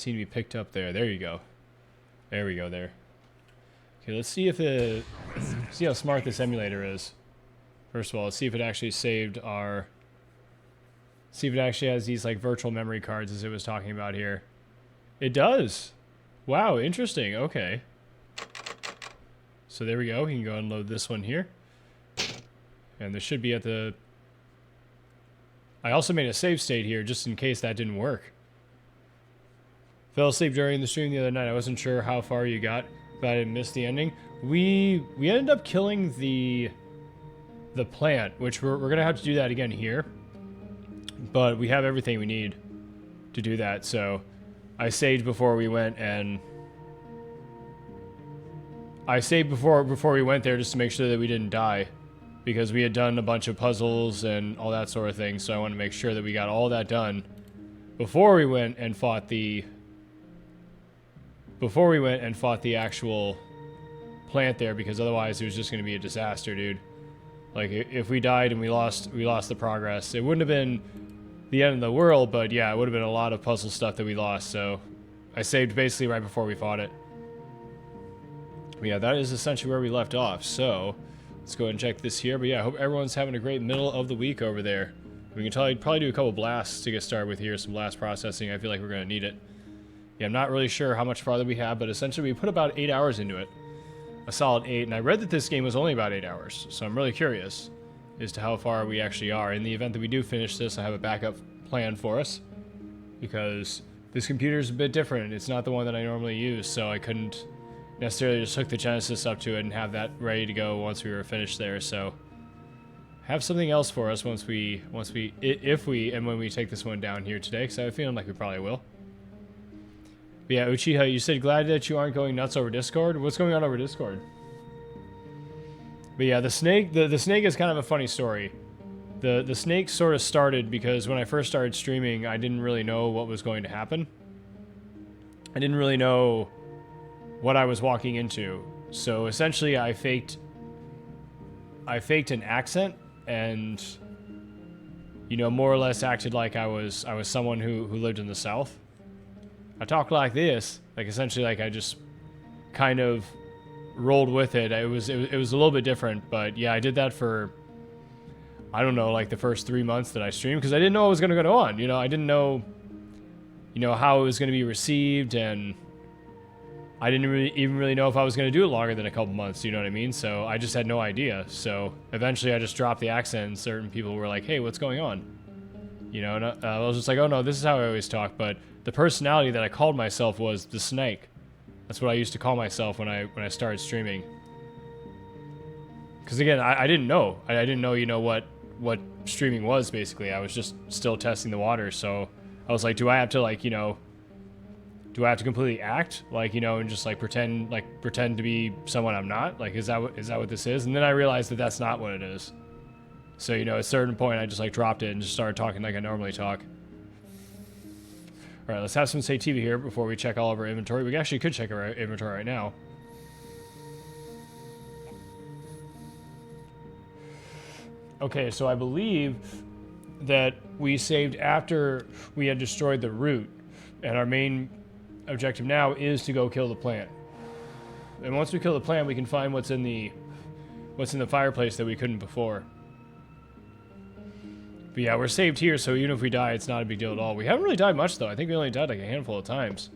seem to be picked up there. There you go. There we go there. Okay, let's see if the see how smart this emulator is. First of all, let's see if it actually saved our see if it actually has these like virtual memory cards as it was talking about here. It does. Wow, interesting. Okay. So there we go. We can go and load this one here. And this should be at the I also made a save state here just in case that didn't work. Fell asleep during the stream the other night. I wasn't sure how far you got, but I didn't miss the ending. We ended up killing the plant, which we're gonna have to do that again here. But we have everything we need to do that, so I saved before we went and before we went there just to make sure that we didn't die. Because we had done a bunch of puzzles and all that sort of thing, so I want to make sure that we got all that done before we went and fought the actual plant there, because otherwise it was just going to be a disaster, dude. Like if we died and we lost the progress, it wouldn't have been the end of the world, but yeah, it would have been a lot of puzzle stuff that we lost. So I saved basically right before we fought it. But yeah, that is essentially where we left off. So let's go ahead and check this here. But yeah, I hope everyone's having a great middle of the week over there. We can probably do a couple blasts to get started with here, some blast processing. I feel like we're going to need it. Yeah, I'm not really sure how much farther we have, but essentially we put about 8 hours into it. A solid 8, and I read that this game was only about 8 hours, so I'm really curious as to how far we actually are. In the event that we do finish this, I have a backup plan for us, because this computer is a bit different. It's not the one that I normally use, so I couldn't necessarily just hook the Genesis up to it and have that ready to go once we were finished there. So have something else for us if we and when we take this one down here today, because I have a feeling like we probably will. But yeah, Uchiha, you said glad that you aren't going nuts over Discord. What's going on over Discord? But yeah, the snake is kind of a funny story. The snake sort of started because when I first started streaming, I didn't really know what was going to happen. I didn't really know what I was walking into. So essentially I faked an accent and, you know, more or less acted like I was someone who lived in the South. I talked like this, like essentially like I just kind of rolled with it. It was a little bit different, but yeah, I did that for, I don't know, like the first 3 months that I streamed, because I didn't know what was going to go on. You know, I didn't know, you know, how it was going to be received, and I didn't even really know if I was going to do it longer than a couple months, you know what I mean? So I just had no idea. So eventually I just dropped the accent, and certain people were like, hey, what's going on? You know, and I was just like, oh no, this is how I always talk. But the personality that I called myself was the Snake. That's what I used to call myself when I started streaming. Because again, I didn't know. I didn't know, you know, what streaming was, basically. I was just still testing the water. So I was like, do I have to, like, you know, do I have to completely act, like, you know, and just like pretend to be someone I'm not? Like, is that what this is? And then I realized that that's not what it is. So, you know, at a certain point, I just like dropped it and just started talking like I normally talk. All right, let's have some Say TV here before we check all of our inventory. We actually could check our inventory right now. Okay, so I believe that we saved after we had destroyed the root, and our main objective now is to go kill the plant. And once we kill the plant, we can find what's in the fireplace that we couldn't before. But yeah, we're saved here, so even if we die, it's not a big deal at all. We haven't really died much, though. I think we only died like a handful of times.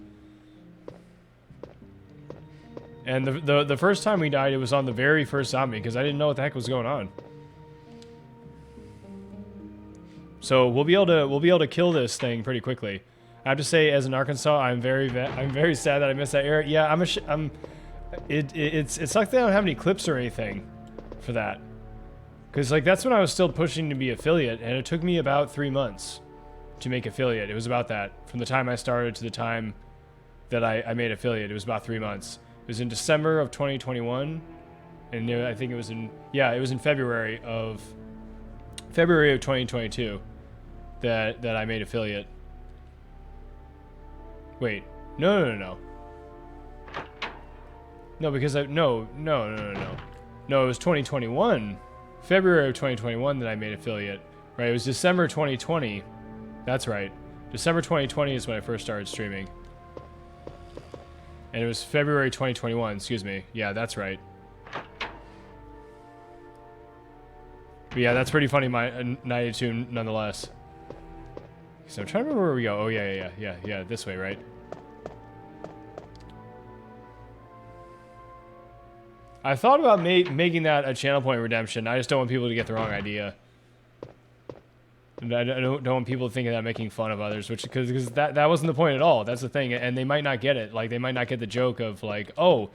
And the first time we died, it was on the very first zombie, because I didn't know what the heck was going on. So we'll be able to kill this thing pretty quickly. I have to say, as an Arkansas, I'm very sad that I missed that era. Yeah, it's like they don't have any clips or anything for that. Because, like, that's when I was still pushing to be affiliate, and it took me about 3 months to make affiliate. It was about that. From the time I started to the time that I made affiliate, it was about 3 months. It was in December of 2021, and I think it was in February of 2022 that I made affiliate. Wait, no. No, because no, it was 2021. February of 2021 that I made affiliate, right? It was December 2020. That's right. December 2020 is when I first started streaming. And it was February 2021, excuse me. Yeah, that's right. But yeah, that's pretty funny, my 92 nonetheless. So I'm trying to remember where we go. Oh, yeah, this way, right? I thought about making that a channel point redemption. I just don't want people to get the wrong idea. And I don't want people thinking that I'm making fun of others, which because that wasn't the point at all. That's the thing, and they might not get it. Like, they might not get the joke of, like, oh,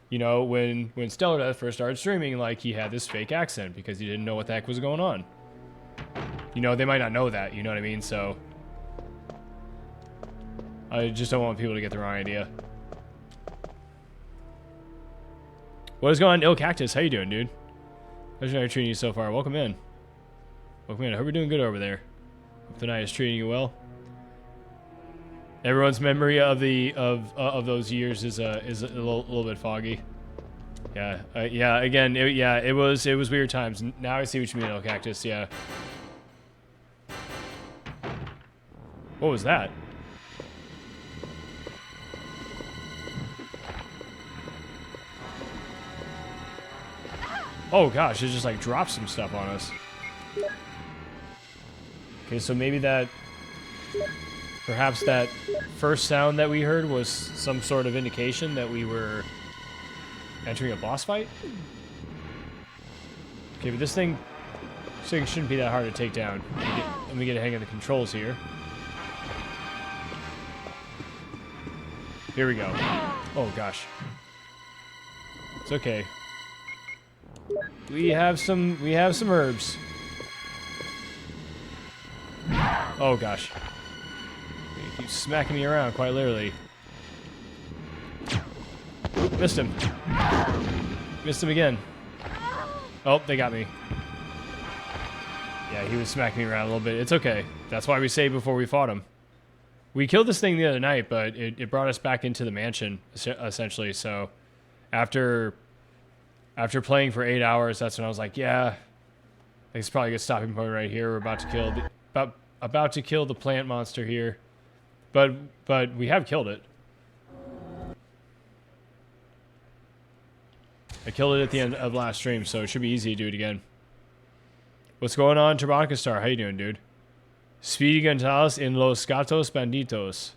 you know, when Stellar Death first started streaming, like, he had this fake accent because he didn't know what the heck was going on. You know, they might not know that, you know what I mean? So I just don't want people to get the wrong idea. What is going on, Ill Cactus? How you doing, dude? How's your night treating you so far? Welcome in. Welcome in. I hope you're doing good over there. Hope the night is treating you well. Everyone's memory of those years is a little bit foggy. Yeah, yeah. Again, it was weird times. Now I see what you mean, Ill Cactus. Yeah. What was that? Oh gosh, it just like dropped some stuff on us. Okay, so maybe perhaps that first sound that we heard was some sort of indication that we were entering a boss fight? Okay, but this thing shouldn't be that hard to take down. Let me get a hang of the controls here. Here we go. Oh gosh. It's okay. We have some herbs. Oh gosh. He keeps smacking me around quite literally. Oop, missed him. Missed him again. Oh, they got me. Yeah, he was smacking me around a little bit. It's okay. That's why we saved before we fought him. We killed this thing the other night, but it brought us back into the mansion, essentially. So after playing for 8 hours, that's when I was like, yeah, it's probably a good stopping point right here. We're about to kill the plant monster here. But we have killed it. I killed it at the end of last stream, so it should be easy to do it again. What's going on, Turbonica Star? How you doing, dude? Speedy Gonzales in Los Gatos Banditos.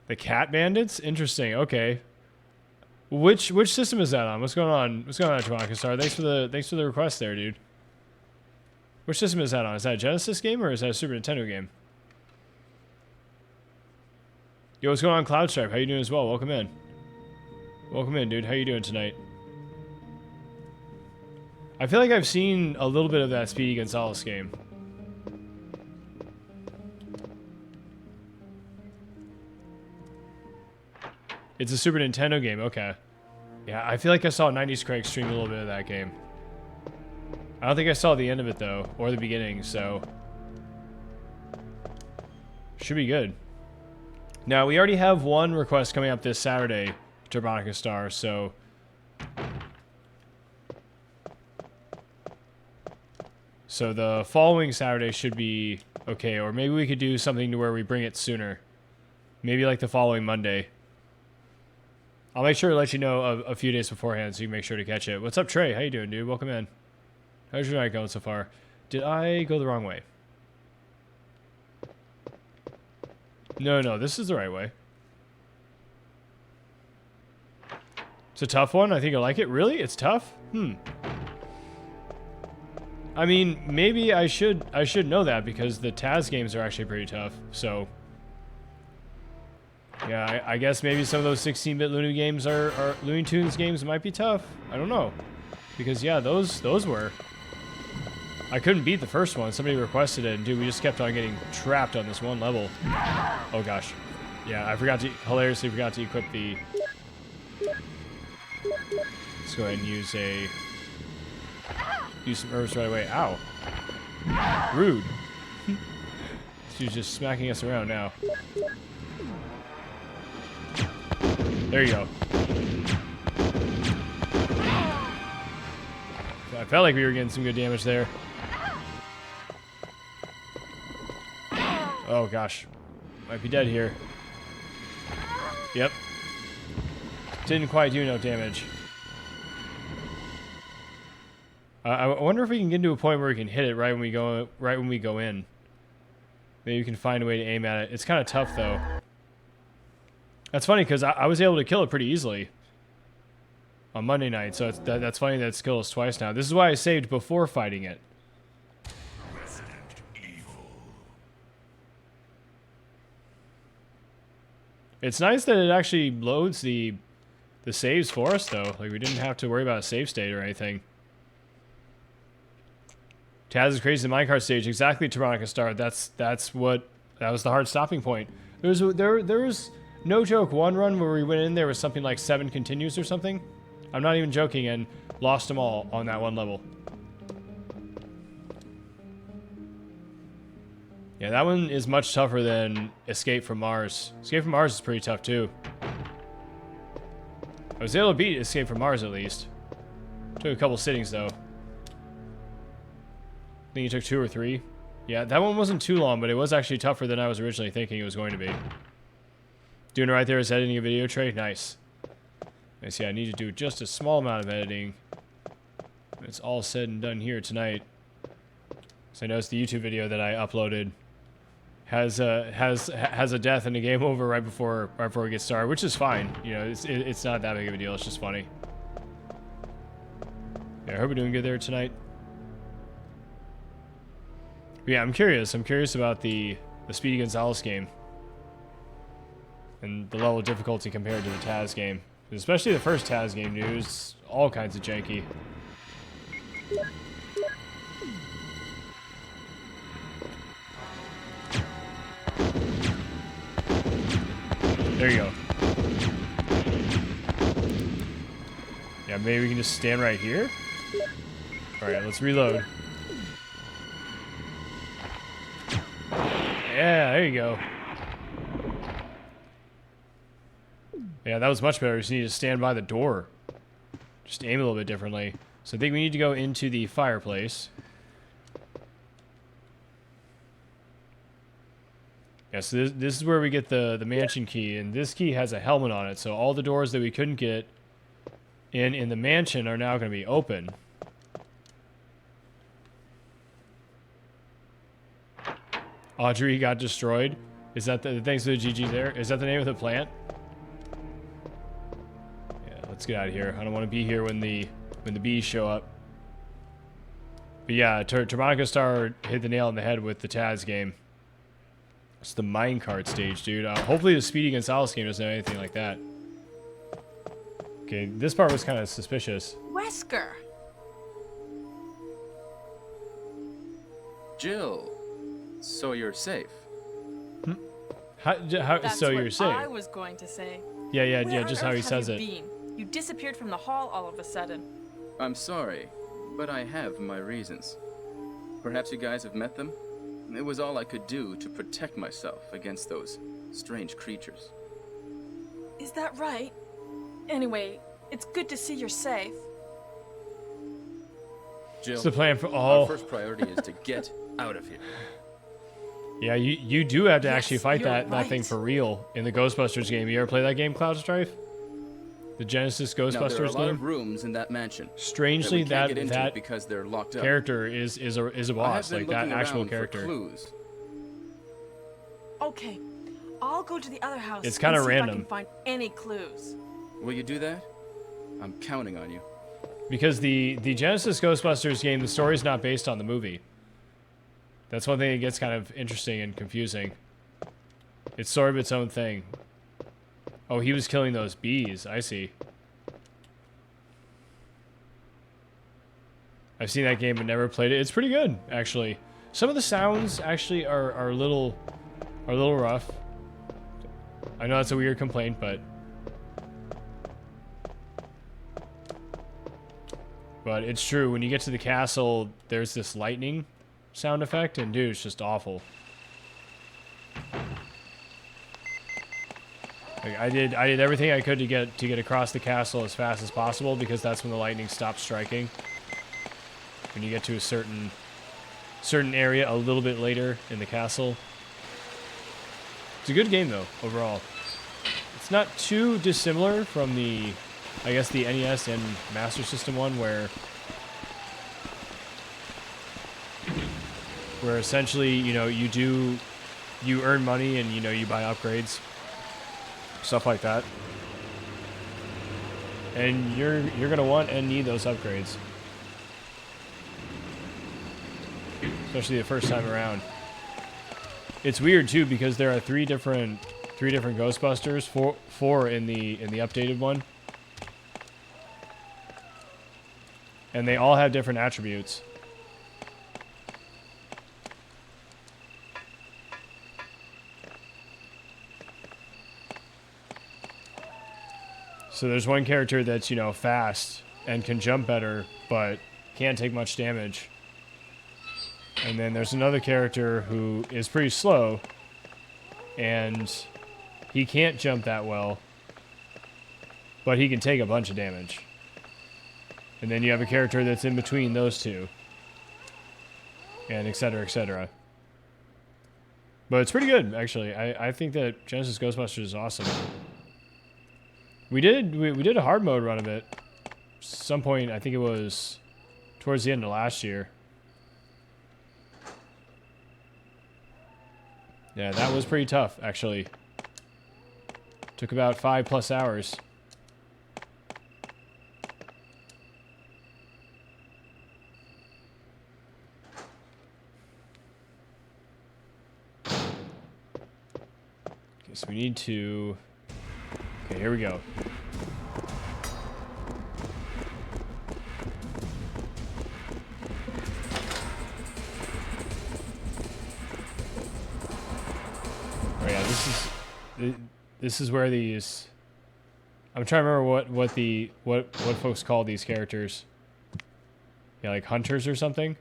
The Cat Bandits? Interesting. Okay. Which system is that on? What's going on? What's going on, Turbonica Star? Thanks for the request there, dude. Which system is that on? Is that a Genesis game or is that a Super Nintendo game? Yo, what's going on, Cloudstripe? How you doing as well? Welcome in. Welcome in, dude. How you doing tonight? I feel like I've seen a little bit of that Speedy Gonzales game. It's a Super Nintendo game, okay. Yeah, I feel like I saw 90s Craig stream a little bit of that game. I don't think I saw the end of it, though, or the beginning, so... should be good. Now, we already have one request coming up this Saturday, Turbonica Star, so... so the following Saturday should be okay, or maybe we could do something to where we bring it sooner. Maybe like the following Monday. I'll make sure to let you know a few days beforehand so you can make sure to catch it. What's up, Trey? How you doing, dude? Welcome in. How's your night going so far? Did I go the wrong way? No, this is the right way. It's a tough one. I think I like it. Really? It's tough? I mean, maybe I should know that because the Taz games are actually pretty tough. So, yeah, I guess maybe some of those 16-bit Looney games are Looney Tunes games might be tough. I don't know, because yeah, those were. I couldn't beat the first one. Somebody requested it, and dude, we just kept on getting trapped on this one level. Oh gosh, yeah, hilariously forgot to equip the. Let's go ahead and use some herbs right away. Ow. Rude. She's just smacking us around now. There you go. I felt like we were getting some good damage there. Oh gosh. Might be dead here. Yep. Didn't quite do no damage. I wonder if we can get to a point where we can hit it right when we go in. Maybe you can find a way to aim at it. It's kind of tough though. That's funny because I was able to kill it pretty easily on Monday night. So that's funny that it's killed us twice now. This is why I saved before fighting it. It's nice that it actually loads the saves for us though. Like we didn't have to worry about a save state or anything. Taz is crazy. The minecart stage, exactly. Taronica Star. That was the hard stopping point. There was no joke one run where we went in there was something like 7 continues or something. I'm not even joking, and lost them all on that one level. Yeah, that one is much tougher than Escape from Mars. Escape from Mars is pretty tough too. I was able to beat Escape from Mars at least. Took a couple sittings though. I think it took 2 or 3. Yeah, that one wasn't too long, but it was actually tougher than I was originally thinking it was going to be. Doing it right there is editing a video tray. Nice. I see I need to do just a small amount of editing. It's all said and done here tonight. So I noticed the YouTube video that I uploaded has a death and a game over right before we get started, which is fine. You know, it's not that big of a deal. It's just funny. Yeah, I hope we're doing good there tonight. But yeah, I'm curious. I'm curious about the Speedy Gonzales game and the level of difficulty compared to the Taz game. Especially the first Taz game, dude. It's all kinds of janky. There you go. Yeah, maybe we can just stand right here. Alright, let's reload. Yeah, there you go. Yeah, that was much better. We just need to stand by the door. Just aim a little bit differently. So I think we need to go into the fireplace. Yeah, so this is where we get the mansion key, and this key has a helmet on it, so all the doors that we couldn't get in the mansion are now going to be open. Audrey got destroyed. Is that thanks to the GG there? Is that the name of the plant? Yeah, let's get out of here. I don't want to be here when the bees show up. But yeah, Taronica Star hit the nail on the head with the Taz game. It's the minecart stage, dude. Hopefully the Speedy Gonzales game doesn't have anything like that. Okay, this part was kind of suspicious. Wesker. Jill, so you're safe. That's so what you're safe? I was going to say. Yeah, Where just on how he earth says have it. you been? You disappeared from the hall all of a sudden. I'm sorry, but I have my reasons. Perhaps you guys have met them? It was all I could do to protect myself against those strange creatures. Is that right? Anyway, it's good to see you're safe. Jill, It's the plan for our all. first priority is to get out of here. Yeah, you do have to Yes, actually fight you're that thing right. for real in the Ghostbusters game. You ever play that game, Cloud Strife? The Genesis Now, there are a Ghostbusters lot game. of rooms in that mansion. Strangely, that we can't get into that because they're locked up. character is a I have boss, been like that looking actual around for character. clues. Okay, I'll go to the other house. It's kinda and see random. if I can find any clues. Will you do that? I'm counting on you. Because the Genesis Ghostbusters game, the story's not based on the movie. That's one thing that gets kind of interesting and confusing. It's sort of its own thing. Oh, he was killing those bees. I see. I've seen that game but never played it. It's pretty good, actually. Some of the sounds actually are a little rough. I know that's a weird complaint, but it's true. When you get to the castle, there's this lightning sound effect, and dude, it's just awful. Like, I did everything I could to get across the castle as fast as possible because that's when the lightning stops striking. When you get to a certain area a little bit later in the castle. It's a good game though, overall. It's not too dissimilar from the, I guess, the NES and Master System one, where essentially, you know, you earn money and, you know, you buy upgrades, stuff like that. And you're gonna want and need those upgrades, especially the first time around. It's weird too because there are three different Ghostbusters, four in the updated one, and they all have different attributes. So there's one character that's, you know, fast and can jump better, but can't take much damage. And then there's another character who is pretty slow, and he can't jump that well, but he can take a bunch of damage. And then you have a character that's in between those two, and etc., etc. But it's pretty good, actually. I think that Genesis Ghostbusters is awesome. We did a hard mode run of it. Some point, I think it was towards the end of last year. Yeah, that was pretty tough, actually. Took about 5+ hours. Okay, so we need to... Okay, here we go. Oh yeah, this is where these... I'm trying to remember what folks call these characters. Yeah, like hunters or something.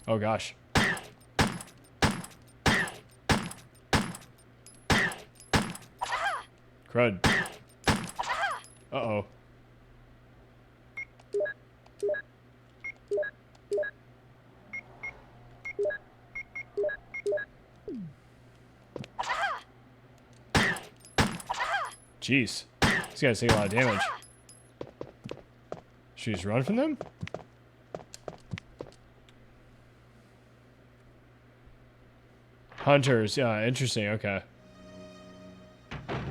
Oh gosh. Crud. Uh-oh. Jeez. These guys take a lot of damage. Should we just run from them? Hunters, yeah, interesting, okay.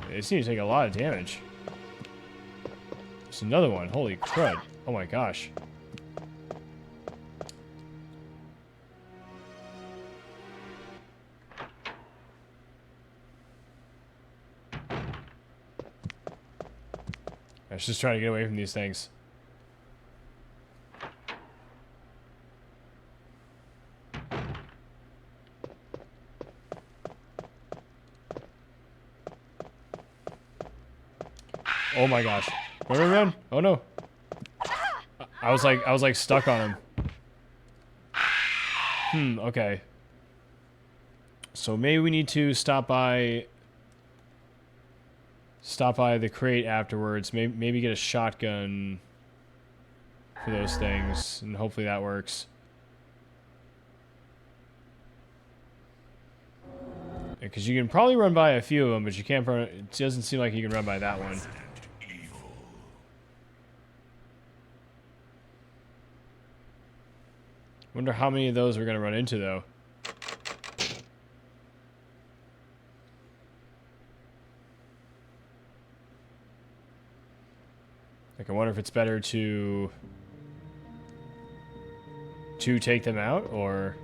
They seem to take a lot of damage. There's another one, holy crud. Oh my gosh. I was just trying to get away from these things. Oh my gosh. Run. Oh no. I was like stuck on him. Okay. So maybe we need to stop by the crate afterwards. Maybe get a shotgun for those things, and hopefully that works. Because you can probably run by a few of them, but you can't run... It doesn't seem like you can run by that one. Wonder how many of those we're going to run into, though. Like, I wonder if it's better to take them out, or...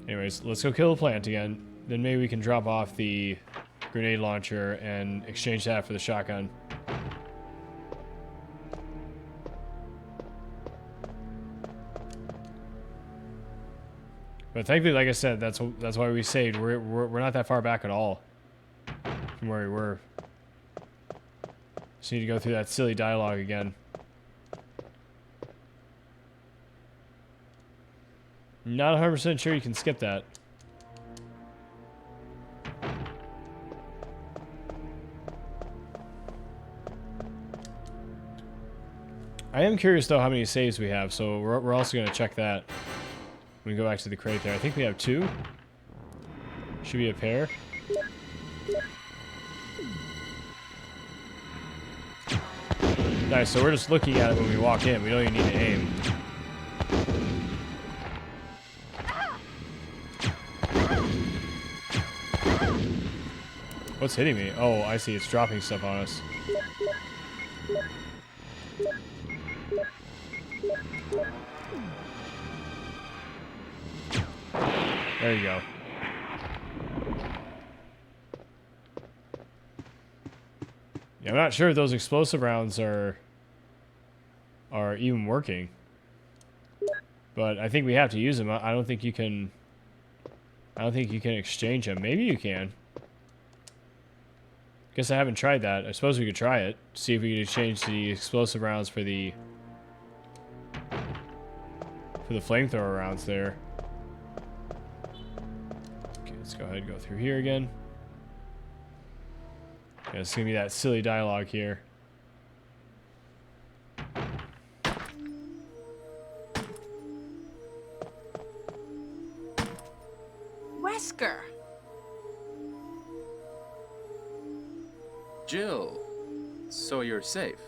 Anyways, let's go kill the plant again. Then maybe we can drop off the grenade launcher and exchange that for the shotgun. But thankfully, like I said, that's why we saved. We're not that far back at all from where we were. Just need to go through that silly dialogue again. Not 100% sure you can skip that. I am curious though how many saves we have, so we're also gonna check that when we go back to the crate there. I think we have 2. Should be a pair. Nice, so we're just looking at it when we walk in. We don't even need to aim. What's hitting me? Oh, I see. It's dropping stuff on us. There you go. Yeah, I'm not sure if those explosive rounds are even working. But I think we have to use them. I don't think you can exchange them. Maybe you can. Guess I haven't tried that. I suppose we could try it. See if we can exchange the explosive rounds for the flamethrower rounds there. Okay, let's go ahead and go through here again. Okay, it's gonna be that silly dialogue here. Wesker! Jill, so you're safe.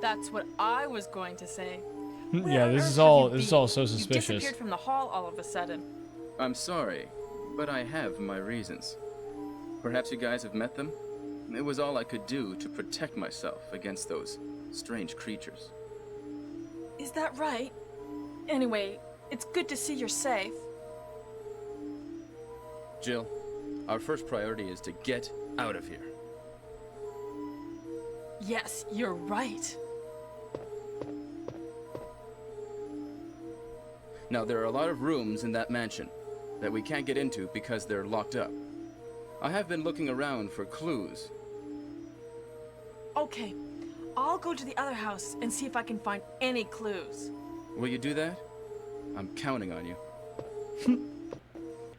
That's what I was going to say. Yeah, this is Where all have you so been? suspicious. You disappeared from the hall all of a sudden. I'm sorry, but I have my reasons. Perhaps you guys have met them? It was all I could do to protect myself against those strange creatures. Is that right? Anyway, it's good to see you're safe. Jill, our first priority is to get out of here. Yes, you're right. Now, there are a lot of rooms in that mansion that we can't get into because they're locked up. I have been looking around for clues. Okay, I'll go to the other house and see if I can find any clues. Will you do that? I'm counting on you.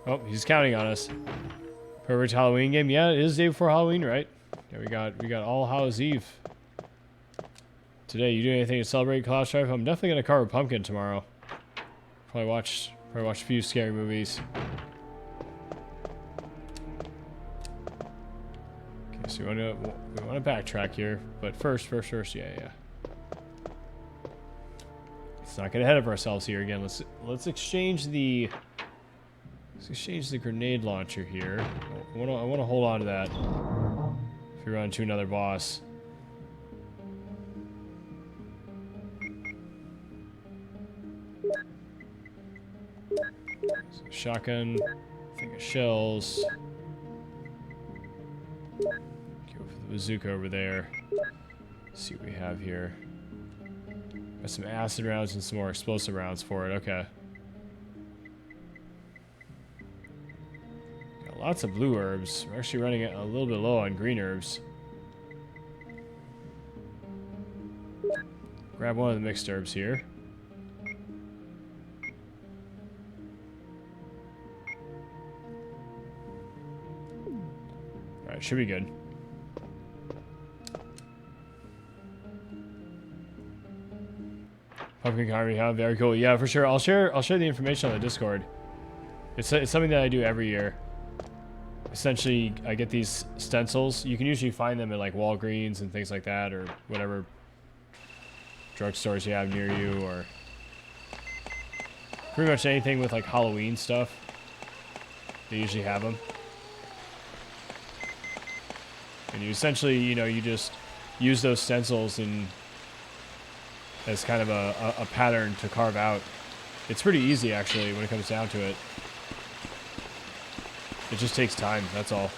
Oh, he's counting on us. Perfect Halloween game. Yeah, it is day before Halloween, right? Yeah, we got All Hallows Eve. Today, you do anything to celebrate Clash Drive? I'm definitely gonna carve a pumpkin tomorrow. Probably watch a few scary movies. Okay, so we want to backtrack here, but first, yeah. Let's not get ahead of ourselves here again. Let's exchange the grenade launcher here. I want to hold on to that if we run into another boss. So shotgun, thing of shells. Go for the bazooka over there. Let's see what we have here. Got some acid rounds and some more explosive rounds for it. Okay. Got lots of blue herbs. We're actually running a little bit low on green herbs. Grab one of the mixed herbs here. Alright, should be good. Pumpkin carving, huh? Very cool. Yeah, for sure. I'll share the information on the Discord. It's something that I do every year. Essentially, I get these stencils. You can usually find them at like Walgreens and things like that, or whatever drugstores you have near you, or pretty much anything with like Halloween stuff. They usually have them. And you essentially, you just use those stencils and as kind of a pattern to carve out. It's pretty easy, actually, when it comes down to it. It just takes time, that's all.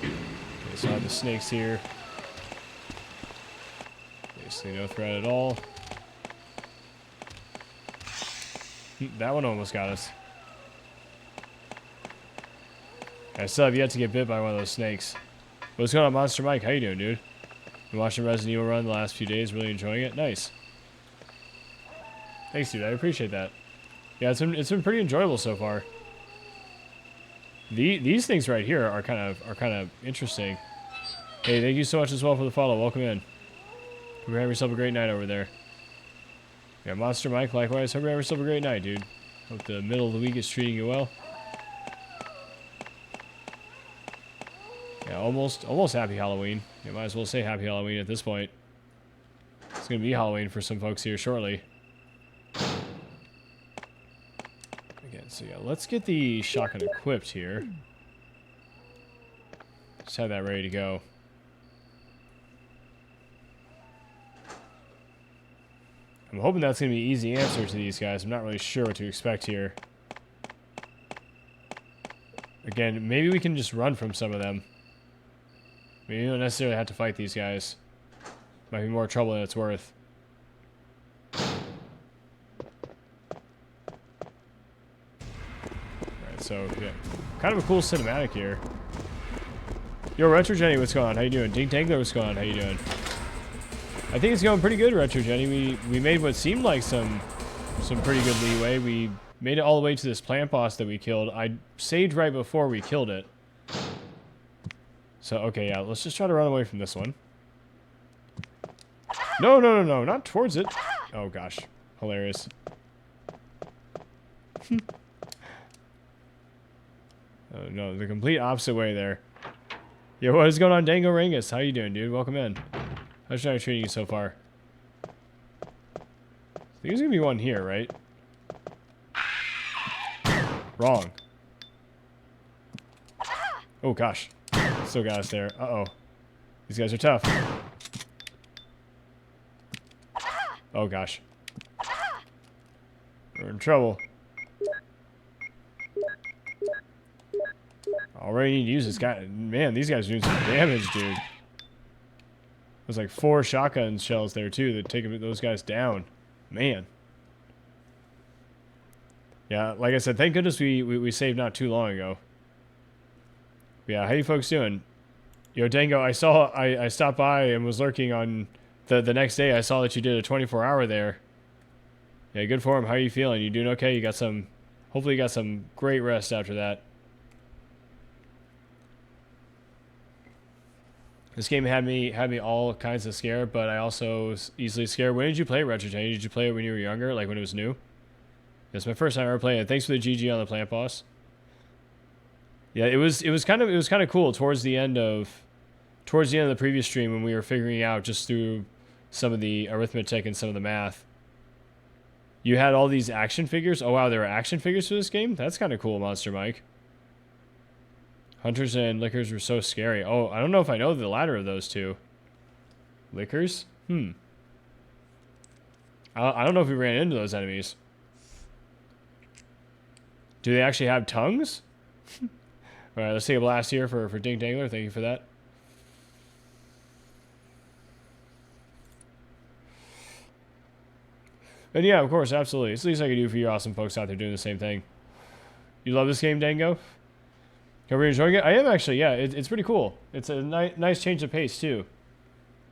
Okay, so I have the snakes here. Basically no threat at all. That one almost got us. I still have yet to get bit by one of those snakes. What's going on, Monster Mike? How you doing, dude? Been watching Resident Evil run the last few days, really enjoying it. Nice. Thanks, dude. I appreciate that. Yeah, it's been pretty enjoyable so far. These things right here are kind of interesting. Hey, thank you so much as well for the follow. Welcome in. Hope you have yourself a great night over there. Yeah, Monster Mike, likewise. Hope you have yourself a great night, dude. Hope the middle of the week is treating you well. Yeah, almost happy Halloween. You might as well say happy Halloween at this point. It's gonna be Halloween for some folks here shortly. Again, so yeah, let's get the shotgun equipped here. Just have that ready to go. I'm hoping that's going to be an easy answer to these guys. I'm not really sure what to expect here. Again, maybe we can just run from some of them. Maybe we don't necessarily have to fight these guys. Might be more trouble than it's worth. Alright, so, yeah. Kind of a cool cinematic here. Yo, Retro Jenny, what's going on? How you doing? Dink Dangler, what's going on? How you doing? I think it's going pretty good, Retro Jenny. We made what seemed like some pretty good leeway. We made it all the way to this plant boss that we killed. I saved right before we killed it. So, okay, yeah, let's just try to run away from this one. No, not towards it. Oh, gosh. Hilarious. Oh, no, the complete opposite way there. Yo, what is going on, Dango Rangus? How you doing, dude? Welcome in. How's I treating you so far? I think there's gonna be one here, right? Wrong. Oh gosh. Still got us there. Uh-oh. These guys are tough. Oh gosh. We're in trouble. Already need to use this guy. Man, these guys are doing some damage, dude. There's like 4 shotgun shells there too that take those guys down. Man. Yeah, like I said, thank goodness we saved not too long ago. Yeah, how you folks doing? Yo, Dango, I stopped by and was lurking on the next day. I saw that you did a 24-hour there. Yeah, good for him. How are you feeling? You doing okay? You got some, hopefully you got some great rest after that. This game had me all kinds of scared, but I also was easily scared. When did you play Retro Jenny? Did you play it when you were younger, like when it was new? It's my first time ever playing it. Thanks for the GG on the plant boss. Yeah, it was kind of cool towards the end of the previous stream when we were figuring out just through some of the arithmetic and some of the math. You had all these action figures. Oh wow, there were action figures for this game. That's kind of cool, Monster Mike. Hunters and Lickers were so scary. Oh, I don't know if I know the latter of those two. Lickers? I don't know if we ran into those enemies. Do they actually have tongues? Alright, let's take a blast here for Dink Dangler. Thank you for that. And yeah, of course, absolutely. It's the least I can do for you awesome folks out there doing the same thing. You love this game, Dango? Are we enjoying it? I am actually, yeah. It's pretty cool. It's a nice change of pace too.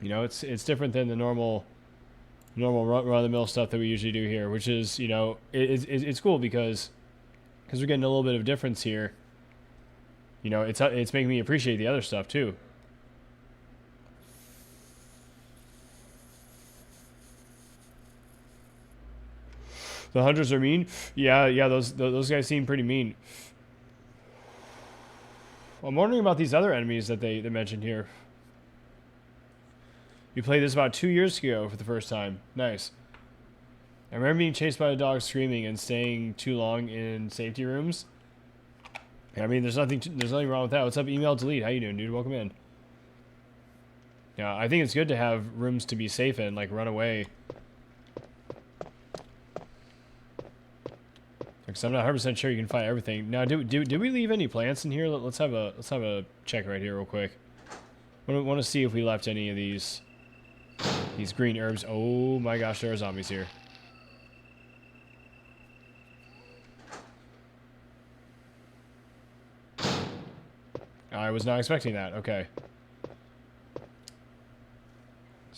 You know, it's different than the normal run-of-the-mill stuff that we usually do here, which is, you know, it's cool because we're getting a little bit of difference here. You know, it's making me appreciate the other stuff too. The hunters are mean. Yeah. Those guys seem pretty mean. I'm wondering about these other enemies that they mentioned here. You played this about 2 years ago for the first time. Nice. I remember being chased by a dog screaming and staying too long in safety rooms. I mean, there's nothing wrong with that. What's up, Email Delete? How you doing, dude? Welcome in. Yeah, I think it's good to have rooms to be safe in, like run away. Because I'm not 100% sure you can find everything. Now, did we leave any plants in here? Let's have a check right here real quick. Want to see if we left any of these green herbs. Oh my gosh, there are zombies here. I was not expecting that. Okay.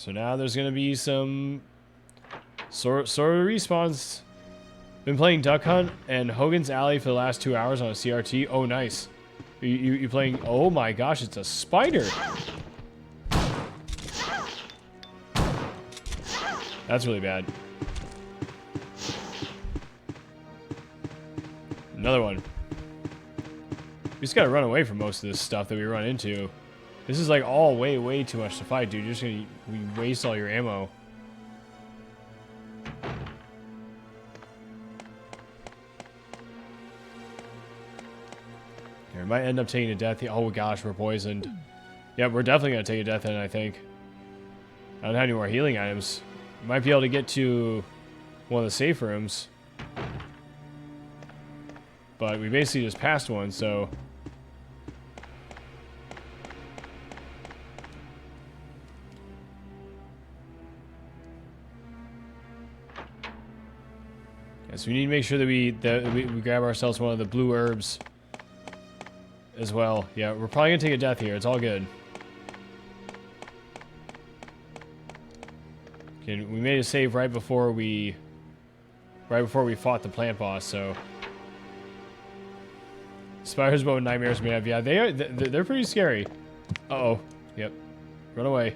So now there's gonna be some sort of respawns. Been playing Duck Hunt and Hogan's Alley for the last 2 hours on a CRT. Oh, nice. You playing? Oh my gosh, it's a spider. That's really bad. Another one. We just gotta run away from most of this stuff that we run into. This is like all way too much to fight, dude. You're just gonna waste all your ammo. Here, we might end up taking a death. Oh gosh, we're poisoned. Yeah, we're definitely gonna take a death hit, I think. I don't have any more healing items. Might be able to get to one of the safe rooms. But we basically just passed one, so... Yes, we need to make sure that we grab ourselves one of the blue herbs as well. Yeah, we're probably gonna take a death here. It's all good. Okay, we made a save right before we fought the plant boss, so... Spiders what nightmares may have. Yeah, they're pretty scary. Uh-oh. Yep. Run away.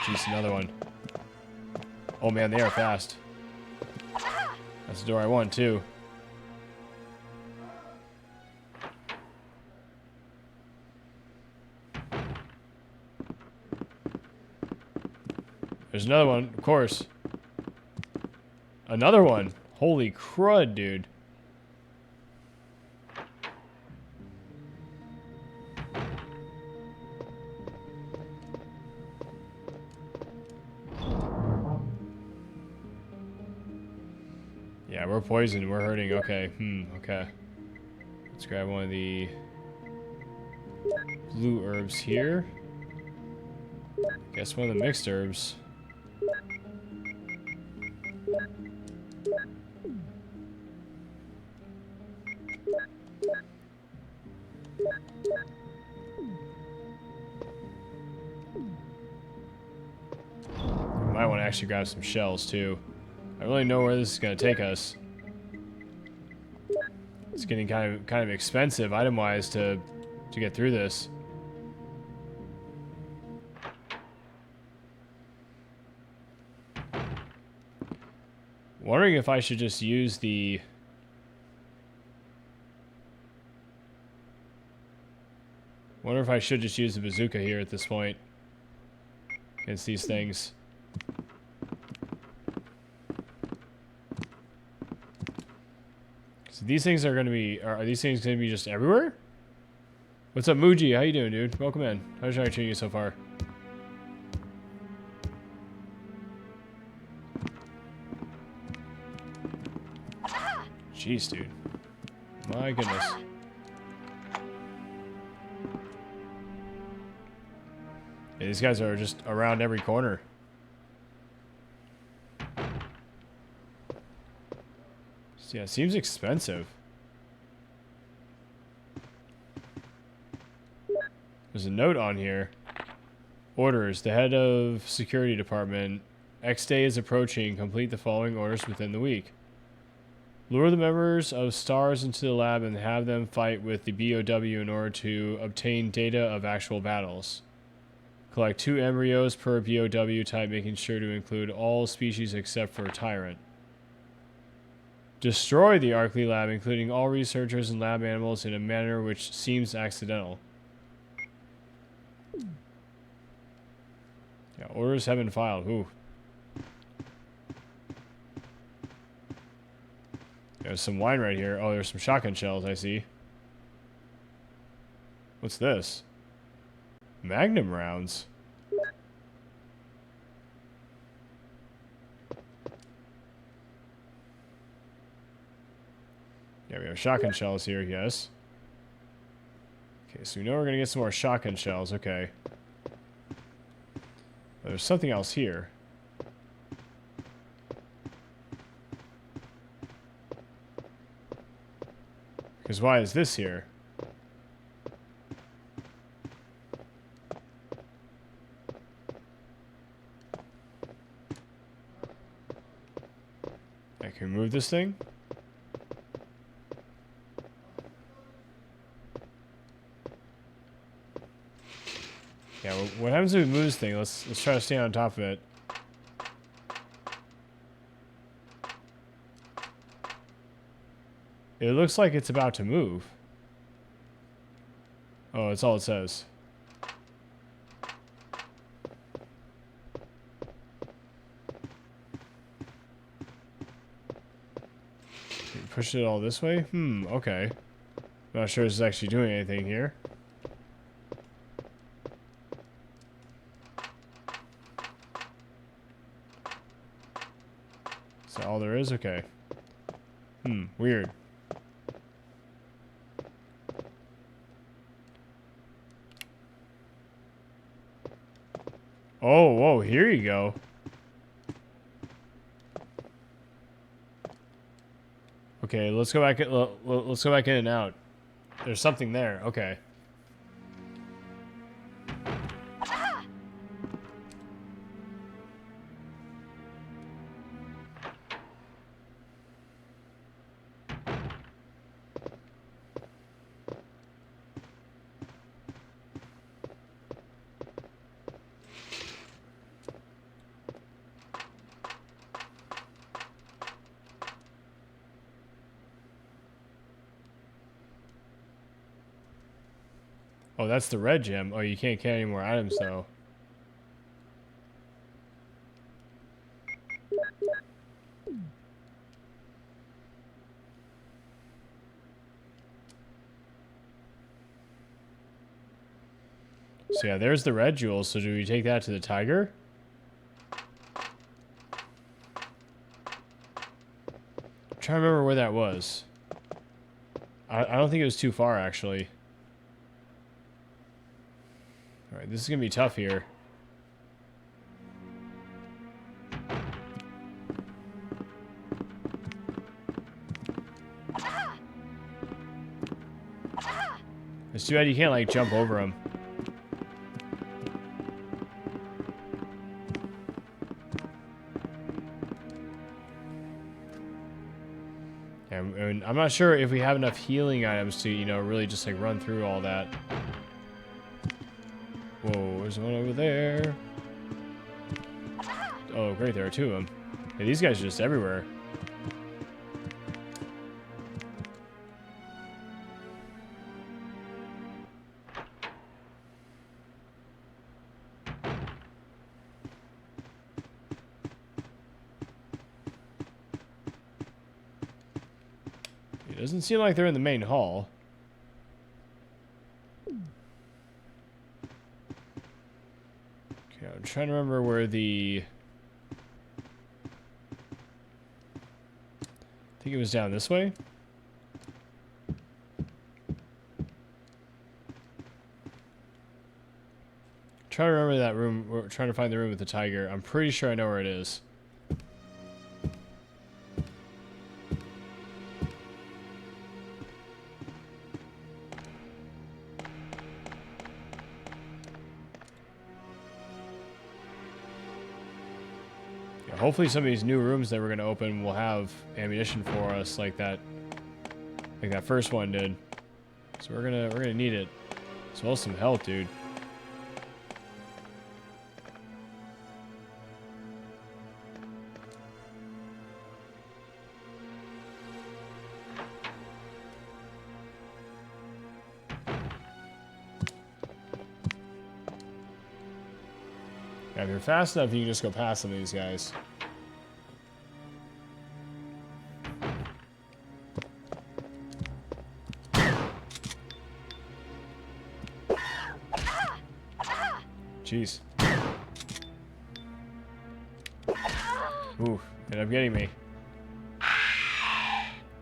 Jeez, another one. Oh man, they are fast. That's the door I want, too. There's another one, of course. Another one. Holy crud, dude. Yeah, we're poisoned. We're hurting. Okay. Okay. Let's grab one of the blue herbs here. Guess one of the mixed herbs. Might want to actually grab some shells too. I really know where this is going to take us. It's getting kind of expensive item-wise to get through this. Wondering if I should just use the... Wonder if I should just use the bazooka here at this point against these things. So these things are going to be... Are these things going to be just everywhere? What's up, Muji? How you doing, dude? Welcome in. How's I treating you so far? Jeez, dude. My goodness. Yeah, these guys are just around every corner. Yeah, it seems expensive. There's a note on here. Orders. The head of security department. X day is approaching. Complete the following orders within the week. Lure the members of STARS into the lab and have them fight with the BOW in order to obtain data of actual battles. Collect 2 embryos per BOW type, making sure to include all species except for Tyrant. Destroy the Arkley lab, including all researchers and lab animals, in a manner which seems accidental. Yeah, orders have been filed. Ooh. There's some wine right here. Oh, there's some shotgun shells, I see. What's this? Magnum rounds. Yeah, we have shotgun shells here, yes. Okay, so we know we're going to get some more shotgun shells. Okay. There's something else here. Because why is this here? I can move this thing? Yeah, what happens if we move this thing? Let's try to stay on top of it. It looks like it's about to move. Oh, that's all it says. Push it all this way? Okay. Not sure this is actually doing anything here. Is that all there is? Okay. Weird. Oh, whoa, here you go. Okay, let's go back. Let's go back in and out. There's something there. Okay. Oh, that's the red gem. Oh, you can't get any more items though. So yeah, there's the red jewel. So do we take that to the tiger? I'm trying to remember where that was. I don't think it was too far actually. Alright, this is gonna be tough here. It's too bad you can't like jump over them. And I'm not sure if we have enough healing items to, you know, really just like run through all that. Whoa, there's one over there. Oh, great, there are two of them. Hey, these guys are just everywhere. It doesn't seem like they're in the main hall. Okay, I'm trying to remember where the... I think it was down this way. Trying to remember that room. We're trying to find the room with the tiger. I'm pretty sure I know where it is. Yeah, hopefully some of these new rooms that we're going to open will have ammunition for us like that first one did. So we're gonna need it. As well as some health, dude. Yeah, if you're fast enough, you can just go past some of these guys. Jeez. Ooh, ended up getting me.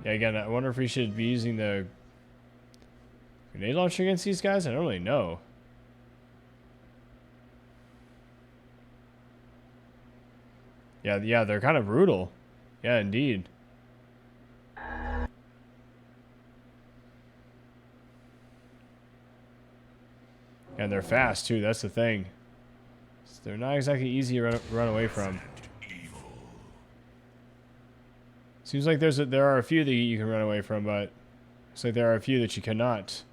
Yeah, again, I wonder if we should be using the grenade launcher against these guys? I don't really know. Yeah, they're kind of brutal. Yeah, indeed. And they're fast too, that's the thing. So they're not exactly easy to run away from. Seems like there are a few that you can run away from, but looks like there are a few that you cannot.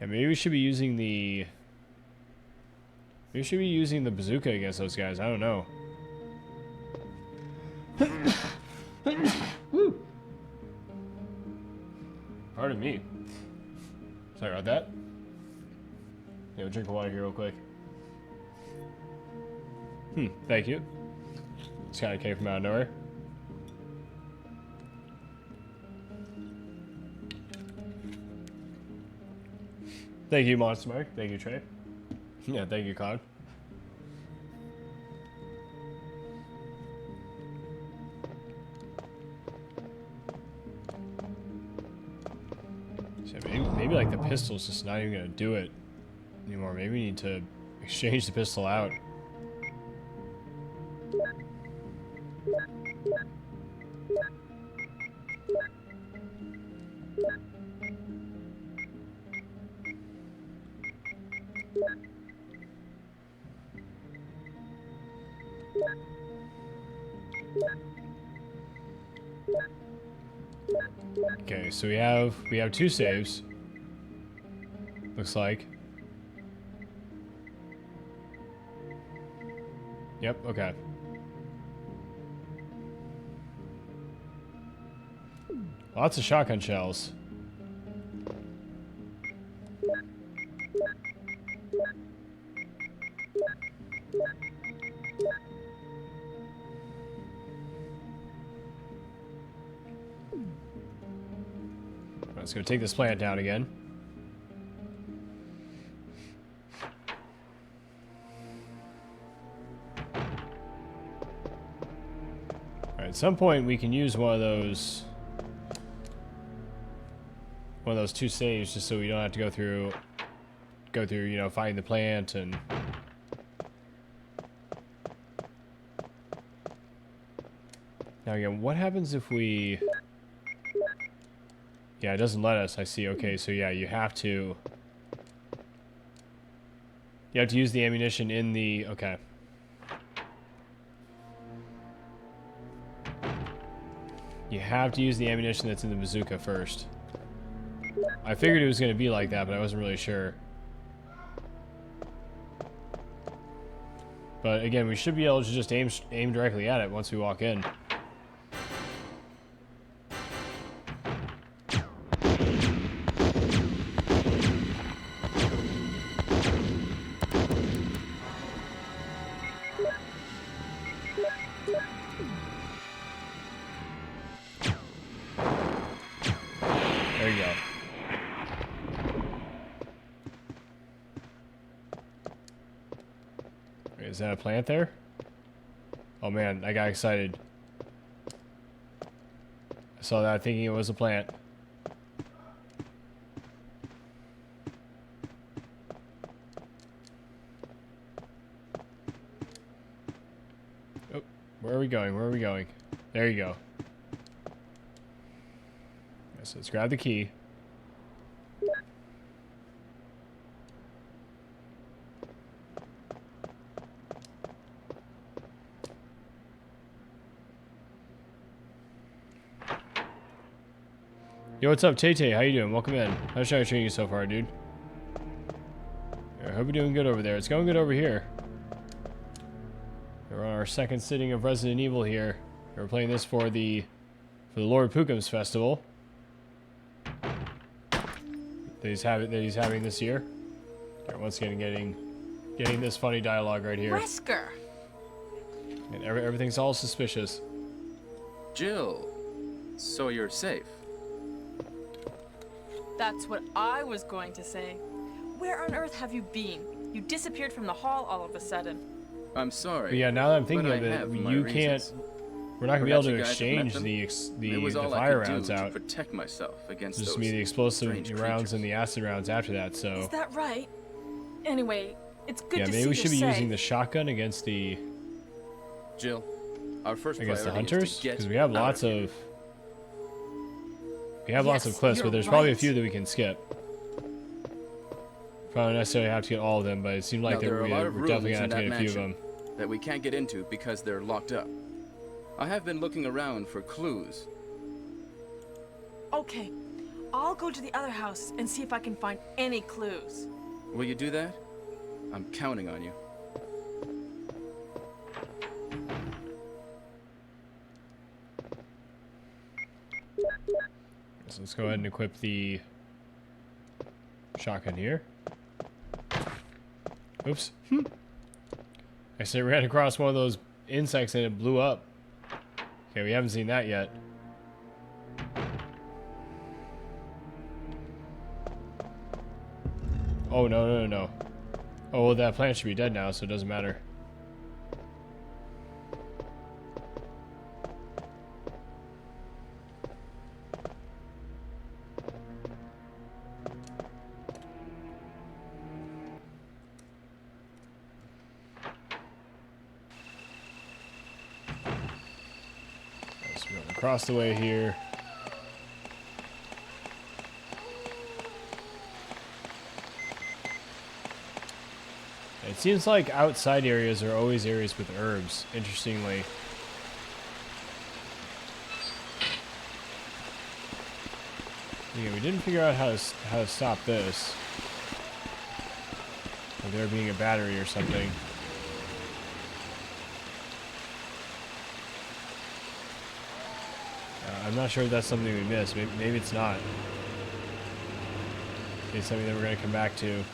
Yeah, maybe we should be using the... Maybe we should be using the bazooka against those guys. I don't know. Pardon me. Sorry about that. Yeah, we'll drink water here real quick. Thank you. This kind of came from out of nowhere. Thank you, Monster Mike. Thank you, Trey. Yeah, thank you, Cloud. So maybe like the pistol's just not even gonna do it anymore. Maybe we need to exchange the pistol out. Okay, so we have 2 saves. Looks like. Yep, okay. Lots of shotgun shells. Let's go take this plant down again. Alright, at some point we can use one of those 2 saves just so we don't have to go through, you know, finding the plant and... Now again, what happens if we... Yeah, it doesn't let us, I see. Okay, so yeah, you have to use the ammunition in the... Okay. You have to use the ammunition that's in the bazooka first. I figured it was going to be like that, but I wasn't really sure. But again, we should be able to just aim directly at it once we walk in. There you go. Wait, is that a plant there? Oh man, I got excited. I saw that thinking it was a plant. Oh, where are we going? Where are we going? There you go. So let's grab the key. Yo, what's up, Tay-Tay? How you doing? Welcome in. How's I treating you so far, dude? I hope you're doing good over there. It's going good over here. We're on our 2nd sitting of Resident Evil here. We're playing this for the Lord Pookums Festival that he's having this year. Okay, once again, getting this funny dialogue right here. Wesker! And everything's all suspicious. Jill, so you're safe. That's what I was going to say. Where on earth have you been? You disappeared from the hall all of a sudden. I'm sorry. But yeah, now that I'm thinking of I it, have my you reasons. can't. We're not gonna be able to Perhaps you guys have met exchange them? the It was all I fire could do rounds to out. protect myself against Just those be the explosive strange rounds creatures. and the acid rounds after that. So Is that right? Anyway, it's good yeah, to maybe see we should be you're using safe. the shotgun against the Jill, our first hunters priority is to get because we have out lots here. of We have lots of Yes, cliffs, but you're there's probably a right. few that we can skip. Probably not necessarily have to get all of them, but it seemed like Now, there are a lot of we're definitely rooms gonna in have to that get a few of mansion them. that we can't get into because they're locked up. I have been looking around for clues. Okay, I'll go to the other house and see if I can find any clues. Will you do that? I'm counting on you. So let's go ahead and equip the shotgun here. Oops. I said ran across one of those insects and it blew up. Okay, we haven't seen that yet. Oh, no. Oh, well, that plant should be dead now, so it doesn't matter. So we're going across the way here. It seems like outside areas are always areas with herbs, interestingly. Yeah, we didn't figure out how to stop this. Or there being a battery or something. I'm not sure if that's something we missed. Maybe it's not. Maybe it's something that we're going to come back to.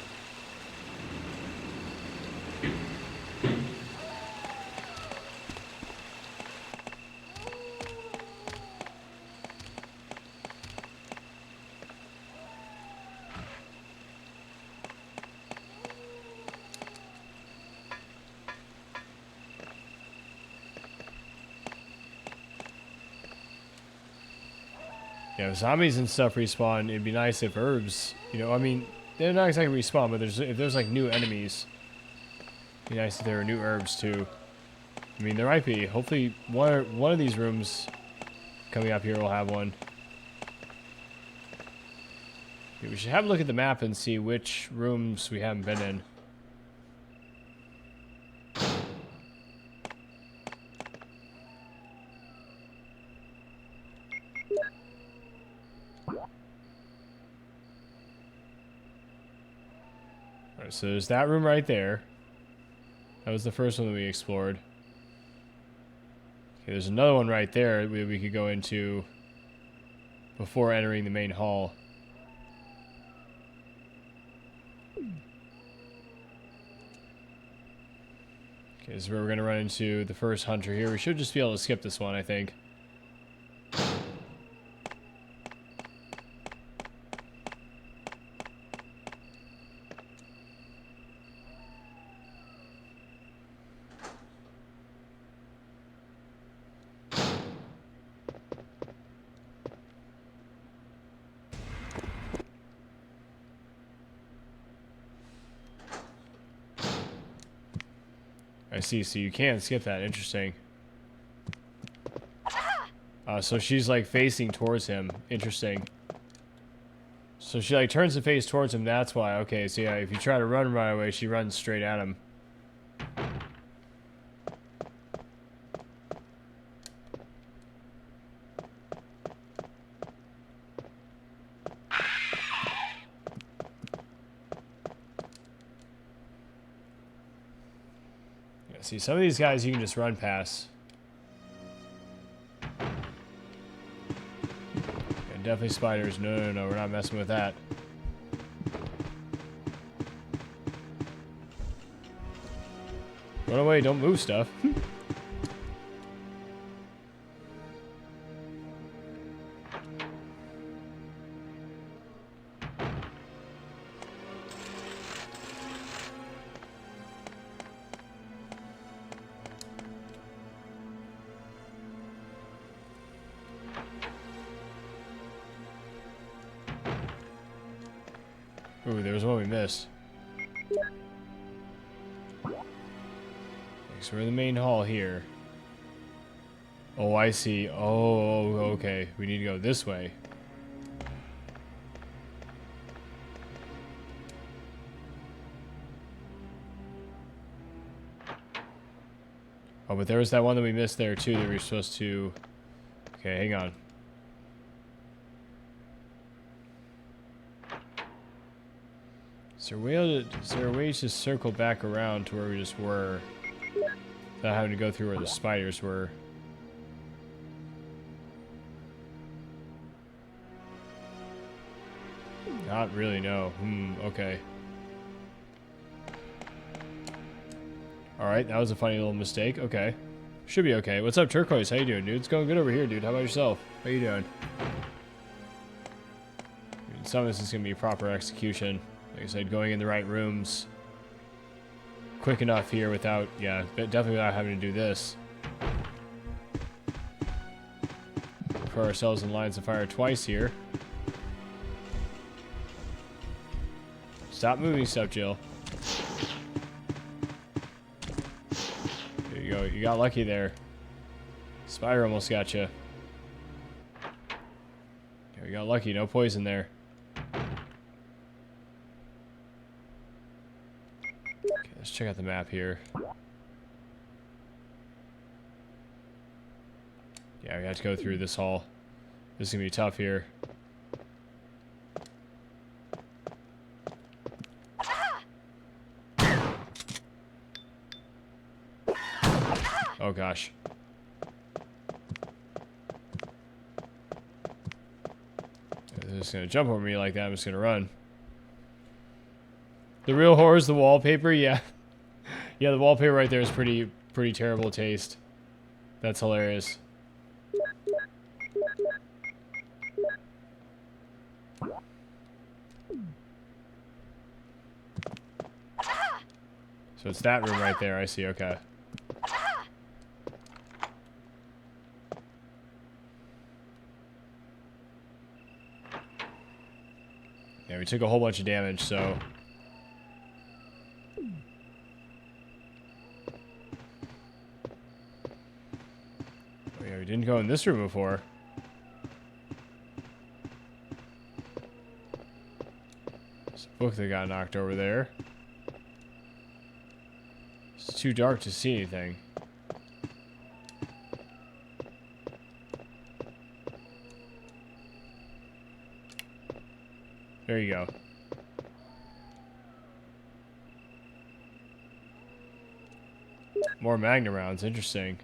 Yeah, if zombies and stuff respawn, it'd be nice if herbs, you know, I mean, they're not exactly respawn, but if there's like new enemies, it'd be nice if there were new herbs too. I mean, there might be. Hopefully, one of these rooms coming up here will have one. Okay, we should have a look at the map and see which rooms we haven't been in. Alright, so there's that room right there. That was the first one that we explored. Okay, there's another one right there we could go into before entering the main hall. Okay, this is where we're going to run into the first hunter here. We should just be able to skip this one, I think. I see, so you can skip that. Interesting. So she's like facing towards him. Interesting. So she like turns the face towards him, that's why. Okay, so yeah, if you try to run right away, she runs straight at him. Yeah, see, some of these guys you can just run past. Definitely spiders. No, we're not messing with that. Run away, don't move stuff. Ooh, there was one we missed. Okay, so we're in the main hall here. Oh, I see. Oh, okay. We need to go this way. Oh, but there was that one that we missed there too that we were supposed to... Okay, hang on. Is there a way to circle back around to where we just were without having to go through where the spiders were? Not really, no. Okay. Alright, that was a funny little mistake. Okay. Should be okay. What's up, Turquoise? How you doing, dude? It's going good over here, dude. How about yourself? How you doing? Some of this is going to be proper execution. Like I said, going in the right rooms quick enough here without, yeah, definitely without having to do this. Put ourselves in lines of fire twice here. Stop moving stuff, Jill. There you go. You got lucky there. Spider almost got you. You got lucky. No poison there. Okay, let's check out the map here. Yeah, we have to go through this hall. This is gonna be tough here. Oh gosh. They're just gonna jump over me like that. I'm just gonna run. The real horror is the wallpaper. Yeah, yeah. The wallpaper right there is pretty terrible taste. That's hilarious. So it's that room right there. I see. Okay. Yeah, we took a whole bunch of damage, so... Oh yeah, we didn't go in this room before. There's a book that got knocked over there. It's too dark to see anything. There you go. More Magnum rounds. Interesting.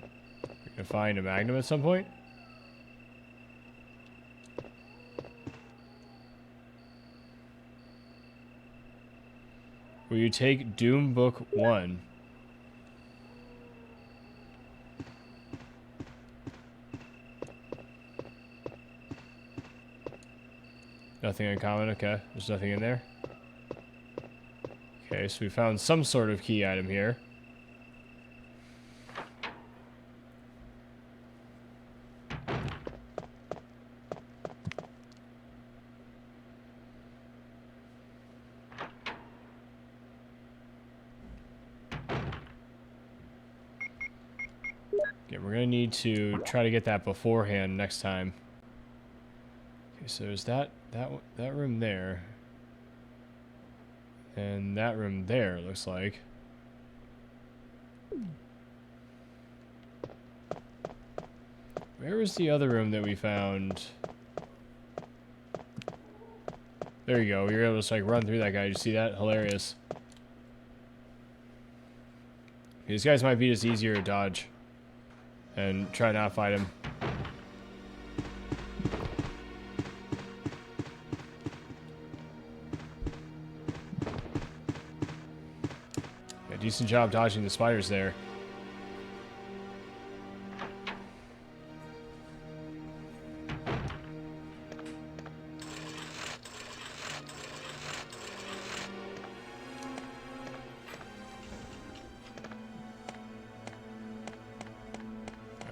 We're gonna find a Magnum at some point? Will you take Doom Book 1? Nothing uncommon, okay. There's nothing in there. Okay, so we found some sort of key item here. Okay, we're gonna need to try to get that beforehand next time. Okay, so there's that room there. And that room there, looks like. Where was the other room that we found? There you go. We were able to just, like, run through that guy. Did you see that? Hilarious. These guys might be just easier to dodge. And try not to fight him. Decent job dodging the spiders there.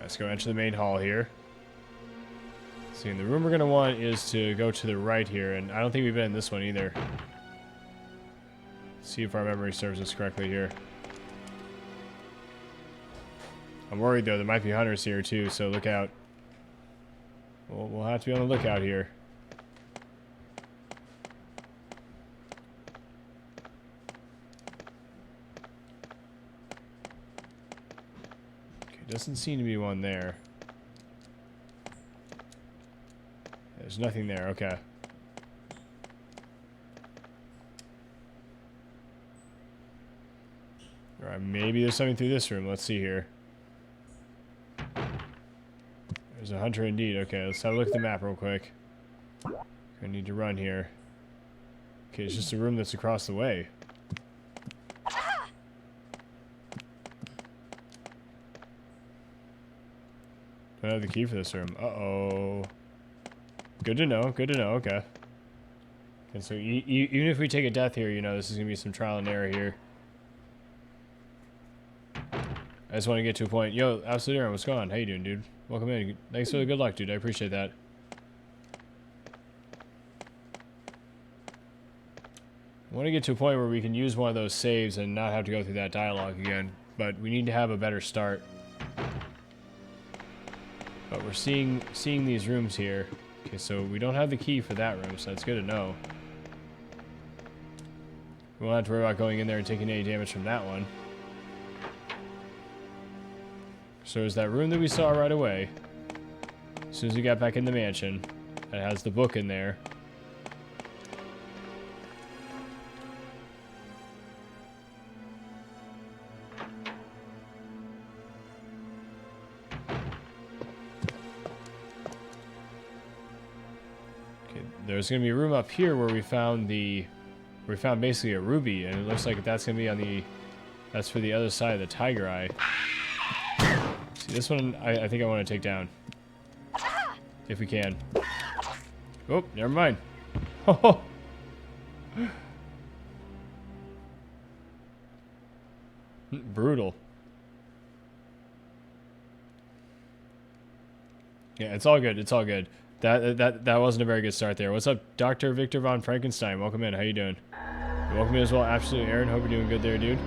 Let's go enter the main hall here. See, and the room we're going to want is to go to the right here, and I don't think we've been in this one either. See if our memory serves us correctly here. I'm worried though, there might be hunters here too, so look out. We'll have to be on the lookout here. Doesn't seem to be one there. There's nothing there. Okay. Alright, maybe there's something through this room. Let's see here. There's a hunter indeed. Okay, let's have a look at the map real quick. I need to run here. Okay, it's just a room that's across the way. Don't have the key for this room. Uh-oh. Good to know. Good to know. Okay. And so even if we take a death here, you know, this is going to be some trial and error here. I just want to get to a point. Yo, Absolute Aaron, what's going on? How you doing, dude? Welcome in. Thanks for the good luck, dude. I appreciate that. I want to get to a point where we can use one of those saves and not have to go through that dialogue again. But we need to have a better start. But we're seeing these rooms here. Okay, so we don't have the key for that room, so that's good to know. We won't have to worry about going in there and taking any damage from that one. So there's that room that we saw right away. As soon as we got back in the mansion. That has the book in there. Okay, there's gonna be a room up here where we found basically a ruby, and it looks like that's gonna be on the, that's for the other side of the tiger eye. See, this one I think I want to take down. If we can. Oh, never mind. Oh. Brutal. Yeah, it's all good. It's all good. That wasn't a very good start there. What's up, Dr. Victor von Frankenstein? Welcome in. How you doing? Welcome in as well. Absolutely, Aaron. Hope you're doing good there, dude.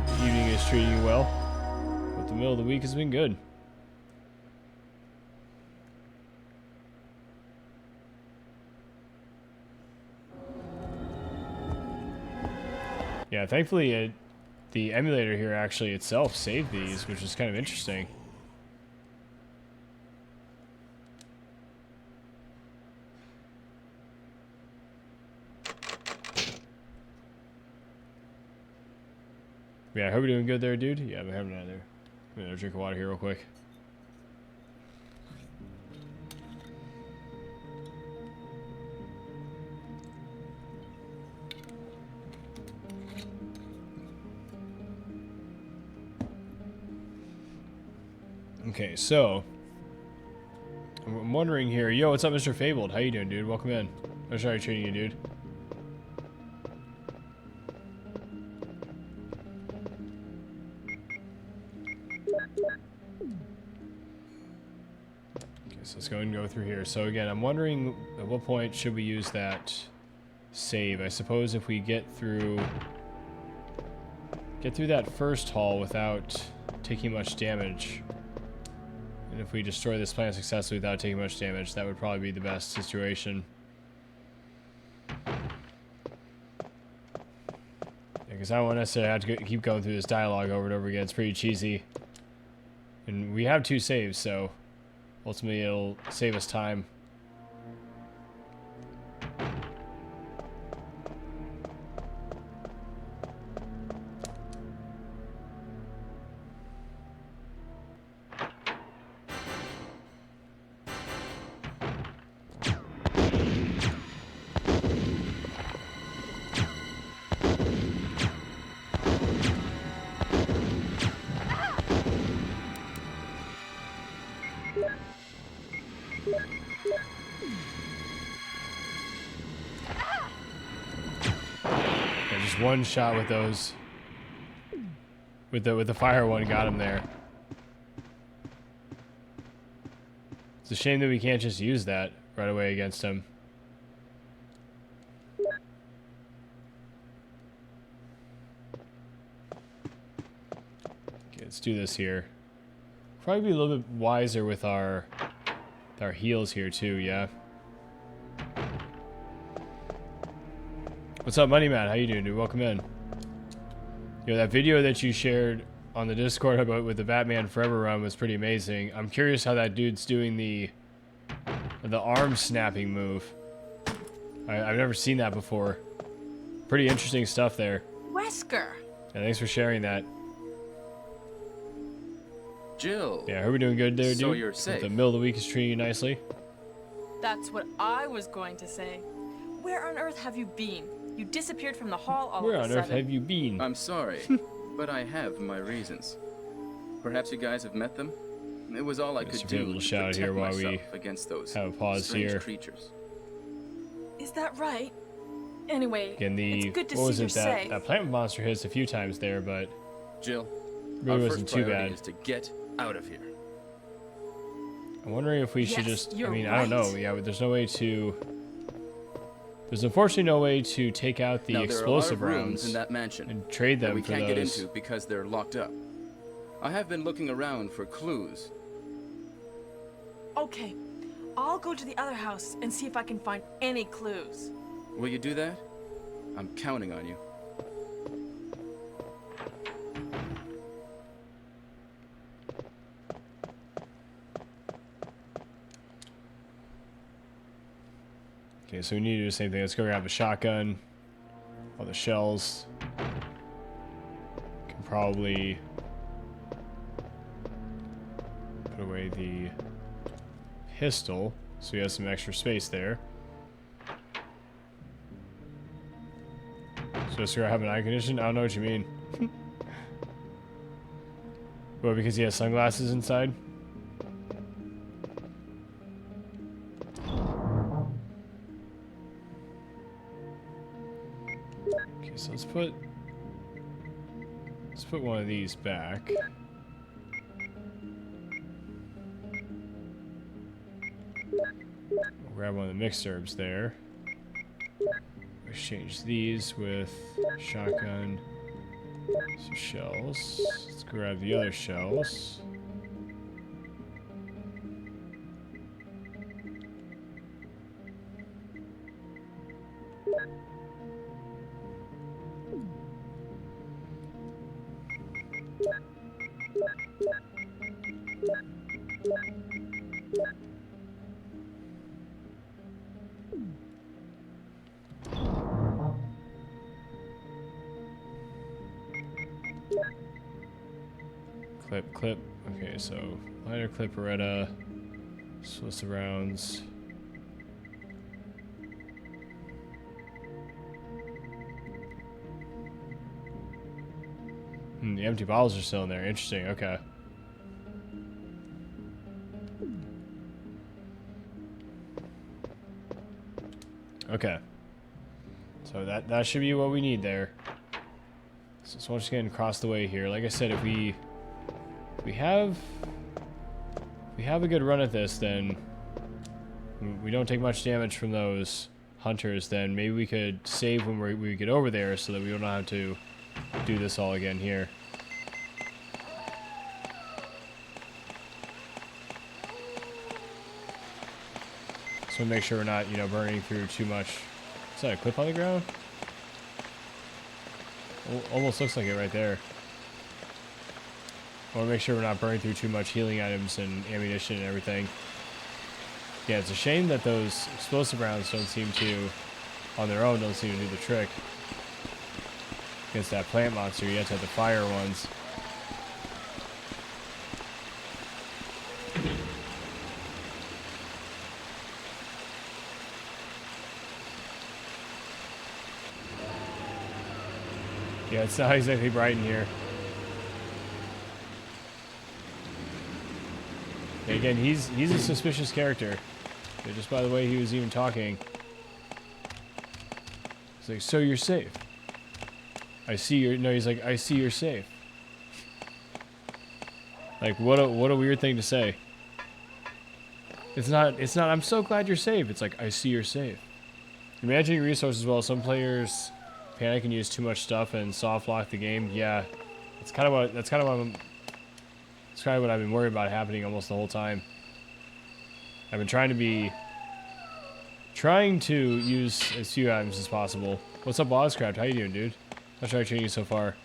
The evening is treating you well. But the middle of the week has been good. Yeah, thankfully the emulator here actually itself saved these, which is kind of interesting. Yeah, I hope you're doing good there, dude. Yeah, I'm having that there. I'm gonna drink water here real quick. Okay, so I'm wondering here. Yo, what's up, Mr. Fabled? How you doing, dude? Welcome in. I'm sorry treating you, dude. Okay, so let's go and go through here. So again, I'm wondering at what point should we use that save? I suppose if we get through that first hall without taking much damage. And if we destroy this planet successfully without taking much damage, that would probably be the best situation. Because I don't want necessarily have to keep going through this dialogue over and over again. It's pretty cheesy. And we have 2 saves, so ultimately it'll save us time. Just one shot with those, with the fire one, got him there. It's a shame that we can't just use that right away against him. Okay, let's do this here. Probably be a little bit wiser with our heals here too, yeah. What's up, Money Man? How you doing, dude? Welcome in. Yo, that video that you shared on the Discord about with the Batman Forever run was pretty amazing. I'm curious how that dude's doing the arm snapping move. I've never seen that before. Pretty interesting stuff there. Wesker. And thanks for sharing that. Jill. Yeah, I hope you're doing good there, dude. So you're safe. The middle of the week is treating you nicely. That's what I was going to say. Where on earth have you been? You disappeared from the hall all Where of a on sudden. earth have you been? I'm sorry, but I have my reasons. Perhaps you guys have met them? It was all I Let's could give a do little to shout out protect here while myself we against those have a pause strange here. creatures. Is that right? Anyway, Again, it's good to what was see you're it that safe. that plant monster hit us a few times there, but Jill, really our wasn't first too priority bad. is to get out of here. I'm wondering if we should Yes, just. I you're mean, I don't know. right. Yeah, but there's no way to. There's unfortunately no way to take out the Now, explosive there are a lot of rounds rooms in that mansion and trade that them we for can't get those. into because they're locked up. I have been looking around for clues. Okay, I'll go to the other house and see if I can find any clues. Will you do that? I'm counting on you. Okay, so we need to do the same thing. Let's go grab a shotgun. All the shells. Can probably put away the pistol, so we have some extra space there. So does Sarah have an eye condition? I don't know what you mean. Well, because he has sunglasses inside? Okay, so let's put one of these back. We'll grab one of the mixed herbs there. Exchange these with shotgun, some shells. Let's grab the other shells. Clip. Okay, so lighter, clip, Beretta, Swiss rounds. The empty bottles are still in there. Interesting. Okay. Okay. So that should be what we need there. So once again, across the way here. Like I said, if we have a good run at this, then we don't take much damage from those hunters, then maybe we could save when we get over there so that we don't have to do this all again here. So make sure we're not, burning through too much. Is that a clip on the ground? Almost looks like it right there. I want to make sure we're not burning through too much healing items and ammunition and everything. Yeah, it's a shame that those explosive rounds don't seem to, on their own, don't seem to do the trick. Against that plant monster, you have to have the fire ones. Yeah, it's not exactly bright in here. And again, he's a suspicious character. Yeah, just by the way he was even talking. He's like, so you're safe. I see you're, no, he's like, I see you're safe. Like, what a weird thing to say. It's not, I'm so glad you're safe. It's like, I see you're safe. Managing resources as well. Some players panic and use too much stuff and soft lock the game. Yeah, that's kind of what I've been worried about happening almost the whole time. I've been trying to use as few items as possible. What's up, Ozcraft? How you doing, dude? How's try training you so far?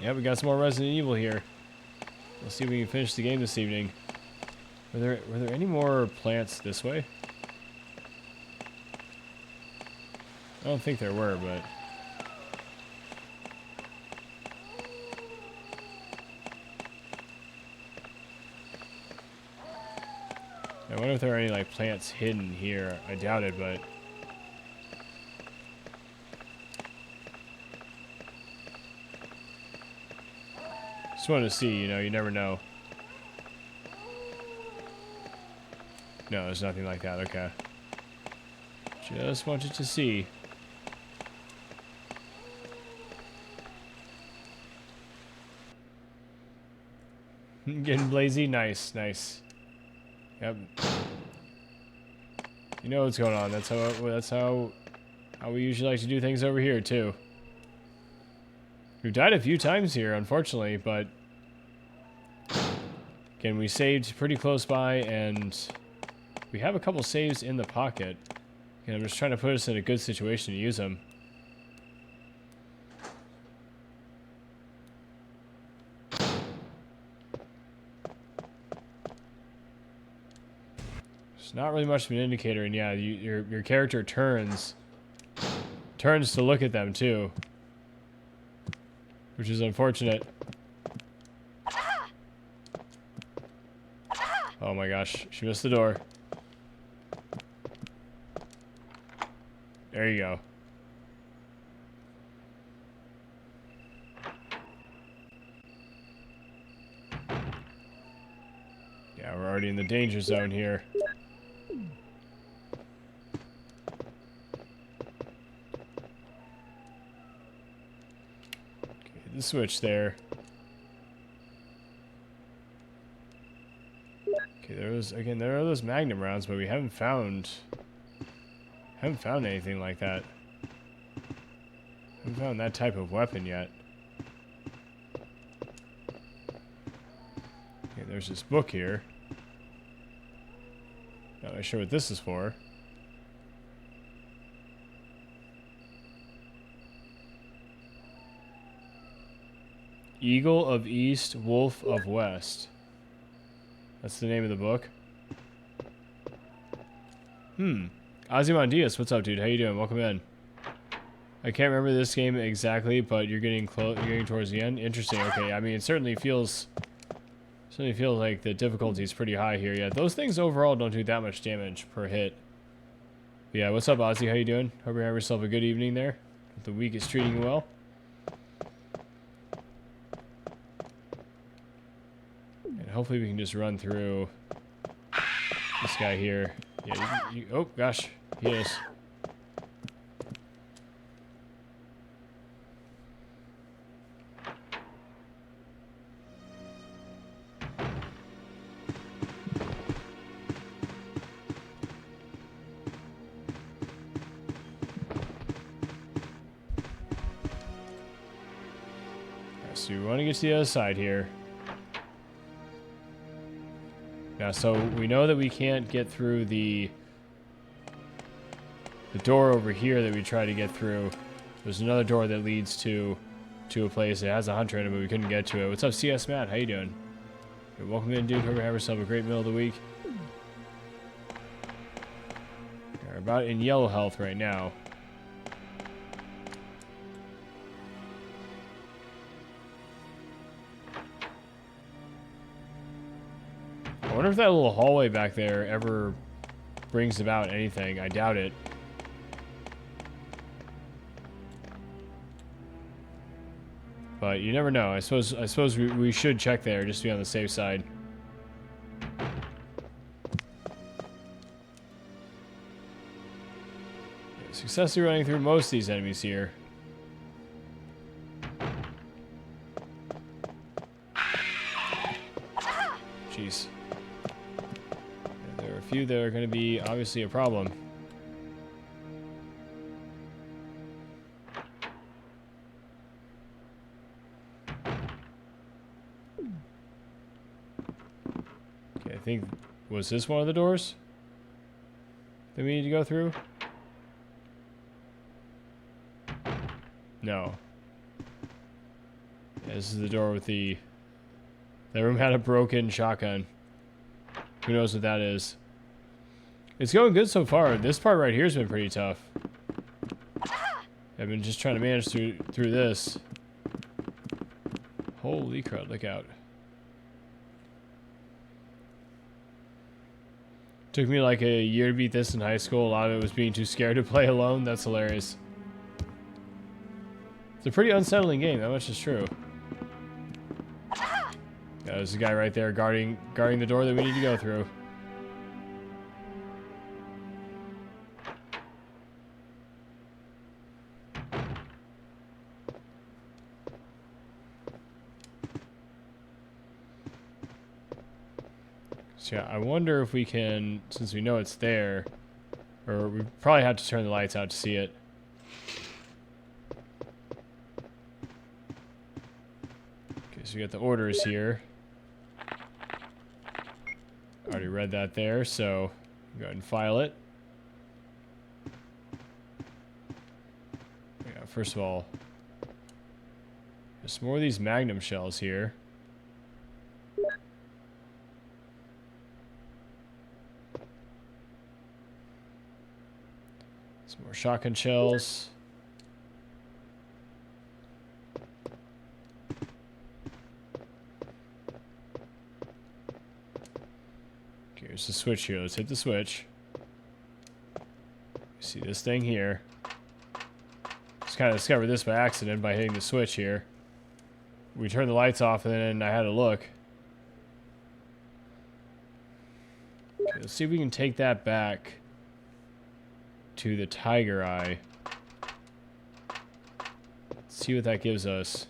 Yeah, we got some more Resident Evil here. Let's see if we can finish the game this evening. Were there any more plants this way? I don't think there were, but... I wonder if there are any, like, plants hidden here. I doubt it, but... Just wanted to see, you know, you never know. No, there's nothing like that, okay. Just wanted to see. Getting blazy? Nice, nice. Yep. You know what's going on. That's how we usually like to do things over here too. We've died a few times here, unfortunately, but again, we saved pretty close by, and we have a couple saves in the pocket. And I'm just trying to put us in a good situation to use them. It's not really much of an indicator, and yeah, your character turns to look at them too, which is unfortunate. Oh my gosh, she missed the door. There you go. Yeah, we're already in the danger zone here. Okay, the switch there. Okay, there are those magnum rounds, but we haven't found anything like that. Haven't found that type of weapon yet. Okay, there's this book here. Not really sure what this is for. Eagle of East, Wolf of West. That's the name of the book. Ozymandias, what's up, dude? How you doing? Welcome in. I can't remember this game exactly, but you're getting close. You're getting towards the end. Interesting. Okay, I mean, it certainly feels like the difficulty is pretty high here. Yeah, those things overall don't do that much damage per hit. But yeah, what's up, Ozzy? How you doing? Hope you have yourself a good evening there. Hope the week is treating you well. And hopefully we can just run through this guy here. Yeah, oh gosh, he is. So we want to get to the other side here. Now, so we know that we can't get through the door over here that we tried to get through. There's another door that leads to a place that has a hunter in it, but we couldn't get to it. What's up, CS Matt? How you doing? Hey, welcome in, dude. Hope you have yourself a great meal of the week. We're about in yellow health right now. I wonder if that little hallway back there ever brings about anything. I doubt it. But you never know. I suppose we should check there just to be on the safe side. Successfully running through most of these enemies here. Jeez. There are a few that are going to be obviously a problem. Okay, I think, was this one of the doors that we need to go through? No. This is the door with the... That room had a broken shotgun. Who knows what that is? It's going good so far. This part right here has been pretty tough. I've been just trying to manage through this. Holy crud, look out. Took me like a year to beat this in high school. A lot of it was being too scared to play alone. That's hilarious. It's a pretty unsettling game, that much is true. Yeah, there's a guy right there guarding the door that we need to go through. So yeah, I wonder if we can, since we know it's there, or we probably have to turn the lights out to see it. Okay, so we got the orders here. Already read that there, so go ahead and file it. Yeah, first of all, there's some more of these Magnum shells here. Some more shotgun shells. Okay, here's the switch here. Let's hit the switch. See this thing here. Just kind of discovered this by accident by hitting the switch here. We turned the lights off and then I had a look. Okay, let's see if we can take that back to the tiger eye. Let's see what that gives us.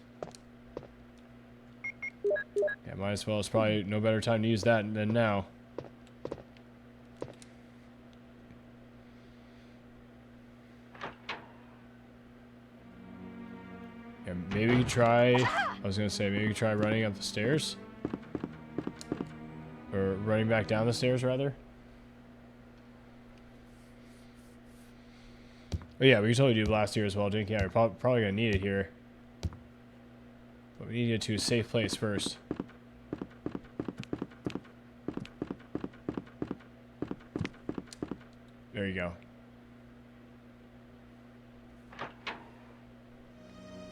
Yeah, might as well. It's probably no better time to use that than now. Yeah, maybe we could try... I was gonna say, maybe we could try running up the stairs. Or running back down the stairs, rather. Oh yeah, we can totally do blast here as well, Jink. Yeah, we're probably gonna need it here. But we need to get to a safe place first. There you go.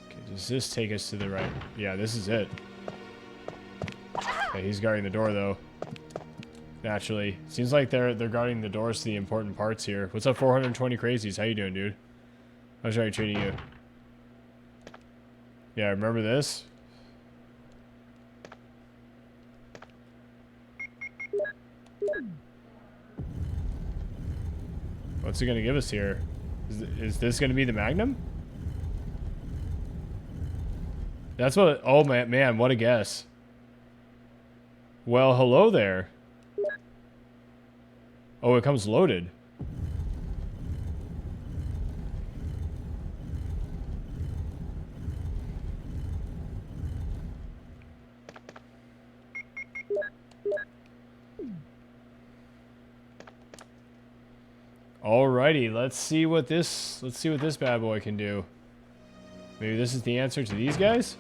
Okay, does this take us to the right? Yeah, this is it. Okay, he's guarding the door though. Naturally. Seems like they're guarding the doors to the important parts here. What's up, 420 crazies? How you doing, dude? How's I treating you? Yeah, remember this? What's it gonna give us here? Is this gonna be the Magnum? That's what... Oh, man, what a guess. Well, hello there. Oh, it comes loaded. Alrighty, let's see what this bad boy can do. Maybe this is the answer to these guys?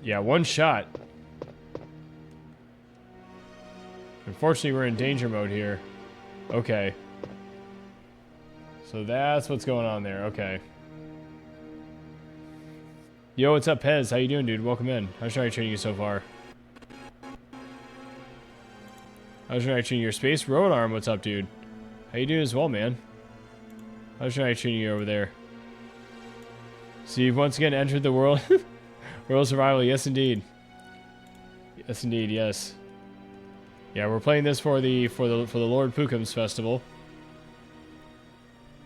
Yeah, one shot. Unfortunately, we're in danger mode here. Okay. So that's what's going on there. Okay. Yo, what's up, Pez? How you doing, dude? Welcome in. How's your night treating you so far? How's your night treating your Space Road Arm? What's up, dude? How you doing as well, man? How's your night treating you over there? So you've once again entered the world... World Survival. Yes, indeed. Yes, indeed. Yes. Yeah, we're playing this for the Lord Pookums Festival.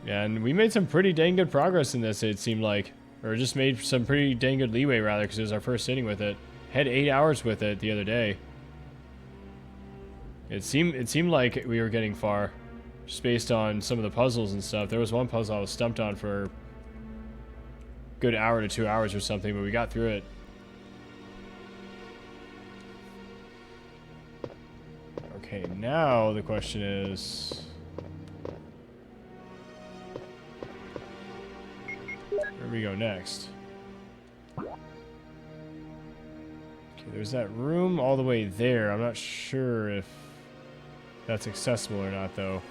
Yeah, and we made some pretty dang good progress in this, it seemed like. Or just made some pretty dang good leeway, rather, because it was our first sitting with it. Had 8 hours with it the other day. It seemed like we were getting far. Just based on some of the puzzles and stuff. There was one puzzle I was stumped on for a good hour to 2 hours or something, but we got through it. Okay, now the question is... we go next? Okay, there's that room all the way there. I'm not sure if that's accessible or not, though.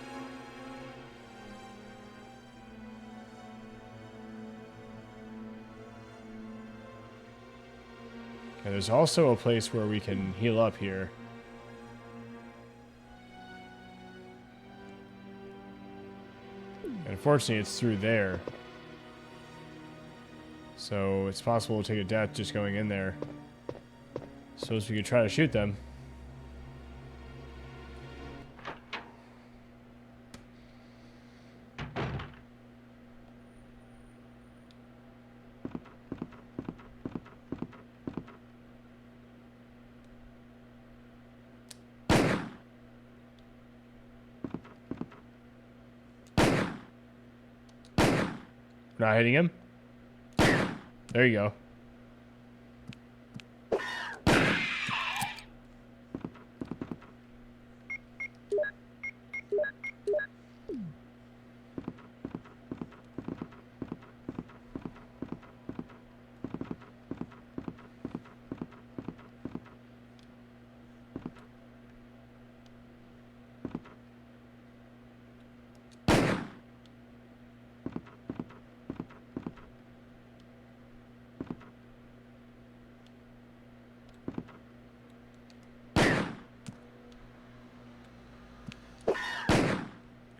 Okay, there's also a place where we can heal up here. Unfortunately, it's through there. So it's possible to take a death just going in there. Suppose we could try to shoot them. Not hitting him. There you go.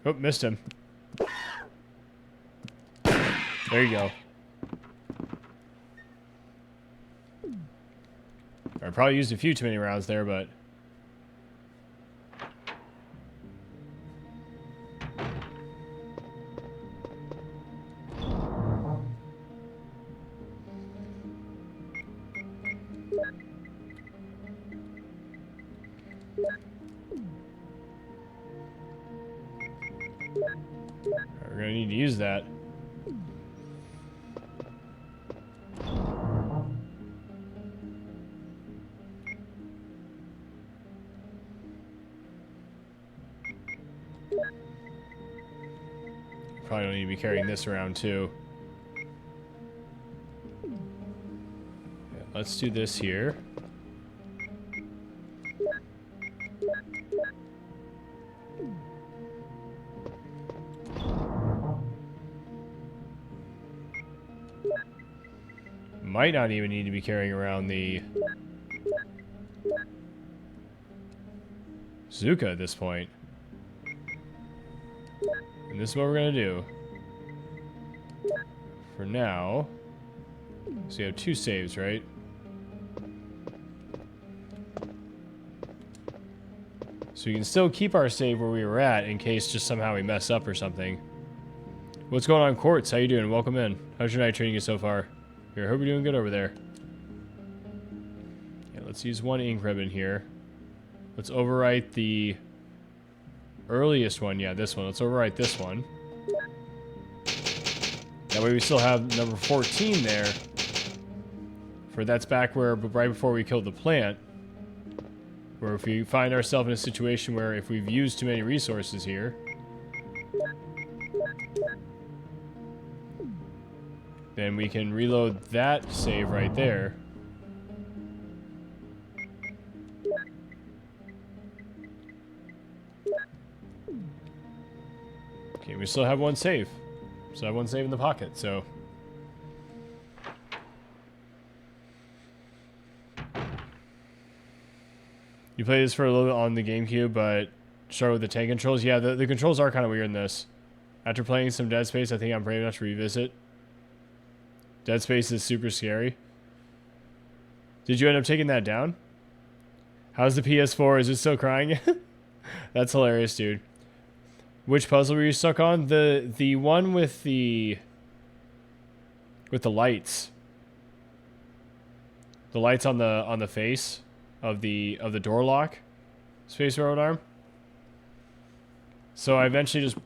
Oh, missed him. There you go. I probably used a few too many rounds there, but... we're gonna need to use that. Probably don't need to be carrying this around too. Yeah, let's do this here. Might not even need to be carrying around the Zuka at this point. And this is what we're gonna do. For now. So you have 2 saves, right? So we can still keep our save where we were at in case just somehow we mess up or something. What's going on, Quartz? How you doing? Welcome in. How's your night treating you so far? Here, I hope you're doing good over there. Yeah, let's use 1 ink ribbon here. Let's overwrite the earliest one. Yeah, this one. Let's overwrite this one. That way we still have number 14 there. For that's back where, right before we killed the plant. Where if we find ourselves in a situation where if we've used too many resources here, then we can reload that save right there. Okay, we still have 1 save. So I have 1 save in the pocket, so. You play this for a little bit on the GameCube, but start with the tank controls. Yeah, the controls are kind of weird in this. After playing some Dead Space, I think I'm brave enough to revisit. Dead Space is super scary. Did you end up taking that down? How's the PS4? Is it still crying? That's hilarious, dude. Which puzzle were you stuck on? The one with the lights. The lights on the face of the door lock. Space Road Arm. So I eventually just,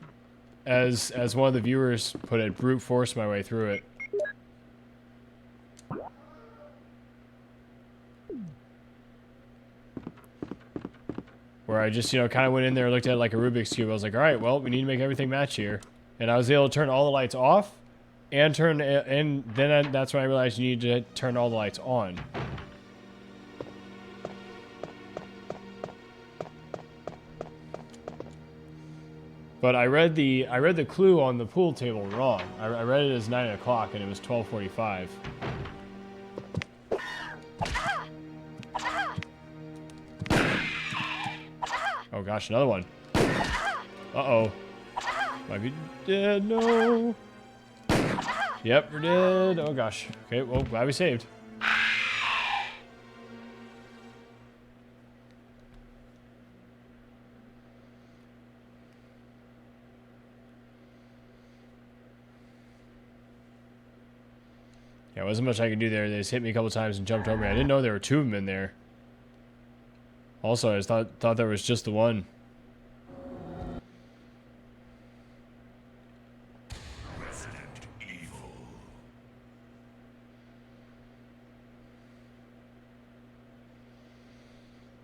as one of the viewers put it, brute forced my way through it. Where I just, kind of went in there, looked at it like a Rubik's Cube. I was like, all right, well, we need to make everything match here. And I was able to turn all the lights off, and turn, and then that's when I realized you need to turn all the lights on. But I read the clue on the pool table wrong. I read it as 9 o'clock and it was 12:45. Oh gosh, another one. Uh-oh. Might be dead, no. Yep, we're dead. Oh gosh. Okay, well, glad we saved. Yeah, wasn't much I could do there. They just hit me a couple times and jumped over me. I didn't know there were 2 of them in there. Also, I just thought there was just the one.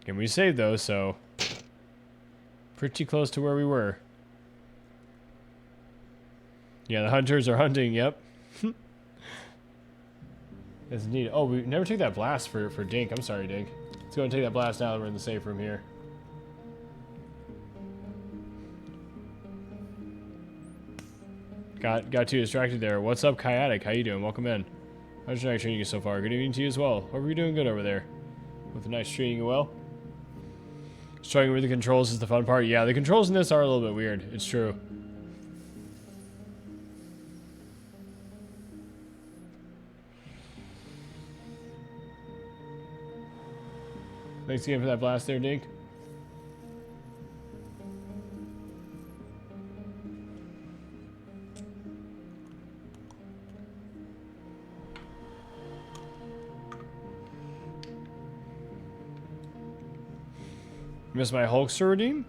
And we saved those, so pretty close to where we were. Yeah, the hunters are hunting, yep. It's neat. Oh, we never took that blast for Dink. I'm sorry, Dink. Let's go and take that blast now that we're in the safe room here. Got too distracted there. What's up, Kyatic? How you doing? Welcome in. How's your night treating you so far? Good evening to you as well. Hope you're doing good over there. With the night treating you well. Struggling with the controls is the fun part. Yeah, the controls in this are a little bit weird. It's true. Thanks again for that blast there, Dink. Missed my Hulkster redeem?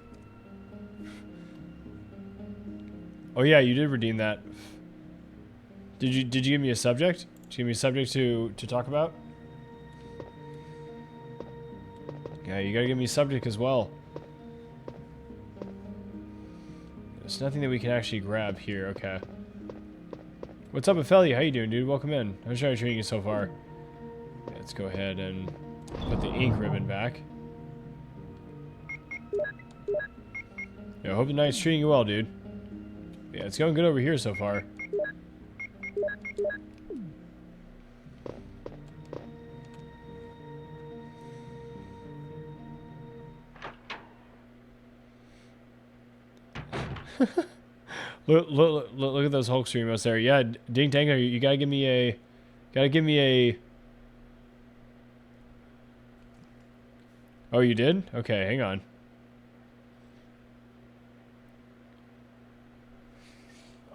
Oh yeah, you did redeem that. Did you give me a subject? Did you give me a subject to talk about? Yeah, you gotta give me a subject as well. There's nothing that we can actually grab here. Okay. What's up, Ophelia? How you doing, dude? Welcome in. How's your treating you so far? Yeah, let's go ahead and put the ink ribbon back. Yeah, I hope the night's treating you well, dude. Yeah, it's going good over here so far. look at those Hulk streamers there. Yeah, Ding Dang, you gotta give me a. Oh, you did? Okay, hang on.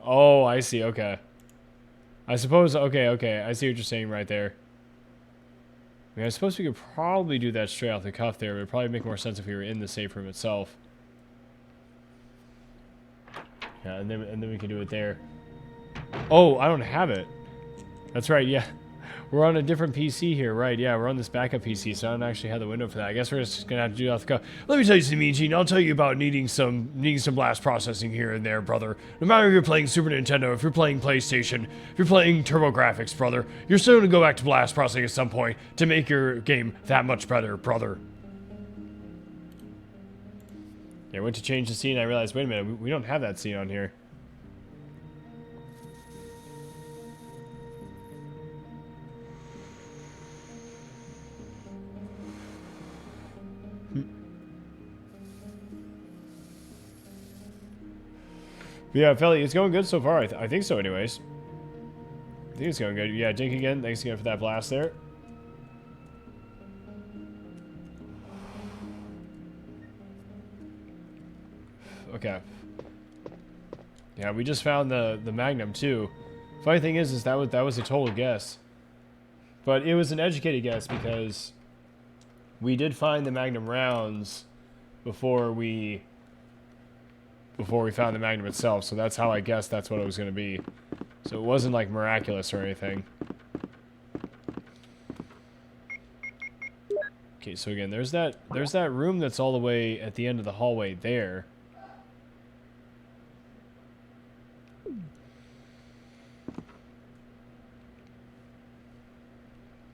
Oh, I see. Okay. I suppose. Okay. I see what you're saying right there. I mean, I suppose we could probably do that straight off the cuff there, but it'd probably make more sense if we were in the safe room itself. Yeah, and then we can do it there. Oh, I don't have it. That's right. Yeah, we're on a different PC here, right? Yeah, we're on this backup PC, so I don't actually have the window for that. I guess we're just gonna have to do it off the cuff. Let me tell you something, Gene. I'll tell you about needing some blast processing here and there, brother. No matter if you're playing Super Nintendo, if you're playing PlayStation, if you're playing TurboGrafx, brother, you're still gonna go back to blast processing at some point to make your game that much better, brother. Yeah, I went to change the scene. I realized, wait a minute, we don't have that scene on here. But yeah, Felly, it's going good so far. I think so, anyways. I think it's going good. Yeah, Dink again. Thanks again for that blast there. Okay. Yeah, we just found the Magnum too. Funny thing is that was a total guess, but it was an educated guess because we did find the Magnum rounds before we found the Magnum itself. So that's how I guessed that's what it was going to be. So it wasn't like miraculous or anything. Okay, so again, there's that room that's all the way at the end of the hallway there.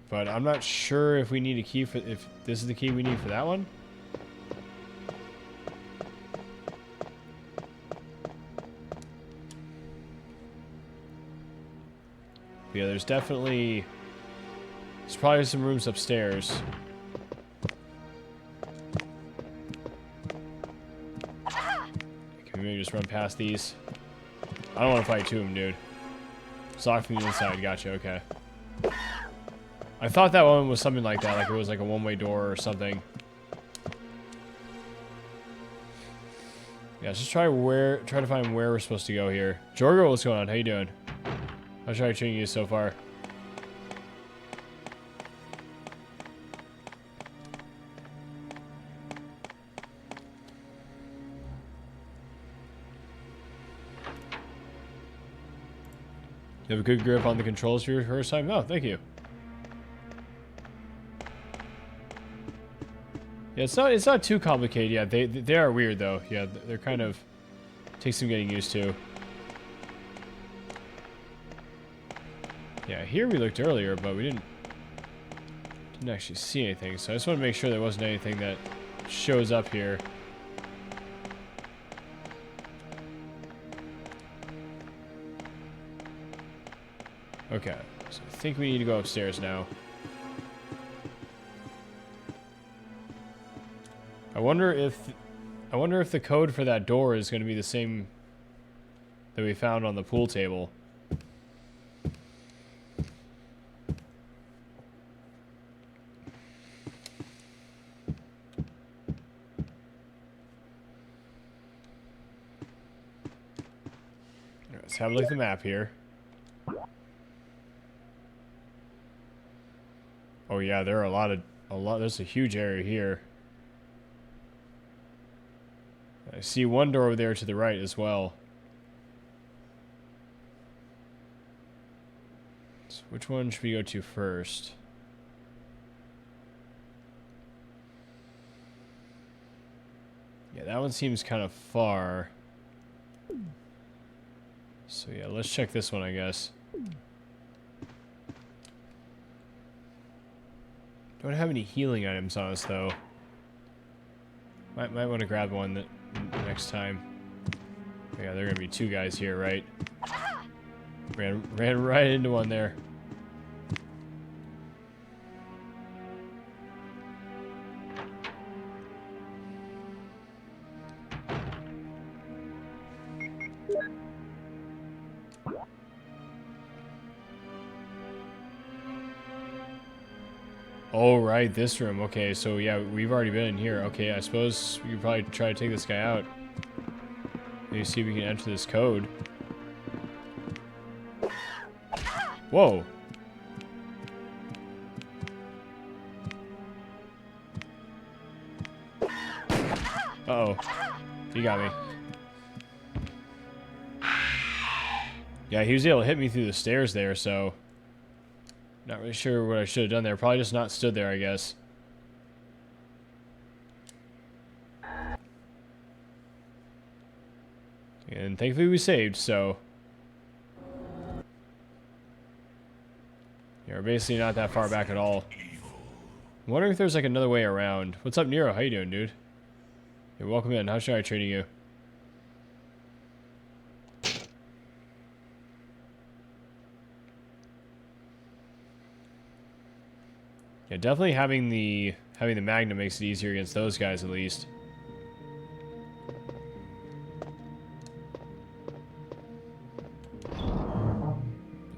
But I'm not sure if we need a key for, if this is the key we need for that one. But yeah, there's definitely, there's probably some rooms upstairs. Can we maybe just run past these? I don't want to fight two of them, dude. It's locked from the inside. Gotcha, okay. I thought that one was something like that, like it was like a one-way door or something. Yeah, let's just try to find where we're supposed to go here. Jorgo, what's going on? How you doing? How's I treating you so far? You have a good grip on the controls for your first time? No, thank you. Yeah, it's not too complicated. Yeah, they are weird though. Yeah, they're kind of takes some getting used to. Yeah, here we looked earlier, but we didn't actually see anything. So I just want to make sure there wasn't anything that shows up here. Okay, so I think we need to go upstairs now. I wonder if the code for that door is going to be the same that we found on the pool table. Let's have a look at the map here. Oh yeah, there are a lot. There's a huge area here. I see one door over there to the right as well. So which one should we go to first? Yeah, that one seems kind of far. So yeah, let's check this one, I guess. Don't have any healing items on us though. Might want to grab one that next time. Yeah, there are gonna be two guys here, right? Ran right into one there. Oh, right, this room. Okay, so yeah, we've already been in here. Okay, I suppose we could probably try to take this guy out. Maybe see if we can enter this code. Whoa. Uh-oh. He got me. Yeah, he was able to hit me through the stairs there, so... Not really sure what I should have done there. Probably just not stood there, I guess. And thankfully we saved, so... Yeah, we're basically not that far back at all. I'm wondering if there's like another way around. What's up, Nero? How you doing, dude? Hey, welcome in. How should I treat you? Yeah, definitely having the Magnum makes it easier against those guys at least.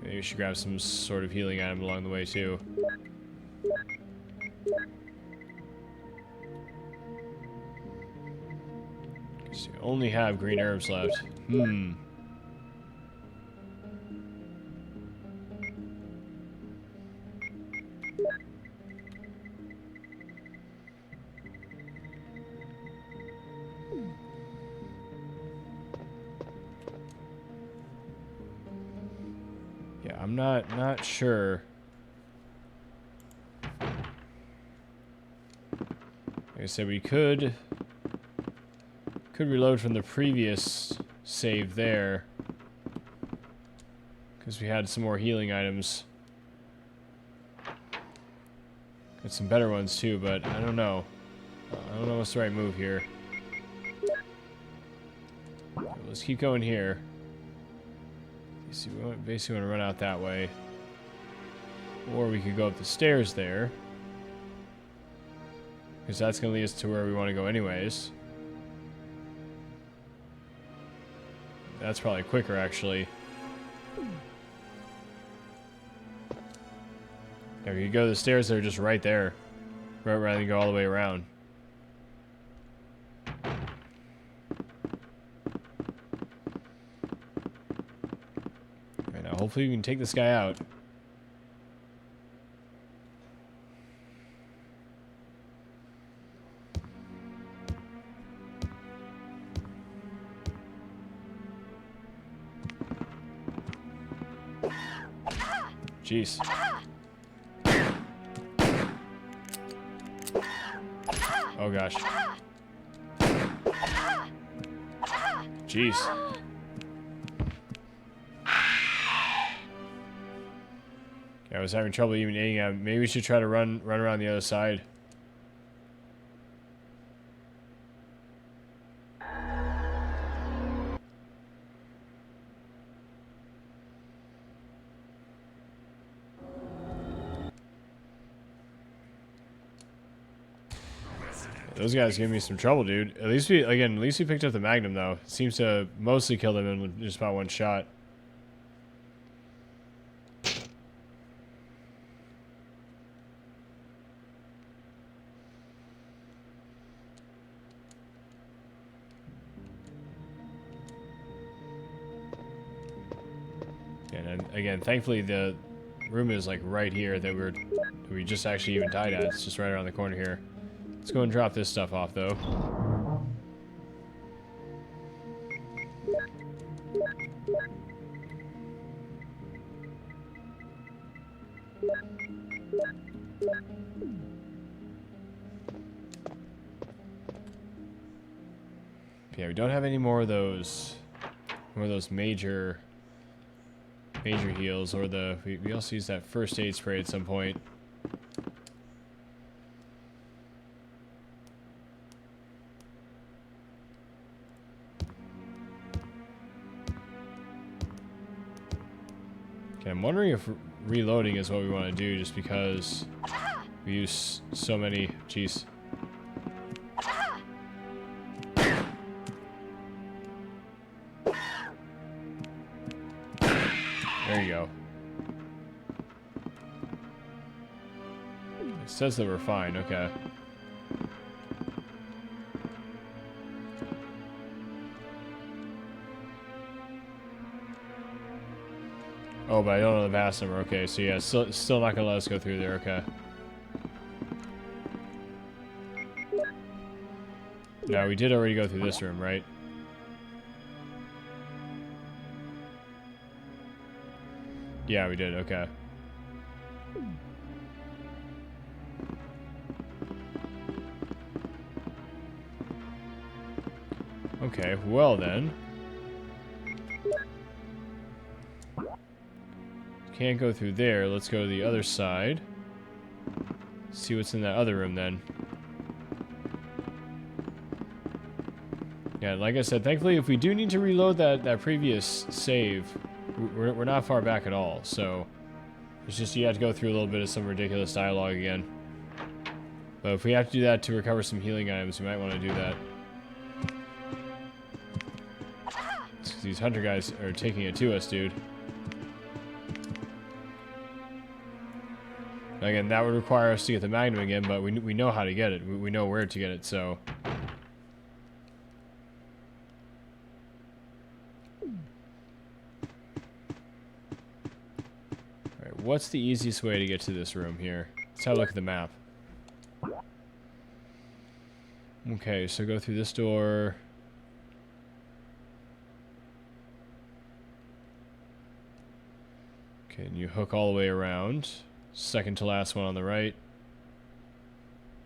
Maybe we should grab some sort of healing item along the way too. So you only have green herbs left. I'm not sure. Like I said, we could reload from the previous save there, because we had some more healing items. With some better ones too, but I don't know. I don't know what's the right move here. Let's keep going here. We basically want to run out that way. Or we could go up the stairs there. Because that's going to lead us to where we want to go anyways. That's probably quicker, actually. If you go to the stairs, they're just right there. Rather than go all the way around. Alright, now hopefully you can take this guy out. Jeez. Oh gosh. Jeez. Yeah, I was having trouble even aiming at him. Maybe we should try to run around the other side. Those guys give me some trouble, dude. At least we picked up the Magnum, though. It seems to mostly kill them in just about one shot. And again, thankfully the room is like right here that we just actually even died at. It's just right around the corner here. Let's go and drop this stuff off, though. Yeah, we don't have any more of those major heals, or we also use that first aid spray at some point. Okay, I'm wondering if reloading is what we want to do, just because we use so many. Jeez. There you go. It says that we're fine, okay. Oh, but I don't know the pass number. Okay, so yeah, still not gonna let us go through there. Okay. No, we did already go through this room, right? Yeah, we did. Okay. Okay, well then. Can't go through there. Let's go to the other side. See what's in that other room then. Yeah, like I said, thankfully if we do need to reload that previous save, we're not far back at all. So it's just you have to go through a little bit of some ridiculous dialogue again. But if we have to do that to recover some healing items, we might want to do that. It's 'cause these hunter guys are taking it to us, dude. Again, that would require us to get the Magnum again, but we know how to get it. We know where to get it, so. Alright, what's the easiest way to get to this room here? Let's have a look at the map. Okay, so go through this door. Okay, and you hook all the way around. Second to last one on the right.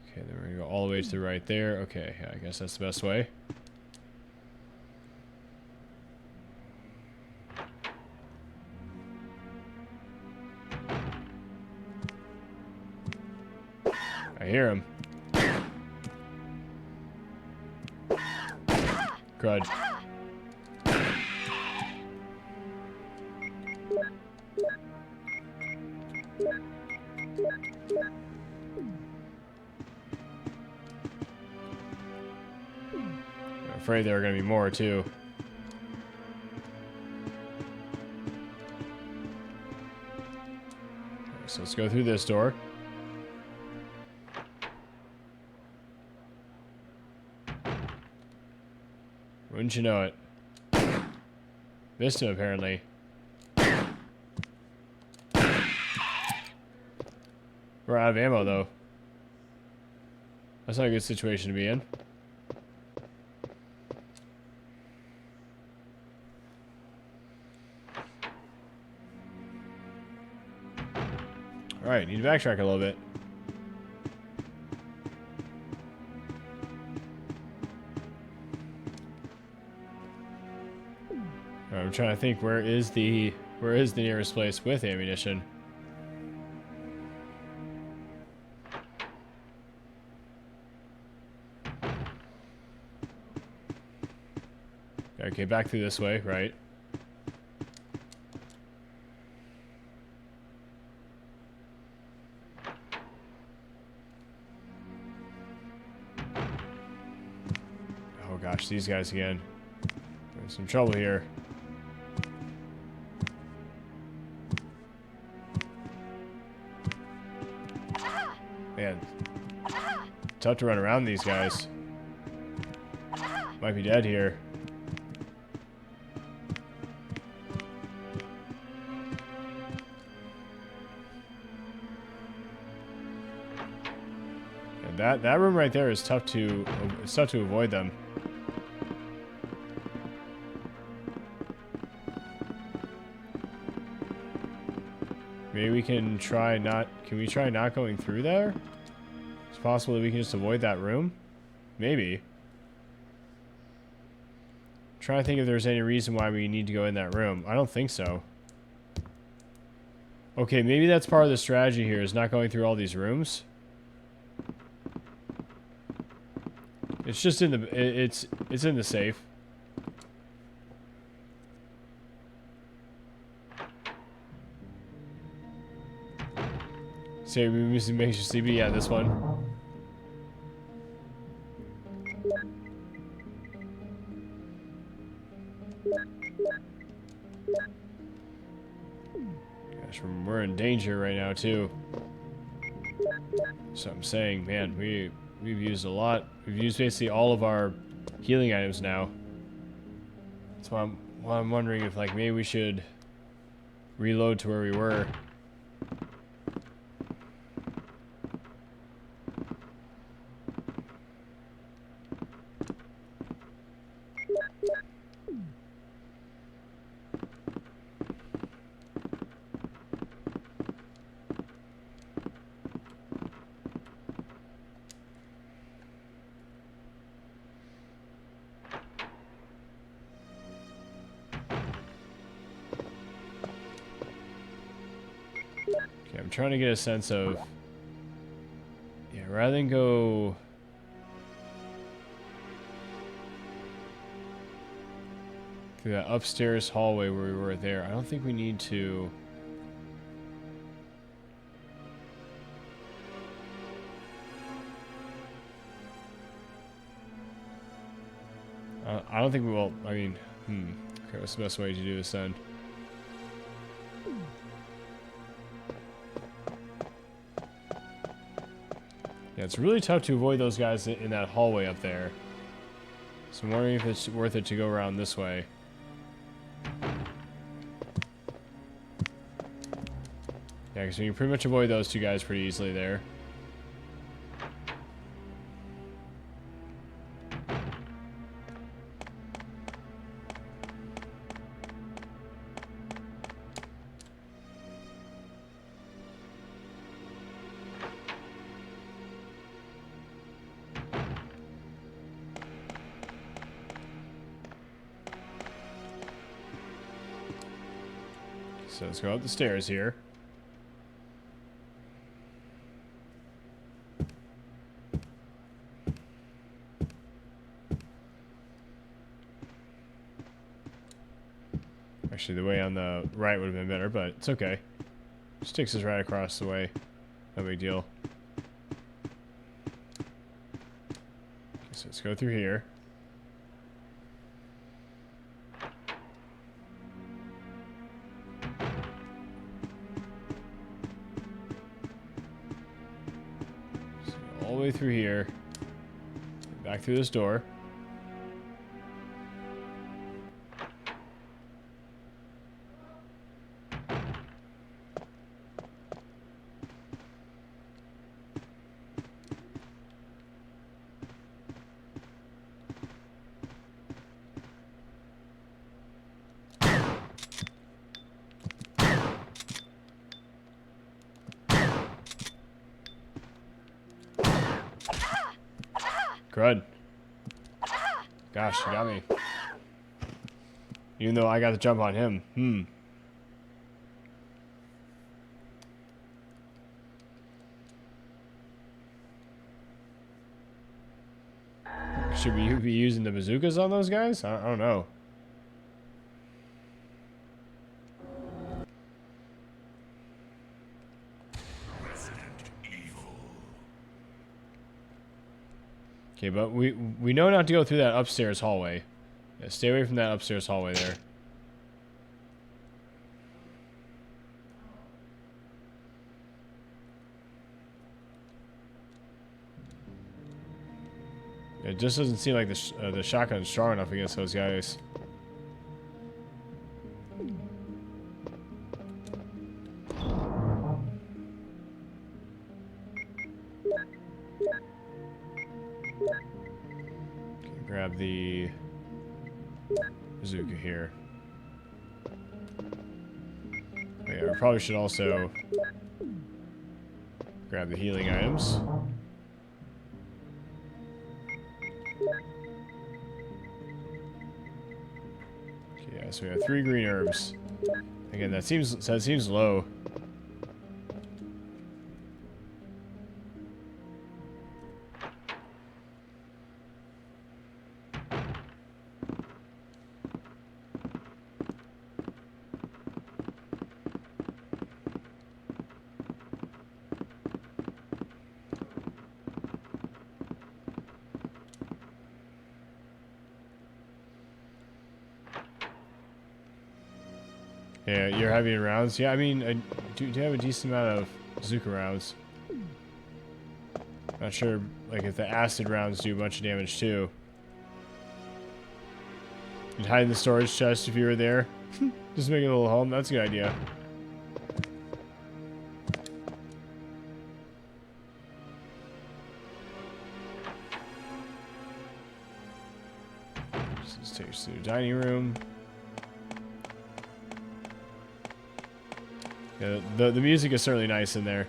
Okay, then we're gonna go all the way to the right there. Okay, yeah, I guess that's the best way. I hear him. Crud. I'm afraid there are going to be more, too. So let's go through this door. Wouldn't you know it? Missed him, apparently. We're out of ammo, though. That's not a good situation to be in. Alright, need to backtrack a little bit. I'm trying to think, where is the nearest place with ammunition? Okay, back through this way, right? Oh gosh, these guys again. There's some trouble here. Man, tough to run around these guys. Might be dead here. And that room right there is tough to avoid them. Maybe we can try not... Can we try not going through there? It's possible that we can just avoid that room? Maybe. I'm trying to think if there's any reason why we need to go in that room. I don't think so. Okay, maybe that's part of the strategy here, is not going through all these rooms. It's just in the... It's in the safe. Say we makes you CB, yeah, this one. Gosh, we're in danger right now too. So I'm saying, man, we've used a lot. We've used basically all of our healing items now. That's why I'm wondering if like maybe we should reload to where we were. Okay, I'm trying to get a sense of... Yeah, rather than go... through that upstairs hallway where we were there, I don't think we need to... I don't think we will... I mean, okay, what's the best way to do this then? Yeah, it's really tough to avoid those guys in that hallway up there. So I'm wondering if it's worth it to go around this way. Yeah, because we can pretty much avoid those two guys pretty easily there. So let's go up the stairs here. Actually, the way on the right would have been better, but it's okay. Just takes us right across the way. No big deal. Okay, so let's go through here. So all the way through here. Back through this door. Crud. Gosh, you got me. Even though I got the jump on him. Should we be using the bazookas on those guys? I don't know. Okay, but we know not to go through that upstairs hallway. Yeah, stay away from that upstairs hallway there. It just doesn't seem like the shotgun's strong enough against those guys. Okay, grab the bazooka here. Oh yeah, we probably should also grab the healing items. Okay, yeah, so we have 3 green herbs. Again, that seems low. Yeah, you're having rounds. Yeah, I mean, I do have a decent amount of bazooka rounds. Not sure, like, if the acid rounds do a bunch of damage too. You'd hide in the storage chest if you were there. Just make a little home. That's a good idea. Just take us to the dining room. Yeah, the music is certainly nice in there.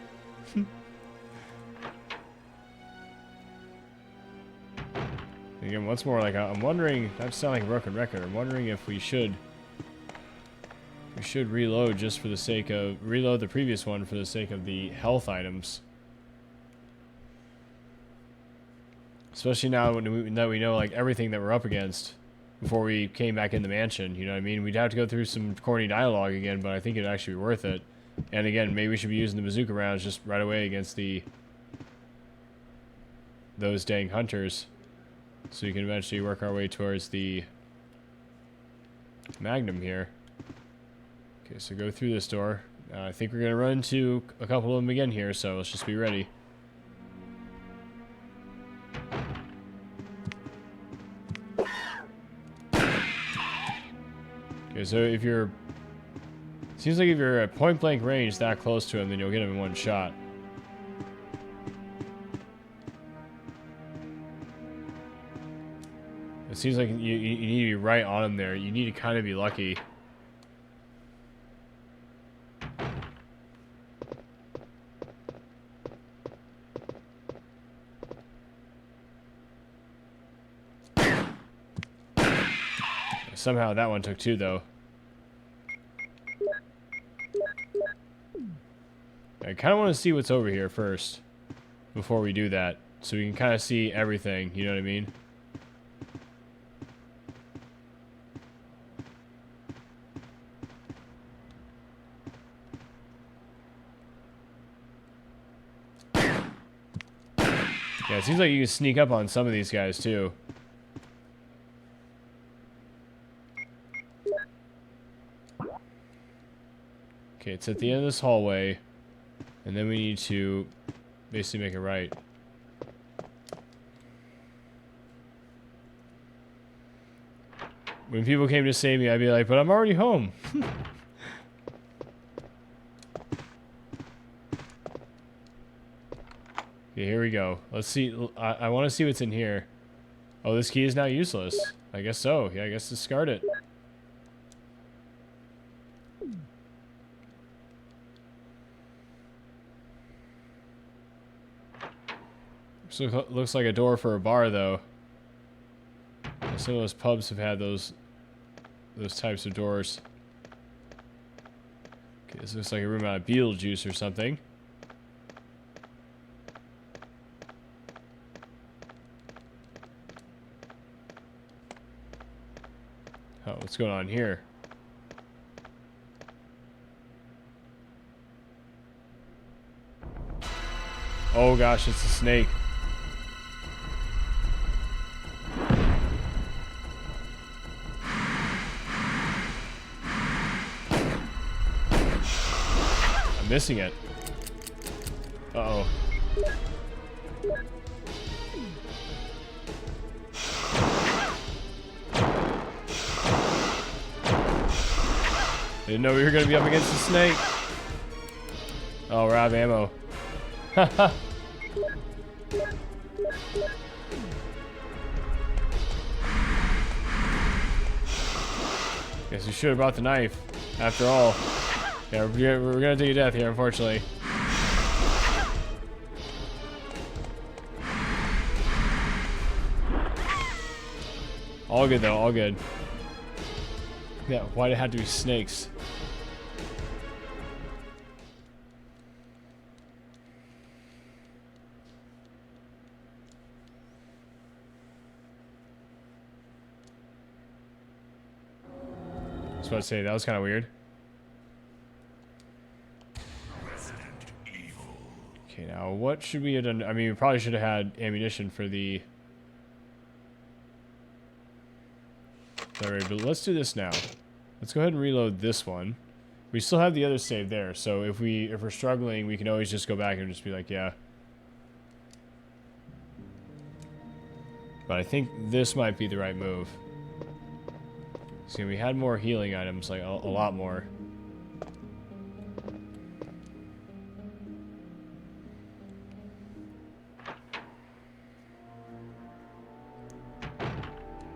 Again, once more, like I'm wondering, not to sound like a broken record, I'm wondering if we should reload just for the sake of reload the previous one for the sake of the health items. Especially now that we know like everything that we're up against before we came back in the mansion, you know what I mean? We'd have to go through some corny dialogue again, but I think it'd actually be worth it. And again, maybe we should be using the bazooka rounds just right away against those dang hunters. So we can eventually work our way towards the Magnum here. Okay, so go through this door. I think we're going to run into a couple of them again here, so let's just be ready. Okay, so if you're... Seems like if you're at point blank range that close to him, then you'll get him in one shot. It seems like you need to be right on him there. You need to kind of be lucky. Somehow that one took 2 though. I kind of want to see what's over here first before we do that, so we can kind of see everything, you know what I mean? Yeah, it seems like you can sneak up on some of these guys, too. Okay, it's at the end of this hallway. And then we need to basically make it right. When people came to save me, I'd be like, but I'm already home. Okay, here we go. Let's see. I want to see what's in here. Oh, this key is now useless. I guess so. Yeah, I guess discard it. So looks like a door for a bar, though. Some of those pubs have had those types of doors. Okay, this looks like a room out of Beetlejuice or something. Oh, what's going on here? Oh gosh, it's a snake. I'm missing it. Uh-oh. Didn't know we were going to be up against a snake. Oh, we're out of ammo. Haha. Guess we should have brought the knife. After all. Yeah, we're gonna take a death here, unfortunately. All good, though. All good. Yeah, why'd it have to be snakes? I was about to say, that was kind of weird. Okay, now what should we have done? I mean, we probably should have had ammunition for the... Alright, but let's do this now. Let's go ahead and reload this one. We still have the other save there, so if we're struggling, we can always just go back and just be like, yeah. But I think this might be the right move. See, we had more healing items, like a lot more.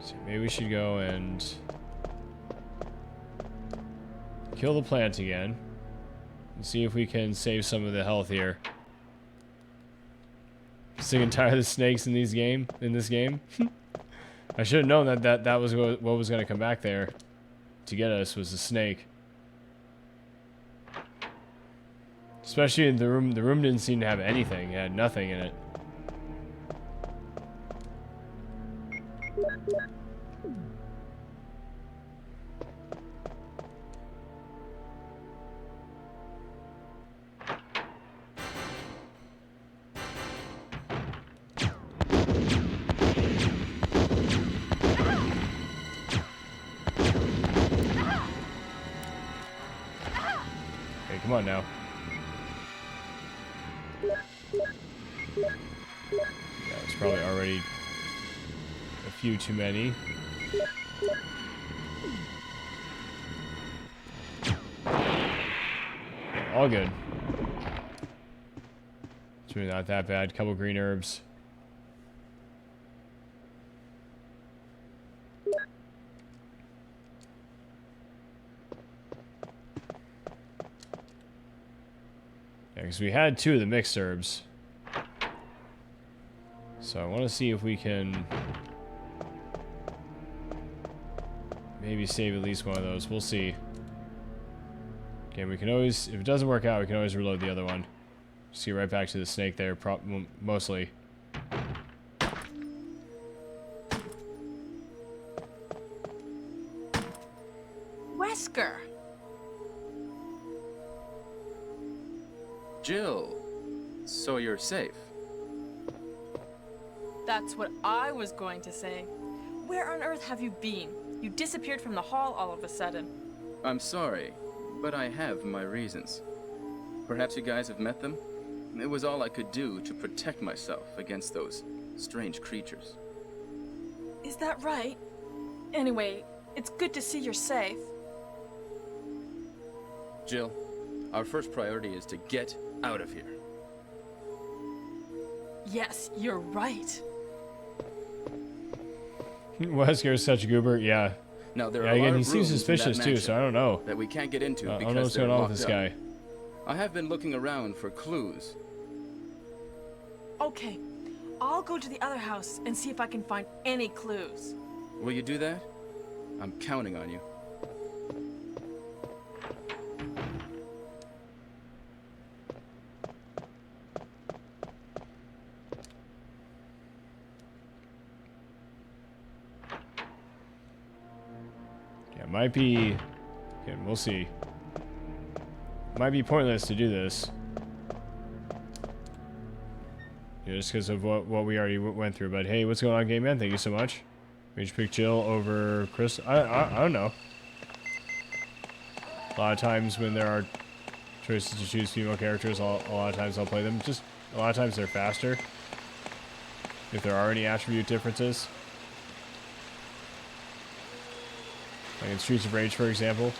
So maybe we should go and kill the plant again and see if we can save some of the health here. Sick and tired of the snakes in this game. I should have known that was what was going to come back there to get us, was a snake. Especially in the room. The room didn't seem to have anything. It had nothing in it. Hey, come on now. Yeah, it's probably already a few too many. All good. It's really not that bad. Couple green herbs. Yeah, because we had 2 of the mixed herbs. So I want to see if we can maybe save at least one of those. We'll see. Okay, we can always, if it doesn't work out, we can always reload the other one. Just get right back to the snake there, mostly. Wesker! Jill, so you're safe. That's what I was going to say. Where on earth have you been? You disappeared from the hall all of a sudden. I'm sorry, but I have my reasons. Perhaps you guys have met them? It was all I could do to protect myself against those strange creatures. Is that right? Anyway, it's good to see you're safe. Jill, our first priority is to get out of here. Yes, you're right. Wesker's such a goober. Yeah. Now there Yeah, are a lot again, he of seems rooms in that suspicious too, so I don't know. that we can't get into I because don't know what's they're going on with locked this up. guy. I have been looking around for clues. Okay, I'll go to the other house and see if I can find any clues. Will you do that? I'm counting on you. Yeah, it might be... Okay, we'll see. Might be pointless to do this. Yeah, just because of what we already went through. But hey, what's going on, Game Man? Thank you so much. We just pick Jill over Chris. I don't know. A lot of times when there are choices to choose female characters, a lot of times I'll play them. Just a lot of times they're faster. If there are any attribute differences. Like in Streets of Rage, for example.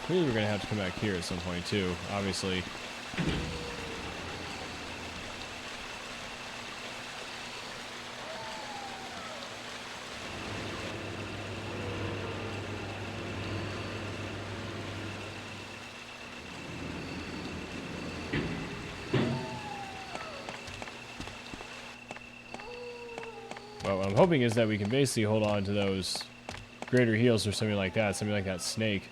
Clearly we're going to have to come back here at some point too, obviously. Well, what I'm hoping is that we can basically hold on to those greater heals or something like that snake.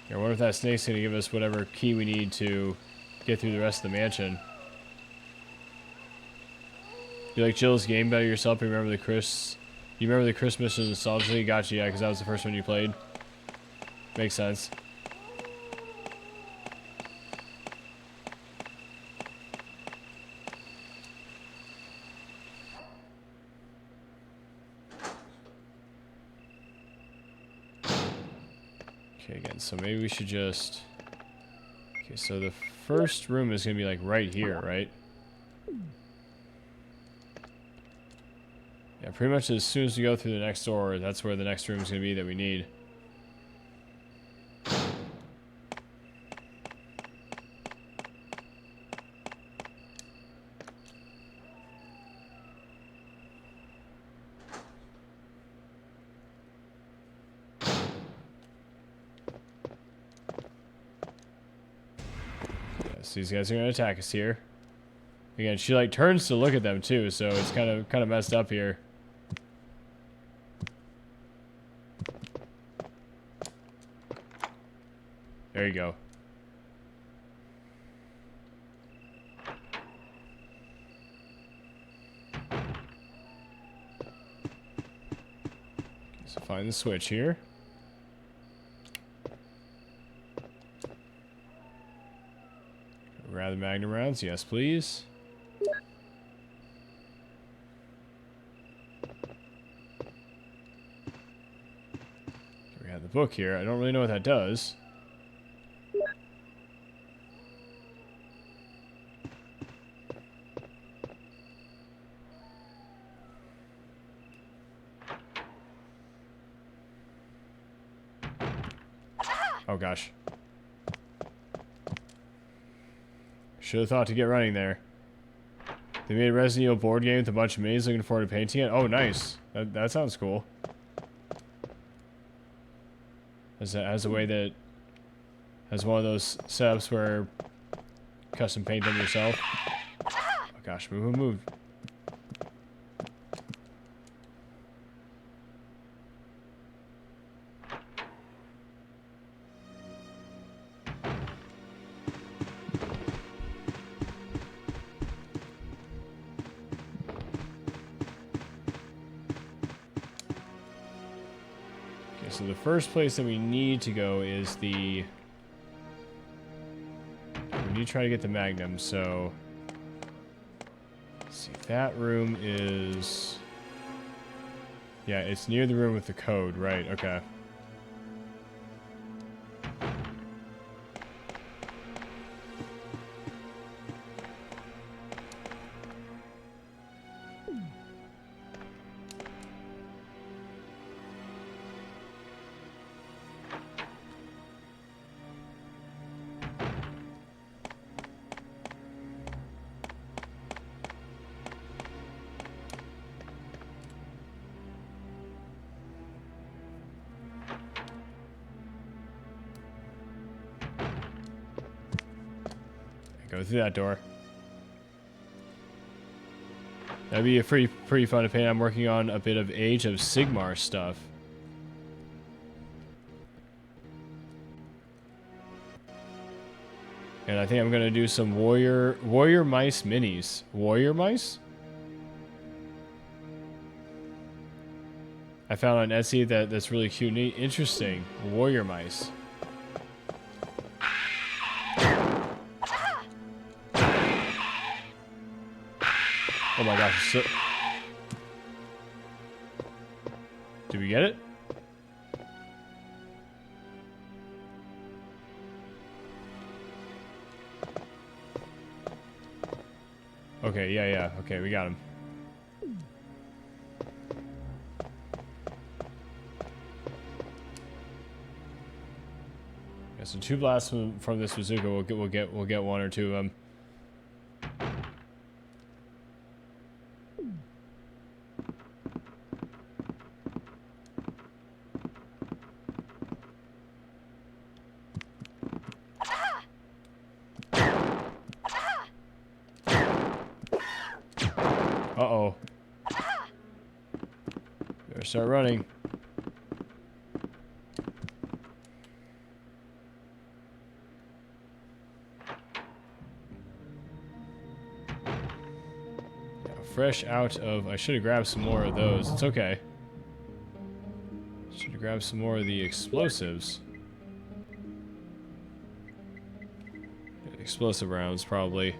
I wonder if that snake's going to give us whatever key we need to get through the rest of the mansion. You like Jill's game better yourself? You remember the Chris mission nostalgically? Gotcha, yeah, because that was the first one you played. Makes sense. Okay, again, so maybe we should just... Okay, so the first room is going to be like right here, right? Yeah, pretty much as soon as we go through the next door, that's where the next room is going to be that we need. These guys are gonna attack us here. Again, she like turns to look at them too, so it's kind of messed up here. There you go. So find the switch here. Grab the magnum rounds, yes please. We have the book here. I don't really know what that does. Oh gosh. Should have thought to get running there. They made a Resident Evil board game with a bunch of minis. Looking forward to painting it. Oh, nice. That sounds cool. Has a way that has one of those setups where custom paint them yourself. Oh gosh, move. so the first place that we need to go is the... We need to try to get the Magnum, so... Let's see, that room is... Yeah, it's near the room with the code, right, okay. Go through that door. That'd be a pretty fun to paint. I'm working on a bit of Age of Sigmar stuff. And I think I'm gonna do some warrior mice minis. Warrior mice? I found on Etsy that's really cute, neat, interesting. Warrior mice. Oh my gosh, so... Did we get it? Okay, yeah, okay, we got him. Yeah, so 2 blasts from this bazooka, we'll get 1 or 2 of them. Uh-oh. Better start running. Yeah, fresh out of... I should have grabbed some more of those. It's okay. Should have grabbed some more of the explosives. Explosive rounds, probably.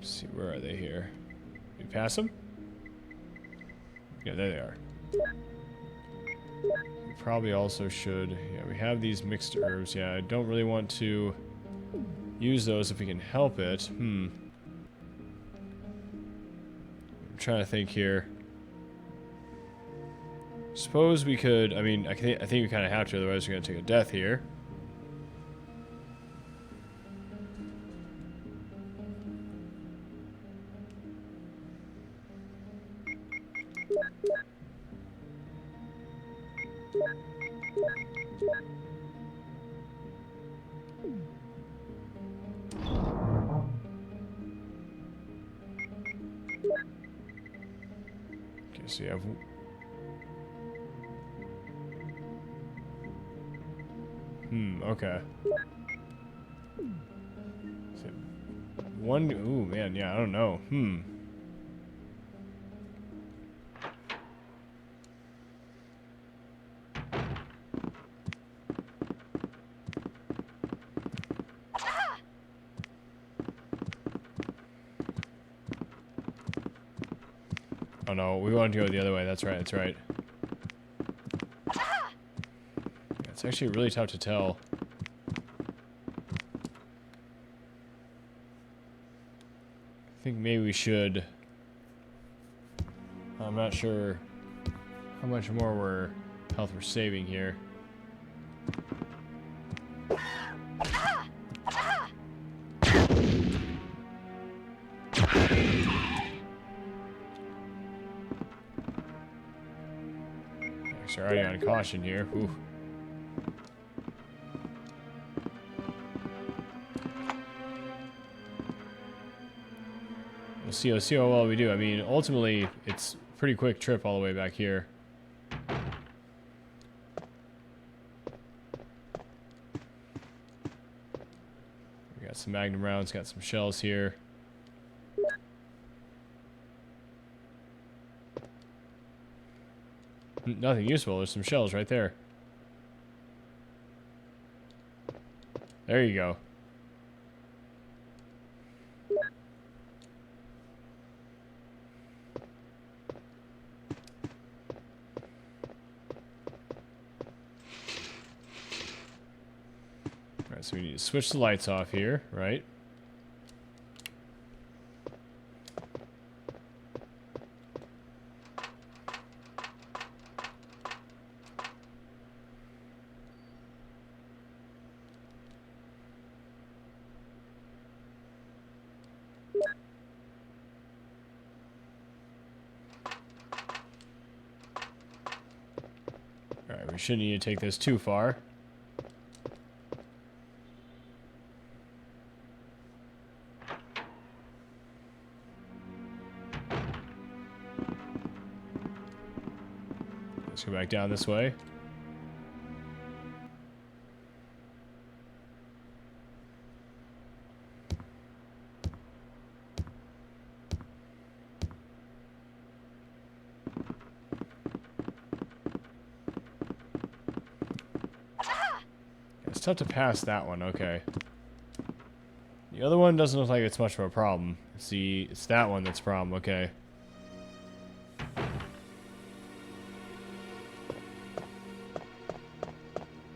See, where are they here? Did we pass them? Yeah, there they are. We probably also should... Yeah, we have these mixed herbs. Yeah, I don't really want to use those if we can help it. I'm trying to think here. Suppose we could... I mean, I think we kind of have to, otherwise we're going to take a death here. Okay, so you have... okay. So one... Ooh, man, yeah, I don't know. Oh no, we wanted to go the other way. That's right, that's right. Yeah, it's actually really tough to tell. I think maybe we should... I'm not sure how much more health we're saving here. We're already on caution here. Ooh. We'll see how well we do. I mean, ultimately, it's a pretty quick trip all the way back here. We got Got some magnum rounds, got some shells here. Nothing useful. There's some shells right there. There you go. Alright, so we need to switch the lights off here, right? Alright, we shouldn't need to take this too far. Let's go back down this way. It's tough to pass that one, okay. The other one doesn't look like it's much of a problem. See, it's that one that's a problem, okay.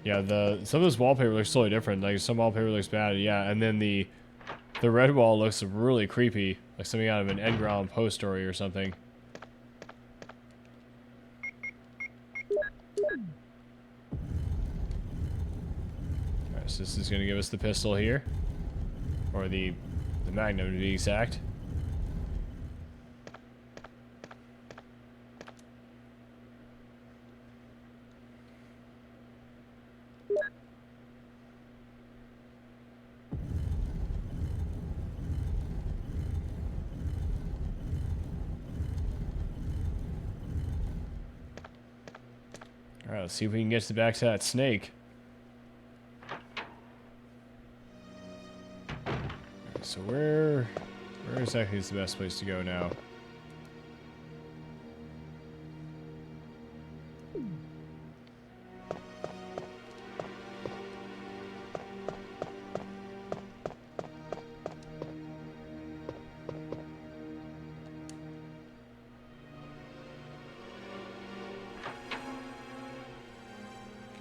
Yeah, some of this wallpaper looks totally different. Like some wallpaper looks bad, yeah, and then the red wall looks really creepy, like something out of an Edgar Allan Poe story or something. Alright, so this is gonna give us the pistol here, or the magnum to be exact. Alright, let's see if we can get to the back to that snake. Okay, so where exactly is the best place to go now?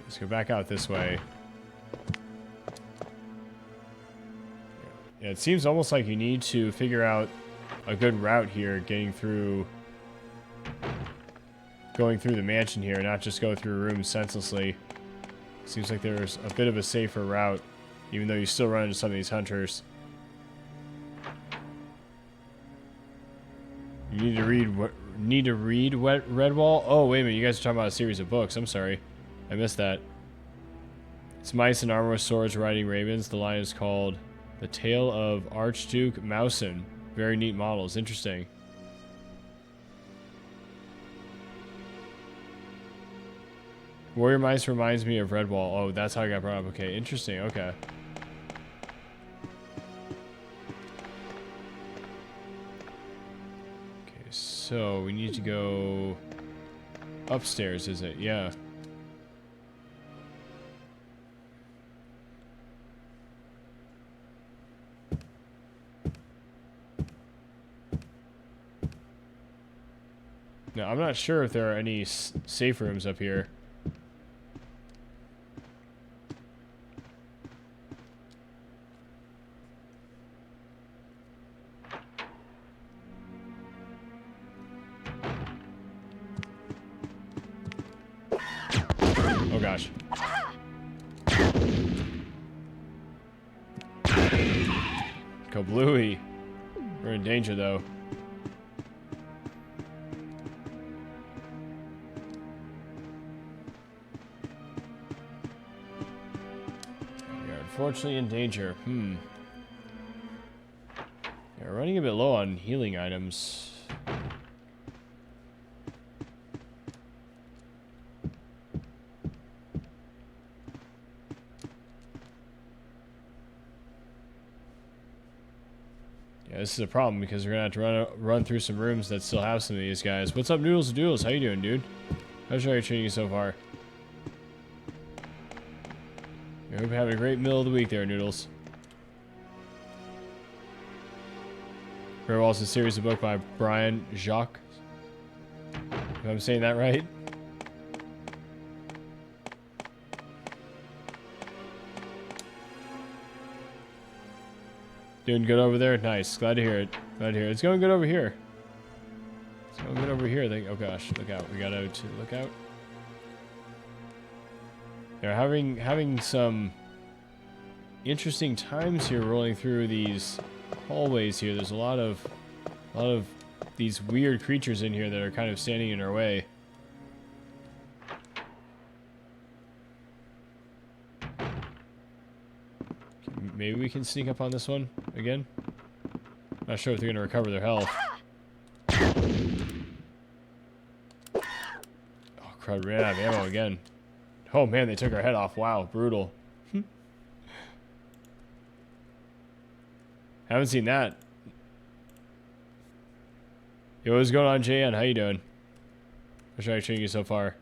Let's go back out this way. Yeah, it seems almost like you need to figure out a good route here, going through the mansion here, not just go through rooms senselessly. Seems like there's a bit of a safer route, even though you still run into some of these hunters. You need to read Redwall? Oh, wait a minute, you guys are talking about a series of books. I'm sorry. I missed that. It's mice in armor with swords riding ravens. The line is called The Tale of Archduke Mausen. Very neat models. Interesting. Warrior Mice reminds me of Redwall. Oh, that's how I got brought up. Okay, interesting. Okay. Okay, so we need to go upstairs, is it? Yeah. Now, I'm not sure if there are any safe rooms up here. Oh gosh. Kablooey. We're in danger though. Unfortunately in danger. Yeah, we're running a bit low on healing items. this is a problem because we're gonna have to run through some rooms that still have some of these guys. What's up, Noodles and Doodles? How you doing, dude? How's your treating you so far? I hope you're having a great meal of the week there, Noodles. Very well, it's a series of book by Brian Jacques. If I'm saying that right. Doing good over there? Nice. Glad to hear it. Glad to hear it. It's going good over here. It's going good over here. Oh gosh, look out. We gotta look out. They're having some interesting times here rolling through these hallways here. There's a lot of these weird creatures in here that are kind of standing in our way. Maybe we can sneak up on this one again. Not sure if they're gonna recover their health. Oh crud, ran out of ammo again. Oh man, they took our head off. Wow, brutal. Haven't seen that. Yo, what's going on, JN? How you doing? How's I treating you so far?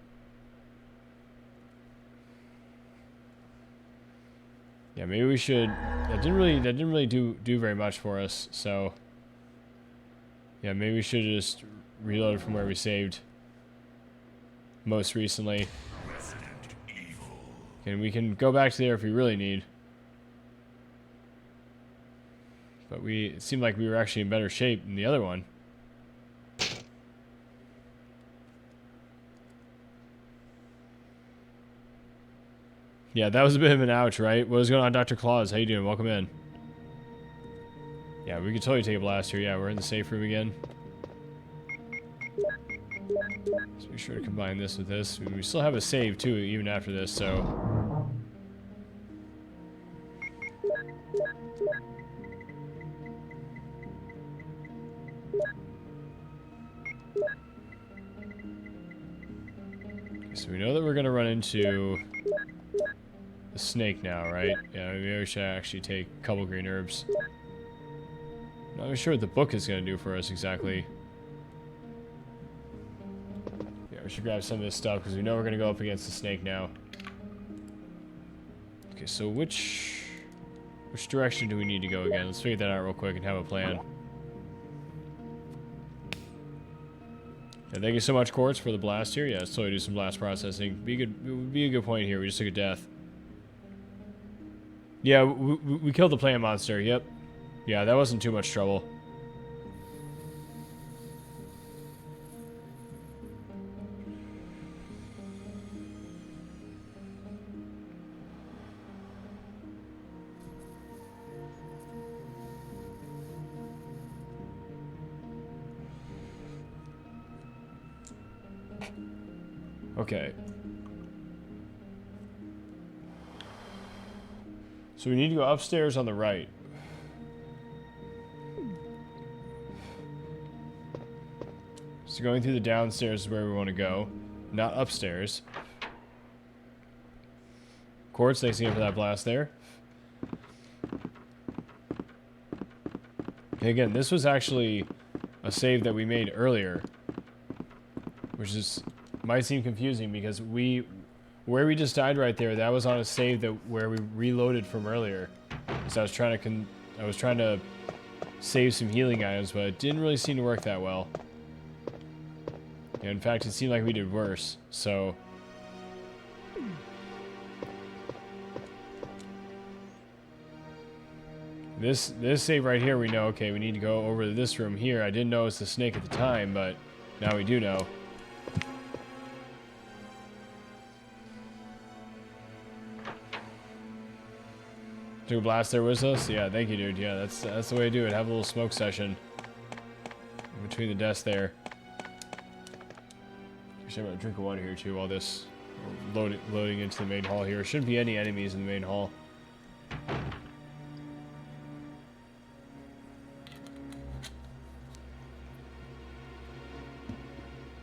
Yeah, maybe we should. That didn't really do very much for us. So yeah, maybe we should just reload from where we saved most recently. And we can go back to there if we really need. But it seemed like we were actually in better shape than the other one. Yeah, that was a bit of an ouch, right? What is going on, Dr. Claus? How you doing? Welcome in. Yeah, we could totally take a blast here. Yeah, we're in the safe room again. Let's make sure to combine this with this. We still have a save, too, even after this, so... So we know that we're going to run into the snake now, right? Yeah, maybe we should actually take a couple green herbs. Not really sure what the book is going to do for us exactly. Yeah, we should grab some of this stuff because we know we're going to go up against the snake now. Okay, so which direction do we need to go again? Let's figure that out real quick and have a plan. Yeah, thank you so much, Quartz, for the blast here. Yeah, let's totally do some blast processing. It would be a good point here. We just took a death. Yeah, we killed the plant monster. Yep. Yeah, that wasn't too much trouble. Okay. So we need to go upstairs on the right. So going through the downstairs is where we want to go, not upstairs. Quartz, thanks again for that blast there. And again, this was actually a save that we made earlier, which might seem confusing because where we just died right there, that was on a save where we reloaded from earlier. So I was trying to save some healing items, but it didn't really seem to work that well. And in fact, it seemed like we did worse. So this save right here, we know, okay, we need to go over to this room here. I didn't notice the snake at the time, but now we do know. Took a blast there with us? Yeah, thank you, dude. Yeah, that's the way to do it. Have a little smoke session in between the desks there. Actually, I'm gonna drink a water here too while this loading into the main hall here. Shouldn't be any enemies in the main hall.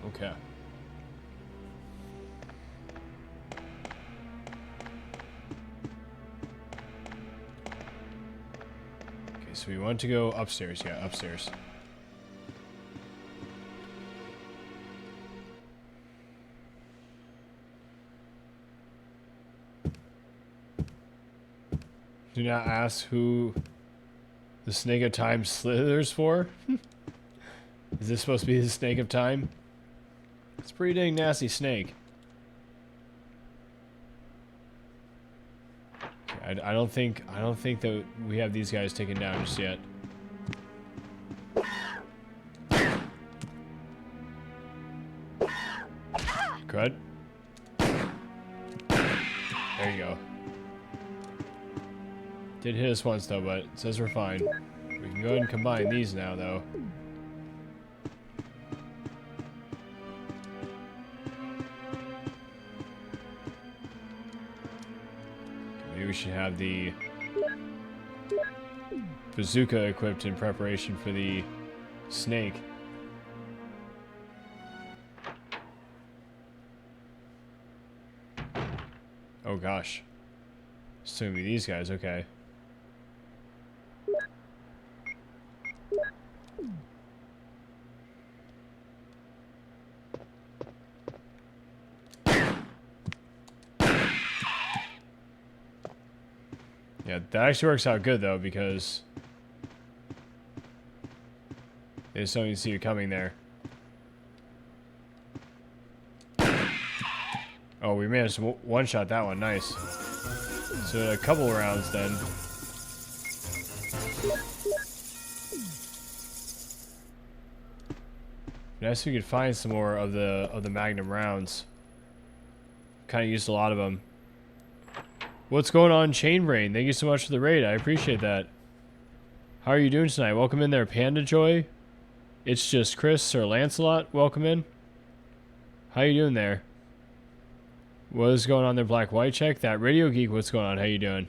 Okay. So we want to go upstairs. Yeah, upstairs. Do not ask who the Snake of Time slithers for. Is this supposed to be the Snake of Time? It's a pretty dang nasty snake. Okay, I don't think that we have these guys taken down just yet. Good. There you go. Did hit us once though, but it says we're fine. We can go ahead and combine these now though. Maybe we should have the bazooka equipped in preparation for the snake. Oh gosh. It's gonna be these guys, okay. Yeah, that actually works out good though, because they just don't even see you coming there. Oh, we managed to one-shot that one. Nice. So a couple rounds then. Nice if we could find some more of the Magnum rounds. Kind of used a lot of them. What's going on, Chainbrain? Thank you so much for the raid. I appreciate that. How are you doing tonight? Welcome in there, Panda Joy. It's just Chris, Sir Lancelot. Welcome in. How you doing there? What is going on there, Black White Check? That Radio Geek, what's going on? How you doing?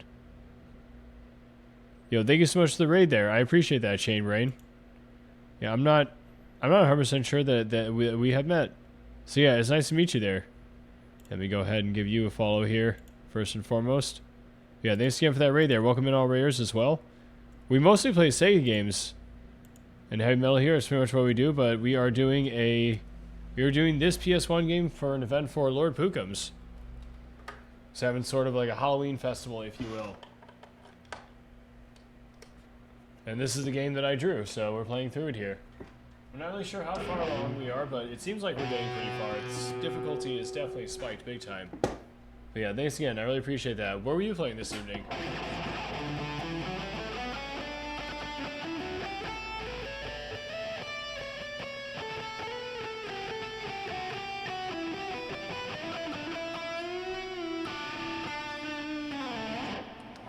Yo, thank you so much for the raid there. I appreciate that, Chainbrain. Yeah, I'm not 100% sure that we have met. So yeah, it's nice to meet you there. Let me go ahead and give you a follow here, first and foremost. Yeah, thanks again for that raid there. Welcome in all raiders as well. We mostly play Sega games and heavy metal here. It's pretty much what we do, but we are doing this PS1 game for an event for Lord Pookums. So having sort of like a Halloween festival, if you will. And this is the game that I drew, so we're playing through it here. I'm not really sure how far along we are, but it seems like we're getting pretty far. Its difficulty is definitely spiked big time. But yeah, thanks again. I really appreciate that. What were you playing this evening?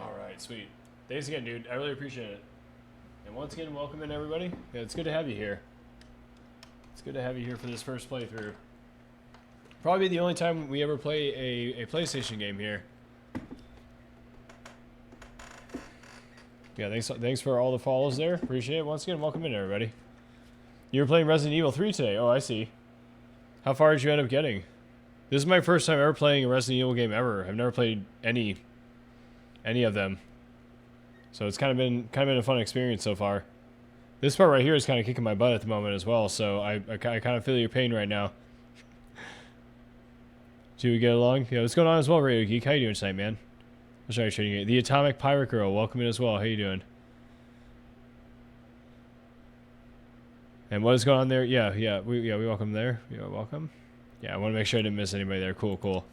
Alright, sweet. Thanks again, dude. I really appreciate it. And once again, welcome in, everybody. Yeah, it's good to have you here. It's good to have you here for this first playthrough. Probably the only time we ever play a PlayStation game here. Yeah, thanks for all the follows there. Appreciate it. Once again, welcome in, everybody. You were playing Resident Evil 3 today. Oh, I see. How far did you end up getting? This is my first time ever playing a Resident Evil game ever. I've never played any of them. So it's kind of been a fun experience so far. This part right here is kind of kicking my butt at the moment as well, so I kind of feel your pain right now. Do we get along? Yeah, what's going on as well, Radio Geek? How you doing tonight, man? I'll try trading it. The Atomic Pirate Girl, welcome in as well. How you doing? And what is going on there? Yeah, we welcome there. Yeah, welcome. Yeah, I want to make sure I didn't miss anybody there. Cool.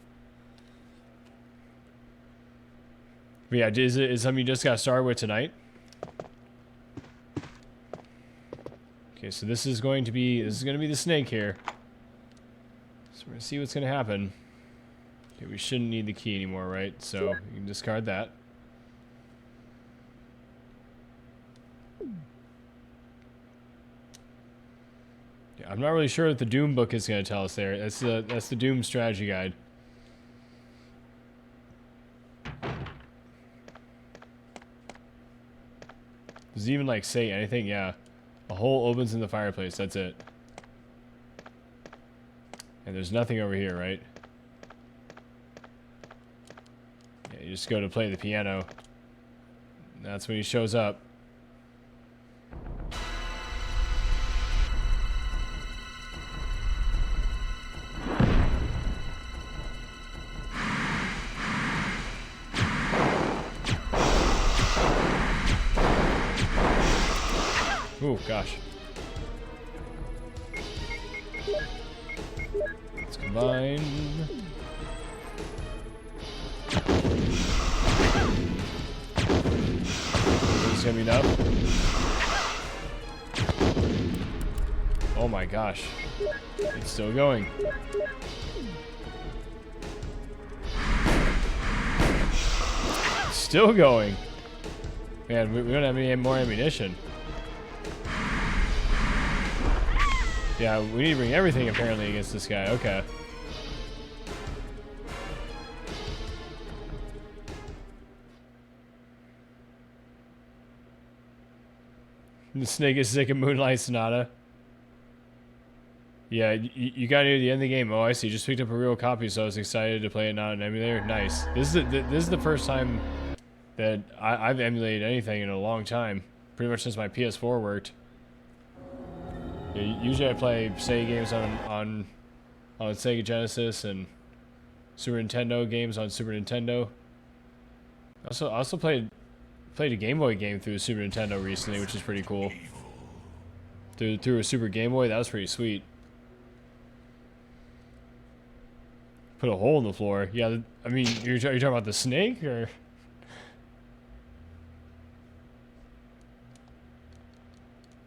But yeah, is something you just got started with tonight? Okay, so this is going to be the snake here. So we're gonna see what's gonna happen. Okay, we shouldn't need the key anymore, right? So you can discard that. Yeah, I'm not really sure what the Doom book is gonna tell us there. That's the Doom strategy guide. Does it even like say anything? Yeah. A hole opens in the fireplace, that's it. And there's nothing over here, right? Yeah, you just go to play the piano. That's when he shows up. Ooh, gosh. Let's combine. Is this gonna be enough? Oh my gosh. It's still going. It's still going. Man, we don't have any more ammunition. Yeah, we need to bring everything apparently against this guy. Okay. The snake is sick of Moonlight Sonata. Yeah, you got near the end of the game. Oh, I see. Just picked up a real copy, so I was excited to play it, not an emulator. Nice. This is the first time that I've emulated anything in a long time. Pretty much since my PS4 worked. Yeah, usually I play Sega games on Sega Genesis and Super Nintendo games on Super Nintendo. I also played a Game Boy game through Super Nintendo recently, which is pretty cool. Through a Super Game Boy, that was pretty sweet. Put a hole in the floor. Yeah, I mean, you're talking about the snake, or?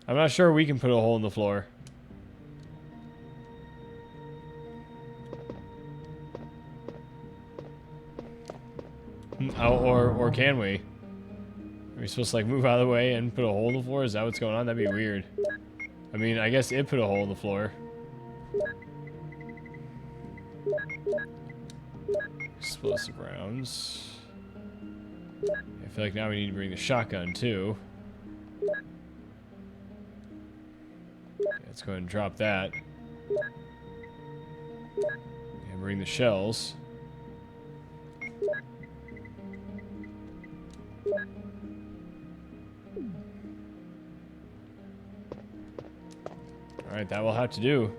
I'm not sure we can put a hole in the floor. Or can we? Are we supposed to like move out of the way and put a hole in the floor? Is that what's going on? That'd be weird. I mean, I guess it put a hole in the floor. Explosive rounds. I feel like now we need to bring the shotgun too. Let's go ahead and drop that. And bring the shells. Alright, that will have to do.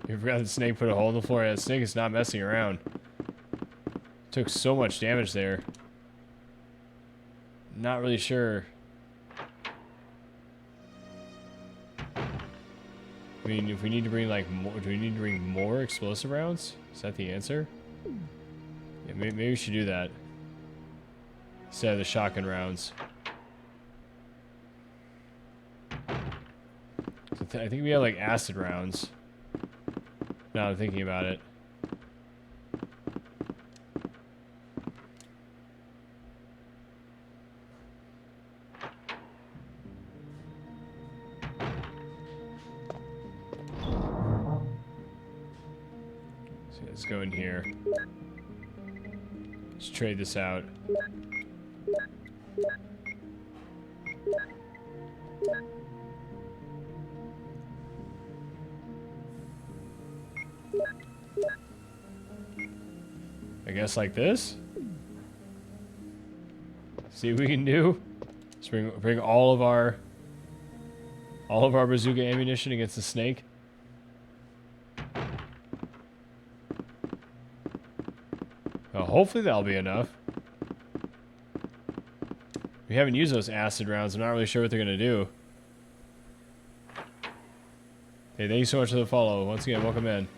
You forgot the snake put a hole in the floor. Yeah, the snake is not messing around. Took so much damage there. Not really sure. I mean, if we need to bring like more, do we need to bring more explosive rounds? Is that the answer? Yeah, maybe we should do that instead of the shotgun rounds. So I think we have like acid rounds. Now I'm thinking about it. So let's go in here. Let's trade this out. I guess like this. See what we can do. Let's bring all of our bazooka ammunition against the snake. Well, hopefully that'll be enough. We haven't used those acid rounds. I'm not really sure what they're gonna do. Hey, thank you so much for the follow. Once again, welcome in.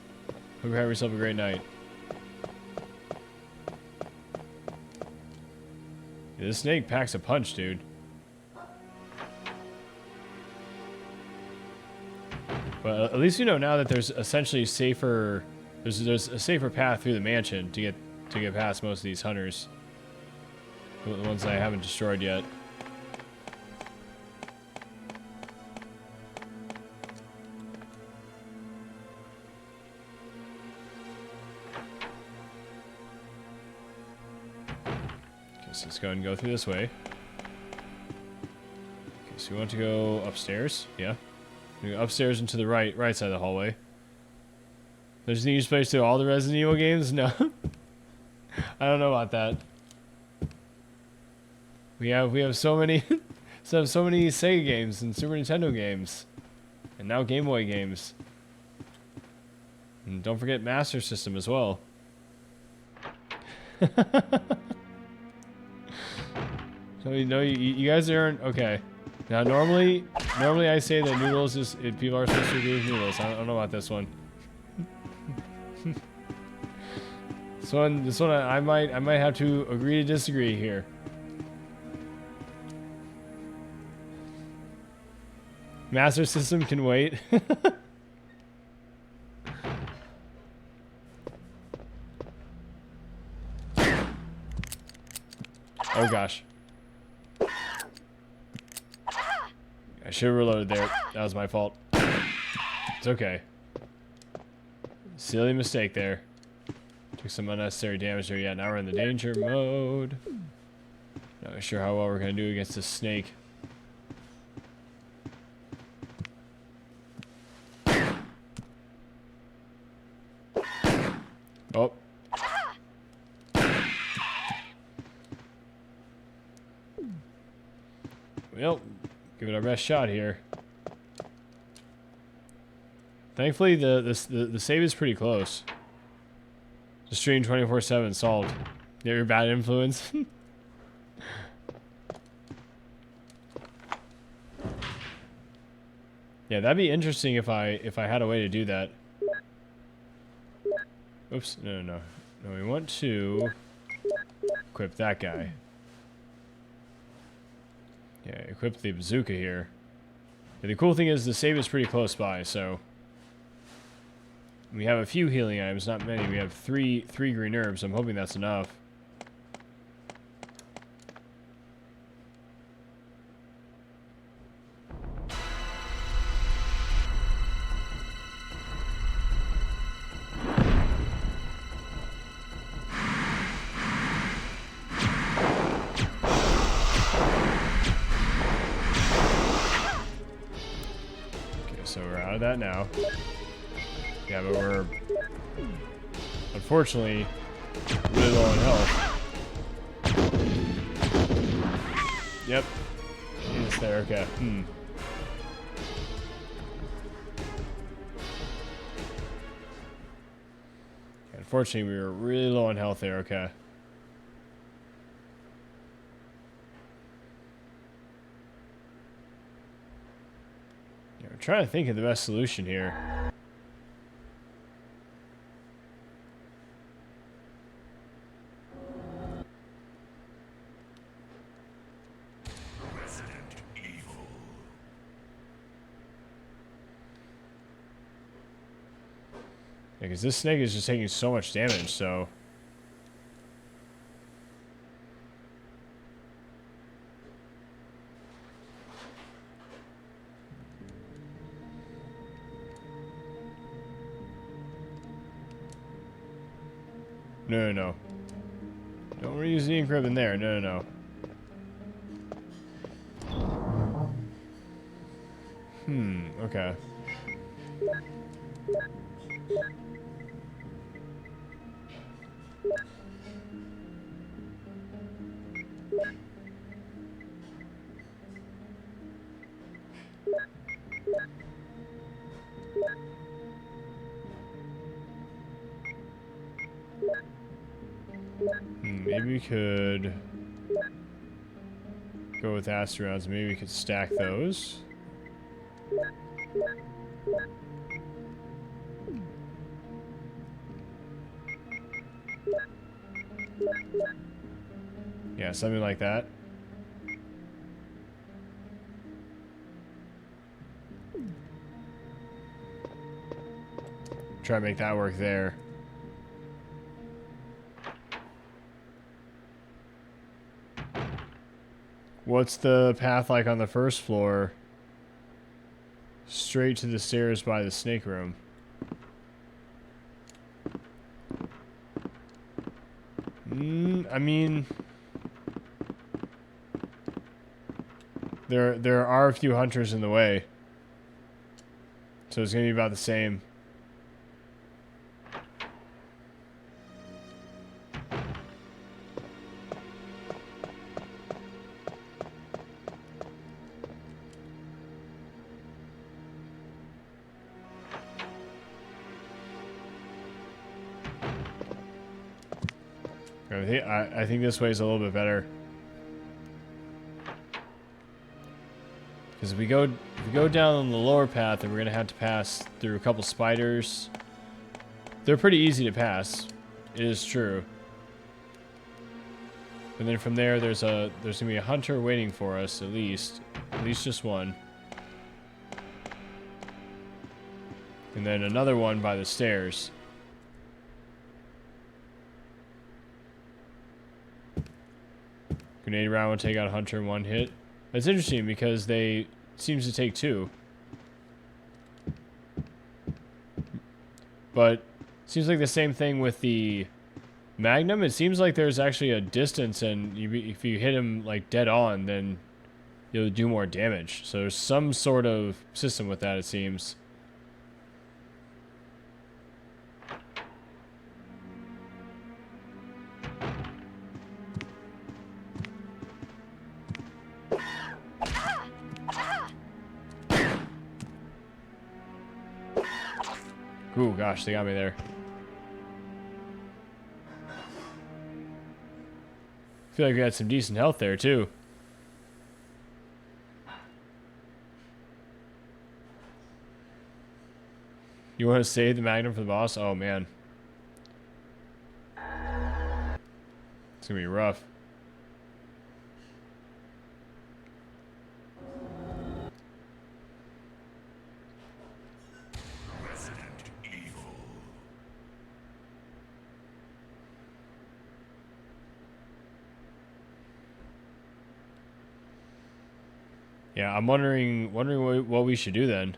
Hope you have yourself a great night. Yeah, this snake packs a punch, dude. But at least you know now that there's essentially safer. There's a safer path through the mansion to get past most of these hunters. The ones I haven't destroyed yet. Okay, so let's go ahead and go through this way. Okay, so we want to go upstairs. Yeah. We go upstairs and to the right side of the hallway. There's an easy place to all the Resident Evil games? No. I don't know about that. We have so many so many Sega games and Super Nintendo games. And now Game Boy games. And don't forget Master System as well. So you know you guys aren't okay. Now normally I say that noodles is people are supposed to agree with noodles. I don't know about this one. This one I might have to agree to disagree here. Master System can wait. Oh gosh. I should have reloaded there. That was my fault. It's okay. Silly mistake there. Took some unnecessary damage there. Yeah, now we're in the danger mode. Not sure how well we're gonna do against this snake. Oh. Well, give it our best shot here. Thankfully, the save is pretty close. The stream 24/7 solved. You have your bad influence. Yeah, that'd be interesting if I had a way to do that. Oops, no. No, we want to equip that guy. Yeah, equip the bazooka here. Yeah, the cool thing is the save is pretty close by, so we have a few healing items, not many. We have three green herbs. I'm hoping that's enough. So we're out of that now. Yeah, but we're unfortunately really low on health. Yep. It's there, okay. Unfortunately, we were really low on health there, okay. I'm trying to think of the best solution here. Yeah, because this snake is just taking so much damage, so... No. Don't reuse the ink ribbon there. No. Okay. Maybe we could go with asteroids. Maybe we could stack those. Yeah, something like that. Try to make that work there. What's the path like on the first floor? Straight to the stairs by the snake room. I mean, there are a few hunters in the way, so it's gonna be about the same. I think this way is a little bit better. Because if we go down the lower path, then we're gonna have to pass through a couple spiders. They're pretty easy to pass. It is true. And then from there, there's gonna be a hunter waiting for us, at least just one. And then another one by the stairs. Grenade round will take out a hunter in one hit. That's interesting because they seems to take two. But seems like the same thing with the Magnum. It seems like there's actually a distance, and if you hit him like dead on, then you'll do more damage. So there's some sort of system with that, it seems. Ooh, gosh, they got me there. I feel like we had some decent health there, too. You want to save the Magnum for the boss? Oh, man. It's going to be rough. Yeah, I'm wondering what we should do then.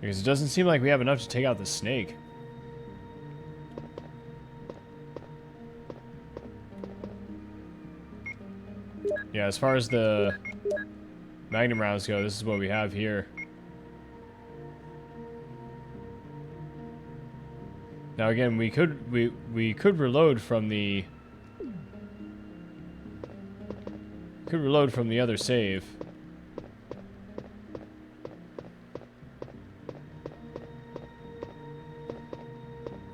Because it doesn't seem like we have enough to take out the snake. Yeah, as far as the Magnum rounds go, this is what we have here. Now again, we could reload from the other save.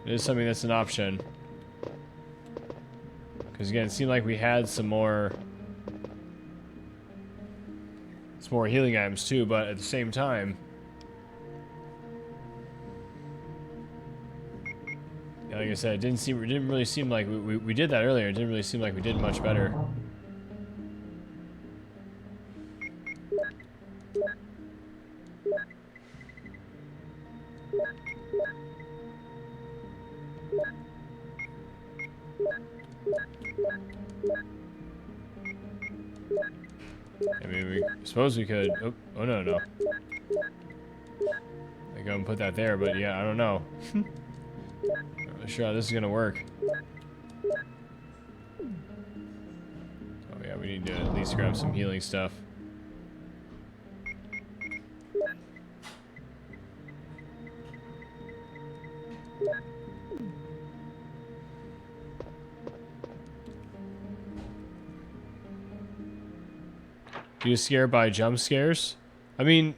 It is something that's an option. Because again, it seemed like we had some more healing items too, but at the same time, like I said, it didn't really seem like we did that earlier. It didn't really seem like we did much better. I mean, we suppose we could. Oh no. I go and put that there, but yeah, I don't know. Not really sure how this is gonna work. Oh yeah, we need to at least grab some healing stuff. You scared by jump scares? I mean,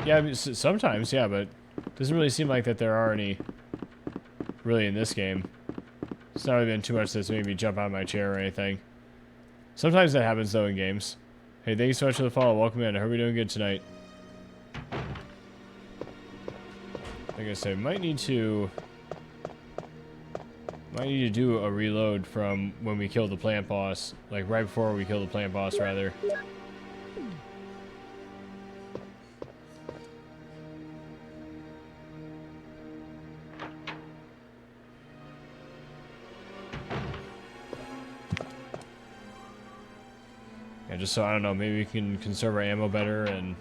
yeah, I mean, sometimes, yeah, but it doesn't really seem like that there are any really in this game. It's not really been too much that's made me jump out of my chair or anything. Sometimes that happens, though, in games. Hey, thank you so much for the follow. Welcome in. I hope you're doing good tonight. Like I said, might need to do a reload from when we killed the plant boss. Like, right before we killed the plant boss, rather. Yeah, just so, I don't know, maybe we can conserve our ammo better and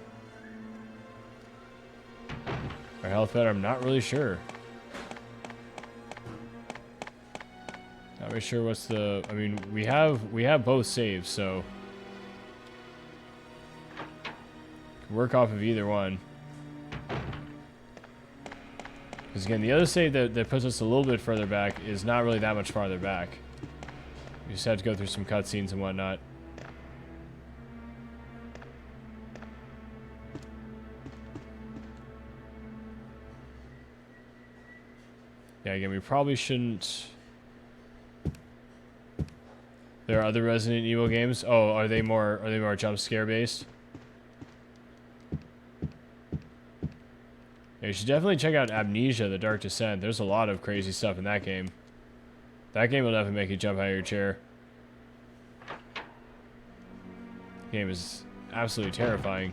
our health better. I'm not really sure. Not really sure what's the... I mean, we have both saves, so... work off of either one. Because again, the other save that puts us a little bit further back is not really that much farther back. We just have to go through some cutscenes and whatnot. Yeah, again, we probably shouldn't. There are other Resident Evil games. Oh, are they more jump scare based? Yeah, you should definitely check out Amnesia: The Dark Descent. There's a lot of crazy stuff in that game. That game will definitely make you jump out of your chair. The game is absolutely terrifying.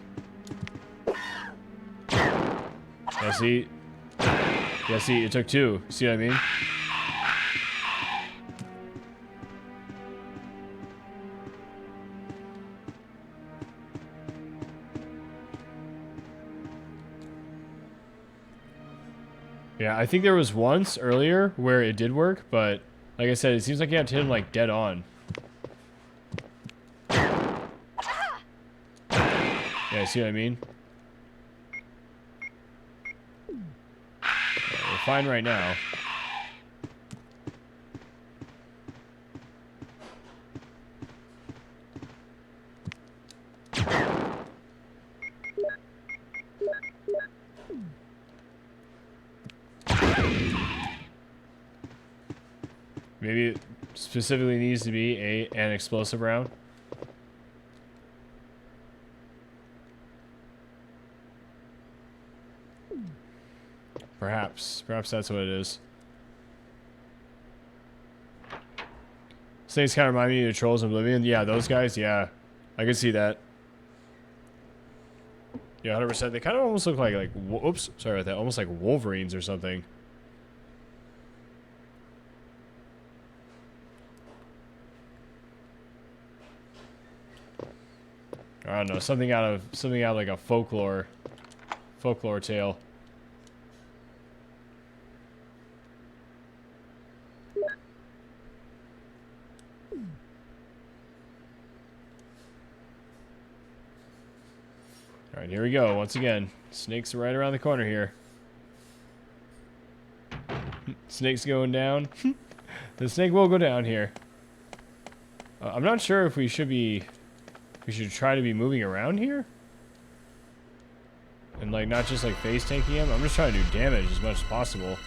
Yeah, see? Yeah, see, it took two. See what I mean? Yeah, I think there was once earlier where it did work, but like I said, it seems like you have to hit him like dead on. Yeah, see what I mean? Yeah, we're fine right now. Maybe it specifically needs to be an explosive round. Perhaps that's what it is. Things kind of remind me of Trolls in Oblivion. Yeah, those guys. Yeah, I can see that. Yeah, 100%. They kind of almost look like oops, sorry about that. Almost like Wolverines or something. I don't know, something out of like a folklore tale. All right, here we go. Once again, snake's right around the corner here. Snake's going down. The snake will go down here. I'm not sure if we should try to be moving around here. And like not just like face tanking him. I'm just trying to do damage as much as possible.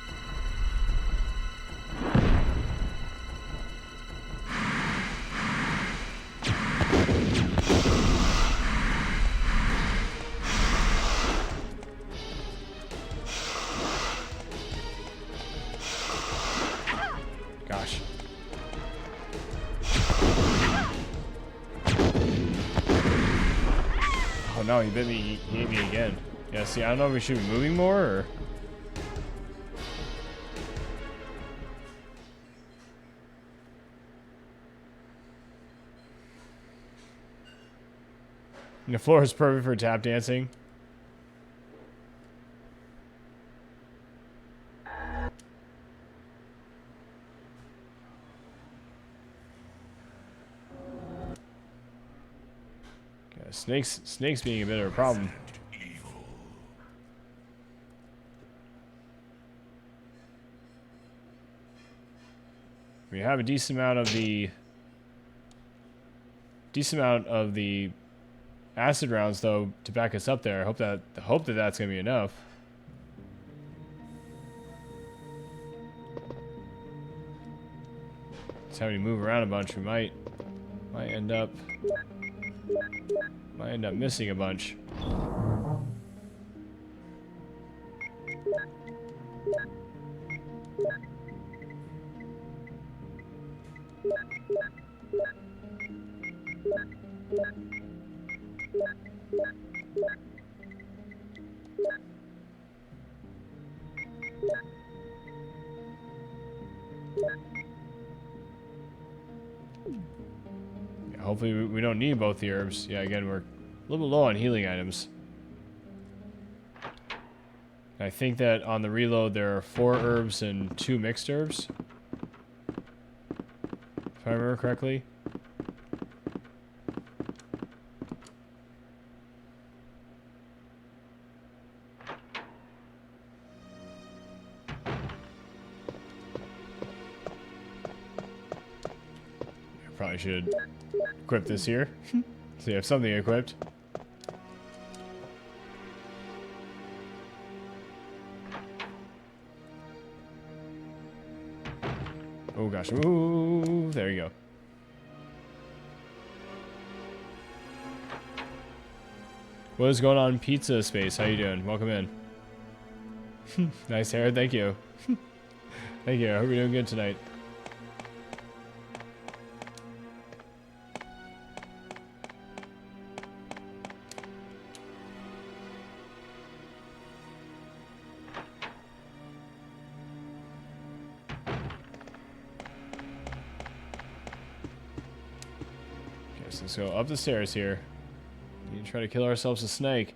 Gosh. Oh no, he bit me. He ate me again. Yeah, see, I don't know if we should be moving more or. The floor is perfect for tap dancing. Yeah, snakes being a bit of a problem. We have a decent amount of the acid rounds though to back us up there. I hope that that's gonna be enough. Just having to move around a bunch, we might end up missing a bunch. Yeah, hopefully we don't need both the herbs. Yeah, again, we're a little bit low on healing items. I think that on the reload there are 4 herbs and 2 mixed herbs. If I remember correctly. Probably should equip this here. So you have something equipped. Oh gosh. Ooh, there you go. What is going on, Pizza Space? How you doing? Welcome in. Nice hair. Thank you. Thank you. I hope you're doing good tonight. Okay, so let's go up the stairs here. We need to try to kill ourselves a snake.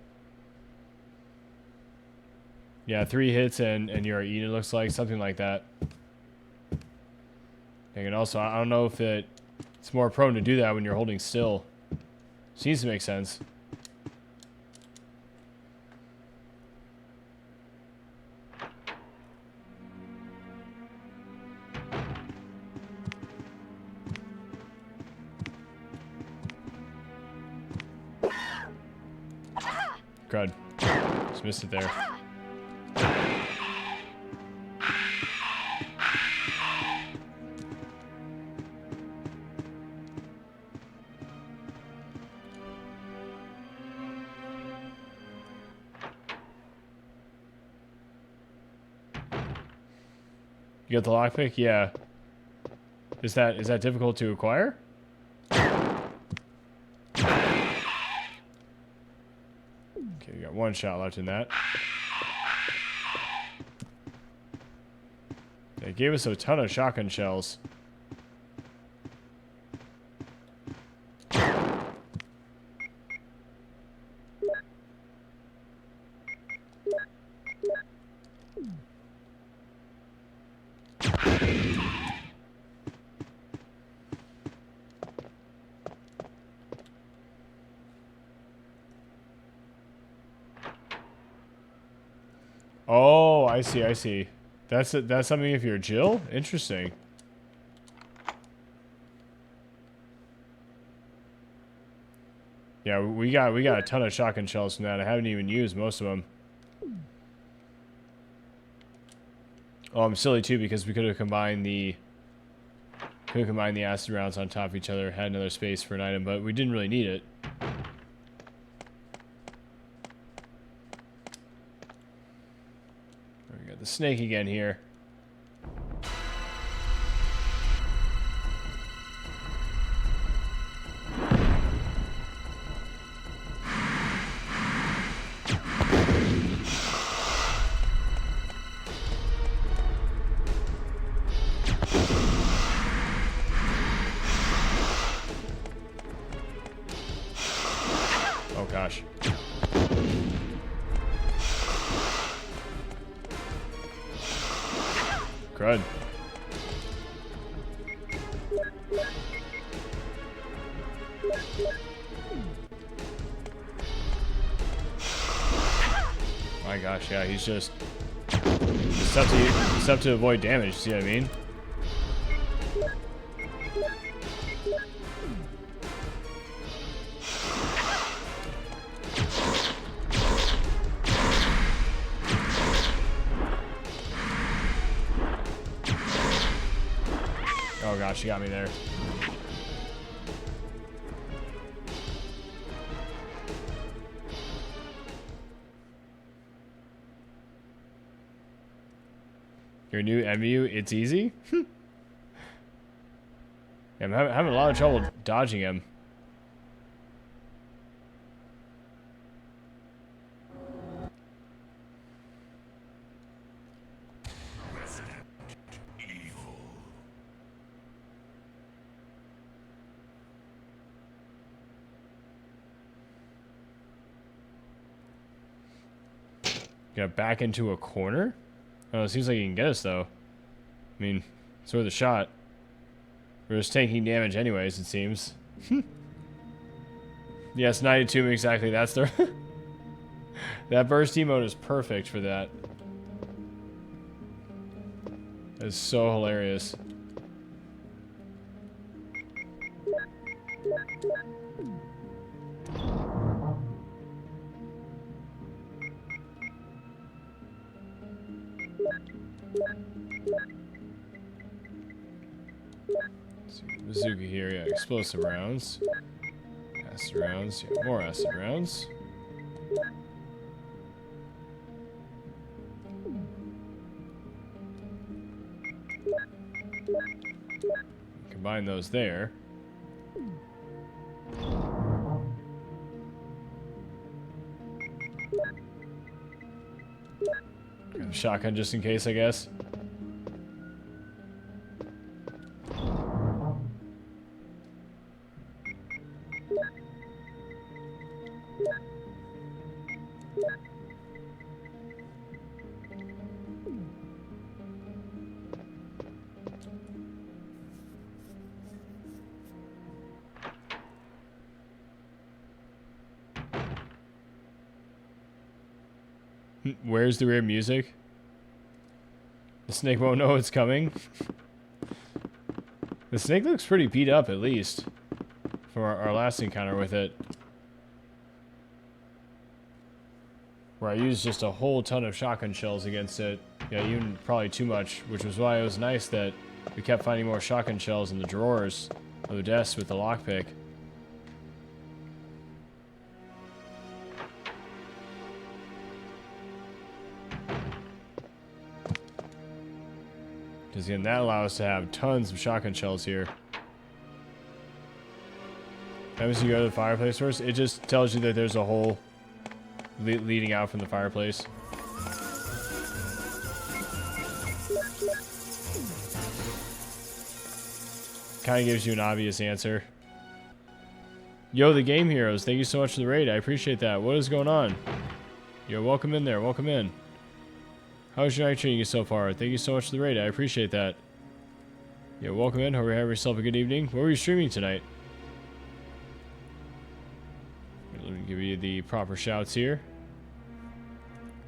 Yeah, 3 hits and you're eaten, it looks like. Something like that. And also, I don't know if it's more prone to do that when you're holding still. Seems to make sense. Crud. Just missed it there. You got the lockpick? Yeah. Is that difficult to acquire? Okay, you got 1 shot left in that. They gave us a ton of shotgun shells. Oh, I see, I see. That's something if you're Jill? Interesting. Yeah, we got a ton of shotgun shells from that. I haven't even used most of them. Oh, I'm silly too because we could have combined the acid rounds on top of each other, had another space for an item, but we didn't really need it. We got the snake again here. Oh gosh. Crud. My gosh, yeah, he's just tough to avoid damage, see what I mean? Oh gosh, she got me there. Your new MU, it's easy? Yeah, I'm having a lot of trouble dodging him. Got back into a corner? Oh, it seems like he can get us, though. I mean, it's worth a shot. We're just taking damage anyways, it seems. Yes, 92 exactly. That's the... That burst emote is perfect for that. It's so hilarious. bazooka here. Yeah, explosive rounds. Acid rounds. Yeah, more acid rounds. Combine those there. Got a shotgun just in case, I guess. Where's the weird music? The snake won't know it's coming. The snake looks pretty beat up, at least, from our last encounter with it, where I used just a whole ton of shotgun shells against it. Yeah, even probably too much, which was why it was nice that we kept finding more shotgun shells in the drawers of the desk with the lockpick. Because again, that allows us to have tons of shotgun shells here. As you go to the fireplace first, it just tells you that there's a hole leading out from the fireplace. Kind of gives you an obvious answer. Yo, the Game Heroes, thank you so much for the raid. I appreciate that. What is going on? Yo, welcome in there. Welcome in. How's your night treating you so far? Thank you so much for the raid. I appreciate that. Yeah, welcome in. Hope you have yourself a good evening. What were you streaming tonight? Let me give you the proper shouts here.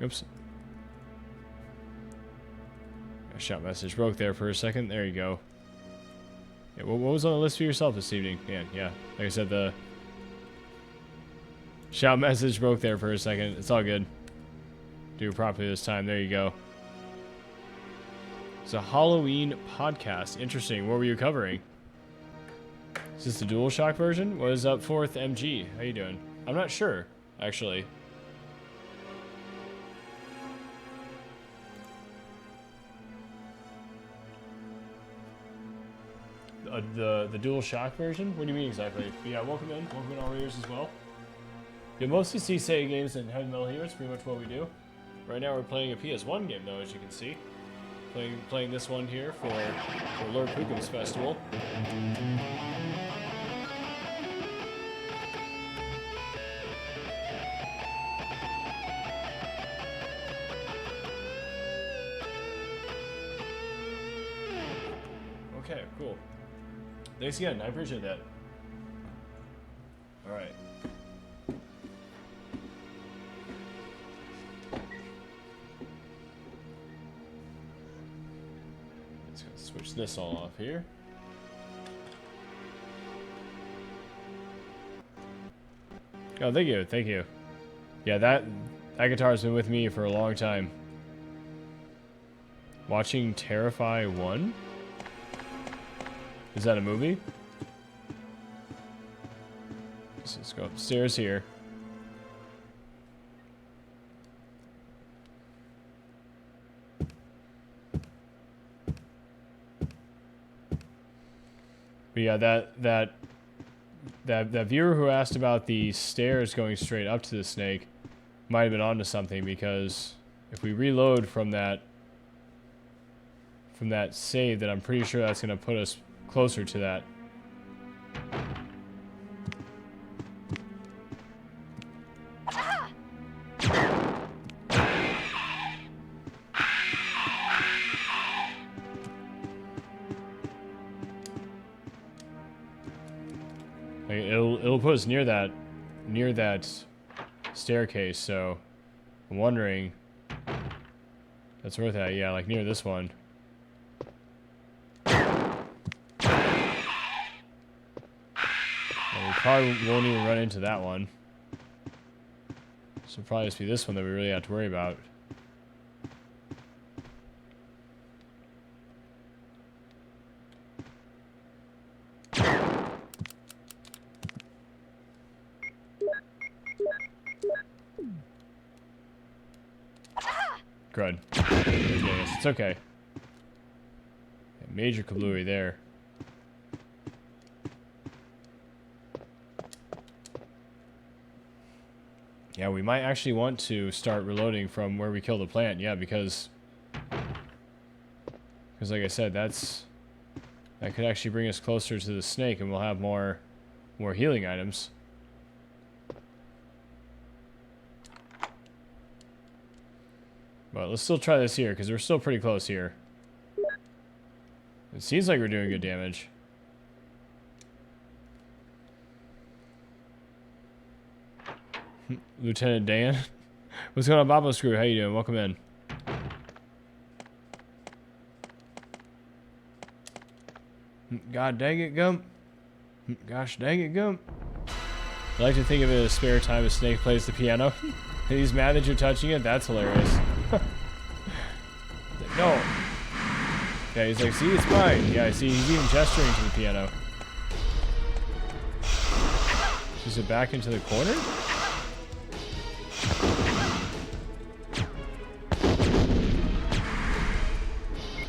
Oops. A shout message broke there for a second. There you go. Yeah, what was on the list for yourself this evening? Yeah. Like I said, the shout message broke there for a second. It's all good. Do it properly this time. There you go. It's a Halloween podcast. Interesting. What were you covering? Is this the DualShock version? What is up, 4th MG? How you doing? I'm not sure, actually. The DualShock version? What do you mean exactly? But yeah, welcome in. Welcome in all ears as well. You'll mostly see Sega games and Heavy Metal here. It's pretty much what we do. Right now we're playing a PS1 game though, as you can see. Playing this one here for Lord Pukum's Festival. Okay, cool. Thanks again, I appreciate that. Alright. Switch this all off here. Oh, thank you, thank you. Yeah, that guitar's been with me for a long time. Watching Terrify 1? Is that a movie? Let's go upstairs here. But yeah, that viewer who asked about the stairs going straight up to the snake might have been onto something, because if we reload from that save, then I'm pretty sure that's going to put us closer to that. Like, it'll put us near that staircase, so I'm wondering that's worth that. Yeah, like near this one. We probably won't even run into that one. So it'll probably just be this one that we really have to worry about. Good. Yes, it's okay. Major kablooey there. Yeah, we might actually want to start reloading from where we killed the plant. Yeah, because like I said, that could actually bring us closer to the snake, and we'll have more healing items. But let's still try this here, because we're still pretty close here. It seems like we're doing good damage. Lieutenant Dan. What's going on, Bobo Screw? How you doing? Welcome in. God dang it, Gump. Gosh dang it, Gump. I like to think of it as spare time as Snake plays the piano. And he's mad that you're touching it? That's hilarious. No. Yeah, he's like, see, it's fine. Yeah, see, he's even gesturing to the piano. Is it back into the corner?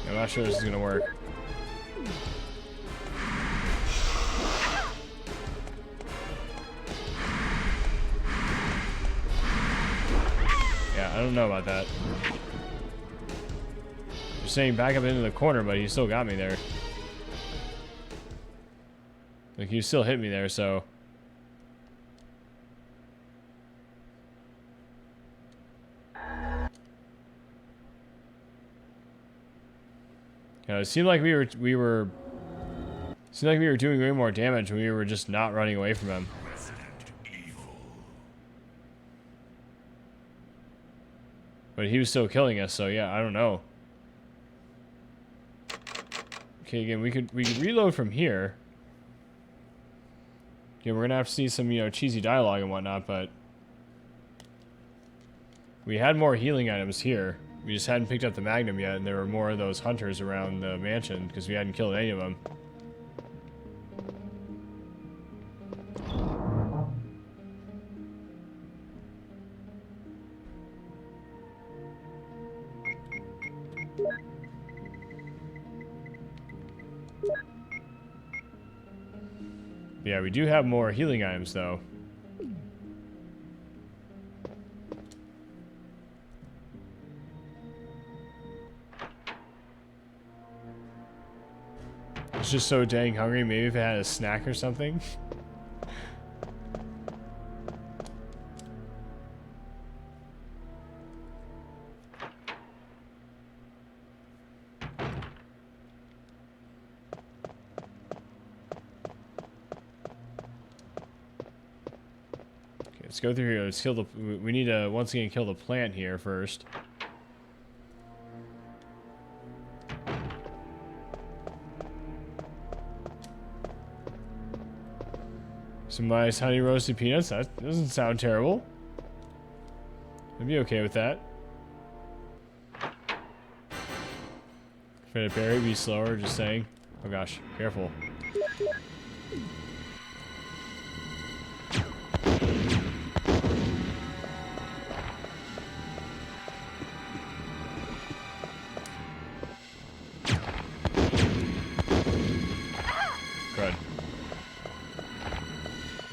I'm not sure this is gonna work. Yeah, I don't know about that. You're saying back up into the corner, but he still got me there. Like, you still hit me there, so... Yeah, it seemed like we were doing way more damage when we were just not running away from him. But he was still killing us, so yeah, I don't know. Okay, again, we could reload from here. Yeah, we're gonna have to see some, you know, cheesy dialogue and whatnot, but we had more healing items here. We just hadn't picked up the Magnum yet, and there were more of those hunters around the mansion because we hadn't killed any of them. Yeah, we do have more healing items, though. It's just so dang hungry. Maybe if it had a snack or something. Let's go through here. Let's kill the. We need to once again kill the plant here first. Some nice honey roasted peanuts. That doesn't sound terrible. I'd be okay with that. Fred Berry, be slower. Just saying. Oh gosh, careful.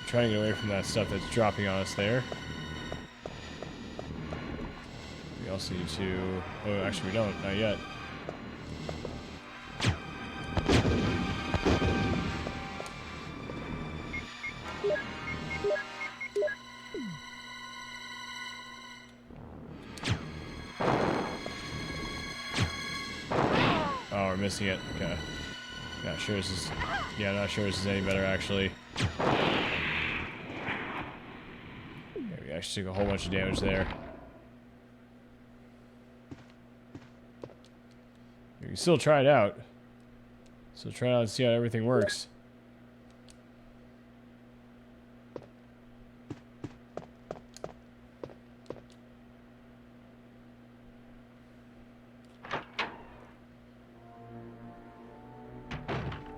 Trying to get away from that stuff that's dropping on us there. We also need to... Oh, actually we don't. Not yet. Oh, we're missing it. Okay. Not sure this is... Yeah, not sure this is any better, actually. Actually took a whole bunch of damage there. You can still try it out. Still try it out and see how everything works.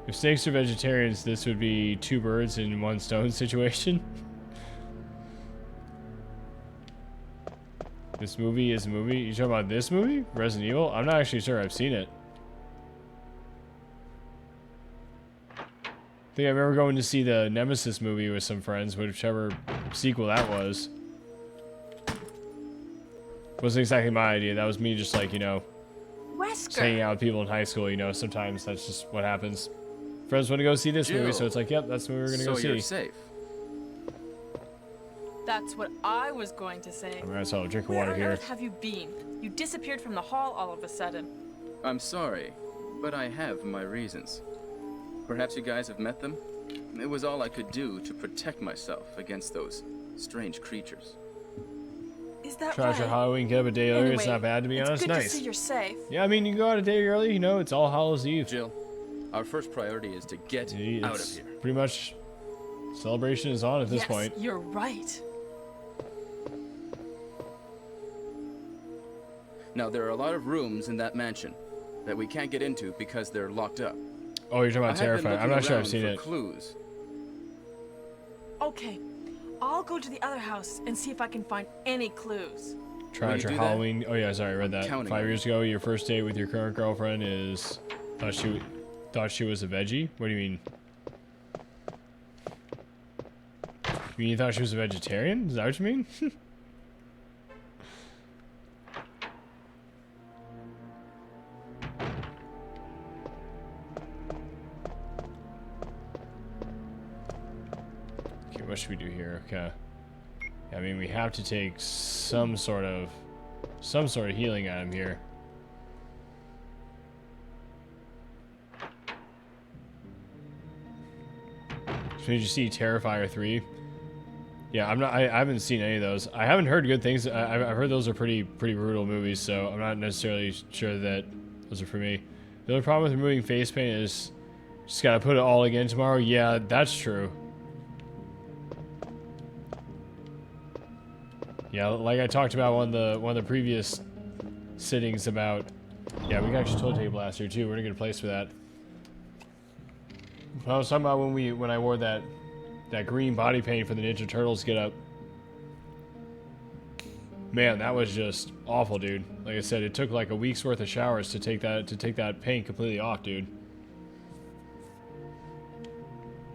If snakes are vegetarians, this would be 2 birds in 1 stone situation. This movie is a movie. You talking about this movie? Resident Evil? I'm not actually sure I've seen it. I think I remember going to see the Nemesis movie with some friends, whichever sequel that was. Wasn't exactly my idea. That was me just like, you know, just hanging out with people in high school, you know, sometimes that's just what happens. Friends want to go see this movie, so it's like, yep, that's what we're going to go see. So you're safe. That's what I was going to say. Alright, so I'll drink Where water on here. earth have you been? You disappeared from the hall all of a sudden. I'm sorry, but I have my reasons. Perhaps you guys have met them? It was all I could do to protect myself against those strange creatures. Is that Try right? your Halloween, get up a day early. Anyway, It's not bad, to be honest. It's good Nice. to see you're safe. Yeah, I mean, you can go out a day early, you know, it's All Hallows Eve. Jill, our first priority is to get out of It's here. pretty much, celebration is on at this Yes, point. you're right. Now, there are a lot of rooms in that mansion that we can't get into because they're locked up. Oh, you're talking about I have been Terrifying. I'm looking not sure I've around seen for it. clues. Okay, I'll go to the other house and see if I can find any clues. Try Will out you your do that? Halloween. Oh yeah, sorry, I read that. Counting 5 on years ago, your first date with your current girlfriend is thought she was a veggie. What do you mean? You mean you thought she was a vegetarian? Is that what you mean? Okay, what should we do here? Okay. I mean, we have to take some sort of healing item here. So did you see Terrifier 3? Yeah, I haven't seen any of those. I haven't heard good things. I've heard those are pretty brutal movies, so I'm not necessarily sure that those are for me. The only problem with removing face paint is just gotta put it all again tomorrow. Yeah, that's true. Yeah, like I talked about one of the previous sittings about. Yeah, we got actually toilet tape last year too. We're in a good place for that. I was talking about when I wore that green body paint for the Ninja Turtles get up. Man, that was just awful, dude. Like I said, it took like a week's worth of showers to take that paint completely off, dude.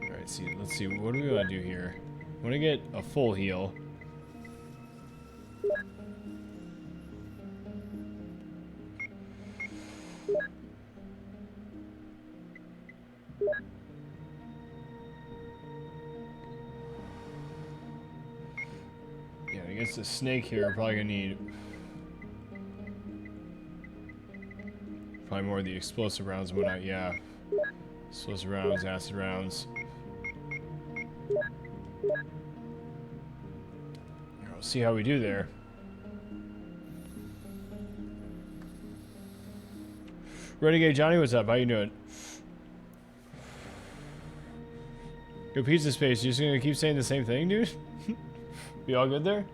All right, let's see. What do we want to do here? I want to get a full heal. Yeah, against the snake here, we're probably gonna need probably more of the explosive rounds and whatnot. Yeah, explosive rounds, acid rounds. We'll see how we do there. Renegade Johnny, what's up? How you doing? Yo, Pizza Space, you just gonna keep saying the same thing, dude? We all good there?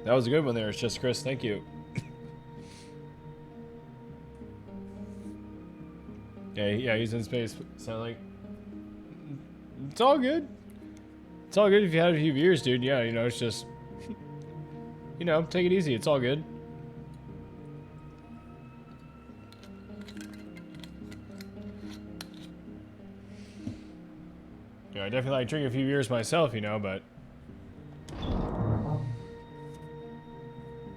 That was a good one there. It's just Chris. Thank you. Yeah, he's in space. Sound like it's all good. It's all good if you had a few beers, dude. Yeah, you know, it's just you know, take it easy. It's all good. Yeah, I definitely like drinking a few beers myself, you know, but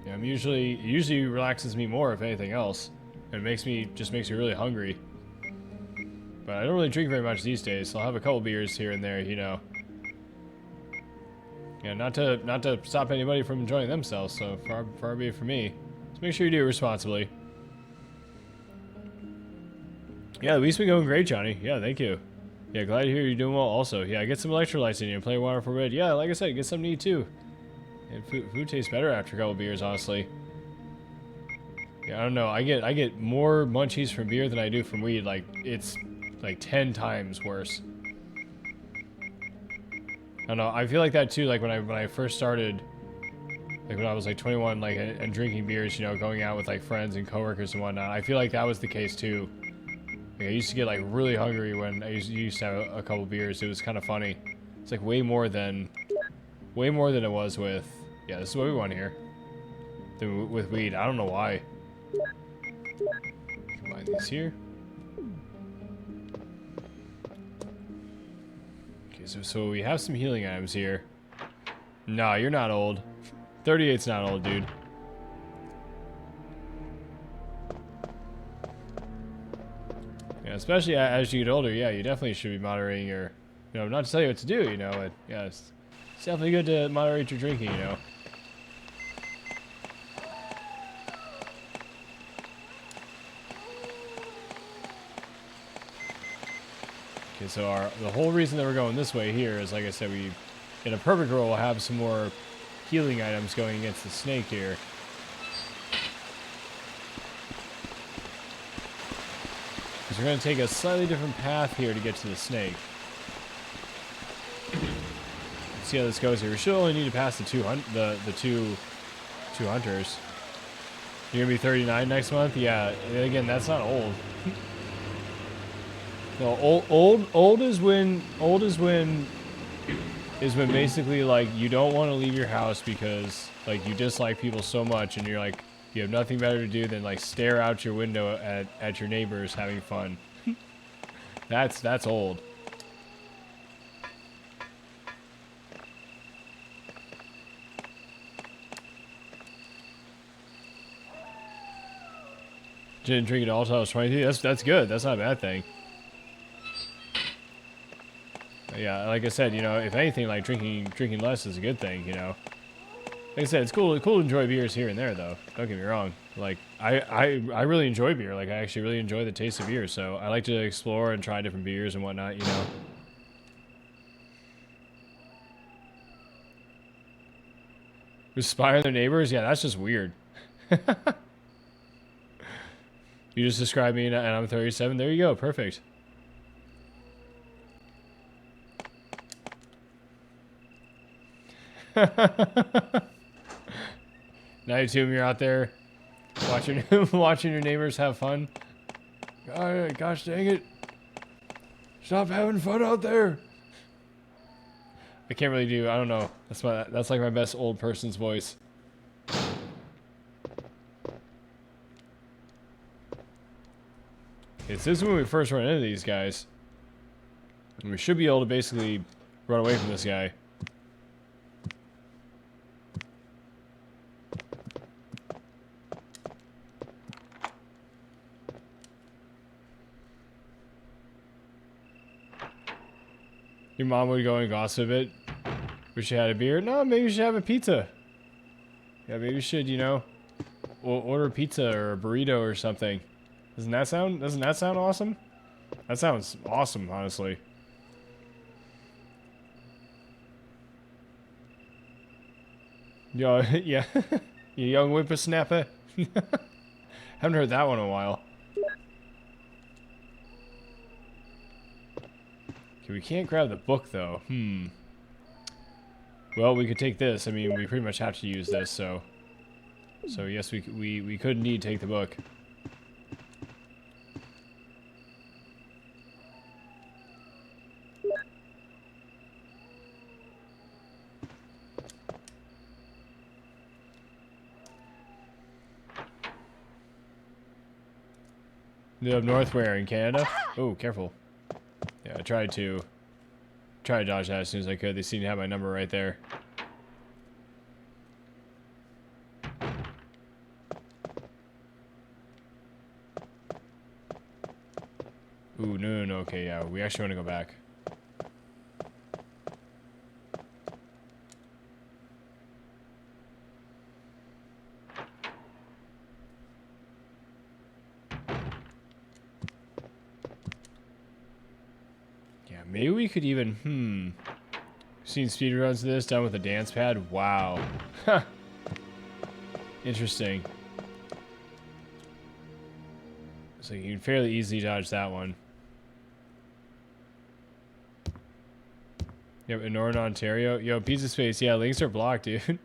yeah, it usually relaxes me more if anything else. It makes me really hungry. But I don't really drink very much these days, so I'll have a couple beers here and there, you know. Yeah, not to stop anybody from enjoying themselves, so far be it from me. So make sure you do it responsibly. Yeah, the week's been going great, Johnny. Yeah, thank you. Yeah, glad to hear you're doing well also. Yeah, get some electrolytes in you and play water for bed. Yeah, like I said, get something to eat too. And food tastes better after a couple beers, honestly. Yeah, I don't know. I get more munchies from beer than I do from weed. Like, it's like 10 times worse. I don't know. I feel like that too. Like when I first started, like when I was like 21, like and drinking beers, you know, going out with like friends and coworkers and whatnot. I feel like that was the case too. Like I used to get like really hungry when I used to have a couple beers. It was kind of funny. It's like way more than it was with. Yeah, this is what we want here. Than with weed. I don't know why. Combine these here. Okay, so we have some healing items here. Nah, you're not old. 38's not old, dude. Yeah, especially as you get older, yeah, you definitely should be moderating your, you know, not to tell you what to do, you know, but yeah, it's definitely good to moderate your drinking, you know. Okay, so the whole reason that we're going this way here is, like I said, we, in a perfect world, we'll have some more healing items going against the snake here. Because we're going to take a slightly different path here to get to the snake. Let's see how this goes here. We should only need to pass the two hunters. You're going to be 39 next month? Yeah, and again, that's not old. No, old is when basically like you don't want to leave your house because like you dislike people so much and you're like you have nothing better to do than like stare out your window at your neighbors having fun. That's old. Didn't drink it all until I was 22. That's good. That's not a bad thing. Yeah, like I said, you know, if anything, like drinking less is a good thing, you know. Like I said, it's cool to enjoy beers here and there, though. Don't get me wrong. Like I really enjoy beer. Like I actually really enjoy the taste of beer. So I like to explore and try different beers and whatnot, you know. Who spy on their neighbors? Yeah, that's just weird. You just described me and I'm 37. There you go. Perfect. 92, you're out there watching your neighbors have fun. Gosh dang it. Stop having fun out there. I can't really do, I don't know. That's like my best old person's voice. This is when we first run into these guys. And we should be able to basically run away from this guy. Your mom would go and gossip a bit. Wish you had a beer. No, maybe you should have a pizza. Yeah, maybe you should, you know, order a pizza or a burrito or something. Doesn't that sound awesome? That sounds awesome, honestly. Yo, yeah, you young whippersnapper. Haven't heard that one in a while. Okay, we can't grab the book though. Well, we could take this. I mean, we pretty much have to use this, so yes, we could indeed take the book. Up north where? In Canada? Oh, careful. Yeah, I tried to dodge that as soon as I could. They seem to have my number right there. Ooh, no, okay, yeah, we actually want to go back. Maybe we could even, seen speedruns of this done with a dance pad? Wow. Interesting. So you can fairly easily dodge that one. Yep, in Northern Ontario. Yo, Pizza Space. Yeah, links are blocked, dude.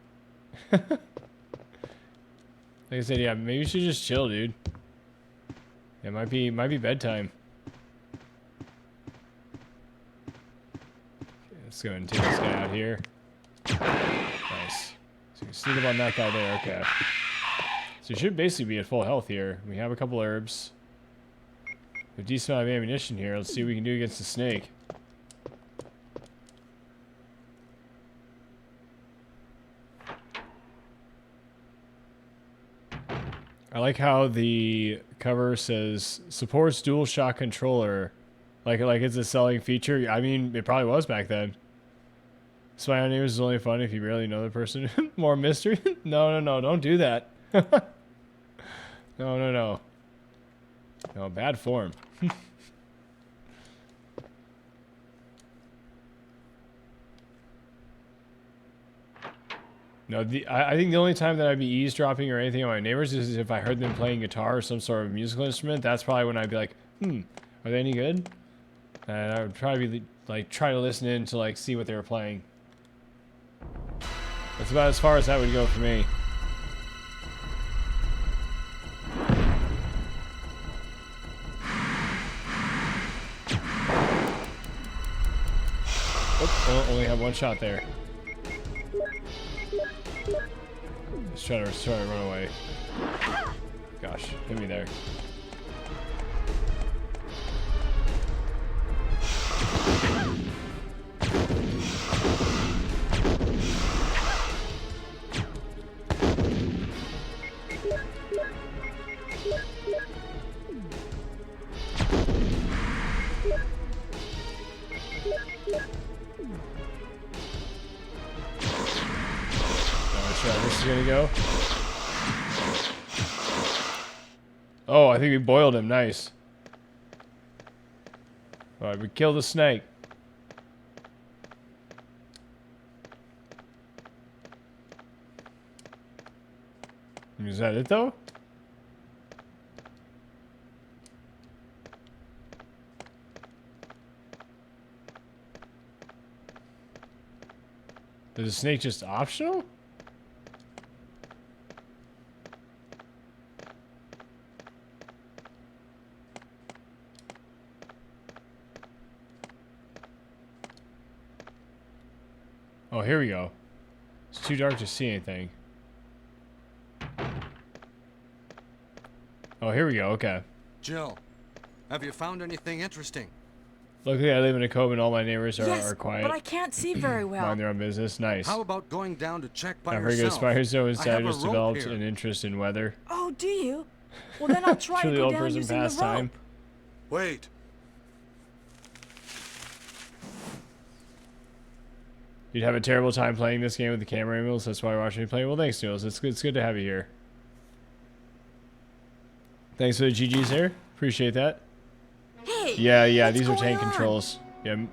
Like I said, yeah, maybe you should just chill, dude. It might be bedtime. Okay, let's go ahead and take this guy out here. Nice. So you sneak up on that guy there. Okay. So you should basically be at full health here. We have a couple herbs. A decent amount of ammunition here. Let's see what we can do against the snake. I like how the cover says supports dual shock controller, like it's a selling feature. I mean, it probably was back then. Spy on Neighbors is only fun if you barely know the person. More mystery? No, don't do that. No, bad form. No, I think the only time that I'd be eavesdropping or anything on my neighbors is if I heard them playing guitar or some sort of musical instrument. That's probably when I'd be like, are they any good? And I would probably be like try to listen in to like see what they were playing. That's about as far as that would go for me. Oh, only have one shot there. Let's try to run away. Gosh, hit me there. This is gonna go. Oh, I think we boiled him. Nice. Alright, we killed the snake. Is that it though? Is the snake just optional? Oh, here we go. It's too dark to see anything. Oh, here we go. Okay. Jill, have you found anything interesting? Luckily, I live in a cove and all my neighbors are quiet. But I can't see very well. Mind their own business. Nice. How about going down to check by I've heard yourself? Spiders so I inside have a just rope developed here. an interest in weather. Oh, do you? Well, then I'll try to Truly go old down person using the pastime. rope. Wait. You'd have a terrible time playing this game with the camera angles. That's why you're watching me play. Well, thanks, Niels. It's good to have you here. Thanks for the GGs there. Appreciate that. Hey, Yeah. what's These are going tank on? controls. Yeah. Thank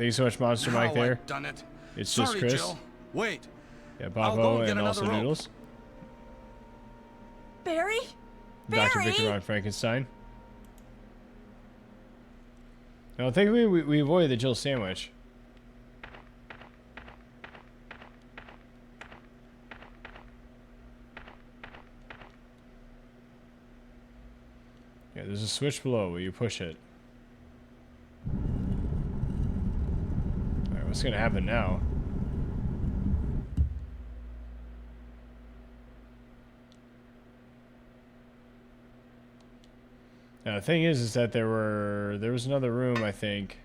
you so much, Monster Now Mike. There. I've done it. It's Sorry, just Chris. Jill. Wait. Yeah, I'll go Bobo and get and another also rope. Noodles. Barry? Dr. Barry? Victor Von Frankenstein. No, I think we avoided the Jill sandwich. Yeah, there's a switch below where you push it. Alright, what's gonna happen now? Now the thing is that there was another room, I think.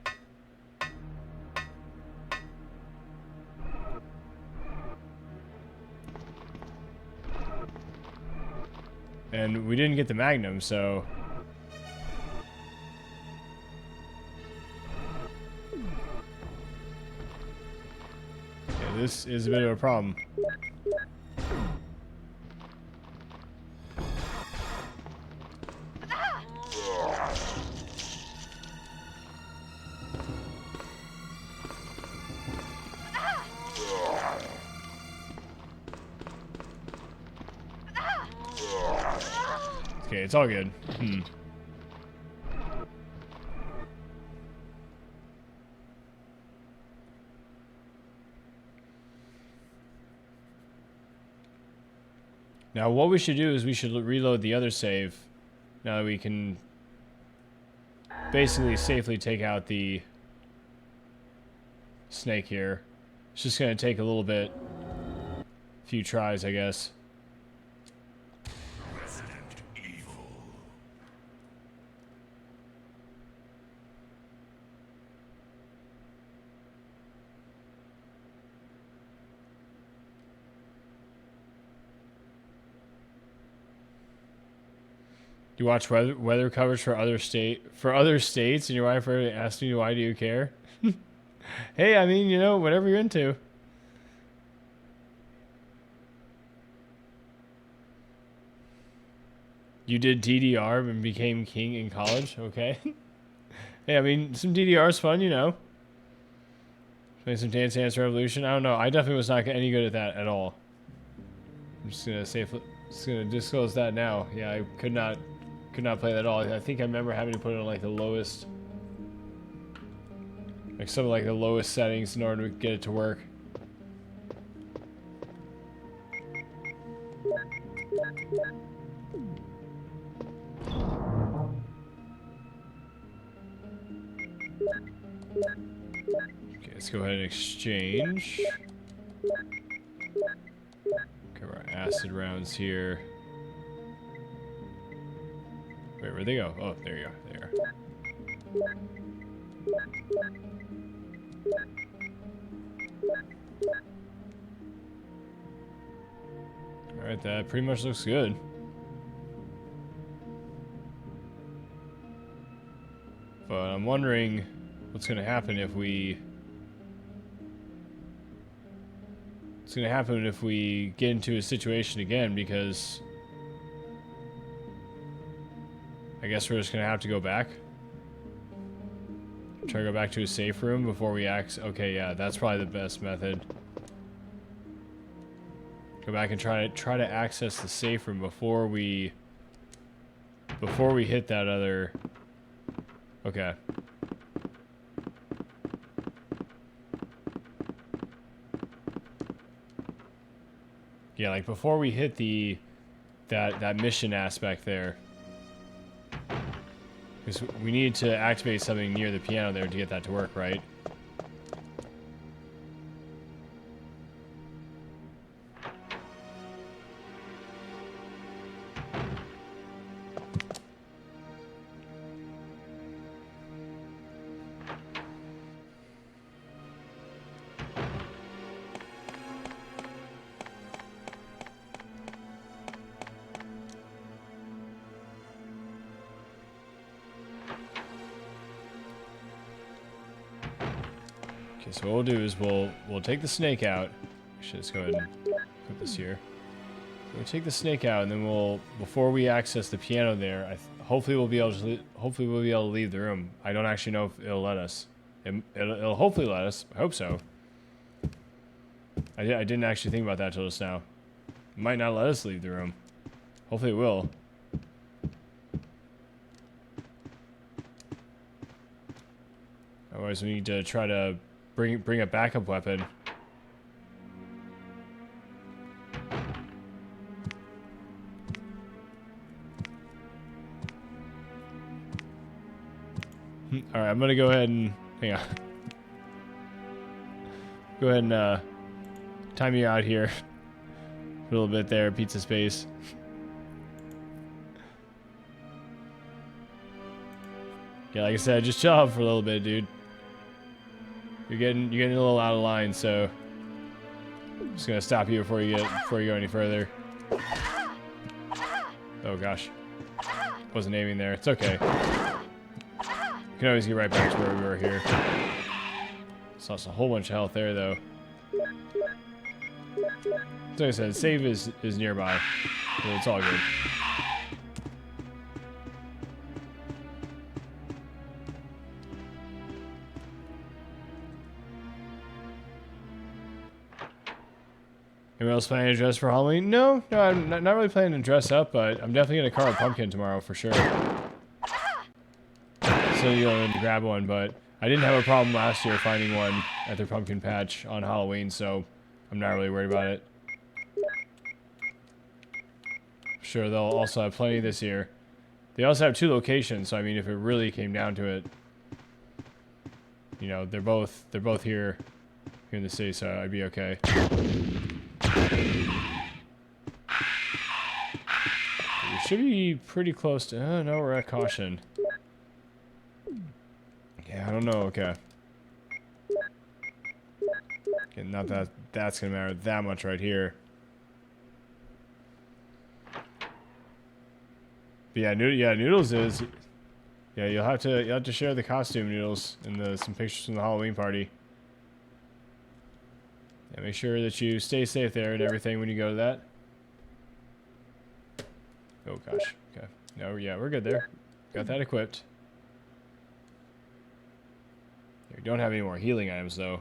And we didn't get the Magnum, so yeah, this is a bit of a problem. Okay, it's all good. Now, what we should do is we should reload the other save. Now that we can basically safely take out the snake here. It's just going to take a little bit. A few tries, I guess. You watch weather coverage for other states, and your wife already asked you, why do you care? Hey, I mean, you know, whatever you're into. You did DDR and became king in college? Okay. Hey, I mean, some DDR is fun, you know. Play some Dance Dance Revolution. I don't know. I definitely was not any good at that at all. I'm just gonna disclose that now. Yeah, I could not play that at all. I think I remember having to put it on like the lowest, like some of like the lowest settings in order to get it to work. Okay, let's go ahead and exchange. Cover our acid rounds here. Wait, where'd they go? Oh, there you go. There. Alright, that pretty much looks good. But I'm wondering what's going to happen if we... What's going to happen if we get into a situation again, because... I guess we're just going to have to go back. Try to go back to a safe room before we act. Okay, yeah, that's probably the best method. Go back and try to access the safe room before we hit that other... Okay. Yeah, like before we hit that mission aspect there. Because we need to activate something near the piano there to get that to work, right? Okay, so what we'll do is we'll take the snake out. Actually, let's go ahead and put this here. We'll take the snake out, and then we'll, before we access the piano there, hopefully we'll be able to leave the room. I don't actually know if it'll let us. It'll hopefully let us. I hope so. I didn't actually think about that till just now. It might not let us leave the room. Hopefully it will. Otherwise, we need to try to bring a backup weapon. All right, I'm gonna go ahead and hang on. Go ahead and time you out here a little bit there, pizza space. Yeah, like I said, just chill out for a little bit, dude. You're getting a little out of line, so I'm just gonna stop you before you go any further. Oh gosh, wasn't aiming there. It's okay. We can always get right back to where we were here. Just lost a whole bunch of health there, though. Like I said, save is nearby, so it's all good. Anyone else planning to dress for Halloween? No, I'm not really planning to dress up, but I'm definitely gonna carve a pumpkin tomorrow for sure. So you know, to grab one, but I didn't have a problem last year finding one at their pumpkin patch on Halloween, so I'm not really worried about it. sure they'll also have plenty this year. They also have 2 locations, so I mean, if it really came down to it, you know, they're both here in the city, so I'd be okay. We should be pretty close to. Oh no, we're at caution. Yeah, I don't know. Okay. Okay, not that that's gonna matter that much right here. But yeah, Noodles is. Yeah, you'll have to share the costume, Noodles, and some pictures from the Halloween party. Yeah, make sure that you stay safe there and everything when you go to that. Oh gosh. Okay. No, yeah, we're good there. Got that equipped. We don't have any more healing items though.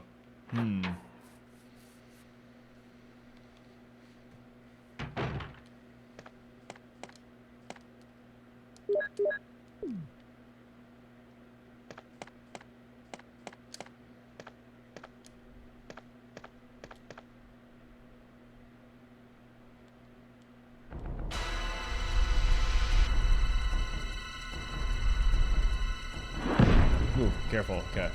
Ooh, careful. Okay.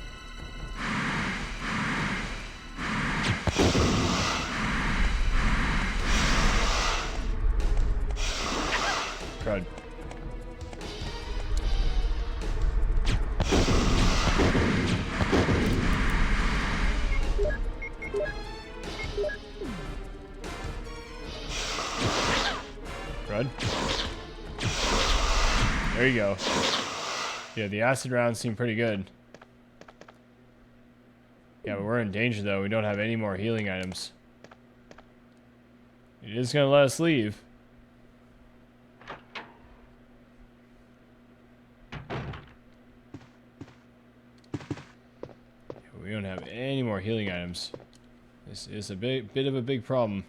Crud. Crud. There you go. Yeah, the acid rounds seem pretty good. Yeah, but we're in danger though. We don't have any more healing items. It is gonna let us leave. We don't have any more healing items. This is a bit of a big problem.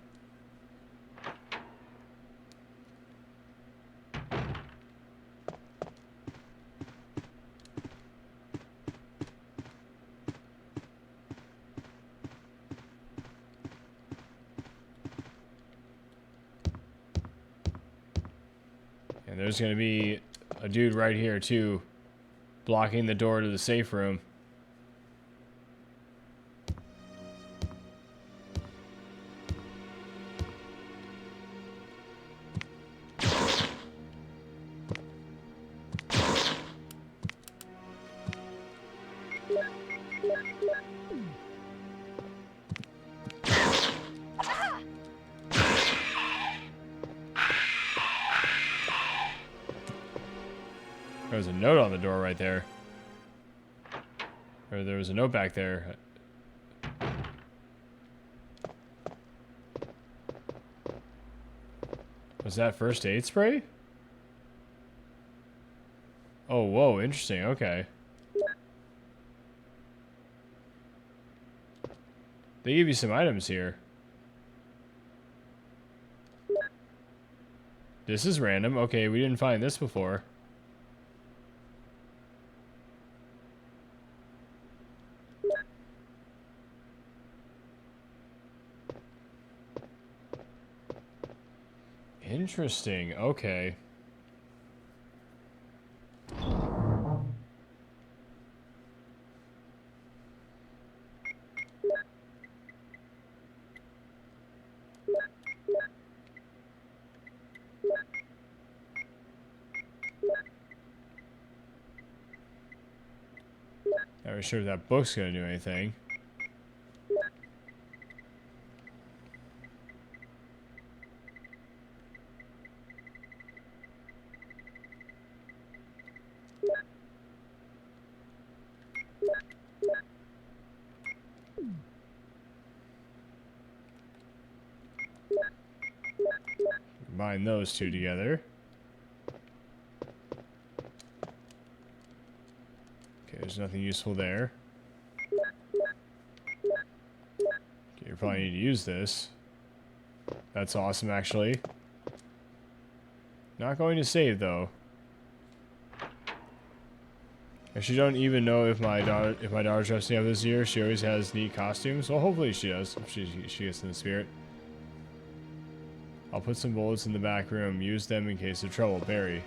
And there's gonna be a dude right here too, blocking the door to the safe room. There's a note on the door right there. Or there was a note back there. Was that first aid spray? Oh, whoa, interesting. Okay. They give you some items here. This is random. Okay, we didn't find this before. Interesting. Okay. Not really sure if that book's gonna do anything. Combine those two together. Okay, there's nothing useful there. Okay, you probably need to use this. That's awesome, actually. Not going to save, though. I actually don't even know if my daughter's dressing up this year. She always has neat costumes. Well, hopefully she does. If she gets in the spirit. I'll put some bullets in the back room. Use them in case of trouble. Barry.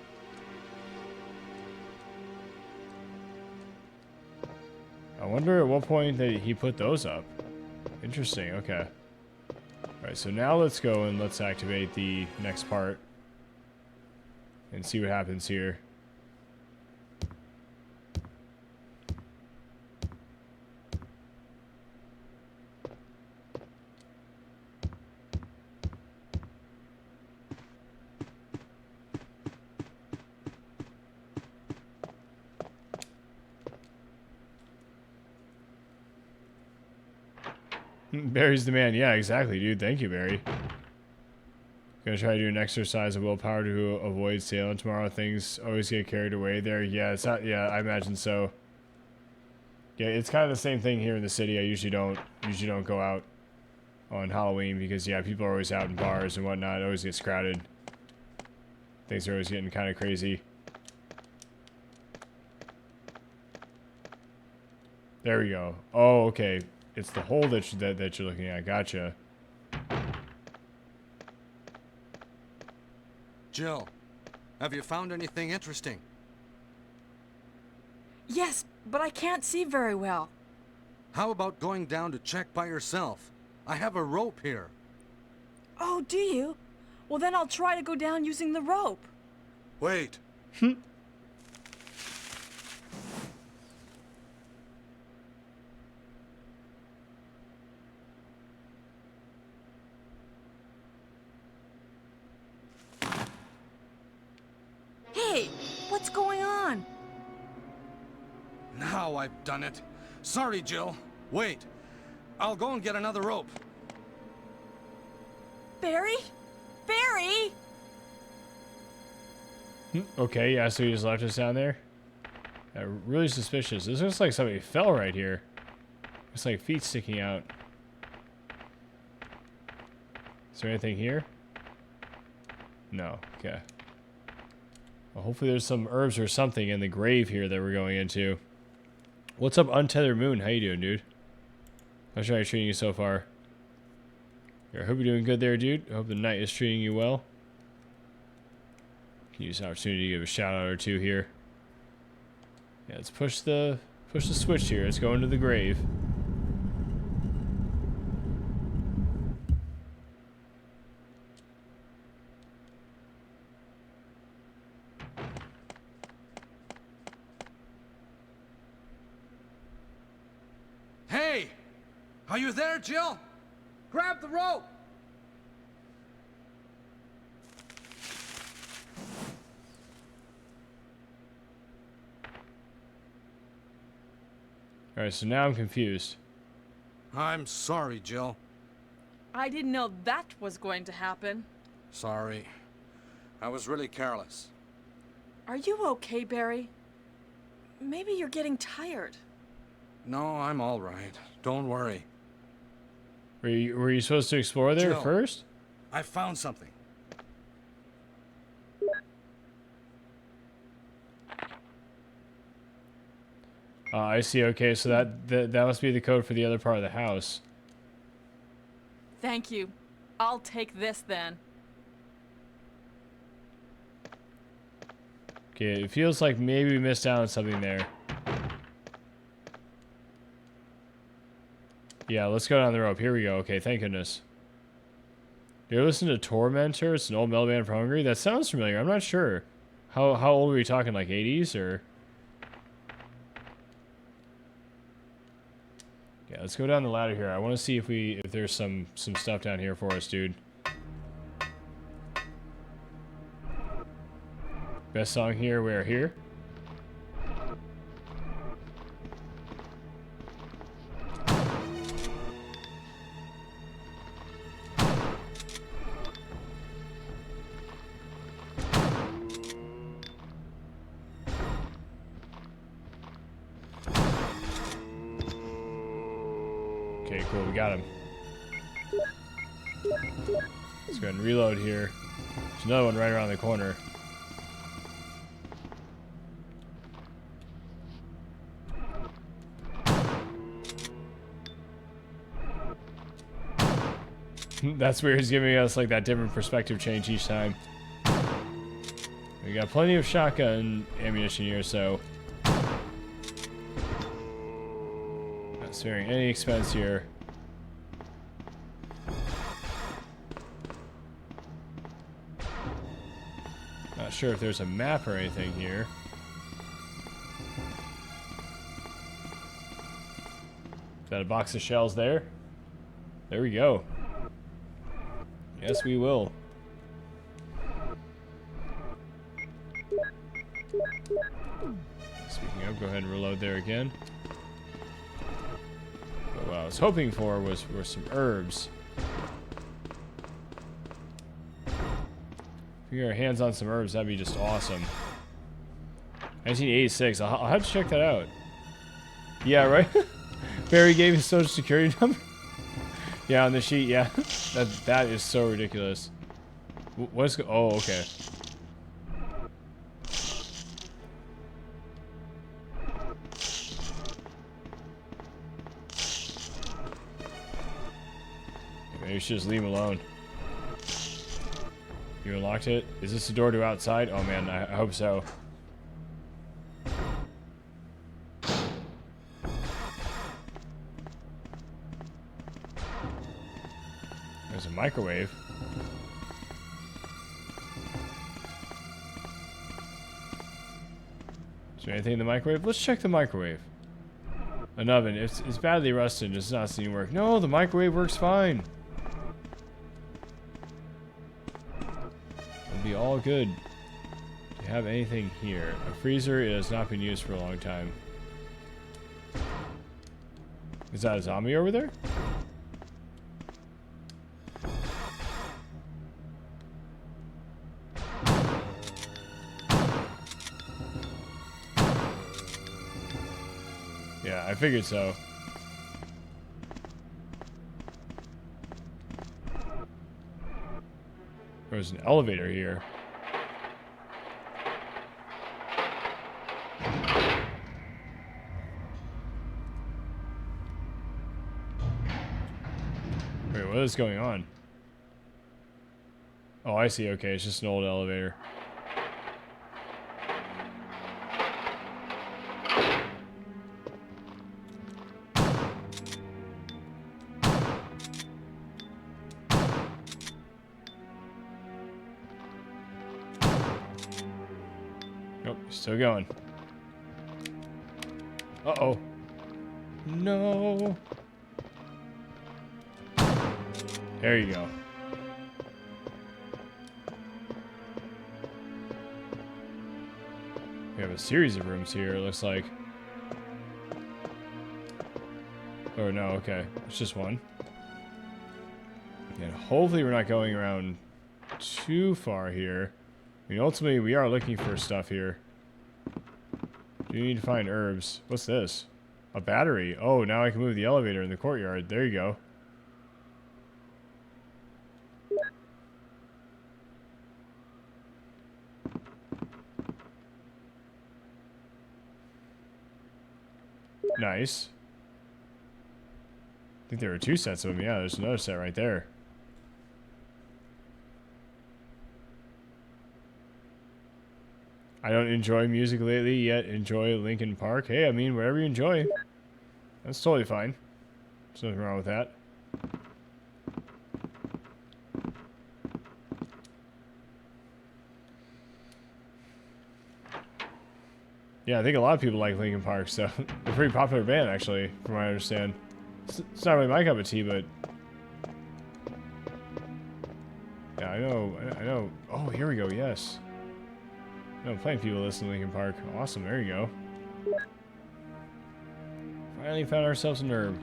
I wonder at what point that he put those up. Interesting. Okay. Alright, so now let's go and let's activate the next part. And see what happens here. Barry's the man. Yeah, exactly, dude. Thank you, Barry. Gonna try to do an exercise of willpower to avoid Salem tomorrow. Things always get carried away there. Yeah, it's not. Yeah, I imagine so. Yeah, it's kind of the same thing here in the city. I usually don't go out on Halloween because yeah, people are always out in bars and whatnot. It always gets crowded. Things are always getting kind of crazy. There we go. Oh, okay. It's the hole that you're looking at. Gotcha. Jill, have you found anything interesting? Yes, but I can't see very well. How about going down to check by yourself? I have a rope here. Oh, do you? Well, then I'll try to go down using the rope. Wait. Hey, what's going on? Now I've done it. Sorry, Jill. Wait. I'll go and get another rope. Barry? Barry? Okay, yeah, so he just left us down there. Really suspicious. This looks like somebody fell right here. It's like feet sticking out. Is there anything here? No. Okay. Well, hopefully there's some herbs or something in the grave here that we're going into. What's up, Untethered Moon? How you doing, dude? How's your night treating you so far? I hope you're doing good there, dude. I hope the night is treating you well. Can use an opportunity to give a shout out or two here. Yeah, let's push the switch here. Let's go into the grave. Hey! Are you there, Jill? Grab the rope! Alright, so now I'm confused. I'm sorry, Jill. I didn't know that was going to happen. Sorry. I was really careless. Are you okay, Barry? Maybe you're getting tired. No, I'm all right. Don't worry. Were you supposed to explore there Jill. first? I found something. I see. Okay, so that must be the code for the other part of the house. Thank you. I'll take this then. Okay, it feels like maybe we missed out on something there. Yeah, let's go down the rope. Here we go. Okay, thank goodness. You ever listen to Tormentor? It's an old metal band from Hungary. That sounds familiar. I'm not sure. How old are we talking? Like 80s or? Yeah, let's go down the ladder here. I want to see if there's some stuff down here for us, dude. Best song here. We're here. Okay, cool. We got him. Let's go ahead and reload here. There's another one right around the corner. That's weird. He's giving us like that different perspective change each time. We got plenty of shotgun ammunition here, so not sparing any expense here. Not sure if there's a map or anything here. Is that a box of shells there? There we go. Yes, we will. Speaking of, go ahead and reload there again. But what I was hoping for were some herbs. If we get our hands on some herbs, that'd be just awesome. 1986. I'll have to check that out. Yeah, right? Barry gave his social security number? Yeah, on the sheet, yeah. That is so ridiculous. What's oh, okay. Maybe we should just leave him alone. You unlocked it? Is this the door to outside? Oh man, I hope so. There's a microwave. Is there anything in the microwave? Let's check the microwave. An oven. It's badly rusted. It's not seeming to work. No, the microwave works fine. It'll be all good. Do you have anything here? A freezer. It has not been used for a long time. Is that a zombie over there? Yeah, I figured so. There's an elevator here. Wait, what is going on? Oh, I see. Okay, it's just an old elevator. Nope, still going. Uh-oh. No. There you go. We have a series of rooms here, it looks like. Oh, no, okay. It's just one. And hopefully we're not going around too far here. I mean, ultimately, we are looking for stuff here. Do you need to find herbs? What's this? A battery. Oh, now I can move the elevator in the courtyard. There you go. Nice. I think there were 2 sets of them. Yeah, there's another set right there. I don't enjoy music lately, yet enjoy Linkin Park. Hey, I mean, whatever you enjoy. That's totally fine. There's nothing wrong with that. Yeah, I think a lot of people like Linkin Park, so they're a pretty popular band, actually, from what I understand. It's not really my cup of tea, but... Yeah, I know. Oh, here we go, yes. No, plenty of people listen to Linkin Park. Awesome, there you go. Finally found ourselves an herb.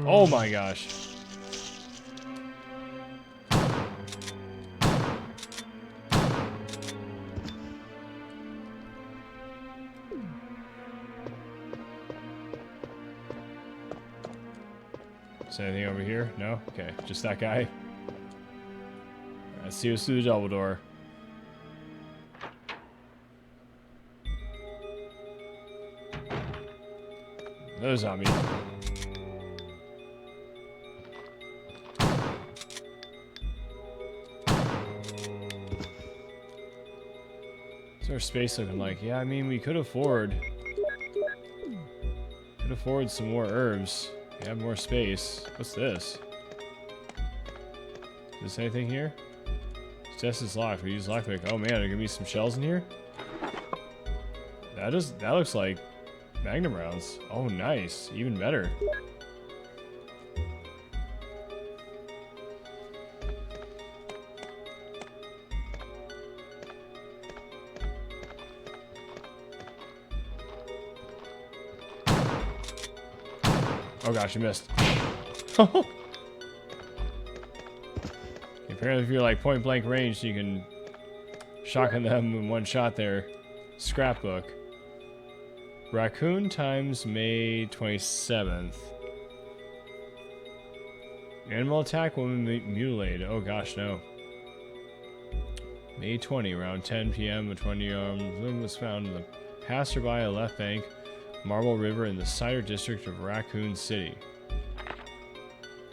Oh my gosh. Is there anything over here? No? Okay, just that guy. Let's see what's through the double door. Another zombie. our space looking like? Yeah, I mean, we could afford some more herbs. We have more space. What's this? Is this anything here? This chest is locked. We use lockpick. Oh man, there gonna be some shells in here? That looks like magnum rounds. Oh nice. Even better. Oh gosh, I missed. Apparently if you're like point blank range, you can shotgun them in one shot there. Scrapbook. Raccoon times May 27th. Animal attack, woman mutilated. Oh gosh, no. May 20, around 10 p.m. a 20-armed woman was found in the passerby a left bank, Marble River in the Cider District of Raccoon City.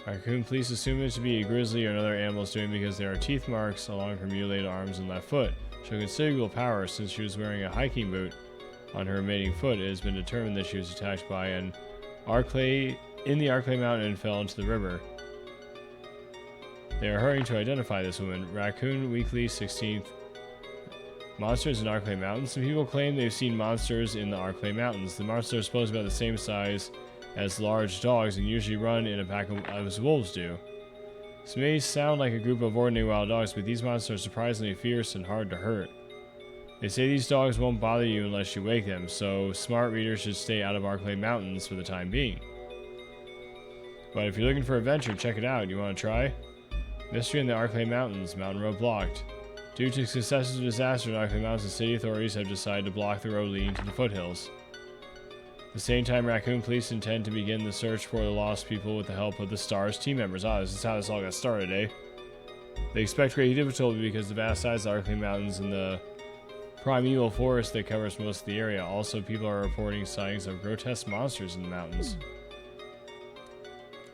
Raccoon police assume it to be a grizzly or another animal's doing because there are teeth marks along her mutilated arms and left foot, showing considerable power since she was wearing a hiking boot on her remaining foot. It has been determined that she was attacked by an Arclay in the Arclay Mountain and fell into the river. They are hurrying to identify this woman. Raccoon Weekly 16th. Monsters in Arclay Mountains. Some people claim they've seen monsters in the Arclay Mountains. The monsters are supposed to be about the same size as large dogs and usually run in a pack as wolves do. This may sound like a group of ordinary wild dogs, but these monsters are surprisingly fierce and hard to hurt. They say these dogs won't bother you unless you wake them, so smart readers should stay out of Arclay Mountains for the time being. But if you're looking for adventure, check it out. You want to try? Mystery in the Arclay Mountains. Mountain road blocked. Due to successive disasters in Arclay Mountains, the city authorities have decided to block the road leading to the foothills. At the same time, Raccoon police intend to begin the search for the lost people with the help of the STARS team members. Ah, this is how this all got started, eh? They expect great difficulty because the vast size of the Arclay Mountains and the primeval forest that covers most of the area. Also, people are reporting sightings of grotesque monsters in the mountains.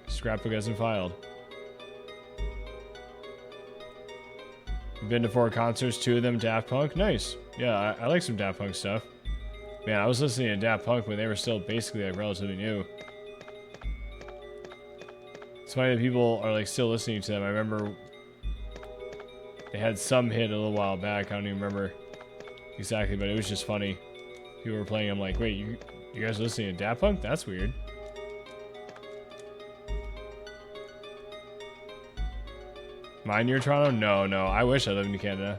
Scrapbook hasn't filed. Been to 4 concerts, 2 of them Daft Punk. Nice. Yeah, I like some Daft Punk stuff. Man, I was listening to Daft Punk when they were still basically like relatively new. It's funny that people are like still listening to them. I remember they had some hit a little while back. I don't even remember exactly, but it was just funny. People were playing. I'm like, wait, you guys are listening to Daft Punk? That's weird. Mine near Toronto? No. I wish I lived in Canada.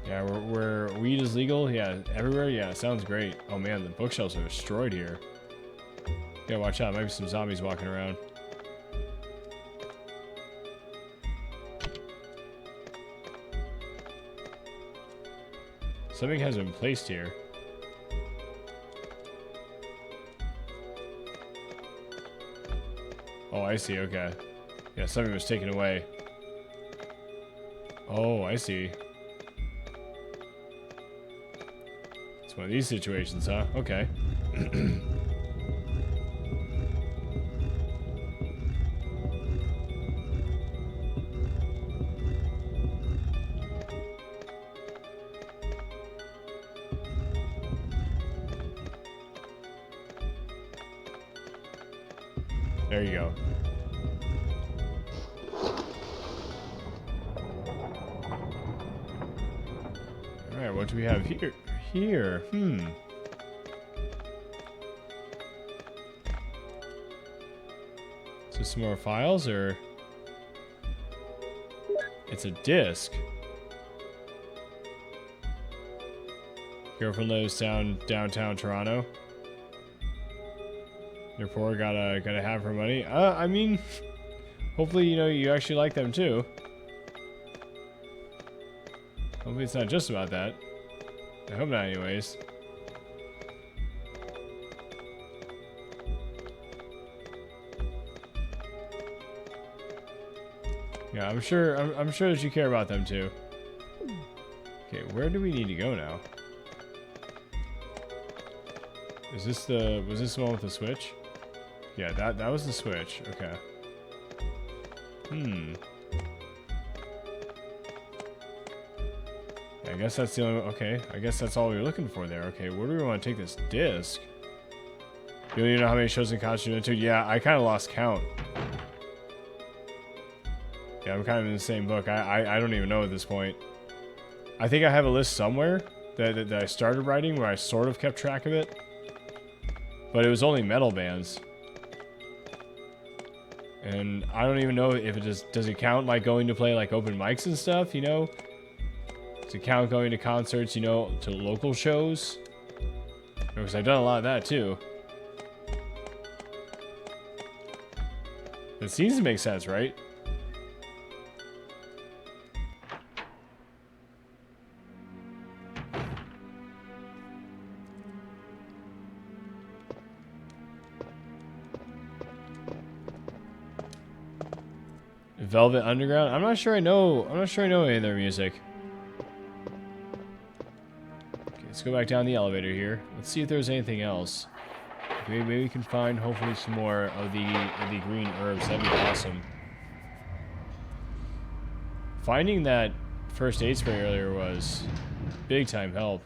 Yeah, where weed is legal? Yeah, everywhere? Yeah, sounds great. Oh man, the bookshelves are destroyed here. Yeah, watch out. Might be some zombies walking around. Something has been placed here. Oh, I see. Okay. Yeah, something was taken away. Oh, I see. It's one of these situations, huh? Okay. There you go. Alright, what do we have here? Is this some more files, or? It's a disc. Girlfriend lives downtown Toronto. Therefore, gotta have her money. I mean, hopefully, you actually like them too. Hopefully it's not just about that. I hope not anyways. Yeah, I'm sure that you care about them too. Okay, where do we need to go now? Was this the one with the switch? Yeah, that was the switch. Okay. I guess that's the only... Okay, I guess that's all we were looking for there. Okay, where do we want to take this disc? You don't even know how many shows and concerts you're into? Yeah, I kind of lost count. Yeah, I'm kind of in the same book. I don't even know at this point. I think I have a list somewhere that I started writing where I sort of kept track of it. But it was only metal bands. And I don't even know if it just... Does it count like going to play like open mics and stuff, you know? Does it count going to concerts, you know, to local shows? Because I've done a lot of that too. It seems to make sense, right? Velvet Underground? I'm not sure I know any of their music. Okay, let's go back down the elevator here. Let's see if there's anything else. Maybe we can find hopefully some more of the green herbs. That'd be awesome. Finding that first aid spray earlier was big time help.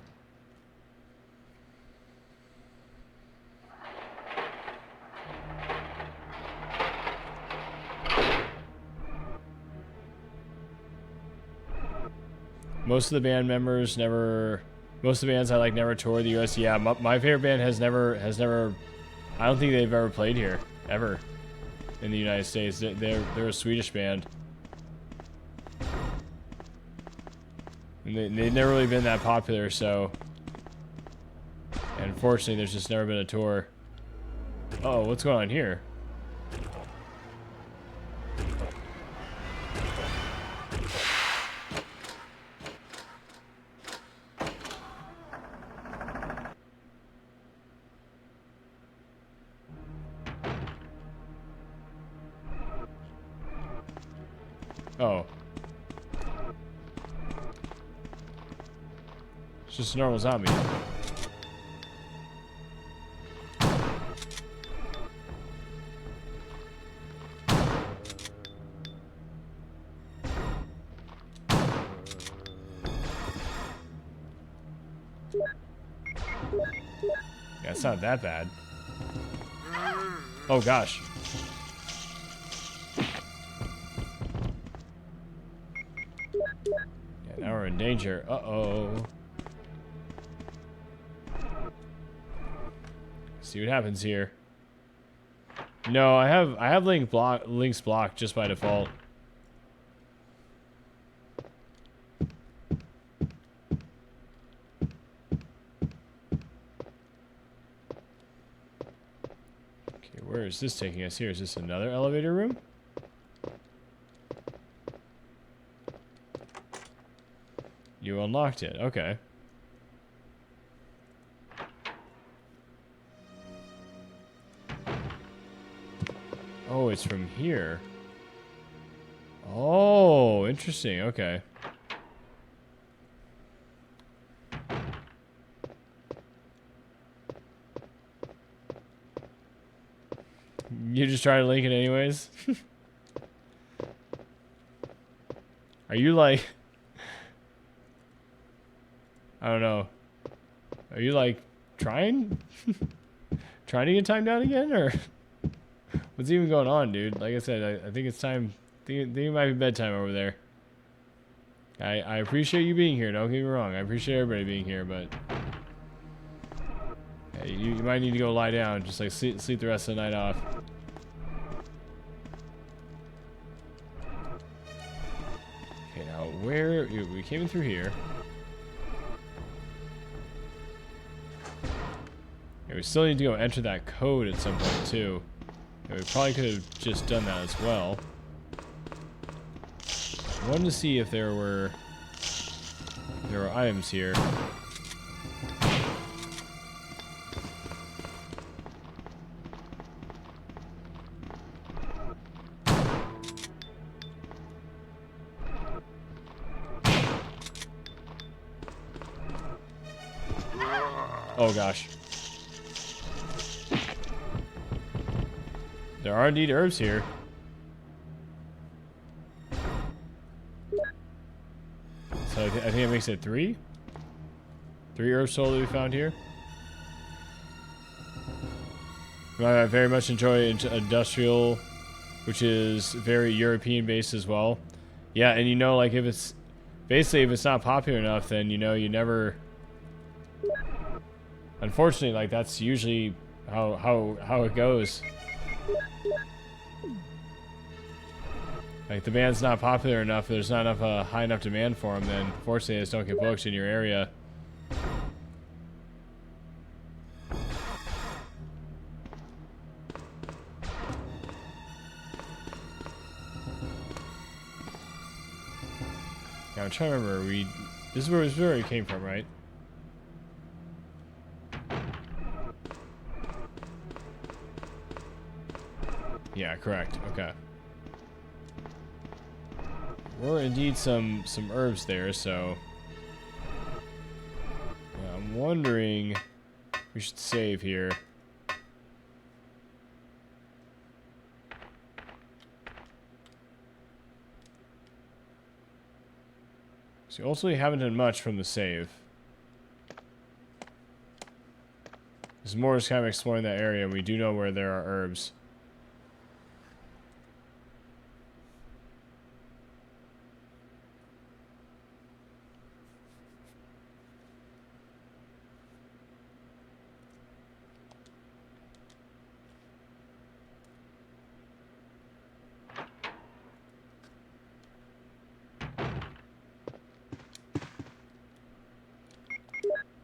Most of the band members never... Most of the bands I like never toured the U.S. Yeah, my favorite band has never... I don't think they've ever played here. Ever. In the United States. They're a Swedish band. And they've never really been that popular, so... And unfortunately, there's just never been a tour. Oh, what's going on here? Oh. It's just a normal zombie. Yeah, it's not that bad. Oh gosh. Now we're in danger. Uh-oh. See what happens here. No, I have links blocked just by default. Okay, where is this taking us here? Is this another elevator room? You unlocked it. Okay. Oh, it's from here. Oh, interesting. Okay. You just try to link it anyways? Are you like... I don't know. Are you like trying? Trying to get time down again, or what's even going on, dude? Like I said, I think it's time. I think it might be bedtime over there. I appreciate you being here. Don't get me wrong. I appreciate everybody being here, but hey, you might need to go lie down. Just like sleep the rest of the night off. Okay, now where we came in through here. We still need to go enter that code at some point too. And we probably could have just done that as well. I wanted to see if there were items here. Oh gosh. There are indeed herbs here. So I think think it makes it 3? 3 herbs total that we found here. I very much enjoy industrial, which is very European based as well. Yeah, and you know, like if it's basically if it's not popular enough, then you know you never. Unfortunately, like that's usually how it goes. Like the band's not popular enough, there's not enough high enough demand for them, then fortunately they just don't get booked in your area. Yeah, I'm trying to remember. This is where it came from, right? Yeah, correct. Okay. There were indeed some herbs there, so I'm wondering if we should save here. So you ultimately haven't done much from the save. This is more just kind of exploring that area, and we do know where there are herbs.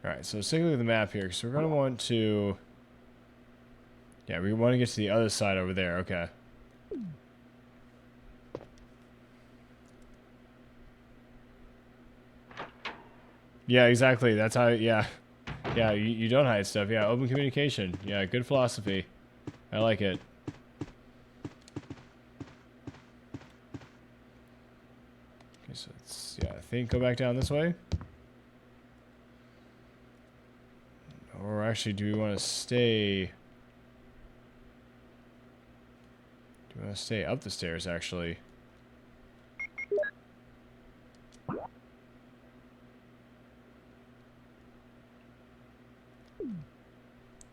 Alright, so let's take a look at the map here, because we're going to want to... Yeah, we want to get to the other side over there, okay. Yeah, exactly, that's how, yeah. Yeah, you don't hide stuff, yeah, open communication. Yeah, good philosophy. I like it. Okay, so let's, yeah, I think go back down this way. Or actually, do we want to stay... Do we want to stay up the stairs, actually?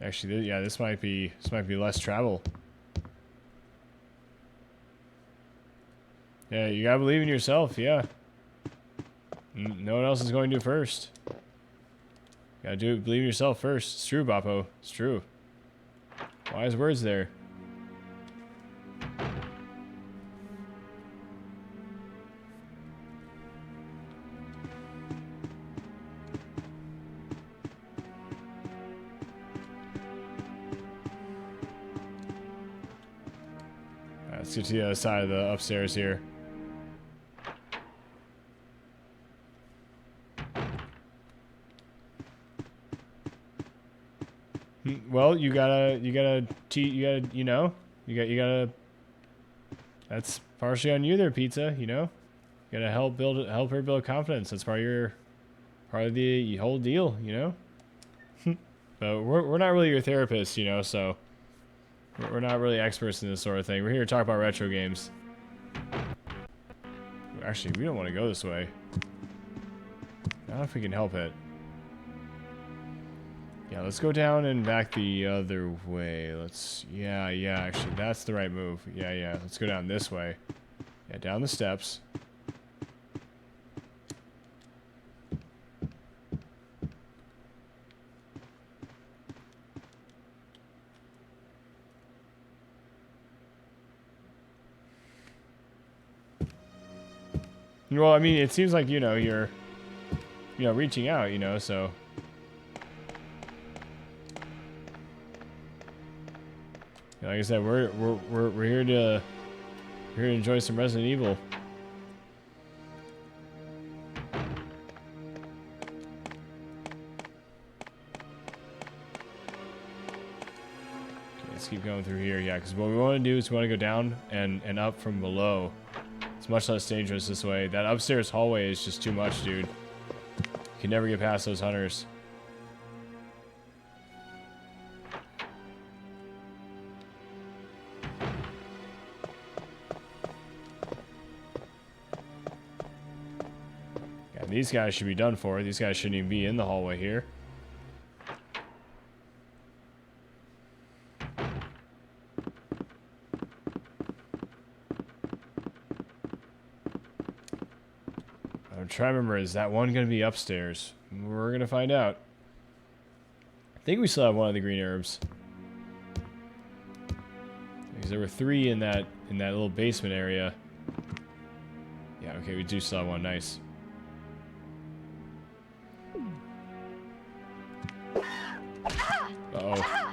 Actually, yeah, this might be less travel. Yeah, you gotta believe in yourself, yeah. No one else is going to first. Gotta believe in yourself first. It's true, Boppo. It's true. Wise words there. Let's get to the other side of the upstairs here. Well, you gotta, you know, that's partially on you there, Pizza, you know? You gotta help her build confidence. That's part of the whole deal, you know? But we're not really your therapist, you know, so we're not really experts in this sort of thing. We're here to talk about retro games. Actually, we don't want to go this way. I don't know if we can help it. Yeah, let's go down and back the other way. Yeah, actually, that's the right move. Yeah, let's go down this way. Yeah, down the steps. Well, I mean, it seems like, you know, you're, reaching out, you know, so... Like I said, we're here to enjoy some Resident Evil. Okay, let's keep going through here, yeah. Because what we want to do is we want to go down and up from below. It's much less dangerous this way. That upstairs hallway is just too much, dude. You can never get past those hunters. these guys should be done for. These guys shouldn't even be in the hallway here. I'm trying to remember, is that one going to be upstairs? We're going to find out. I think we still have one of the green herbs. Because there were 3 in that little basement area. Yeah, okay, we do still have one. Nice. Uh-oh.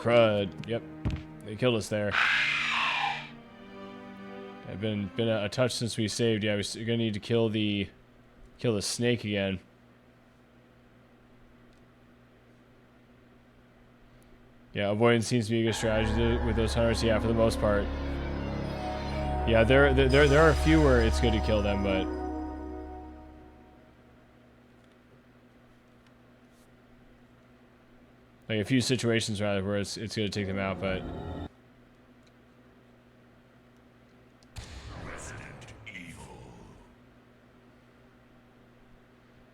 Crud. Yep. They killed us there. I've been a touch since we saved. Yeah, we're gonna need to kill the snake again. Yeah, avoidance seems to be a good strategy with those hunters. Yeah, for the most part. Yeah, there are a few where it's good to kill them, but like a few situations rather where it's good to take them out, but.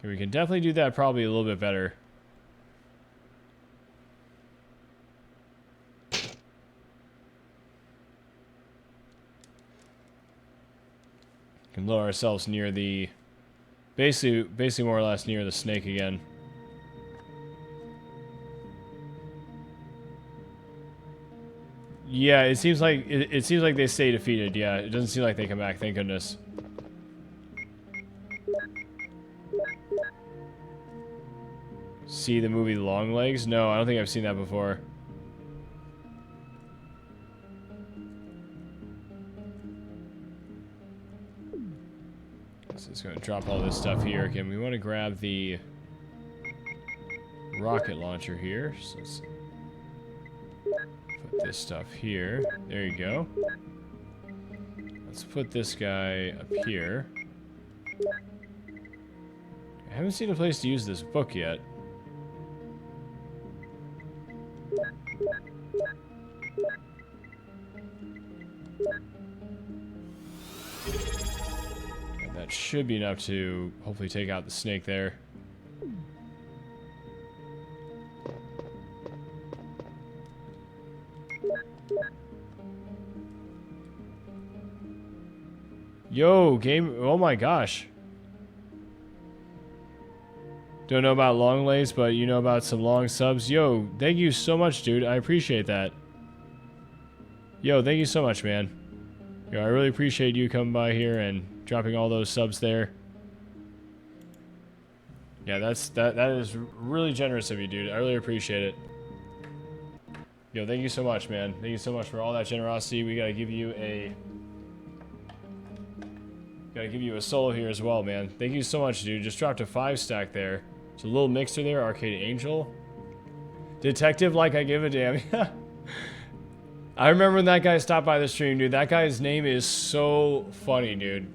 We can definitely do that probably a little bit better. Can lower ourselves near the basically more or less near the snake again. Yeah, it seems like they stay defeated. Yeah, it doesn't seem like they come back, thank goodness. See the movie Long Legs? No, I don't think I've seen that before. So it's going to drop all this stuff here. Again, we want to grab the rocket launcher here. So let's put this stuff here. There you go. Let's put this guy up here. I haven't seen a place to use this book yet. And that should be enough to hopefully take out the snake there. Yo, game. Oh my gosh. Don't know about long lays, but you know about some long subs. Yo, thank you so much, dude. I appreciate that. Yo, thank you so much, man. Yo, I really appreciate you coming by here and dropping all those subs there. Yeah, that is really generous of you, dude. I really appreciate it. Yo, thank you so much, man. Thank you so much for all that generosity. We gotta give you a solo here as well, man. Thank you so much, dude. Just dropped a 5-stack there. It's a little mixer there, Arcade Angel. Detective like I give a damn. I remember when that guy stopped by the stream, dude. That guy's name is so funny, dude.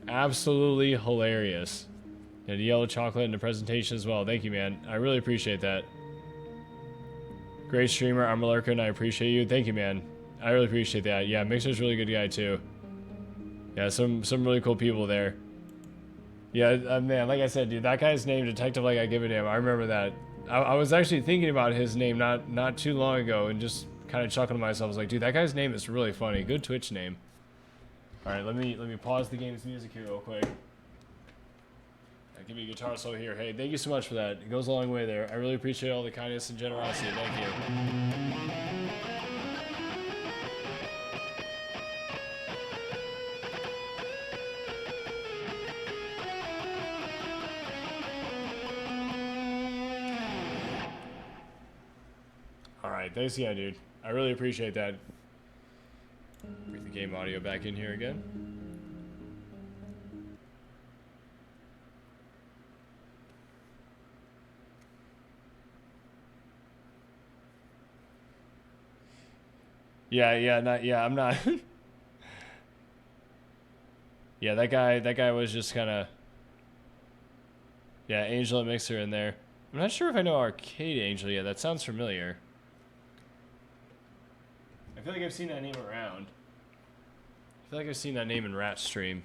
Absolutely hilarious. And the yellow chocolate in the presentation as well. Thank you, man. I really appreciate that. Great streamer. I'm a lurker and I appreciate you. Thank you, man. I really appreciate that. Yeah, Mixer's a really good guy too. Yeah, some really cool people there. Yeah, man, like I said, dude, that guy's name, Detective Like I Give a Damn, I remember that. I was actually thinking about his name not too long ago and just kind of chuckling to myself. I was like, dude, that guy's name is really funny. Good Twitch name. All right, let me pause the game's music here real quick. I'll give you a guitar solo here. Hey, thank you so much for that. It goes a long way there. I really appreciate all the kindness and generosity. Thank you. Alright, thanks again, dude. I really appreciate that. Bring the game audio back in here again. I'm not. Yeah, that guy was just kind of. Yeah, Angel and Mixer in there. I'm not sure if I know Arcade Angel yet. That sounds familiar. I feel like I've seen that name around. feel like I've seen that name in Rat's stream.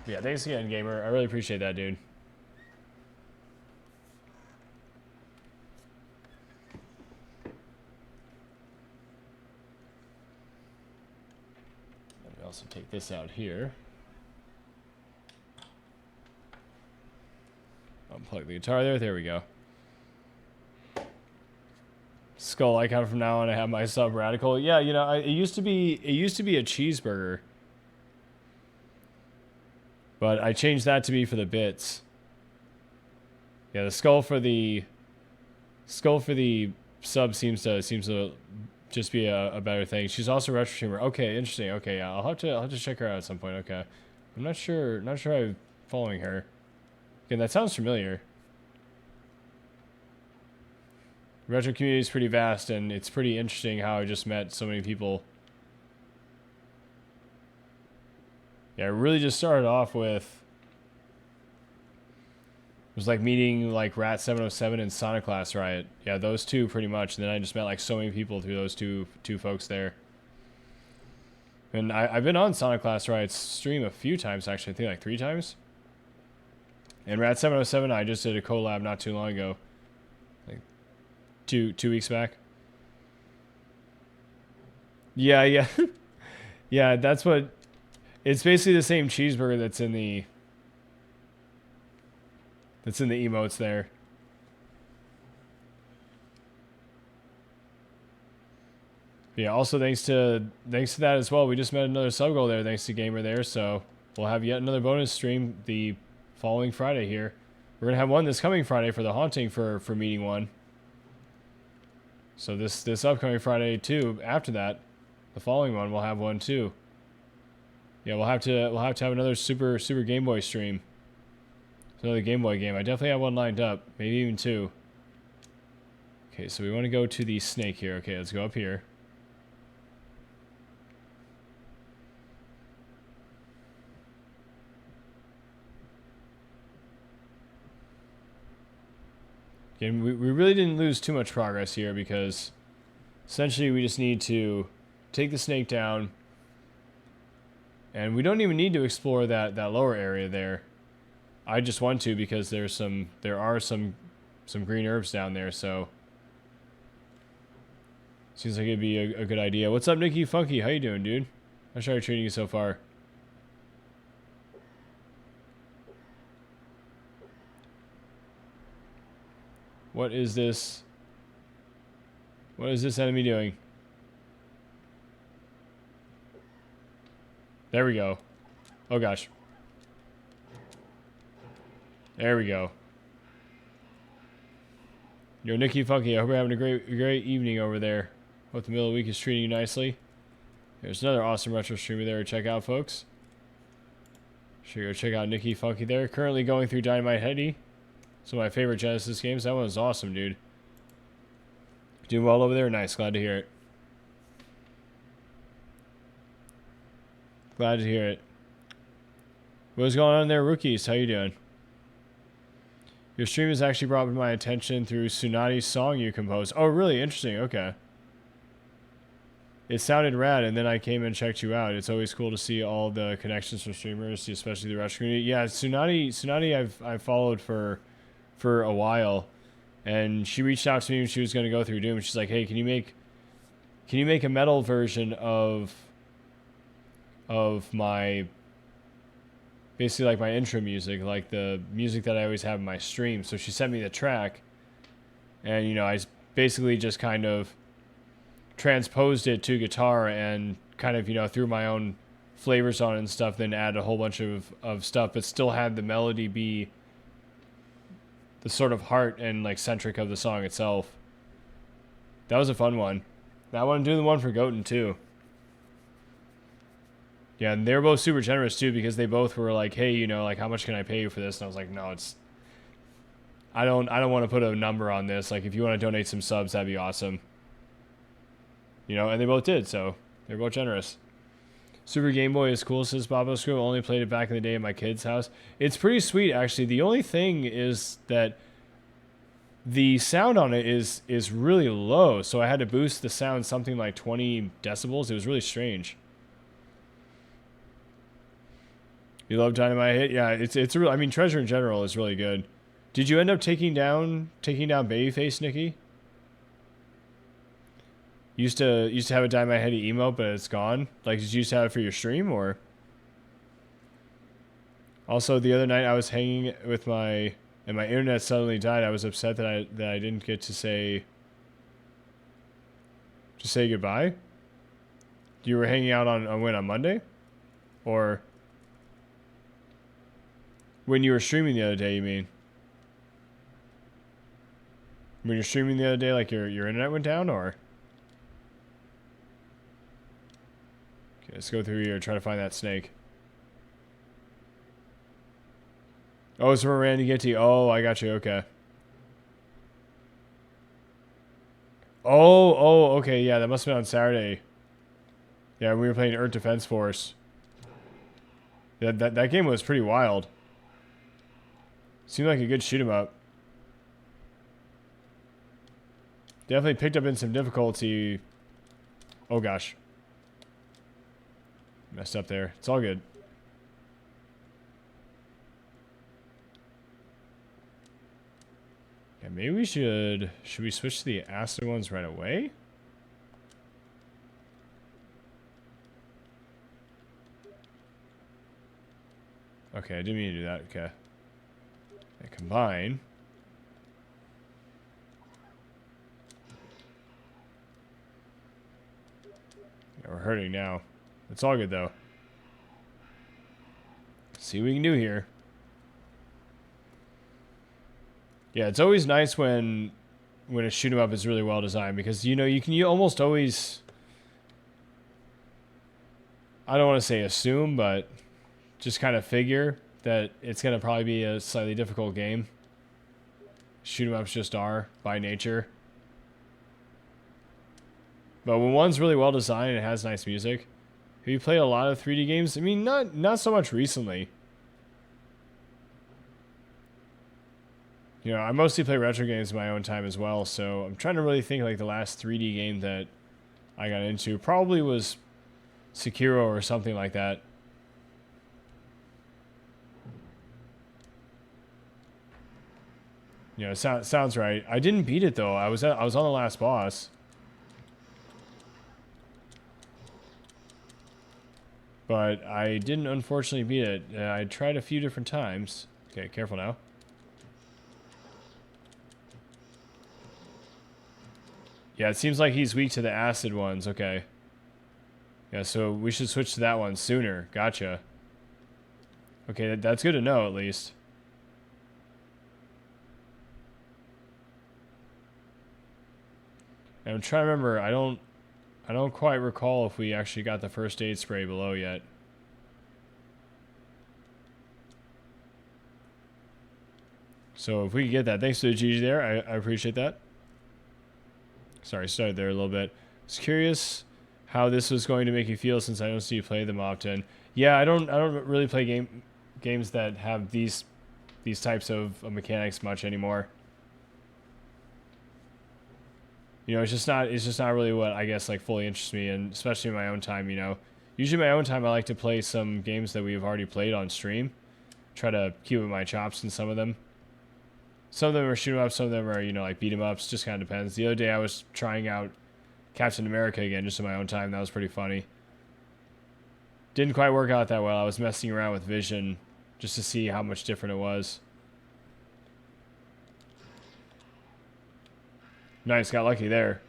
Yeah, thanks again, gamer. I really appreciate that, dude. Let me also take this out here. Unplug the guitar there. There we go. Skull icon from now on. I have my sub radical. Yeah, you know, it used to be a cheeseburger, but I changed that to be for the bits. Yeah, the skull for the sub seems to just be a better thing. She's also a retro streamer. Okay, interesting. Okay, yeah, I'll have to check her out at some point. Okay, I'm not sure I'm following her. Again, that sounds familiar. The retro community is pretty vast, and it's pretty interesting how I just met so many people. Yeah, I really just started off with, it was like meeting like Rat 707 and Sonic Class Riot. Yeah, those two pretty much. And then I just met like so many people through those two folks there. And I've been on Sonic Class Riot's stream a few times actually. I think like 3 times. And Rat 707, I just did a collab not too long ago, like two weeks back. Yeah, yeah, yeah. That's what. It's basically the same cheeseburger that's in the emotes there. Yeah. Also, thanks to that as well. We just met another sub goal there. Thanks to Gamer there. So we'll have yet another bonus stream the following Friday here. We're gonna have one this coming Friday for the haunting for meeting 1. So this upcoming Friday too. After that, the following one we'll have one too. Yeah, we'll have to have another super Game Boy stream. It's another Game Boy game. I definitely have one lined up, maybe even 2. Okay, so we want to go to the snake here. Okay, let's go up here. Again, we really didn't lose too much progress here because essentially we just need to take the snake down, and we don't even need to explore that lower area there. I just want to because there are some green herbs down there, so seems like it'd be a good idea. What's up, Nicky Funky? How you doing, dude? How's I treating you so far? What is this? What is this enemy doing? There we go. Oh gosh. There we go. Yo, Nicky Funky, I hope you're having a great evening over there. Hope the middle of the week is treating you nicely. There's another awesome retro streamer there to check out, folks. Sure, go check out Nicky Funky there. Currently going through Dynamite Heady. Some of my favorite Genesis games. That one was awesome, dude. Doing well over there? Nice. Glad to hear it. Glad to hear it. What's going on there, rookies? How you doing? Your stream has actually brought my attention through Tsunadi's song you composed. Oh, really? Interesting. Okay. It sounded rad, and then I came and checked you out. It's always cool to see all the connections from streamers, especially the retro community. Yeah, Tsunadi I've followed for a while, and she reached out to me when she was going to go through Doom. She's like, "Hey, can you make a metal version of my basically like my intro music, like the music that I always have in my stream?" So she sent me the track, and you know, I basically just kind of transposed it to guitar and kind of, you know, threw my own flavors on it and stuff, then add a whole bunch of stuff, but still had the melody be the sort of heart and like centric of the song itself. That was a fun one. I want to do the one for Goten too. Yeah, and they were both super generous too, because they both were like, "Hey, you know, like, how much can I pay you for this?" And I was like, "No, I don't want to put a number on this. Like, if you want to donate some subs, that'd be awesome." You know, and they both did, so they're both generous. Super Game Boy is cool, says Bobo Screw. Only played it back in the day at my kid's house. It's pretty sweet, actually. The only thing is that the sound on it is really low, so I had to boost the sound something like 20 decibels. It was really strange. You love Dynamite Hit? Yeah, it's real. I mean, Treasure in general is really good. Did you end up taking down Babyface, Nikki? Used to have a Dynamite Head emote, but it's gone. Like, did you used to have it for your stream, or? Also, the other night I was hanging with my internet suddenly died. I was upset that I didn't get to say goodbye. You were hanging out on when, on Monday, or when you were streaming the other day? You mean when you're streaming the other day, like your internet went down, or? Okay, let's go through here and try to find that snake. Oh, it's from Randy Getty. Oh, I got you. Okay. Oh, okay. Yeah, that must have been on Saturday. Yeah, we were playing Earth Defense Force. That game was pretty wild. Seemed like a good shoot 'em up. Definitely picked up in some difficulty. Oh gosh. Messed up there. It's all good. Yeah, maybe we should we switch to the acid ones right away? Okay, I didn't mean to do that. Okay. And combine. Yeah, we're hurting now. It's all good though. See what we can do here. Yeah, it's always nice when a shoot 'em up is really well designed, because you almost always, I don't want to say assume, but just kind of figure that it's going to probably be a slightly difficult game. Shoot 'em ups just are by nature. But when one's really well designed and it has nice music. Have you played a lot of 3D games? I mean, not so much recently. You know, I mostly play retro games in my own time as well, so I'm trying to really think, like, the last 3D game that I got into probably was Sekiro or something like that. You know, sounds right. I didn't beat it though. I was on the last boss. But I didn't unfortunately beat it. I tried a few different times. Okay, careful now. Yeah, it seems like he's weak to the acid ones. Okay. Yeah, so we should switch to that one sooner. Gotcha. Okay, that's good to know at least. And I'm trying to remember. I don't quite recall if we actually got the first aid spray below yet. So if we could get that, thanks to the GG there. I appreciate that. Sorry, started there a little bit. I was curious how this was going to make you feel, since I don't see you play them often. Yeah, I don't really play games that have these types of mechanics much anymore. You know, it's just not really what I guess like fully interests me, and especially in my own time. You know, usually in my own time I like to play some games that we've already played on stream. Try to keep my chops in some of them. Some of them are shoot 'em ups, some of them are, you know, like beat 'em ups. Just kind of depends. The other day I was trying out Captain America again, just in my own time. That was pretty funny. Didn't quite work out that well. I was messing around with vision just to see how much different it was. Nice, got lucky there.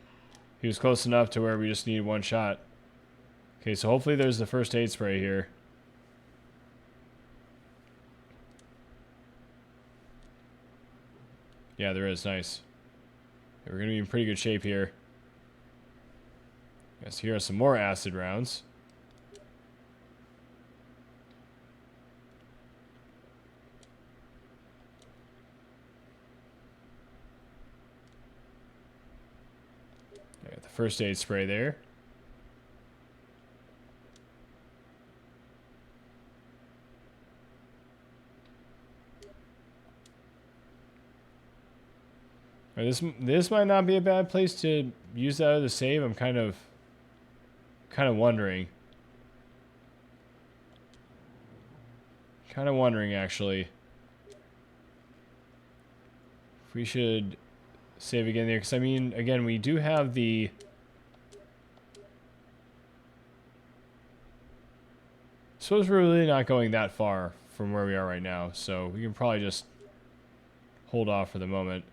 He was close enough to where we just needed one shot. Okay, so hopefully there's the first aid spray here. Yeah, there is. Nice. Okay, we're going to be in pretty good shape here. Yes, here are some more acid rounds. Got the first aid spray there. This might not be a bad place to use that other save. I'm kind of wondering. Kind of wondering actually if we should save again there, because I mean, again, we do have the suppose we're really not going that far from where we are right now, so we can probably just hold off for the moment.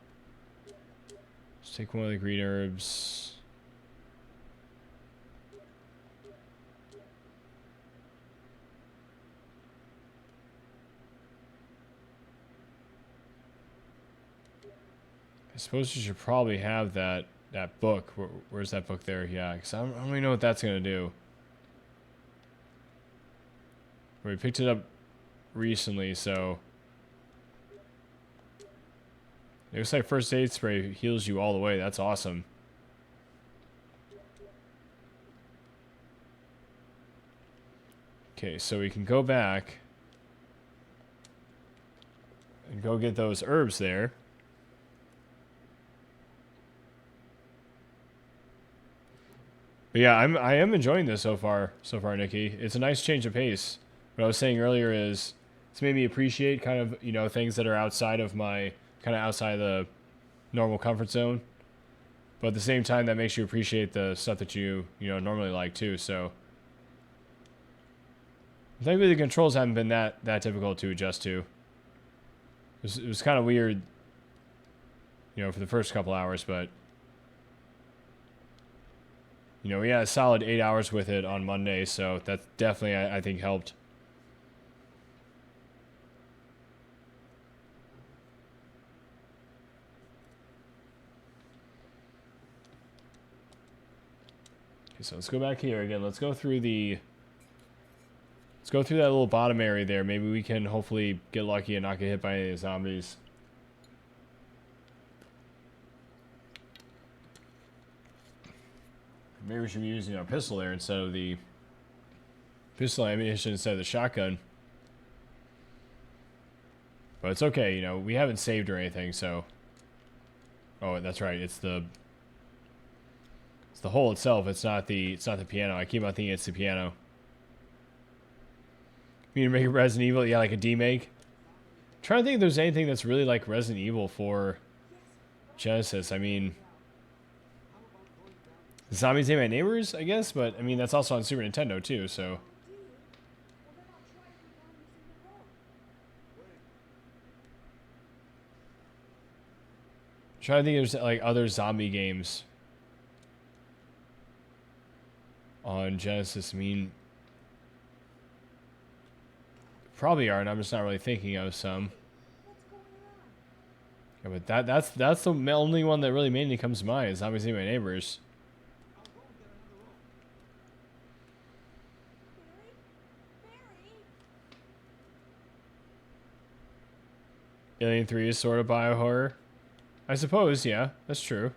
Let's take one of the green herbs. I suppose you should probably have that book. Where's that book there? Yeah, because I don't really know what that's gonna do. We picked it up recently, so it looks like first aid spray heals you all the way. That's awesome. Okay, so we can go back and go get those herbs there. But yeah, I am enjoying this so far, Nikki. It's a nice change of pace. What I was saying earlier is it's made me appreciate kind of, you know, things that are outside of my outside of the normal comfort zone. But at the same time, that makes you appreciate the stuff that you normally like too. So thankfully the controls haven't been that difficult to adjust to. It was kind of weird, you know, for the first couple hours, but you know, we had a solid 8 hours with it on Monday, so that definitely I think helped. Okay, so let's go back here again. Let's go through that little bottom area there. Maybe we can hopefully get lucky and not get hit by any of the zombies. Maybe we should be using our pistol there instead of the pistol ammunition instead of the shotgun. But it's okay, you know, we haven't saved or anything, so. Oh, that's right. It's the hole itself. It's not the piano. I keep on thinking it's the piano. You mean to make a Resident Evil? Yeah, like a demake. I'm trying to think if there's anything that's really like Resident Evil for Genesis. I mean, Zombies Ate My Neighbors, I guess, but I mean that's also on Super Nintendo too, so. I'm trying to think if there's like other zombie games on Genesis. I mean, probably are, and I'm just not really thinking of some. Yeah, but that's the only one that really mainly comes to mind is Zombies Ate My Neighbors. Alien 3 is sort of biohorror. I suppose, yeah, that's true.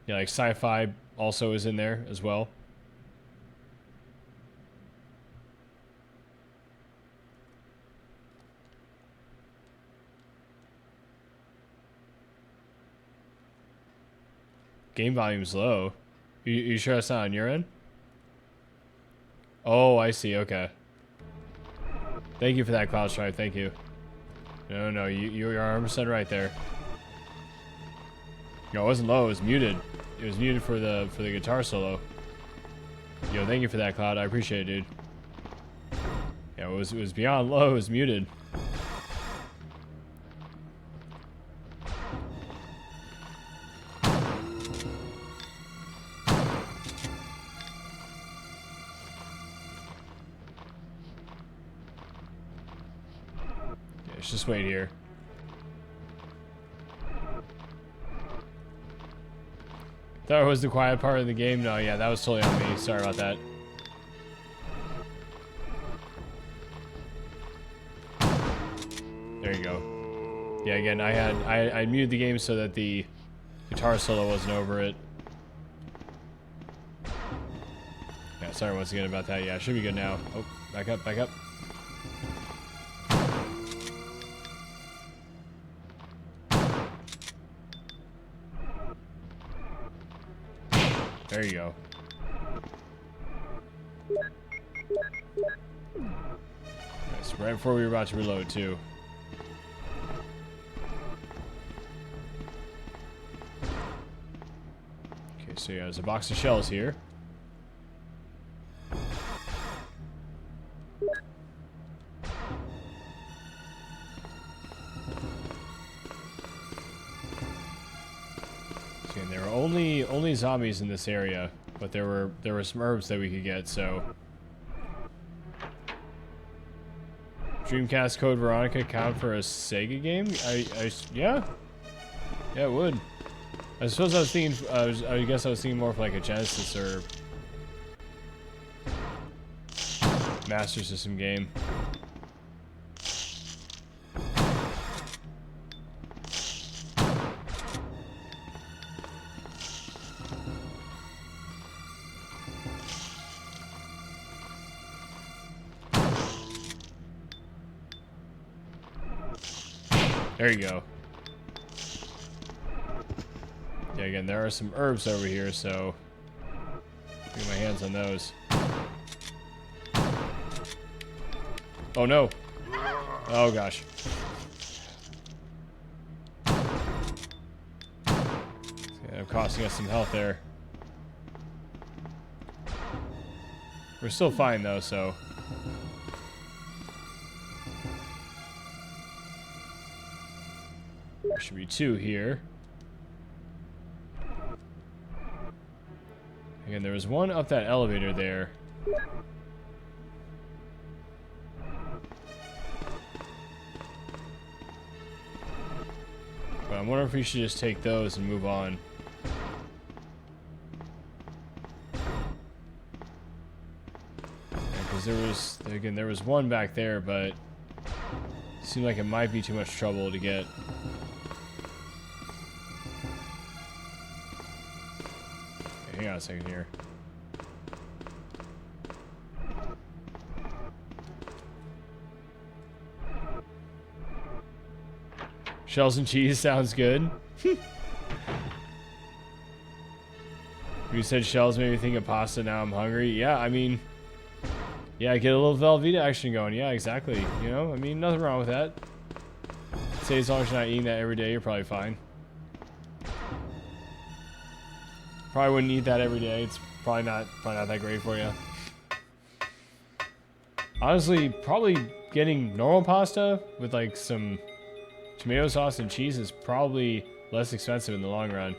Yeah, like sci-fi also is in there as well. Game volume's low. You sure that's not on your end? Oh, I see. Okay. Thank you for that, Cloud Stripe. Thank you. No, you're 100% right there. No, it wasn't low. It was muted. It was muted for the guitar solo. Yo, thank you for that, Cloud. I appreciate it, dude. Yeah, it was beyond low. It was muted. Let's just wait here. That was the quiet part of the game. No, yeah, that was totally on me. Sorry about that. There you go. Yeah, again, I muted the game so that the guitar solo wasn't over it. Yeah, sorry once again about that. Yeah, it should be good now. Oh, back up, back up. There you go. Nice. Right before we were about to reload, too. Okay, so yeah, there's a box of shells here. And there were only zombies in this area, but there were some herbs that we could get. So, Dreamcast Code Veronica count for a Sega game? Yeah, it would. I suppose I was thinking. I guess I was thinking more of like a Genesis or Master System game. There you go. Yeah, again, there are some herbs over here, so get my hands on those. Oh no! Oh gosh. Yeah, costing us some health there. We're still fine though, so. There should be 2 here. Again, there was 1 up that elevator there. But I'm wondering if we should just take those and move on. Because there was 1 back there, but it seemed like it might be too much trouble to get. Hang on a second here. Shells and cheese sounds good. You said shells made me think of pasta, now I'm hungry. Yeah, I mean, yeah, get a little Velveeta action going. Yeah, exactly. You know, I mean, nothing wrong with that. I'd say as long as you're not eating that every day, you're probably fine. Probably wouldn't eat that every day. It's probably not that great for you. Honestly, probably getting normal pasta with like some tomato sauce and cheese is probably less expensive in the long run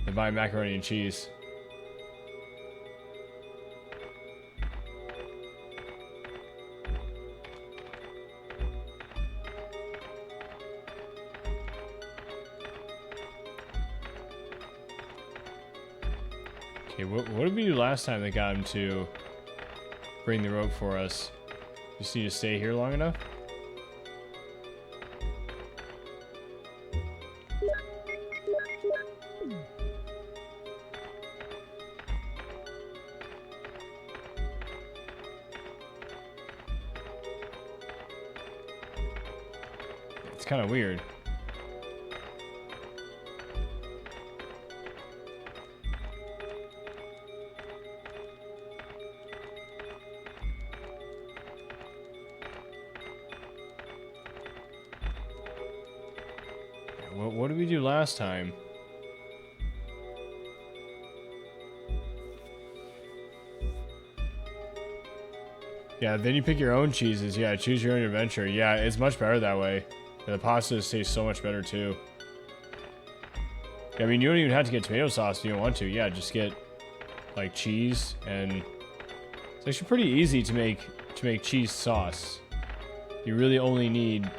than buying macaroni and cheese. Okay, what did we do last time that got him to bring the rope for us? Just need to stay here long enough? It's kind of weird. What did we do last time? Yeah, then you pick your own cheeses. Yeah, choose your own adventure. Yeah, it's much better that way. And the pastas taste so much better too. I mean, you don't even have to get tomato sauce if you don't want to. Yeah, just get like cheese, and it's actually pretty easy to make cheese sauce. You really only need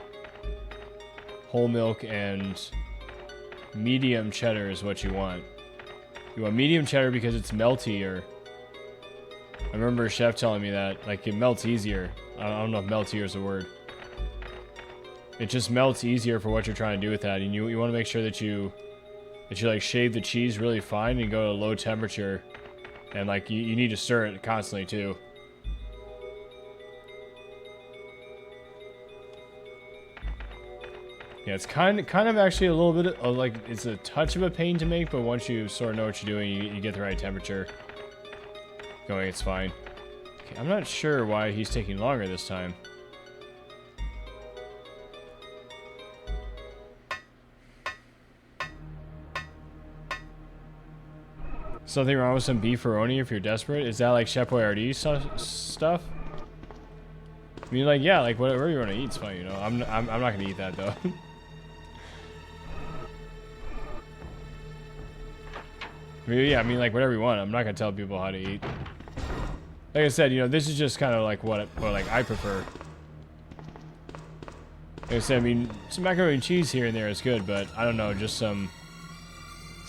whole milk and medium cheddar is what you want. You want medium cheddar because it's meltier. I remember a chef telling me that, like, it melts easier. I don't know if meltier is a word. It just melts easier for what you're trying to do with that, and you want to make sure that you like shave the cheese really fine and go to low temperature, and like you need to stir it constantly too. Yeah, it's kind of actually a little bit of, like, it's a touch of a pain to make, but once you sort of know what you're doing, you get the right temperature going, it's fine. Okay, I'm not sure why he's taking longer this time. Something wrong with some beefaroni if you're desperate? Is that like Chef Boyardee stuff? I mean, like, yeah, like whatever you want to eat's fine, you know. I'm not gonna eat that though. I mean, yeah, I mean, like whatever you want. I'm not gonna tell people how to eat. Like I said, you know, this is just kind of like what like I prefer. Like I said, I mean, some macaroni and cheese here and there is good, but I don't know, just some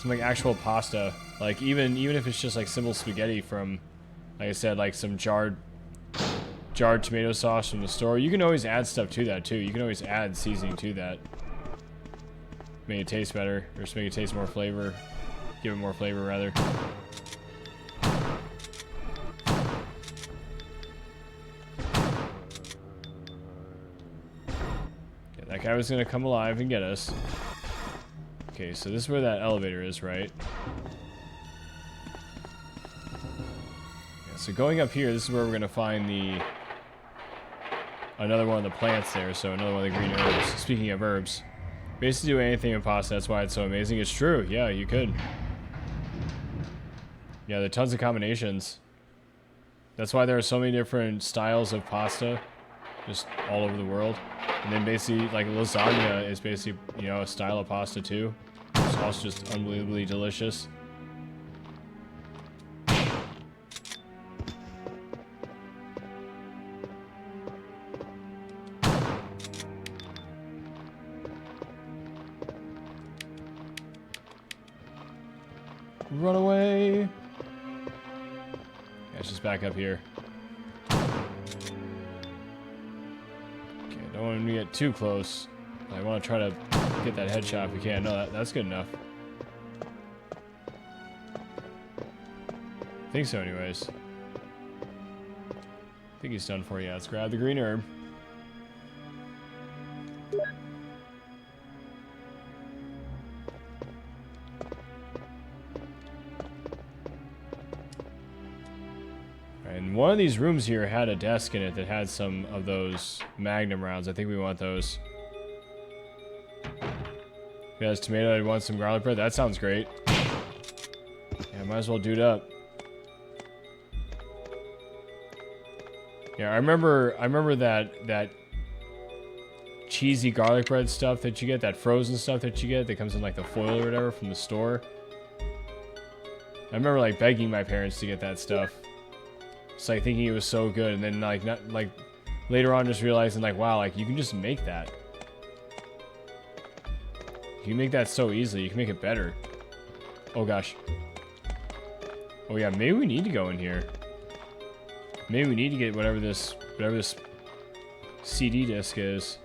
like actual pasta. Like even if it's just like simple spaghetti from, like I said, like some jarred tomato sauce from the store. You can always add stuff to that too. You can always add seasoning to that. Make it taste better, or just make it taste more flavor. Give it more flavor rather. Yeah, that guy was gonna come alive and get us. Okay, so this is where that elevator is, right? So going up here, this is where we're going to find another one of the plants there, so another one of the green herbs. Speaking of herbs, basically do anything in pasta, that's why it's so amazing. It's true, yeah, you could. Yeah, there are tons of combinations. That's why there are so many different styles of pasta, just all over the world. And then basically, like lasagna is basically, you know, a style of pasta too. It's also just unbelievably delicious. Run away! Yeah, it's just back up here. Okay, don't want to get too close. I want to try to get that headshot if we can. No, that's good enough. I think so anyways. I think he's done for you. Let's grab the green herb. And one of these rooms here had a desk in it that had some of those Magnum rounds. I think we want those. Yes, tomato, I want some garlic bread. That sounds great. Yeah, might as well do it up. Yeah, I remember that cheesy garlic bread stuff that you get, that frozen stuff that you get that comes in like the foil or whatever from the store. I remember like begging my parents to get that stuff. It's like thinking it was so good, and then like not like later on just realizing like, wow, like you can just make that. You can make that so easily. You can make it better. Oh gosh. Oh yeah, maybe we need to go in here. Maybe we need to get whatever this CD disc is.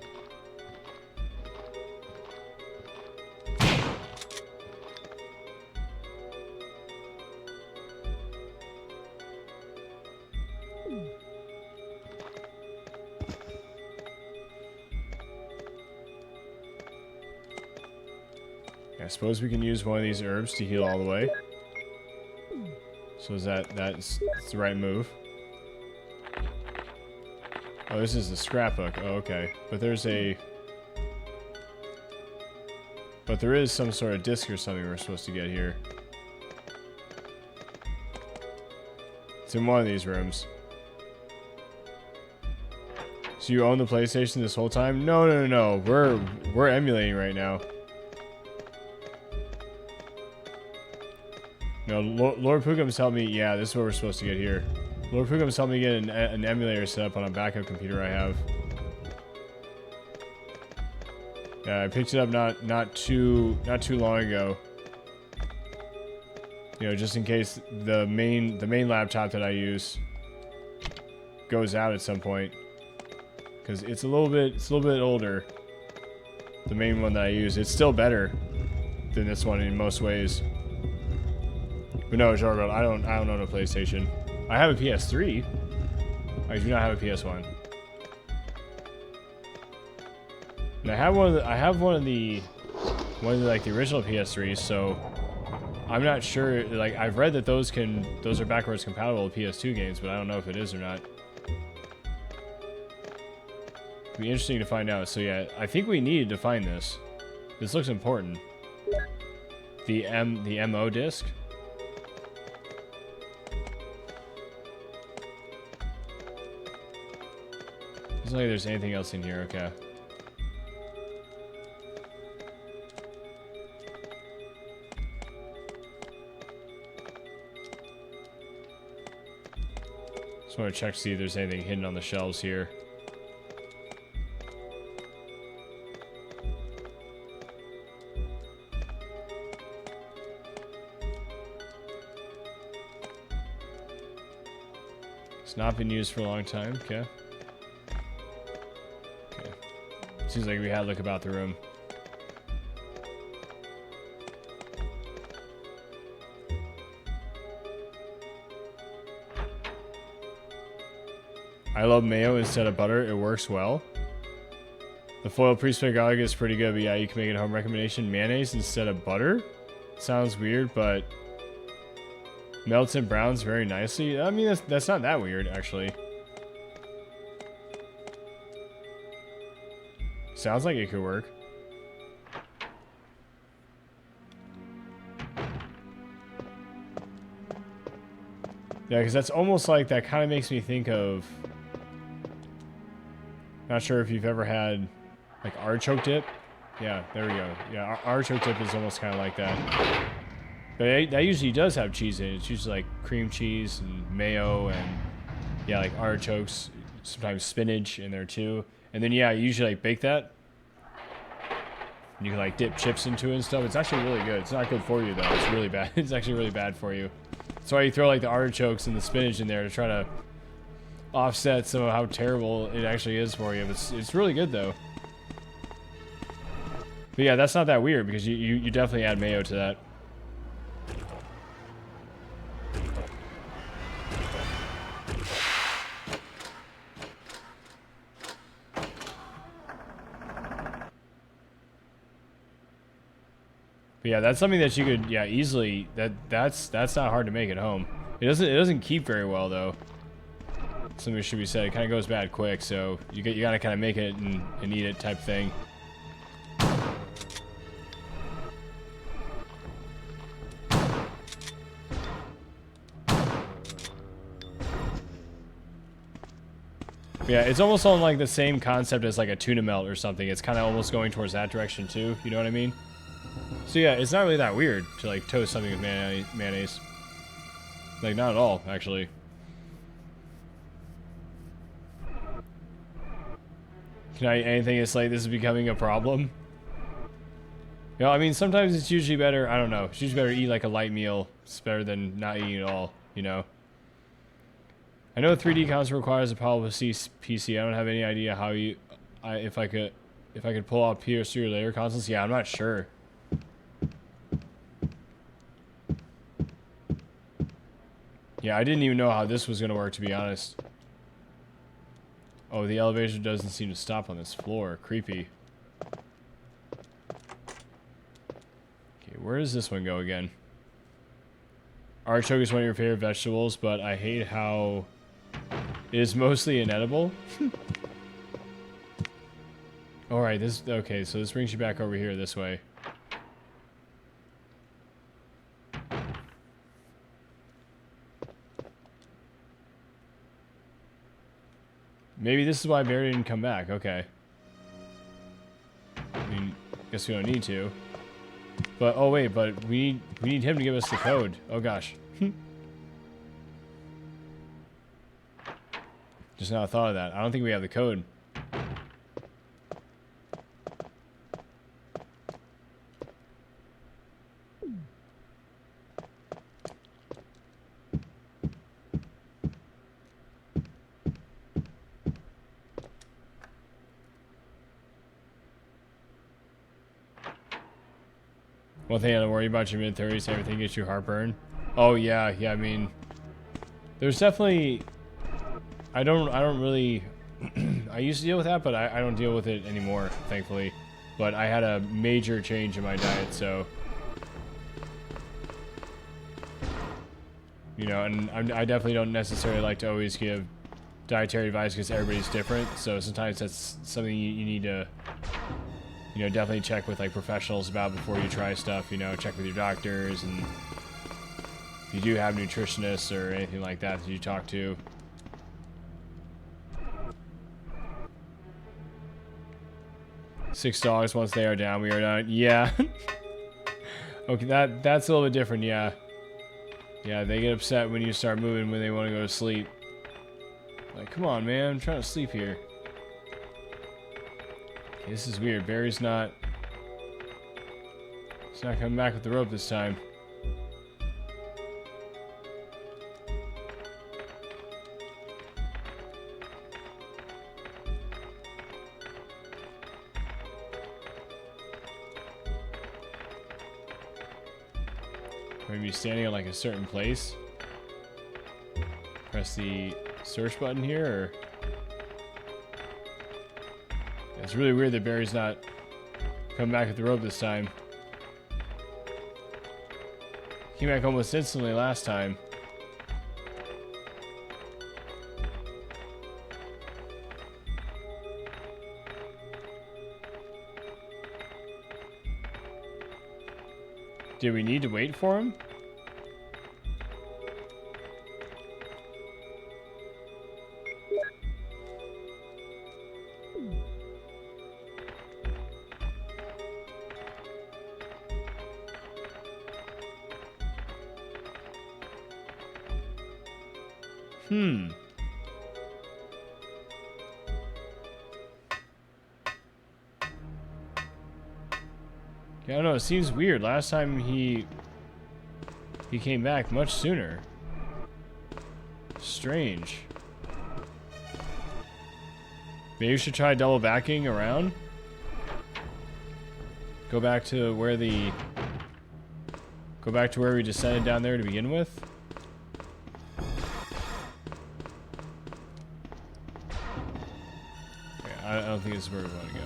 I suppose we can use one of these herbs to heal all the way. So is that's the right move? Oh, this is the scrapbook. Oh, okay. But there is some sort of disc or something we're supposed to get here. It's in one of these rooms. So you own the PlayStation this whole time? No. We're emulating right now. No, Lord Pookum's helped me. Yeah, this is what we're supposed to get here. Lord Pookum's helped me get an emulator set up on a backup computer I have. Yeah, I picked it up not too long ago. You know, just in case the main laptop that I use goes out at some point, because it's a little bit older. The main one that I use, it's still better than this one in most ways. But no, Jargo, I don't own a PlayStation. I have a PS3. I do not have a PS1. And I have one of the like the original PS3s, so I'm not sure. Like I've read that those are backwards compatible with PS2 games, but I don't know if it is or not. It'd be interesting to find out. So yeah, I think we needed to find this. This looks important. The MO disc. Doesn't look like there's anything else in here. Okay. Just want to check to see if there's anything hidden on the shelves here. It's not been used for a long time. Okay. Okay. Seems like we had to look about the room. I love mayo instead of butter. It works well. The foiled pre-smoked garlic is pretty good, but yeah, you can make it a home recommendation. Mayonnaise instead of butter? Sounds weird, but melts and browns very nicely. I mean, that's not that weird, actually. Sounds like it could work. Yeah, because that's almost like, that kind of makes me think of... Not sure if you've ever had, like, artichoke dip. Yeah, there we go. Yeah, artichoke dip is almost kind of like that. But that usually does have cheese in it. It's usually like cream cheese and mayo and, yeah, like artichokes, sometimes spinach in there too. And then, yeah, you usually like bake that. And you can like dip chips into it and stuff. It's actually really good. It's not good for you though. It's really bad. It's actually really bad for you. That's why you throw like the artichokes and the spinach in there to try to offset some of how terrible it actually is for you. But it's really good though. But yeah, that's not that weird because you definitely add mayo to that. But yeah, that's something that you could, yeah, easily. That's not hard to make at home. It doesn't keep very well though. Something should be said. It kind of goes bad quick, so you gotta kind of make it and eat it type thing. Yeah, it's almost on like the same concept as like a tuna melt or something. It's kind of almost going towards that direction too. You know what I mean? So yeah, it's not really that weird to like toast something with mayonnaise. Like not at all, actually. Can I eat anything that's like this is becoming a problem? You know, I mean, sometimes it's usually better. I don't know. It's usually better to eat like a light meal. It's better than not eating at all. You know. I know 3D console requires a powerful PC. I don't have any idea how if I could pull out PS3 or later consoles. Yeah, I'm not sure. Yeah, I didn't even know how this was gonna work, to be honest. Oh, the elevator doesn't seem to stop on this floor. Creepy. Okay, where does this one go again? Artichoke is one of your favorite vegetables, but I hate how it is mostly inedible. Alright, okay, so this brings you back over here this way. Maybe this is why Barry didn't come back. Okay. I mean, guess we don't need to. But, oh wait, but we need him to give us the code. Oh gosh. Just now I thought of that. I don't think we have the code. One thing I don't worry about your mid-30s, everything gets you heartburn. Oh yeah, I mean, there's definitely. I don't really I used to deal with that, but I don't deal with it anymore, thankfully. But I had a major change in my diet, so... You know, and I definitely don't necessarily like to always give dietary advice because everybody's different. So sometimes that's something you need to, you know, definitely check with like professionals about before you try stuff. You know, check with your doctors, and if you do have nutritionists or anything like that that you talk to. Six dogs once they are down, we are done. Yeah. Okay, that's a little bit different. Yeah. Yeah, they get upset when you start moving when they want to go to sleep. Like, come on, man, I'm trying to sleep here. Okay, this is weird. Barry's not... He's not coming back with the rope this time. Maybe standing at like a certain place. Press the search button here, or... It's really weird that Barry's not coming back with the rope this time. Came back almost instantly last time. Did we need to wait for him? Yeah, I don't know, it seems weird. Last time he came back much sooner. Strange. Maybe we should try double backing around. Go back to where the... Go back to where we descended down there to begin with. Okay, I don't think this is where we want to go.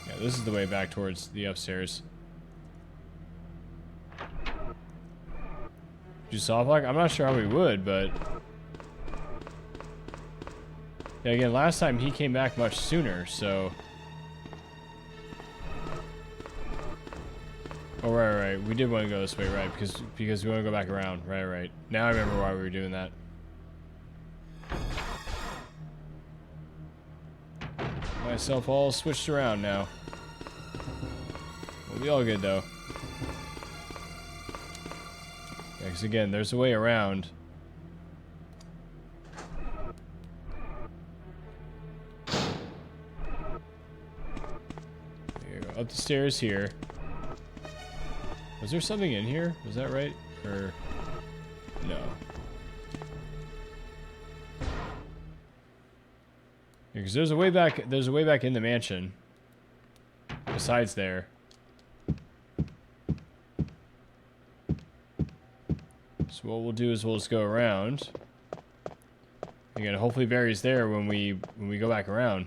Yeah, this is the way back towards the upstairs. Do soft lock? I'm not sure how we would, but... Yeah, again, last time he came back much sooner, so... Oh, right. We did want to go this way, right? Because we want to go back around. Right. Now I remember why we were doing that. Myself all switched around now. We'll be all good, though. Yeah, because again, there's a way around. There you go. Up the stairs here. Was there something in here? Was that right? Or... No. Because there's a way back in the mansion. Besides there. So what we'll do is we'll just go around. Again, hopefully Barry's there when we go back around.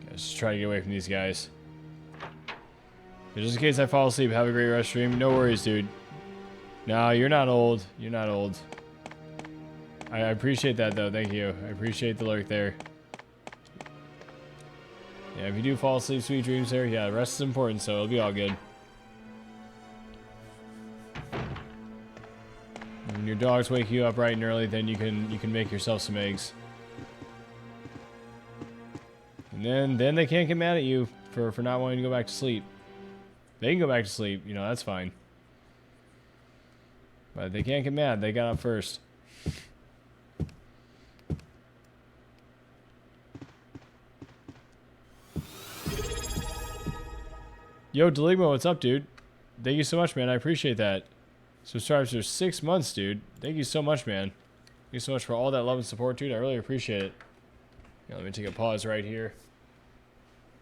Let's just try to get away from these guys. Just in case I fall asleep, have a great rest stream. No worries, dude. No, you're not old. You're not old. I appreciate that, though. Thank you. I appreciate the lurk there. Yeah, if you do fall asleep, sweet dreams there. Yeah, rest is important, so it'll be all good. When your dogs wake you up bright and early, then you can make yourself some eggs. And then they can't get mad at you for not wanting to go back to sleep. They can go back to sleep, you know, that's fine. But they can't get mad. They got up first. Yo, Deligmo, what's up, dude? Thank you so much, man. I appreciate that. Subscribers for 6 months, dude. Thank you so much, man. Thank you so much for all that love and support, dude. I really appreciate it. Yeah, let me take a pause right here.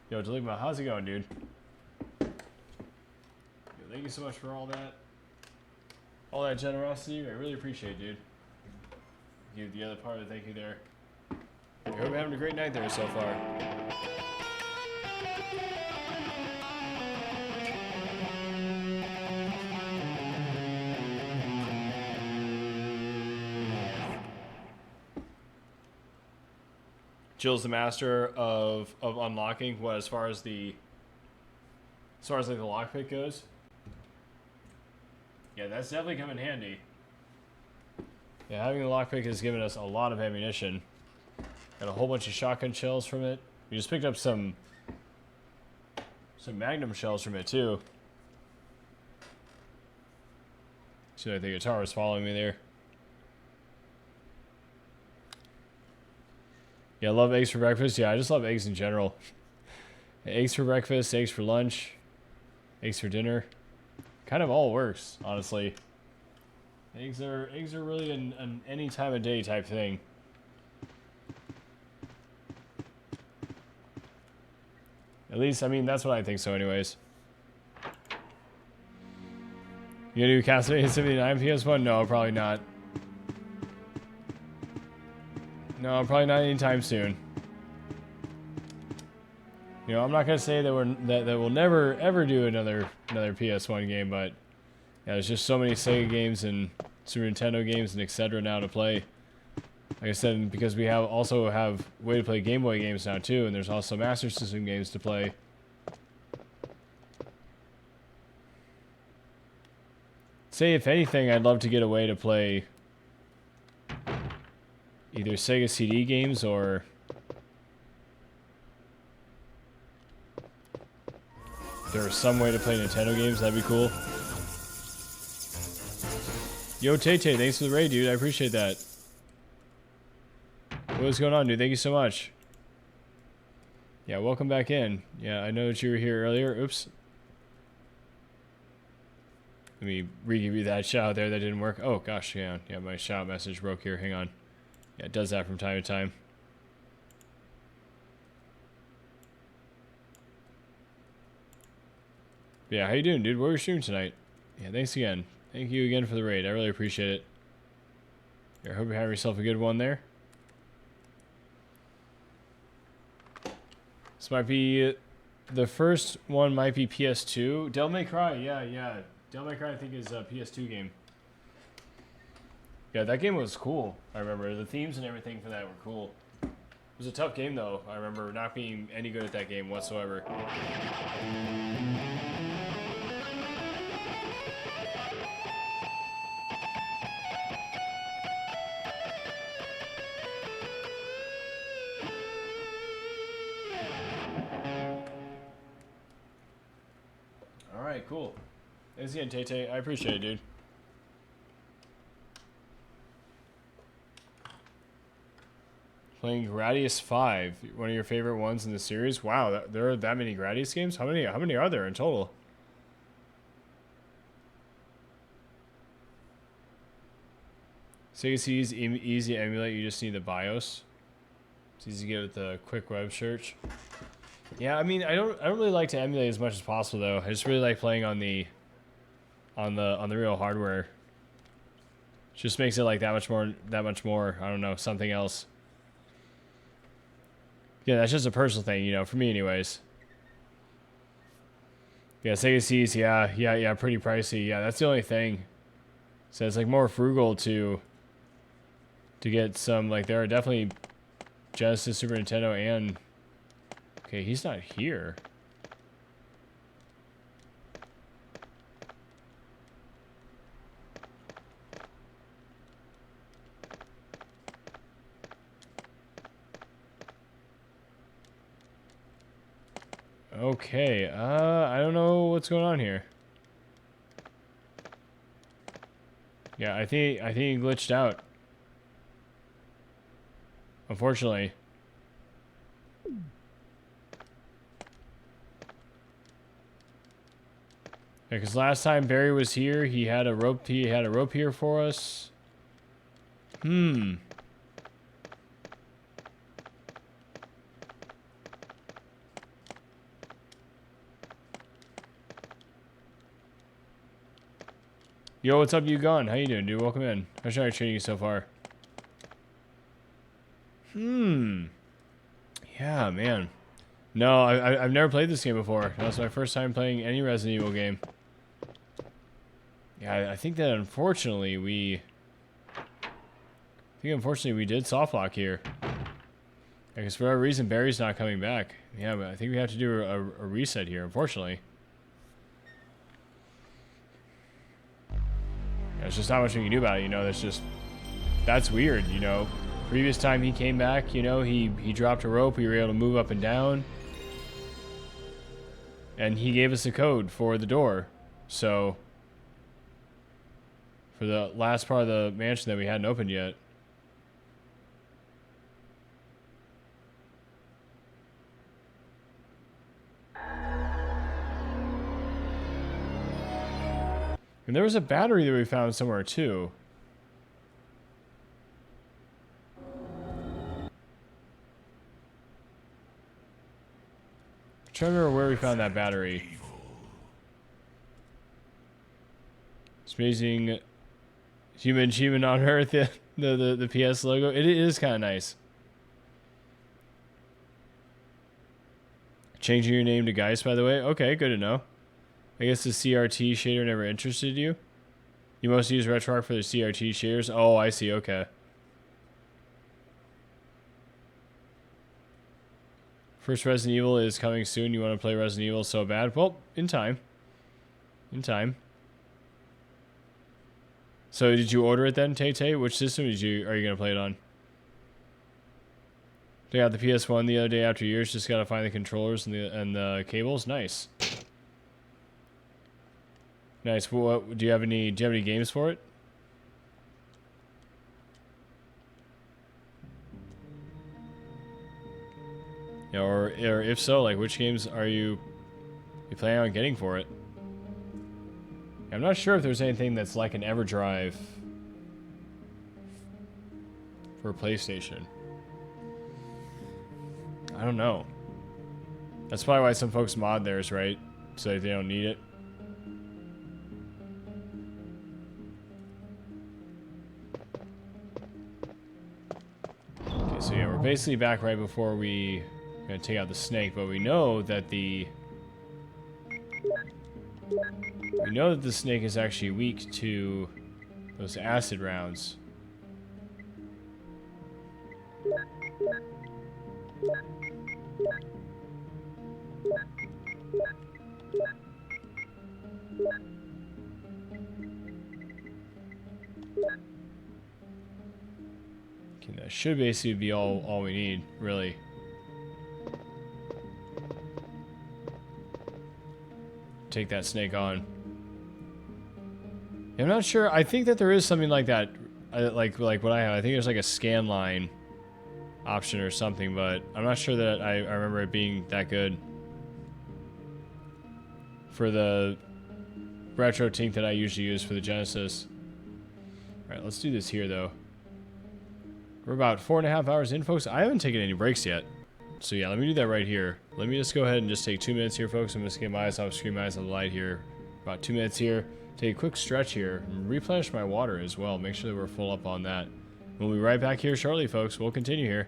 Yo, Deligma, how's it going, dude? Yo, thank you so much for all that generosity. I really appreciate it, dude. Give the other part of the thank you there. I hope you're having a great night there so far. Jill's the master of unlocking. What, as far as like the lockpick goes? Yeah, that's definitely come in handy. Yeah, having the lockpick has given us a lot of ammunition. Got a whole bunch of shotgun shells from it. We just picked up some magnum shells from it too. See, like the guitar was following me there. Yeah, I love eggs for breakfast. Yeah, I just love eggs in general. Eggs for breakfast, eggs for lunch, eggs for dinner. Kind of all works, honestly. Eggs are really an any time of day type thing. At least, I mean, that's what I think so anyways. You gonna do Castlevania 79 PS1? No, probably not. No, probably not anytime soon. You know, I'm not gonna say that we'll never ever do another PS1 game, but yeah, there's just so many Sega games and Super Nintendo games and etc. now to play. Like I said, because we also have way to play Game Boy games now too, and there's also Master System games to play. Say, if anything, I'd love to get a way to play either Sega CD games or if there was some way to play Nintendo games, that'd be cool. Yo, Tay-Tay, thanks for the raid, dude. I appreciate that. What's going on, dude? Thank you so much. Yeah, welcome back in. Yeah, I know that you were here earlier. Oops. Let me re-give you that shout there. That didn't work. Oh, gosh, yeah. Yeah, my shout message broke here. Hang on. Yeah, it does that from time to time. Yeah, how you doing, dude? What are you streaming tonight? Yeah, thanks again. Thank you again for the raid. I really appreciate it. Yeah, I hope you have yourself a good one there. This might be... The first one might be PS2. Devil May Cry, yeah. Devil May Cry, I think, is a PS2 game. Yeah, that game was cool. I remember the themes and everything for that were cool. It was a tough game, though. I remember not being any good at that game whatsoever. Alright, cool. Thanks again, Tay-Tay. I appreciate it, dude. Playing Gradius 5, one of your favorite ones in the series. Wow, there are that many Gradius games? How many are there in total? Sega CD is easy to emulate. You just need the BIOS. It's easy to get with the quick web search. Yeah, I mean, I don't really like to emulate as much as possible though. I just really like playing on the real hardware. It just makes it like that much more. I don't know, something else. Yeah, that's just a personal thing, you know, for me anyways. Yeah, Sega CDs, yeah, pretty pricey. Yeah, that's the only thing. So it's like more frugal to get some, like there are definitely Genesis, Super Nintendo, and okay, he's not here. Okay, I don't know what's going on here. Yeah, I think he glitched out. Unfortunately. Yeah, because last time Barry was here, he had a rope here for us. Yo, what's up, you gone? How you doing, dude? Welcome in. How's I treating you so far? Yeah, man. No, I've never played this game before. That was my first time playing any Resident Evil game. Yeah, I think that unfortunately we did soft lock here. Because for whatever reason, Barry's not coming back. Yeah, but I think we have to do a reset here, unfortunately. There's just not much we can do about it, you know. That's weird, you know. Previous time he came back, you know, he dropped a rope. We were able to move up and down. And he gave us a code for the door. So, for the last part of the mansion that we hadn't opened yet. And there was a battery that we found somewhere too. I'm trying to remember where we found that battery. It's amazing. Human achievement on Earth, the PS logo. It is kind of nice. Changing your name to Geist, by the way. Okay, good to know. I guess the CRT shader never interested you? You mostly use RetroArch for the CRT shaders? Oh, I see, okay. First Resident Evil is coming soon. You want to play Resident Evil so bad? Well, in time. In time. So did you order it then, Tay-Tay? Which system are you going to play it on? They got the PS1 the other day after years. Just got to find the controllers and the cables. Nice. Nice. What do you have any games for it? Yeah, or if so, like which games are you planning on getting for it? I'm not sure if there's anything that's like an EverDrive for PlayStation. I don't know. That's probably why some folks mod theirs, right? So that they don't need it. Okay, so yeah, we're basically back right before we gonna take out the snake, but we know that the snake is actually weak to those acid rounds. Okay, that should basically be all we need, really. Take that snake on. I'm not sure. I think that there is something like that, like what I have. I think there's like a scan line option or something, but I'm not sure that I remember it being that good for the retro tink that I usually use for the Genesis. All right, let's do this here though. We're about 4.5 hours in, folks. I haven't taken any breaks yet. So yeah, let me do that right here. Let me just go ahead and just take 2 minutes here, folks. I'm just getting my eyes off screen, my eyes on the light here. About 2 minutes here. Take a quick stretch here. And replenish my water as well. Make sure that we're full up on that. We'll be right back here shortly, folks. We'll continue here.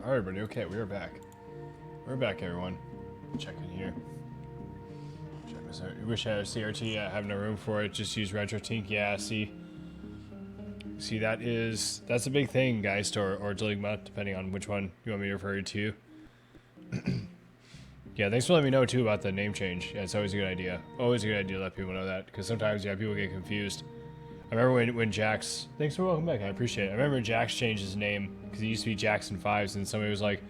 Alright, everybody. Okay, we are back. We're back, everyone. Check in here. Check this out. You wish I had a CRT? Yeah, I have no room for it. Just use RetroTink. Yeah, see, that's a big thing, guys, or Deligma, depending on which one you want me to refer to. Yeah, thanks for letting me know too about the name change. Yeah, it's always a good idea. Always a good idea to let people know that, because sometimes, yeah, people get confused. I remember when Jax... Thanks for welcome back, I appreciate it. I remember Jax changed his name, because he used to be Jackson Fives, and somebody was like,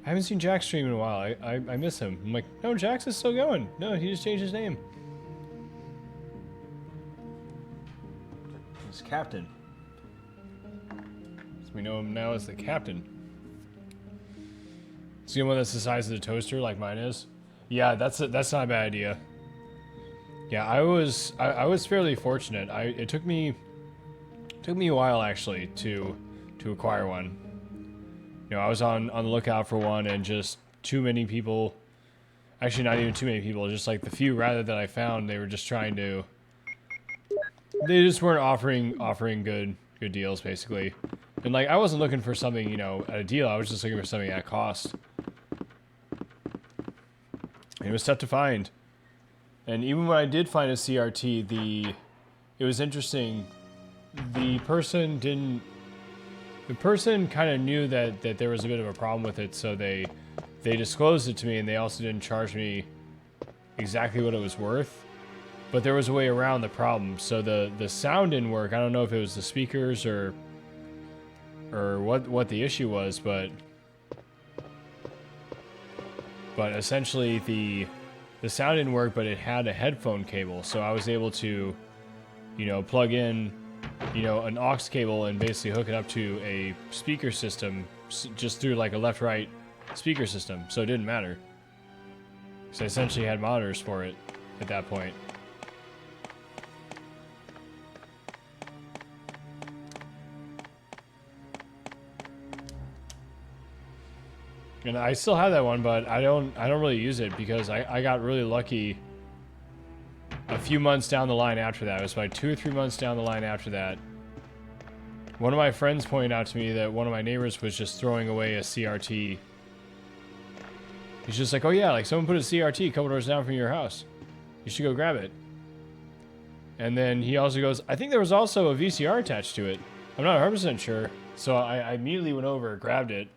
I haven't seen Jax stream in a while, I miss him. I'm like, no, Jax is still going. No, he just changed his name. He's Captain. So we know him now as the Captain. See one that's the size of the toaster, like mine is. Yeah, that's not a bad idea. Yeah, I was fairly fortunate. It took me a while actually to acquire one. You know, I was on the lookout for one, and just too many people. Actually, not even too many people. Just like the few rather that I found, they were just trying to. They just weren't offering good deals basically. And like I wasn't looking for something, you know, at a deal. I was just looking for something at cost. It was tough to find. And even when I did find a CRT, it was interesting. The person kind of knew that there was a bit of a problem with it, so they disclosed it to me, and they also didn't charge me exactly what it was worth. But there was a way around the problem. So the sound didn't work. I don't know if it was the speakers or what the issue was, but essentially the sound didn't work, but it had a headphone cable, so I was able to, you know, plug in, you know, an aux cable and basically hook it up to a speaker system just through like a left-right speaker system, so it didn't matter. So I essentially had monitors for it at that point. And I still have that one, but I don't really use it because I got really lucky a few months down the line after that. It was about 2 or 3 months down the line after that. One of my friends pointed out to me that one of my neighbors was just throwing away a CRT. He's just like, oh yeah, like someone put a CRT a couple doors down from your house. You should go grab it. And then he also goes, I think there was also a VCR attached to it. I'm not 100% sure. So I immediately went over, grabbed it.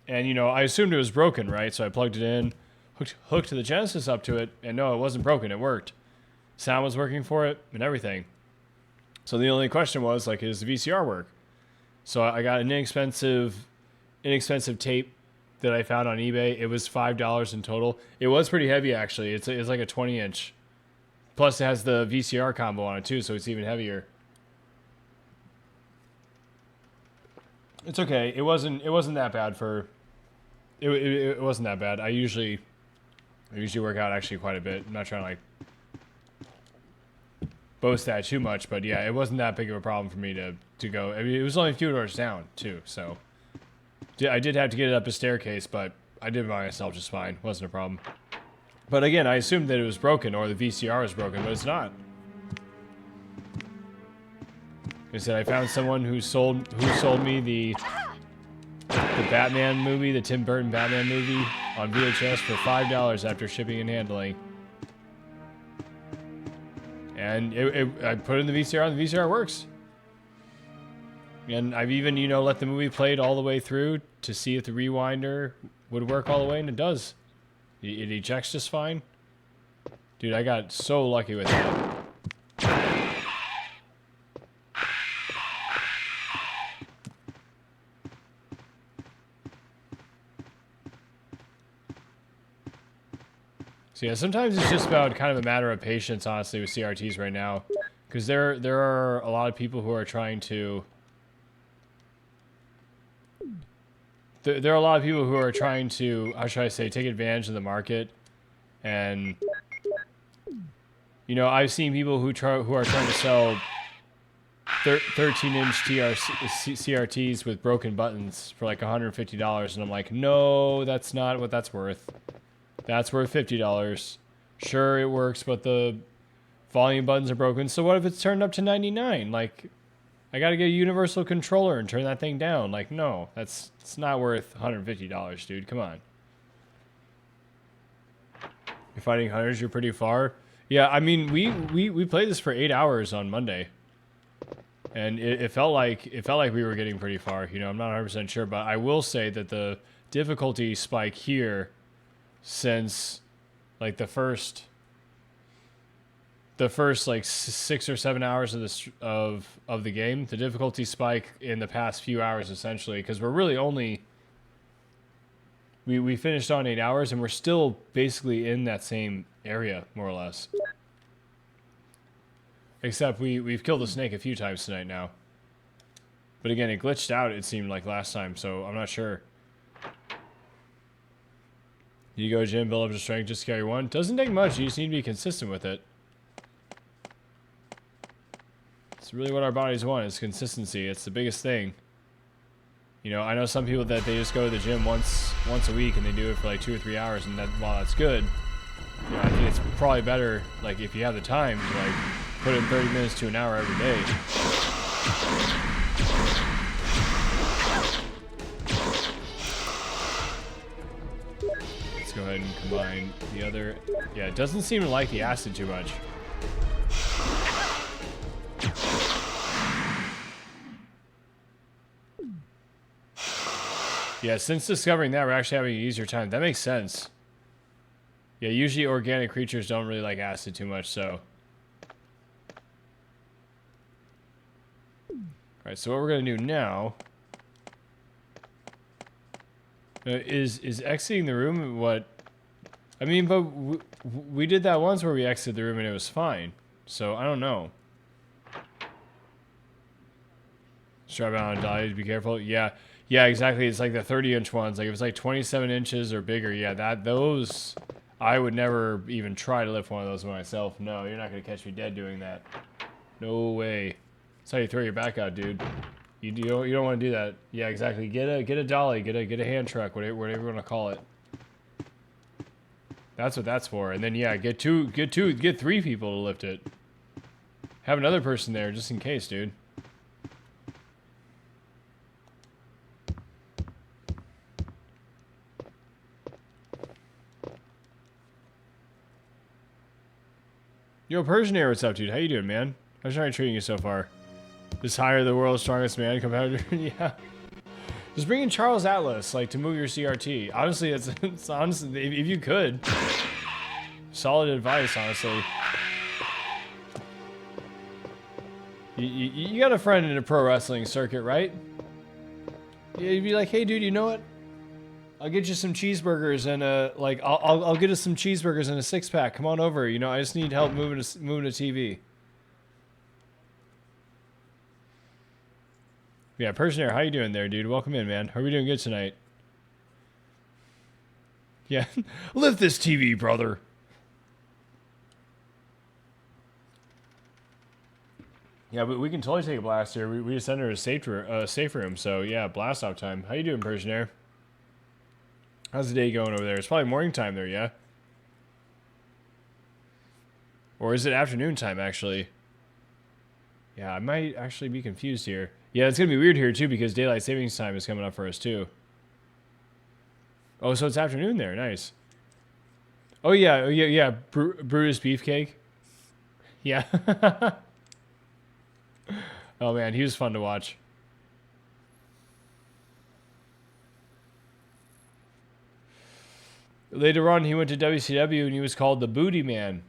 And, you know, I assumed it was broken, right? So I plugged it in, hooked the Genesis up to it, and no, it wasn't broken. It worked. Sound was working for it and everything. So the only question was, like, does the VCR work? So I got an inexpensive tape that I found on eBay. It was $5 in total. It was pretty heavy, actually. It's like a 20-inch. Plus, it has the VCR combo on it, too, so it's even heavier. It's okay. It wasn't that bad for... It wasn't that bad. I usually work out actually quite a bit. I'm not trying to, like, boast that too much, but yeah, it wasn't that big of a problem for me to go. I mean, it was only a few doors down, too, so... I did have to get it up a staircase, but I did it by myself just fine. Wasn't a problem. But again, I assumed that it was broken, or the VCR was broken, but it's not. Like I said, I found someone who sold me the Batman movie, the Tim Burton Batman movie, on VHS for $5 after shipping and handling. And I put it in the VCR, and the VCR works. And I've even, you know, let the movie play it all the way through to see if the rewinder would work all the way, and it does. It ejects just fine. Dude, I got so lucky with that. So yeah, sometimes it's just about kind of a matter of patience, honestly, with CRTs right now, because there are a lot of people who are trying to. There are a lot of people who are trying to, how should I say, take advantage of the market, and you know, I've seen people who are trying to sell 13-inch CRTs with broken buttons for like $150, and I'm like, no, that's not what that's worth. That's worth $50. Sure, it works, but the volume buttons are broken. So what if it's turned up to 99? Like, I gotta get a universal controller and turn that thing down. Like, no, it's not worth $150, dude. Come on. You're fighting hunters. You're pretty far. Yeah, I mean, we played this for 8 hours on Monday, and it felt like we were getting pretty far. You know, I'm not 100% sure, but I will say that the difficulty spike here, since like the first like 6 or 7 hours of this of the game, the difficulty spike in the past few hours essentially, because we're really only we finished on 8 hours and we're still basically in that same area more or less, except we've killed the snake a few times tonight now, but again it glitched out, it seemed like last time, so I'm not sure. You go gym, build up your strength, just carry one. Doesn't take much, you just need to be consistent with it. It's really what our bodies want, is consistency. It's the biggest thing. You know, I know some people that they just go to the gym once a week and they do it for like 2 or 3 hours, and that, while that's good, you know, I think it's probably better, like, if you have the time to like put in 30 minutes to an hour every day. Let's go ahead and combine the other. Yeah, it doesn't seem to like the acid too much. Yeah, since discovering that, we're actually having an easier time. That makes sense. Yeah, usually organic creatures don't really like acid too much, so. Alright, so what we're going to do now is exiting the room what... I mean, but we did that once where we exited the room and it was fine. So, I don't know. Strap out on dolly, be careful. Yeah. Yeah, exactly. It's like the 30-inch ones. Like if it's like 27 inches or bigger, yeah, those I would never even try to lift one of those myself. No, you're not gonna catch me dead doing that. No way. That's how you throw your back out, dude. You don't want to do that. Yeah, exactly. Get a dolly, get a hand truck, whatever you want to call it. That's what that's for. And then yeah, get three people to lift it. Have another person there just in case, dude. Yo, Persian Air, what's up, dude? How you doing, man? How's Johnny treating you so far? Just hire the world's strongest man competitor? Yeah. Just bring in Charles Atlas, like, to move your CRT. Honestly, it's honestly, if you could. Solid advice, honestly. You got a friend in a pro wrestling circuit, right? You'd be like, hey, dude, you know what? I'll get you some cheeseburgers and I'll get us some cheeseburgers and a 6-pack. Come on over. You know, I just need help moving a TV. Yeah, Persian Air, how you doing there, dude? Welcome in, man. Are we doing good tonight? Yeah, lift this TV, brother. Yeah, but we can totally take a blast here. We just entered a safe room, so yeah, blast off time. How you doing, Persian Air? How's the day going over there? It's probably morning time there, yeah? Or is it afternoon time, actually? Yeah, I might actually be confused here. Yeah, it's going to be weird here, too, because daylight savings time is coming up for us, too. Oh, so it's afternoon there. Nice. Oh, yeah. Brutus Beefcake. Yeah. Oh, man, he was fun to watch. Later on, he went to WCW and he was called the Booty Man.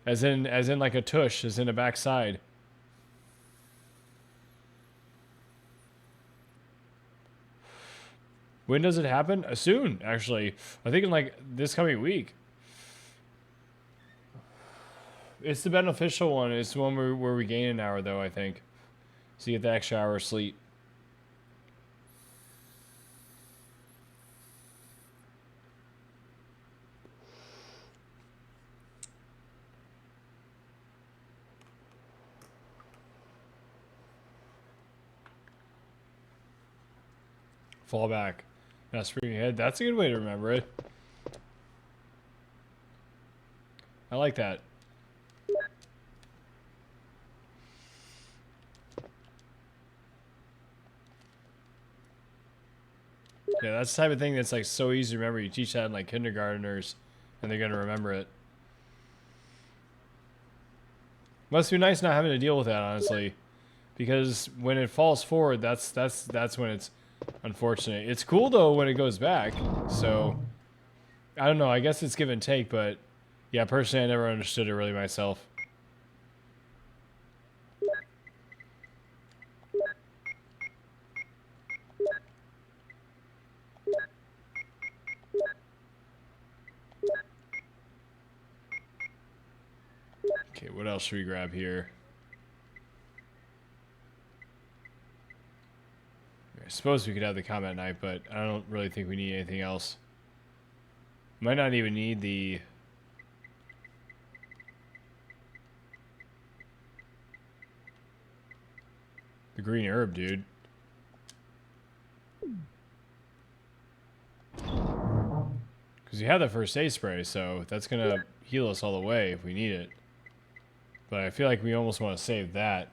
As in like a tush, as in a backside. When does it happen? Soon, actually. I think in like this coming week. It's the beneficial one. It's the one where we gain an hour, though, I think. So you get the extra hour of sleep. Fall back. Now spring ahead. That's a good way to remember it. I like that. Yeah, that's the type of thing that's like so easy to remember. You teach that in like kindergarteners, and they're gonna remember it. Must be nice not having to deal with that, honestly, because when it falls forward, that's when it's unfortunate. It's cool though when it goes back. So I don't know. I guess it's give and take, but yeah, personally, I never understood it really myself. Okay, what else should we grab here? I suppose we could have the combat knife, but I don't really think we need anything else. Might not even need the... the green herb, dude. Because we have the first aid spray, so that's gonna heal us all the way if we need it. But I feel like we almost want to save that.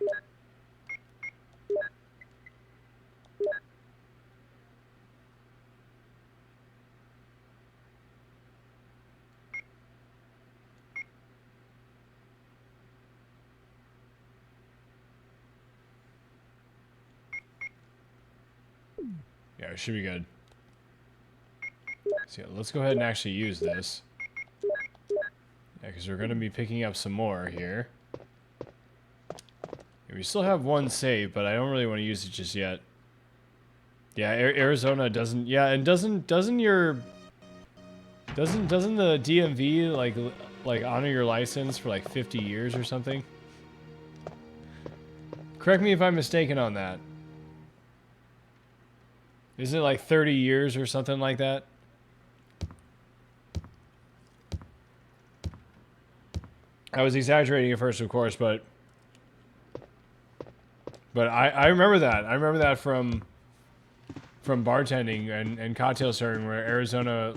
Yeah, it should be good. So yeah, let's go ahead and actually use this. Yeah, because we're going to be picking up some more here. Yeah, we still have one save, but I don't really want to use it just yet. Yeah, Arizona doesn't... Yeah, and doesn't the DMV like honor your license for like 50 years or something? Correct me if I'm mistaken on that. Isn't it like 30 years or something like that? I was exaggerating at first, of course, but I remember that. I remember that from bartending and cocktail serving, where Arizona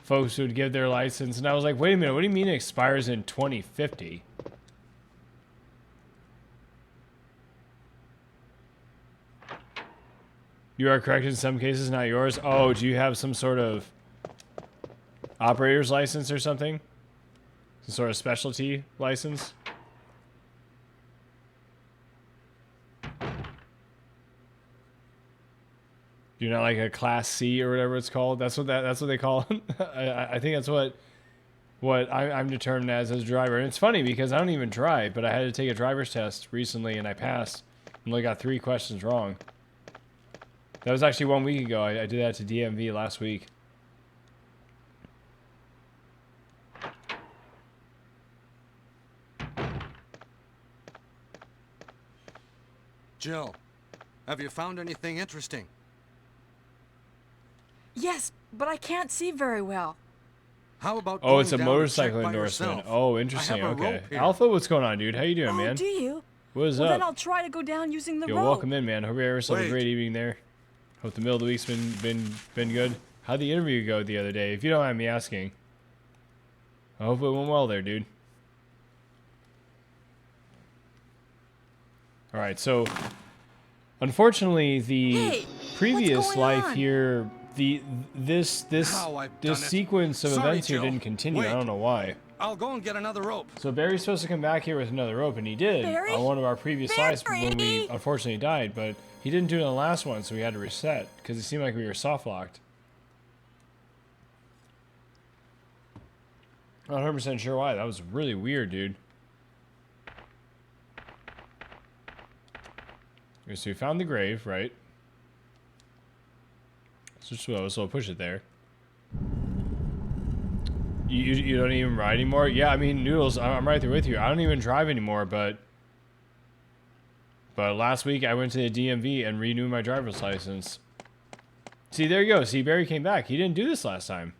folks would give their license, and I was like, wait a minute, what do you mean it expires in 2050? You are correct in some cases, not yours. Oh, do you have some sort of operator's license or something? Some sort of specialty license? You're not like a Class C or whatever it's called. That's what they call it. I think that's what I'm determined as a driver. And it's funny because I don't even drive, but I had to take a driver's test recently and I passed. And only got 3 questions wrong. That was actually 1 week ago. I did that to DMV last week. Jill, have you found anything interesting? Yes, but I can't see very well. How about Oh, it's a going down to motorcycle check by endorsement. yourself? Oh, I interesting. have a Okay. rope here. Alpha, what's going on, dude? How you doing, Oh, man? do you? What is Well, up? then I'll try to go down using the Yo, rope. welcome in, man. Hope you have a Wait. great evening there. Hope the middle of the week's been good. How'd the interview go the other day? If you don't mind me asking. I hope it went well there, dude. All right, so unfortunately, the Hey, previous what's going life on? here, this Now I've done it. sequence of Sorry, events here Jill. didn't continue. I Wait. don't know why. I'll go and get another rope. So Barry's supposed to come back here with another rope, and he did Barry? on one of our previous lives when we Barry! unfortunately died. But he didn't do it on the last one, so we had to reset because it seemed like we were soft locked. Not 100% sure why. That was really weird, dude. Okay, so we found the grave, right? So we'll push it there. You don't even ride anymore? Yeah, I mean, Noodles, I'm right there with you. I don't even drive anymore, but last week I went to the DMV and renewed my driver's license. See, there you go. See, Barry came back. He didn't do this last time.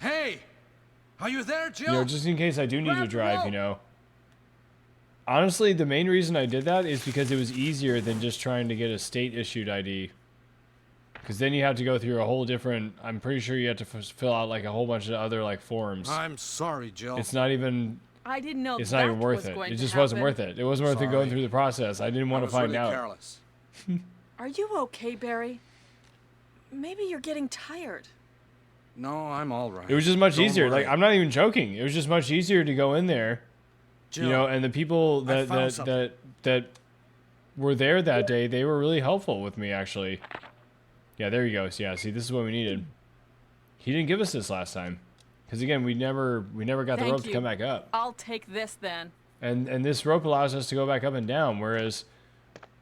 Hey! Are you there, Jill? You know, just in case I do need Grab to the drive, rope. you know. Honestly, the main reason I did that is because it was easier than just trying to get a state-issued ID. Because then you have to go through a whole different... I'm pretty sure you have to fill out, like, a whole bunch of other, like, forms. I'm sorry, Jill. It's not even... I didn't know It's that not even worth was it. going It to just wasn't happen. worth it. It wasn't worth it going Sorry. through the process. I didn't I want to was find really out. careless. Are you okay, Barry? Maybe you're getting tired. No, I'm all right. It was just much Don't easier. worry. Like, I'm not even joking. It was just much easier to go in there, Jill, you know, and the people I that found that, something. that were there that day, they were really helpful with me, actually. Yeah, there he goes. Yeah, see, this is what we needed. He didn't give us this last time. Because, again, we never got the Thank rope to you. come back up. I'll take this then. And this rope allows us to go back up and down, whereas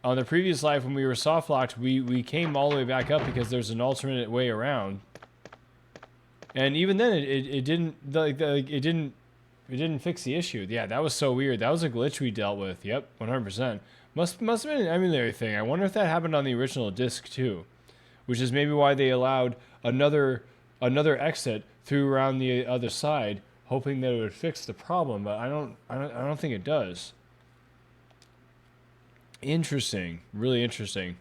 on the previous life when we were soft locked, we came all the way back up because there's an alternate way around. And even then, it didn't it didn't fix the issue. Yeah, that was so weird. That was a glitch we dealt with. Yep, 100%. Must have been an emulator thing. I wonder if that happened on the original disc too, which is maybe why they allowed another exit through around the other side, hoping that it would fix the problem. But I don't think it does. Interesting, really interesting.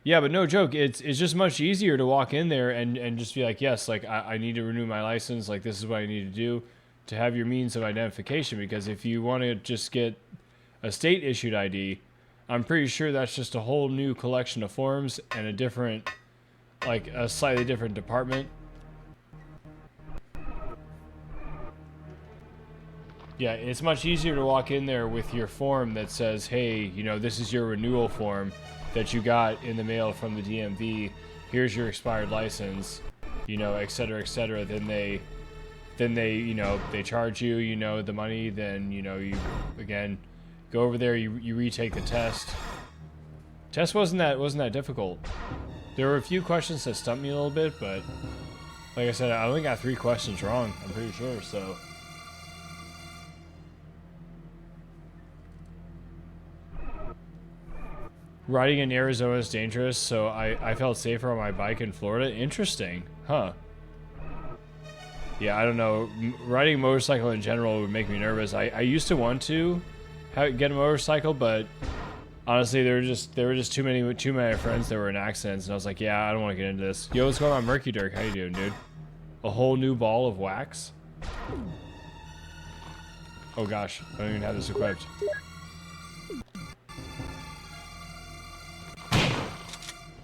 Yeah, but no joke. It's just much easier to walk in there and just be like, yes, like I need to renew my license. Like this is what I need to do to have your means of identification. Because if you want to just get a state issued ID, I'm pretty sure that's just a whole new collection of forms and a different, like a slightly different department. Yeah, it's much easier to walk in there with your form that says, hey, you know, this is your renewal form that you got in the mail from the DMV. Here's your expired license, you know, et cetera, then they, you know, they charge you, you know, the money. Then, you know, you, again, go over there, you retake the test. Test wasn't that difficult. There were a few questions that stumped me a little bit, but like I said, I only got 3 questions wrong, I'm pretty sure, so. Riding in Arizona is dangerous, so I felt safer on my bike in Florida. Interesting. Huh. Yeah, I don't know. Riding a motorcycle in general would make me nervous. I used to want to get a motorcycle, but honestly, there were just too many friends that were in accidents, and I was like, yeah, I don't want to get into this. Yo, what's going on, Murky Dirk? How you doing, dude? A whole new ball of wax? Oh gosh, I don't even have this equipped.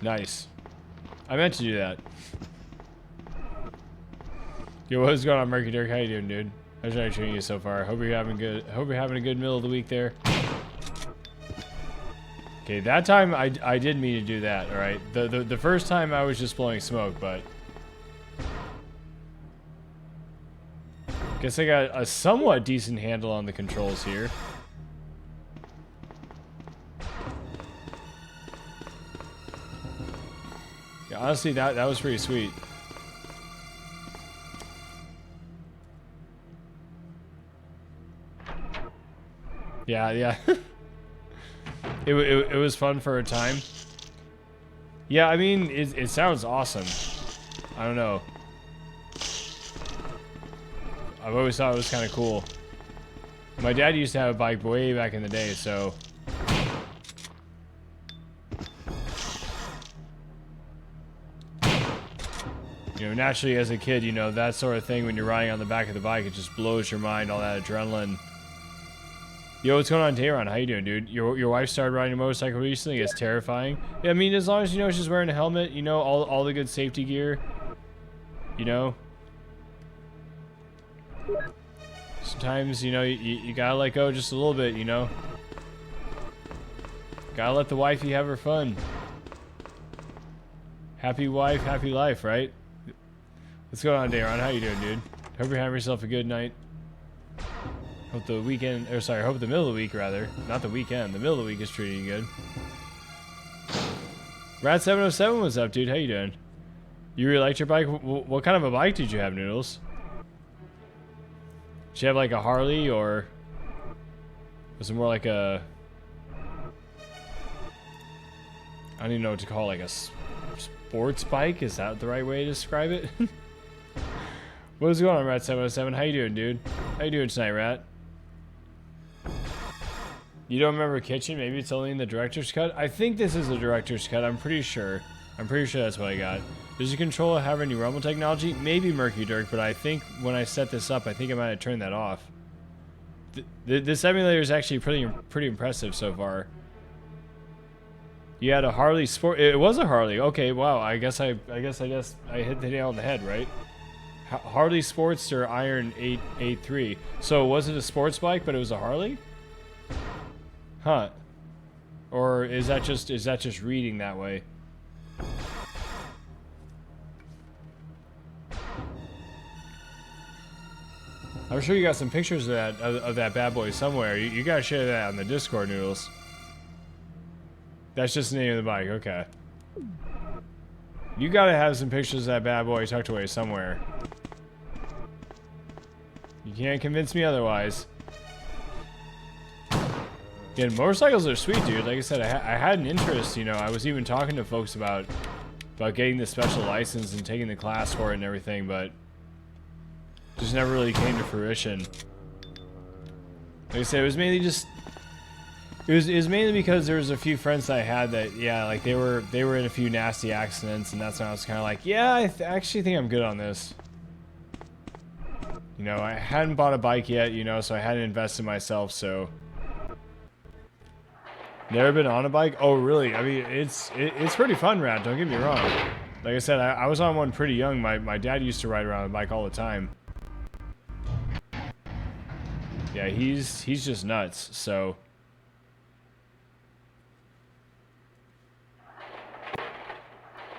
Nice. I meant to do that. Yo, what's going on, Murky Dirk? How you doing, dude? How's your night treating you so far? Hope you're having good. Hope you're having a good middle of the week there. Okay, that time I did mean to do that. All right. The first time I was just blowing smoke, but guess I got a somewhat decent handle on the controls here. Yeah, honestly, that was pretty sweet. Yeah. It was fun for a time. Yeah, I mean, it sounds awesome. I don't know. I've always thought it was kind of cool. My dad used to have a bike way back in the day, so. You know, naturally as a kid, you know, that sort of thing when you're riding on the back of the bike, it just blows your mind, all that adrenaline. Yo, what's going on, Tayron? How you doing, dude? Your wife started riding a motorcycle recently. It's terrifying. Yeah, I mean, as long as, you know, she's wearing a helmet, you know, all the good safety gear, you know. Sometimes, you know, you gotta let go just a little bit, you know. Gotta let the wifey have her fun. Happy wife, happy life, right? What's going on, Dayron? How you doing, dude? Hope you're having yourself a good night. Hope the weekend, or sorry, hope the middle of the week, rather. Not the weekend. The middle of the week is treating you good. Rat707 was up, dude. How you doing? You really liked your bike? What kind of a bike did you have, Noodles? Did you have like a Harley, or was it more like a, I don't even know what to call it, like a sports bike? Is that the right way to describe it? What is going on, Rat707? How you doing, dude? How you doing tonight, Rat? You don't remember Kitchen? Maybe it's only in the director's cut? I think this is the director's cut. I'm pretty sure. I'm pretty sure that's what I got. Does the controller have any rumble technology? Maybe, Murky Dirk, but I think when I set this up, I think I might have turned that off. This emulator is actually pretty impressive so far. You had a Harley Sport. It was a Harley. Okay, wow. I guess I hit the nail on the head, right? Harley Sportster Iron 883. So was it a sports bike, but it was a Harley? Huh. Or is that just reading that way? I'm sure you got some pictures of that bad boy somewhere. You gotta share that on the Discord, Noodles. That's just the name of the bike, okay. You gotta have some pictures of that bad boy tucked away somewhere. You can't convince me otherwise. Yeah, motorcycles are sweet, dude. Like I said, I had an interest, you know. I was even talking to folks about getting the special license and taking the class for it and everything, but just never really came to fruition. Like I said, it was mainly just it was mainly because there was a few friends that I had that, yeah, like they were in a few nasty accidents, and that's when I was kind of like, yeah, I actually think I'm good on this. You know, I hadn't bought a bike yet, you know, so I hadn't invested in myself, so. Never been on a bike? Oh, really? I mean, it's pretty fun, Rat, don't get me wrong. Like I said, I was on one pretty young. My dad used to ride around a bike all the time. Yeah, he's just nuts, so.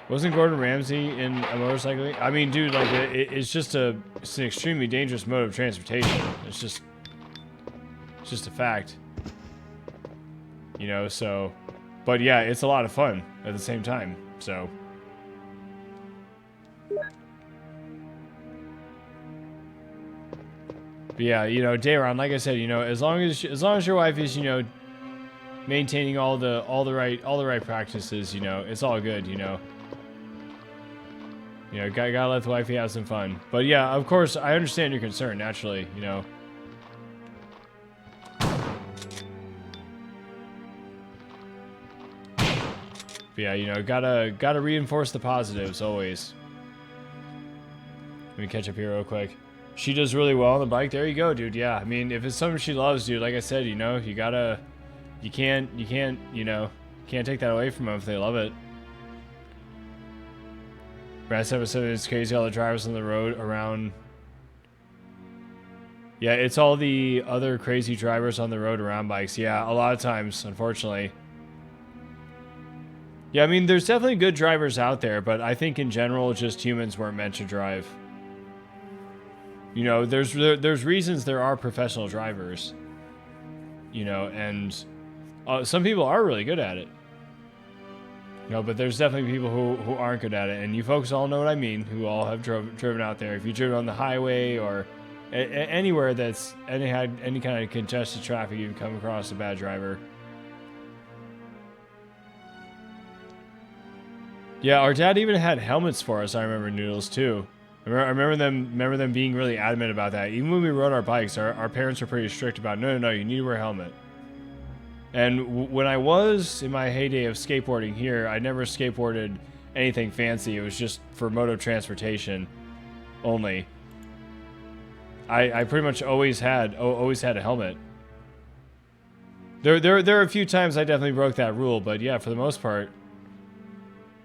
Wasn't Gordon Ramsay in a motorcycle? I mean, dude, like, it's an extremely dangerous mode of transportation. It's just a fact. You know, so, but yeah, it's a lot of fun at the same time, so. But yeah, you know, Dayron, like I said, you know, as long as your wife is, you know, maintaining all the right practices, you know, it's all good, you know. You know, gotta let the wifey have some fun. But yeah, of course, I understand your concern, naturally, you know. But yeah, you know, gotta reinforce the positives always. Let me catch up here real quick. She does really well on the bike. There you go, dude. Yeah, I mean, if it's something she loves, dude, like I said, you know, you can't, you know, can't take that away from them if they love it. Brad 77, it's crazy all the drivers on the road around. Yeah, it's all the other crazy drivers on the road around bikes. Yeah, a lot of times, unfortunately. Yeah, I mean, there's definitely good drivers out there, but I think in general, just humans weren't meant to drive. You know, there's reasons there are professional drivers. You know, and some people are really good at it. You know, but there's definitely people who aren't good at it, and you folks all know what I mean, who all have driven out there. If you driven on the highway or anywhere that's any kind of congested traffic, you've come across a bad driver. Yeah, our dad even had helmets for us. I remember, Noodles, too. I remember them being really adamant about that. Even when we rode our bikes, our parents were pretty strict about, no, you need to wear a helmet. And when I was in my heyday of skateboarding here, I never skateboarded anything fancy. It was just for moto transportation only. I pretty much always had a helmet. There are a few times I definitely broke that rule, but yeah, for the most part.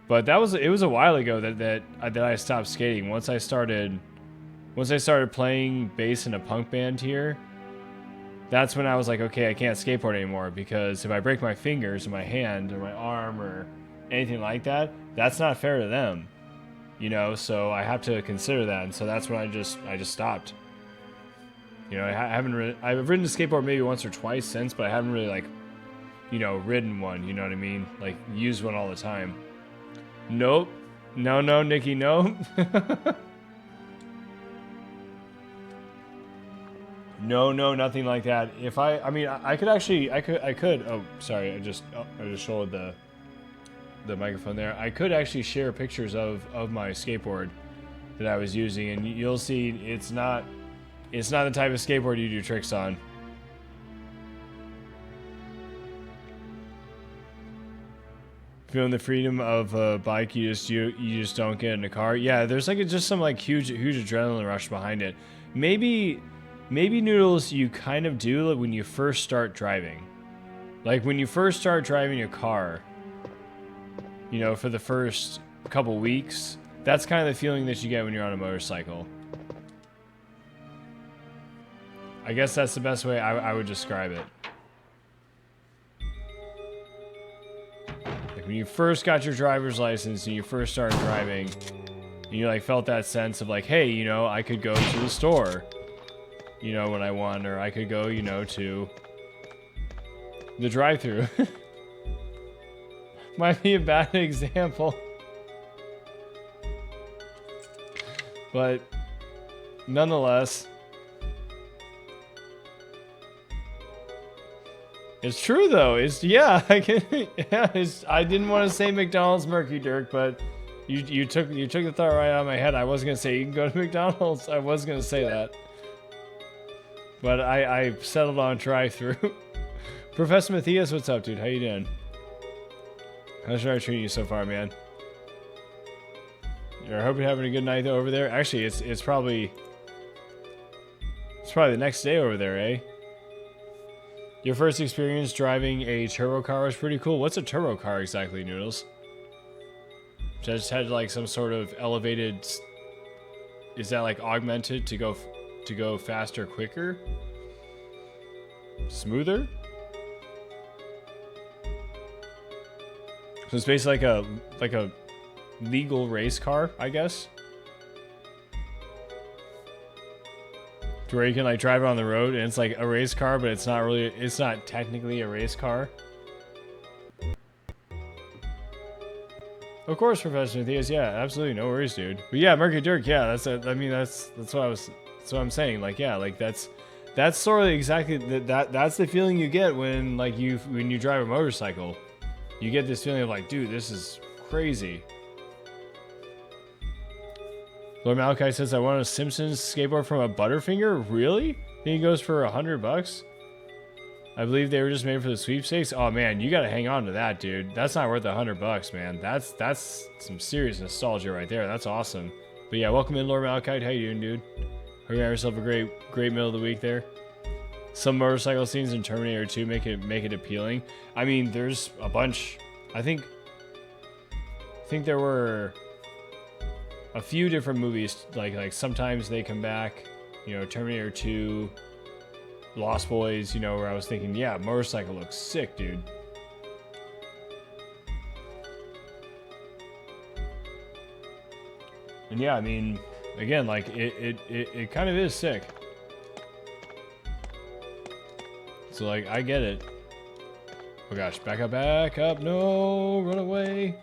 But it was a while ago that I stopped skating. Once I started playing bass in a punk band here, that's when I was like, okay, I can't skateboard anymore, because if I break my fingers or my hand or my arm or anything like that, that's not fair to them. You know, so I have to consider that, and so that's when I just stopped. You know, I've ridden a skateboard maybe once or twice since, but I haven't really, like, you know, ridden one, you know what I mean? Like, used one all the time. Nope. No, Nikki, no. No, nothing like that. If I mean, I could. Oh, sorry, I just showed the microphone there. I could actually share pictures of my skateboard that I was using, and you'll see it's not the type of skateboard you do tricks on. Feeling the freedom of a bike, you just don't get in a car. Yeah, there's like just some like huge adrenaline rush behind it. Maybe Noodles, you kind of do when you first start driving. Like when you first start driving a car, you know, for the first couple weeks. That's kind of the feeling that you get when you're on a motorcycle. I guess that's the best way I would describe it. Like when you first got your driver's license and you first started driving, and you like felt that sense of like, hey, you know, I could go to the store, you know, when I want, or I could go, you know, to the drive-thru. Might be a bad example. But nonetheless, it's true though. It's yeah. I can. Yeah. I didn't want to say McDonald's, Murky Dirk, but you took the thought right out of my head. I was gonna say you can go to McDonald's. I was gonna say that, but I settled on drive-thru. Professor Matthias, what's up, dude? How you doing? How's I treating you so far, man? I hope you're having a good night over there. Actually, it's probably the next day over there, eh? Your first experience driving a turbo car was pretty cool. What's a turbo car exactly, Noodles? Just had like some sort of elevated. Is that like augmented to go faster, quicker, smoother? So it's basically like a legal race car, I guess. To where you can like drive it on the road and it's like a race car, but it's not technically a race car. Of course, Professor Matthias, yeah, absolutely, no worries, dude. But yeah, Murky Dirk, yeah, that's what I'm saying. Like, yeah, like that's sort of exactly that's the feeling you get when you drive a motorcycle. You get this feeling of like, dude, this is crazy. Lord Malachi says, I want a Simpsons skateboard from a Butterfinger? Really? Think he goes for $100? I believe they were just made for the sweepstakes. Oh man, you gotta hang on to that, dude. That's not worth $100, man. That's some serious nostalgia right there. That's awesome. But yeah, welcome in, Lord Malachi. How you doing, dude? Hope you have yourself a great middle of the week there. Some motorcycle scenes in Terminator 2 make it appealing. I mean, there's a bunch. I think there were a few different movies. Like sometimes they come back. You know, Terminator 2, Lost Boys. You know, where I was thinking, yeah, motorcycle looks sick, dude. And yeah, I mean, again, like it kind of is sick. So like, I get it. Oh gosh, back up, no, run away.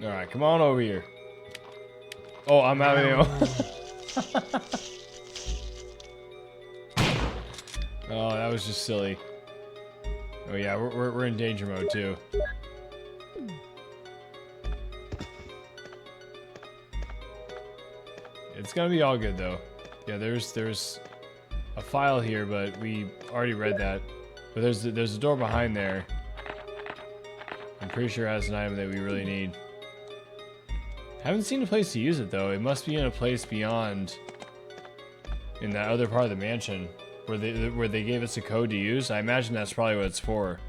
Alright, come on over here. Oh, I'm out of ammo. Oh, that was just silly. Oh yeah, we're in danger mode too. It's gonna be all good though. Yeah, there's a file here, but we already read that. But there's a door behind there. I'm pretty sure it has an item that we really need. Haven't seen a place to use it though. It must be in a place beyond, in that other part of the mansion where they gave us a code to use. I imagine that's probably what it's for.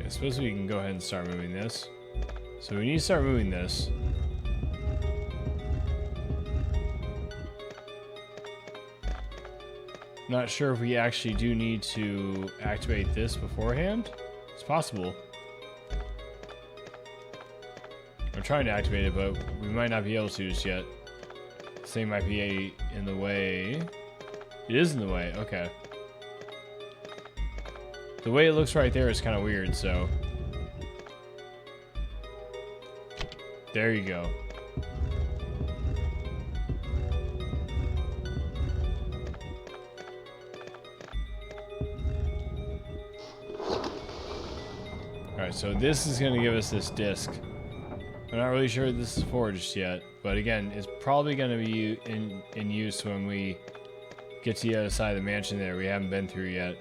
I suppose we can go ahead and start moving this. So we need to start moving this. Not sure if we actually do need to activate this beforehand. It's possible. I'm trying to activate it, but we might not be able to just yet. This thing might be in the way. It is in the way, okay. The way it looks right there is kind of weird, so. There you go. Alright, so this is going to give us this disc. I'm not really sure this is forged yet, but again, it's probably going to be in use when we get to the other side of the mansion there we haven't been through yet.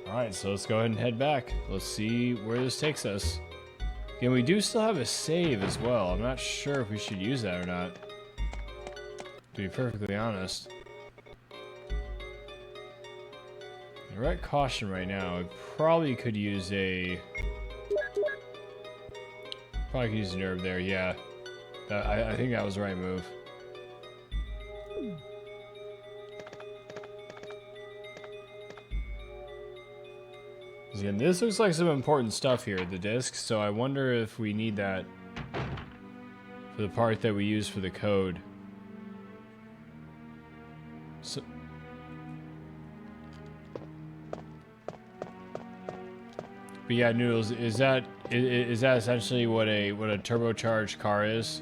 Alright, so let's go ahead and head back. Let's see where this takes us. Again, we do still have a save as well. I'm not sure if we should use that or not, to be perfectly honest. We're at caution right now. We probably could use a... Probably could use an herb there, yeah. I think that was the right move. Again, this looks like some important stuff here, the disc, so I wonder if we need that for the part that we use for the code. So, but yeah, Noodles, is that essentially what a turbocharged car is?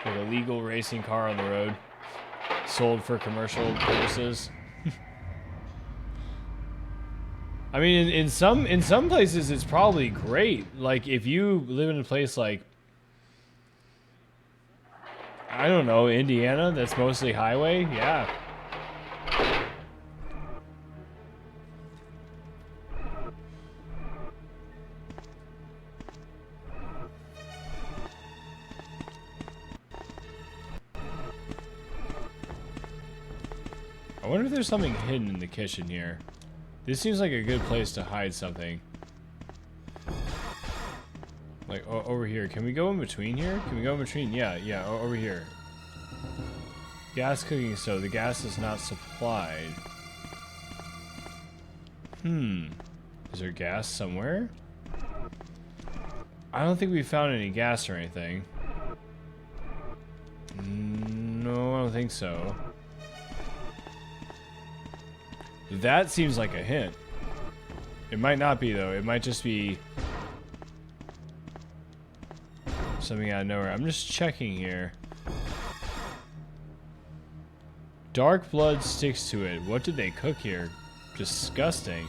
Like a legal racing car on the road, sold for commercial purposes? I mean, in some places it's probably great. Like if you live in a place like, I don't know, Indiana, that's mostly highway, yeah. I wonder if there's something hidden in the kitchen here. This seems like a good place to hide something. Like, over here. Can we go in between here? Can we go in between? Yeah, over here. Gas cooking stove. The gas is not supplied. Is there gas somewhere? I don't think we found any gas or anything. No, I don't think so. That seems like a hint. It might not be, though. It might just be something out of nowhere. I'm just checking here. Dark blood sticks to it. What did they cook here? Disgusting.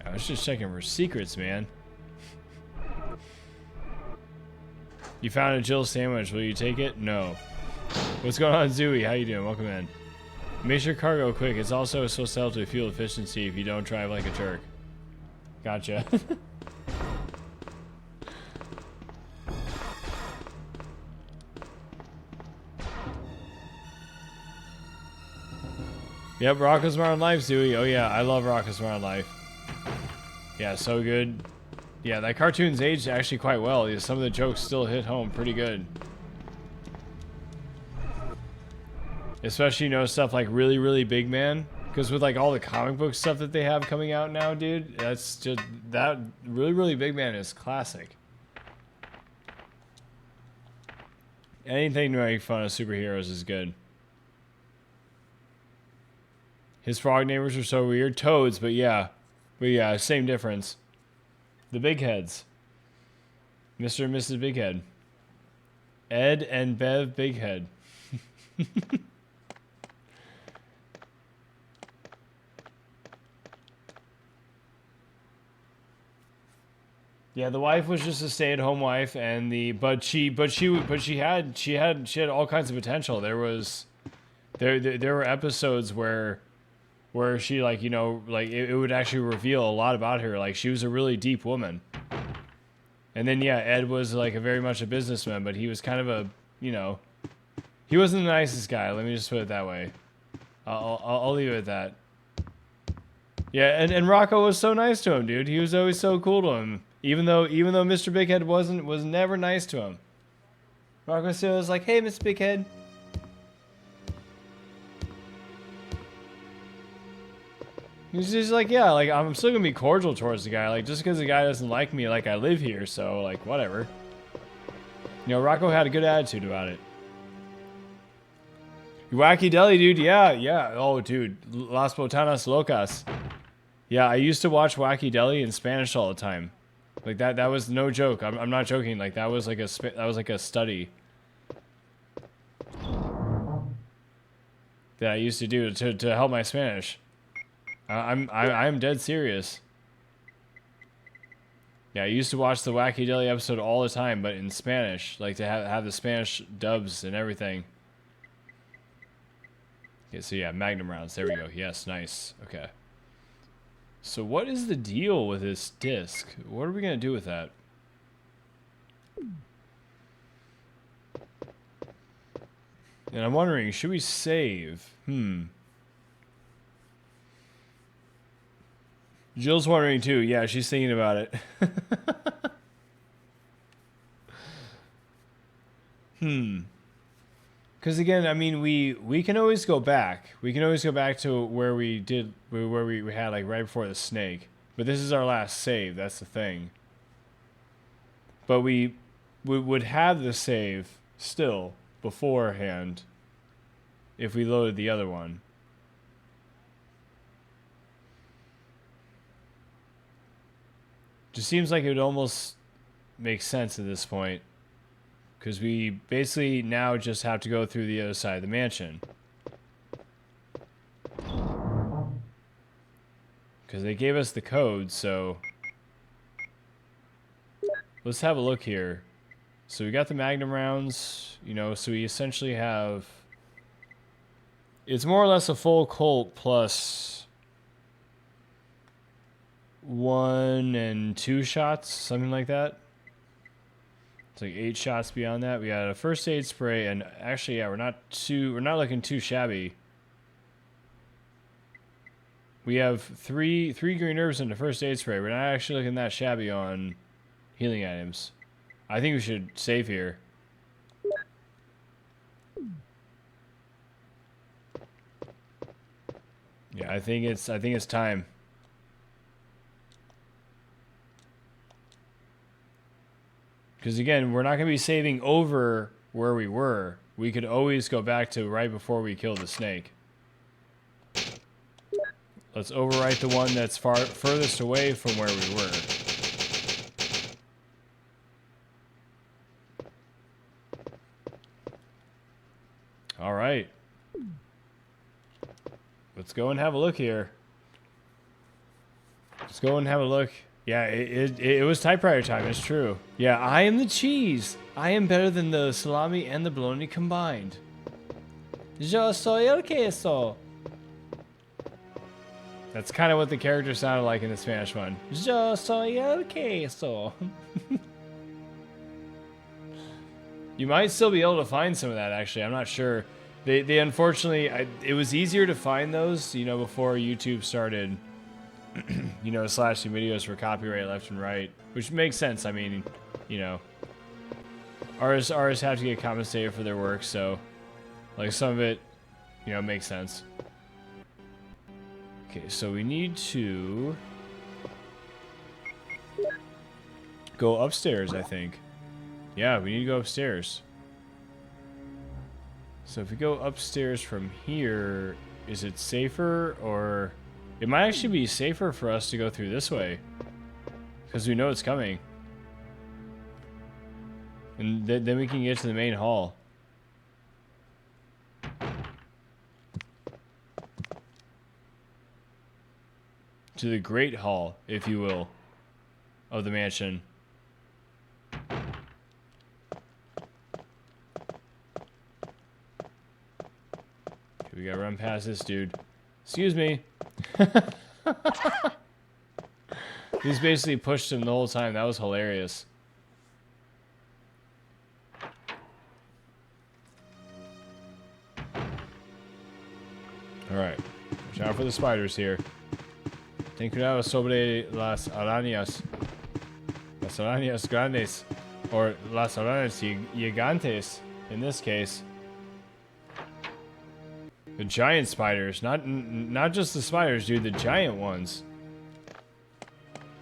I was just checking for secrets, man. You found a Jill sandwich. Will you take it? No. What's going on, Zooey? How you doing? Welcome in. Make your cargo quick. It's also supposed to help with fuel efficiency if you don't drive like a jerk. Gotcha. Yep, Rocko's Modern Life, Zooey. Oh yeah, I love Rocko's Modern Life. Yeah, so good. Yeah, that cartoon's aged actually quite well. Yeah, some of the jokes still hit home pretty good. Especially, you know, stuff like Really, Really Big Man. Because with, like, all the comic book stuff that they have coming out now, dude, that's just... That Really, Really Big Man is classic. Anything to make fun of superheroes is good. His frog neighbors are so weird. Toads, but yeah. But yeah, same difference. The big heads. Mr. and Mrs. Bighead. Ed and Bev Bighead. Yeah, the wife was just a stay-at-home wife, and but she had all kinds of potential. There were episodes where she, like, you know, like it would actually reveal a lot about her. Like, she was a really deep woman. And then yeah, Ed was like very much a businessman, but he was kind of a, you know, he wasn't the nicest guy. Let me just put it that way. I'll leave it at that. Yeah, and Rocco was so nice to him, dude. He was always so cool to him. Even though Mr. Bighead was never nice to him. Rocco still was like, "Hey, Mr. Bighead." He's just like, yeah, like, I'm still gonna be cordial towards the guy. Like, just because the guy doesn't like me, like, I live here, so, like, whatever. You know, Rocco had a good attitude about it. Wacky Deli, dude. Yeah, yeah. Oh, dude. Las Botanas Locas. Yeah, I used to watch Wacky Deli in Spanish all the time. Like that was no joke. I'm not joking. Like that was like a study that I used to do to help my Spanish. I'm dead serious. Yeah, I used to watch the Wacky Deli episode all the time, but in Spanish, like to have the Spanish dubs and everything. Okay, so yeah, Magnum rounds. There we go. Yes, nice. Okay. So what is the deal with this disc? What are we gonna do with that? And I'm wondering, should we save? Jill's wondering too. Yeah, she's thinking about it. Because again, I mean, we can always go back. We can always go back to where we had like right before the snake. But this is our last save. That's the thing. But we would have the save still beforehand if we loaded the other one. Just seems like it would almost make sense at this point. Because we basically now just have to go through the other side of the mansion. Because they gave us the code, so... Let's have a look here. So we got the Magnum rounds, you know, so we essentially have... It's more or less a full Colt plus... 1 and 2 shots, something like that. It's like 8 shots beyond that. We got a first aid spray, and actually, yeah, we're not looking too shabby. We have three green herbs and a first aid spray. We're not actually looking that shabby on healing items. I think we should save here. Yeah, I think it's time. Because again, we're not going to be saving over where we were. We could always go back to right before we killed the snake. Let's overwrite the one that's furthest away from where we were. All right. Let's go and have a look here. Let's go and have a look. Yeah, it was typewriter time, it's true. Yeah, I am the cheese. I am better than the salami and the bologna combined. Yo soy el queso. That's kind of what the character sounded like in the Spanish one. Yo soy el queso. You might still be able to find some of that, actually. I'm not sure. They unfortunately, it was easier to find those, you know, before YouTube started... you know, slashing videos for copyright left and right, which makes sense. I mean, you know, artists have to get compensated for their work, so like some of it, you know, makes sense. Okay, so we need to go upstairs, I think. Yeah, we need to go upstairs. So if we go upstairs from here, is it safer or... It might actually be safer for us to go through this way. Because we know it's coming. And then we can get to the main hall. To the great hall, if you will, of the mansion. Okay, we gotta run past this dude. Excuse me. He's basically pushed him the whole time. That was hilarious. Alright. Watch out for the spiders here. Ten cuidado sobre las arañas. Las arañas grandes. Or las arañas gigantes, in this case. The giant spiders, not just the spiders, dude. The giant ones,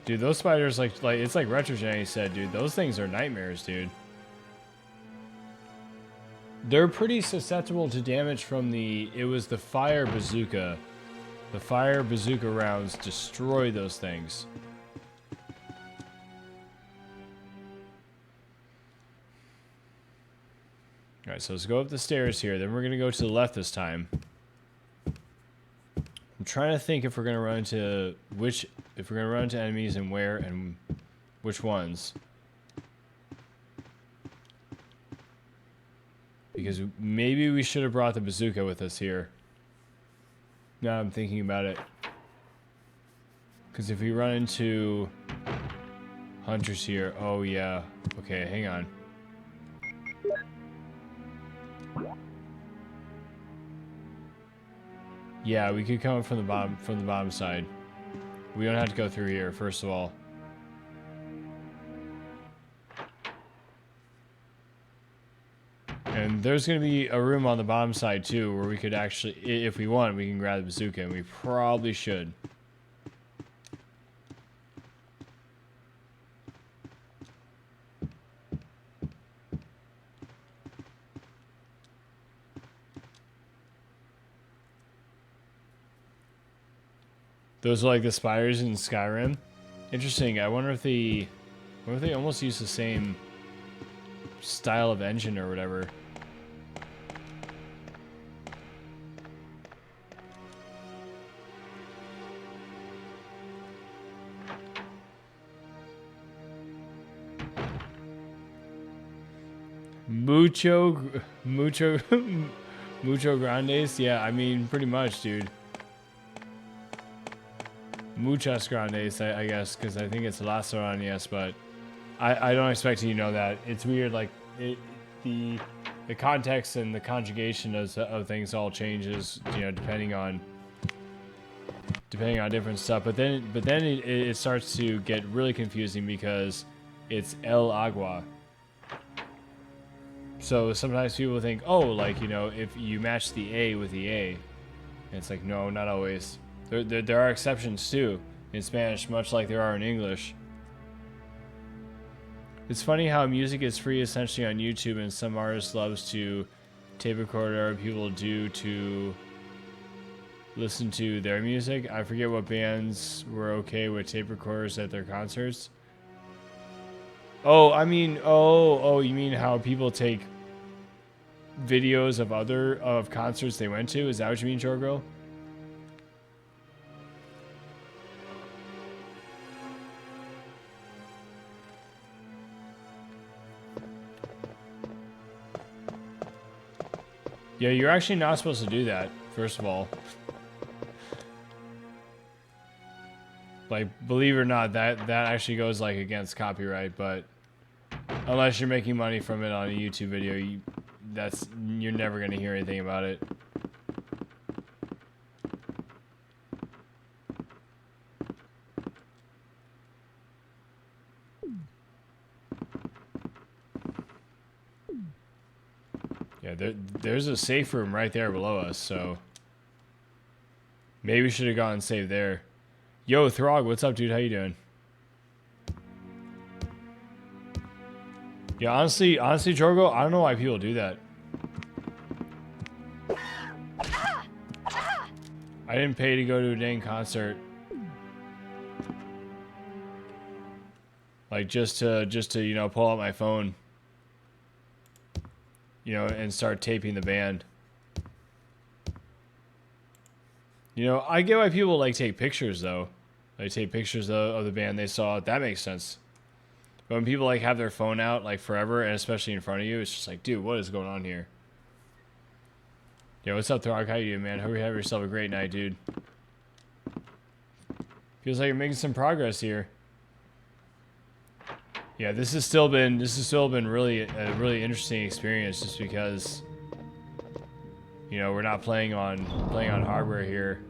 dude. Those spiders, like it's like Retro Jenny said, dude. Those things are nightmares, dude. They're pretty susceptible to damage from it was the fire bazooka. The fire bazooka rounds destroy those things. Alright, so let's go up the stairs here. Then we're going to go to the left this time. I'm trying to think if we're going to run into if we're going to run into enemies and where and which ones. Because maybe we should have brought the bazooka with us here. Now I'm thinking about it. Because if we run into hunters here, oh yeah. Okay, hang on. Yeah, we could come from the bottom side. We don't have to go through here, first of all. And there's going to be a room on the bottom side too, where we could actually, if we want, we can grab the bazooka, and we probably should. Those are like the spiders in Skyrim. Interesting. I wonder if they almost use the same style of engine or whatever. Mucho grandes. Yeah, I mean, pretty much, dude. Muchas grandes, I guess, because I think it's las arañas, but I don't expect you to know that. It's weird, like the context and the conjugation of things all changes, you know, depending on different stuff. But then it starts to get really confusing because it's el agua. So sometimes people think, oh, like, you know, if you match the A with the A, and it's like, no, not always. There are exceptions too in Spanish, much like there are in English. It's funny how music is free essentially on YouTube, and some artists loves to tape record other people do to listen to their music. I forget what bands were okay with tape recorders at their concerts. Oh, I mean, oh, you mean how people take videos of concerts they went to? Is that what you mean, Jorgo? Yeah, you're actually not supposed to do that, first of all. Like, believe it or not, that actually goes, like, against copyright, but unless you're making money from it on a YouTube video, you're never going to hear anything about it. Yeah, there's a safe room right there below us, so maybe we should have gone and saved there. Yo, Throg, what's up, dude? How you doing? Yeah, honestly, Jorgo, I don't know why people do that. I didn't pay to go to a dang concert. Like, just to you know, pull out my phone. You know, and start taping the band. You know, I get why people like take pictures though. They take pictures of the band they saw. That makes sense. But when people like have their phone out like forever, and especially in front of you, it's just like, dude, what is going on here? Yo, what's up, Throg? How you doing, man? Hope you have yourself a great night, dude. Feels like you're making some progress here. Yeah, this has still been really a really interesting experience, just because, you know, we're not playing on hardware here.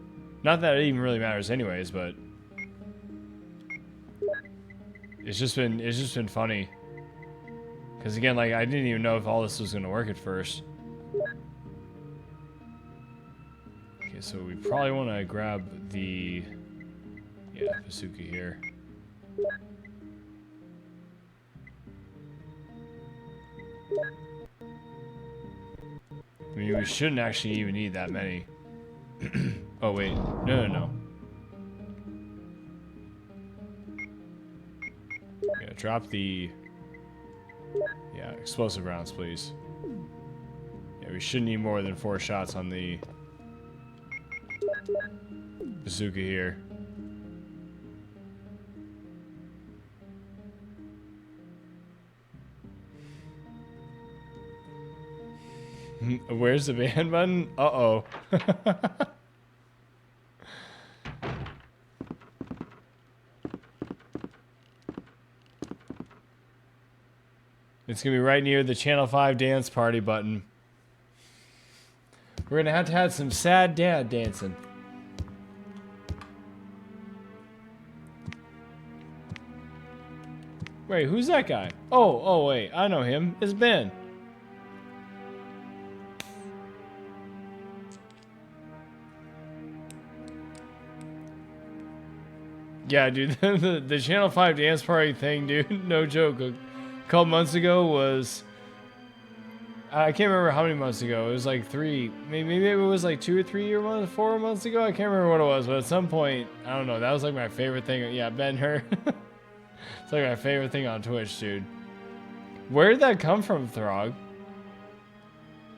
Not that it even really matters anyways, but it's just been funny. Because again, like, I didn't even know if all this was gonna work at first. Okay, so we probably want to grab the bazooka here. mean, we shouldn't actually even need that many. Oh, wait. No. Yeah, drop the... Yeah, explosive rounds, please. Yeah, we shouldn't need more than 4 shots on the bazooka here. Where's the ban button? Uh-oh. It's gonna be right near the Channel 5 dance party button. We're gonna have to have some sad dad dancing. Wait, who's that guy? Oh, wait, I know him. It's Ben. Yeah, dude, the Channel 5 dance party thing, dude, no joke. A couple months ago was... I can't remember how many months ago. It was like 3, maybe it was like 2 or 3 or 4 months ago. I can't remember what it was, but at some point, I don't know. That was like my favorite thing. Yeah, Ben Hur. It's like my favorite thing on Twitch, dude. Where did that come from, Throg?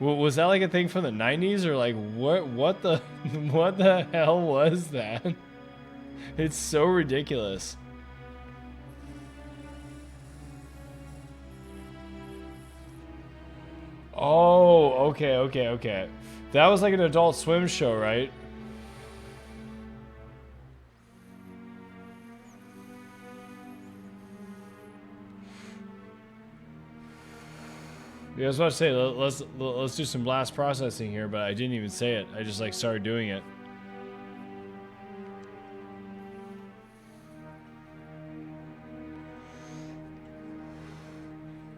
Was that like a thing from the 90s or like what the what the hell was that? It's so ridiculous. Oh, okay. That was like an Adult Swim show, right? Yeah, I was about to say, let's do some blast processing here, but I didn't even say it. I just like started doing it.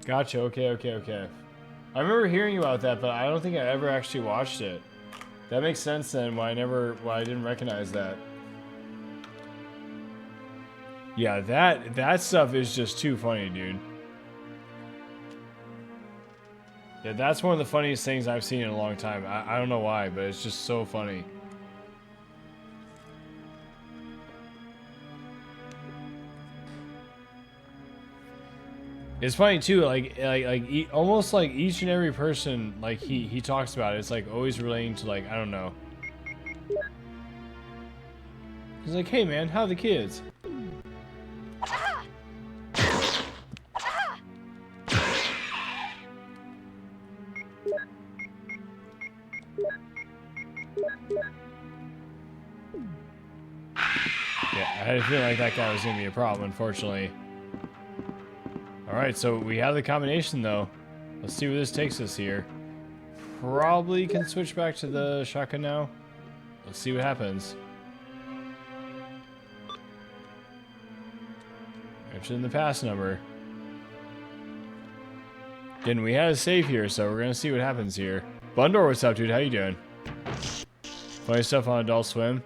Gotcha. Okay. I remember hearing about that, but I don't think I ever actually watched it. That makes sense then. Why I didn't recognize that. Yeah, that stuff is just too funny, dude. Yeah, that's one of the funniest things I've seen in a long time. I don't know why, but it's just so funny. It's funny too, almost like each and every person, like he talks about it, it's like always relating to like, I don't know. He's like, hey man, how are the kids? Yeah, I had a feeling like that guy was gonna be a problem, unfortunately. Alright, so we have the combination though. Let's see where this takes us here. Probably can switch back to the shotgun now. Let's see what happens. Enter in the pass number. Again, we had a save here, so we're gonna see what happens here. Bundor, what's up, dude? How you doing? Funny stuff on Adult Swim.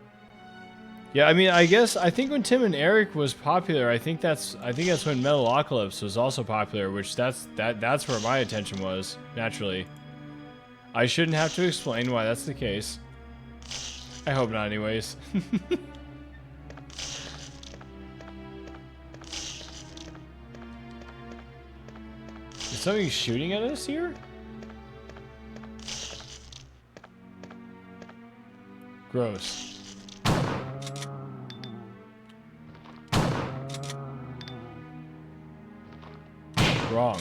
Yeah, I mean, I think when Tim and Eric was popular, I think that's when Metalocalypse was also popular, which that's where my attention was, naturally. I shouldn't have to explain why that's the case. I hope not, anyways. Is somebody shooting at us here? Gross. Wrong.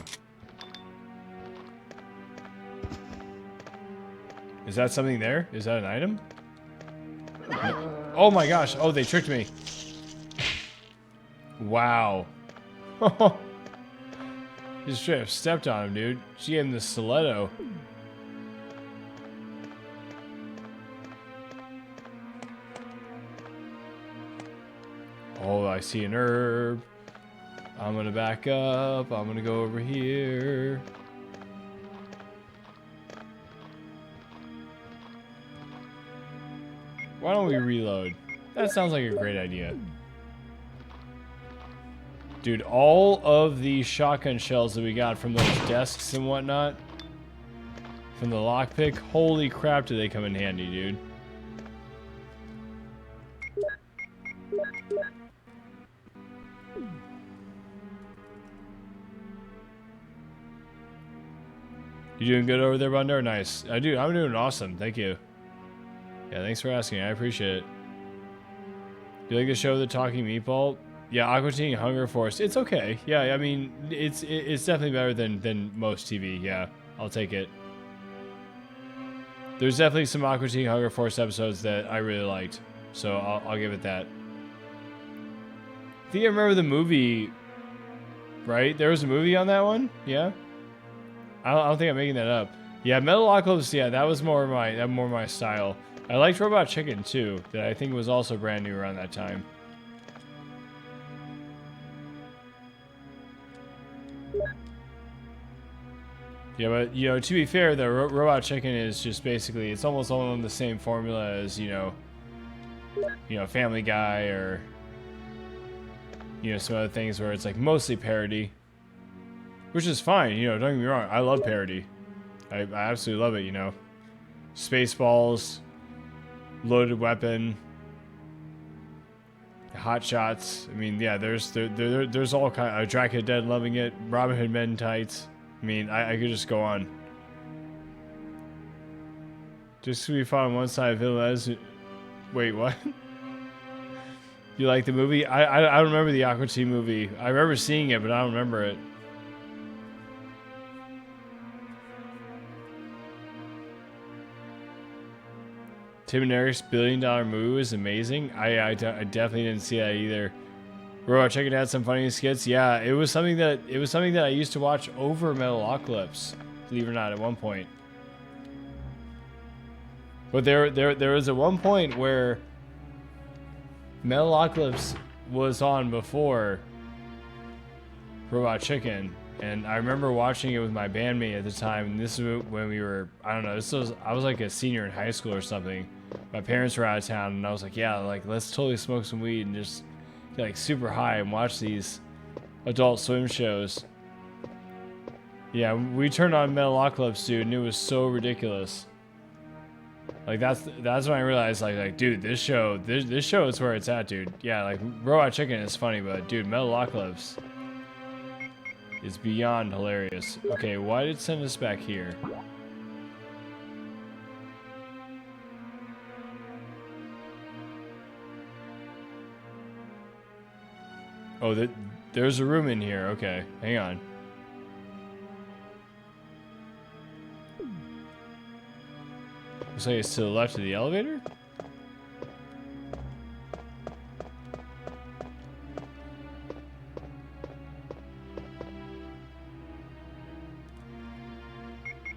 Is that something there? Is that an item? No. Oh my gosh. Oh, they tricked me. Wow. Just straight up stepped on him, dude. She gave him the stiletto. Oh, I see an herb. I'm gonna back up. I'm gonna go over here. Why don't we reload? That sounds like a great idea. Dude, all of the shotgun shells that we got from those desks and whatnot, from the lockpick. Holy crap, do they come in handy, dude. You doing good over there, Bundar? Nice. I'm doing awesome. Thank you. Yeah, thanks for asking. I appreciate it. Do you like the show, The Talking Meatball? Yeah, Aqua Teen Hunger Force. It's okay. Yeah, I mean, it's definitely better than most TV. Yeah, I'll take it. There's definitely some Aqua Teen Hunger Force episodes that I really liked, so I'll give it that. I think I remember the movie, right? There was a movie on that one? Yeah? I don't think I'm making that up. Yeah, Metalocalypse, yeah, that was more my style. I liked Robot Chicken too, that I think was also brand new around that time. Yeah, but you know, to be fair, the Robot Chicken is just basically, it's almost on the same formula as you know, Family Guy or some other things where it's like mostly parody, which is fine. You know, don't get me wrong, I love parody. I absolutely love it. You know, Spaceballs, Loaded Weapon, Hot Shots. I mean, yeah, there's all kind of Dracula Dead, loving it. Robin Hood Men in Tights. I mean, I could just go on. Just to be fun on one side, Villeneuve. Wait, what? You like the movie? I don't remember the Aqua Teen movie. I remember seeing it, but I don't remember it. Tim and Eric's $1 billion movie was amazing. I definitely didn't see that either. Robot Chicken had some funny skits. Yeah, it was something that I used to watch over Metalocalypse, believe it or not, at one point. But there was at one point where Metalocalypse was on before Robot Chicken, and I remember watching it with my bandmate at the time. And this is when we were, I don't know, I was like a senior in high school or something. My parents were out of town, and I was like, yeah, like let's totally smoke some weed and just get like super high and watch these Adult Swim shows. Yeah, we turned on Metalocalypse, dude, and it was so ridiculous. Like that's when I realized like dude, this show is where it's at, dude. Yeah, like Robot Chicken is funny, but dude, Metalocalypse is beyond hilarious. Okay, why did it send us back here? Oh, there's a room in here. Okay, hang on. Looks like it's to the left of the elevator?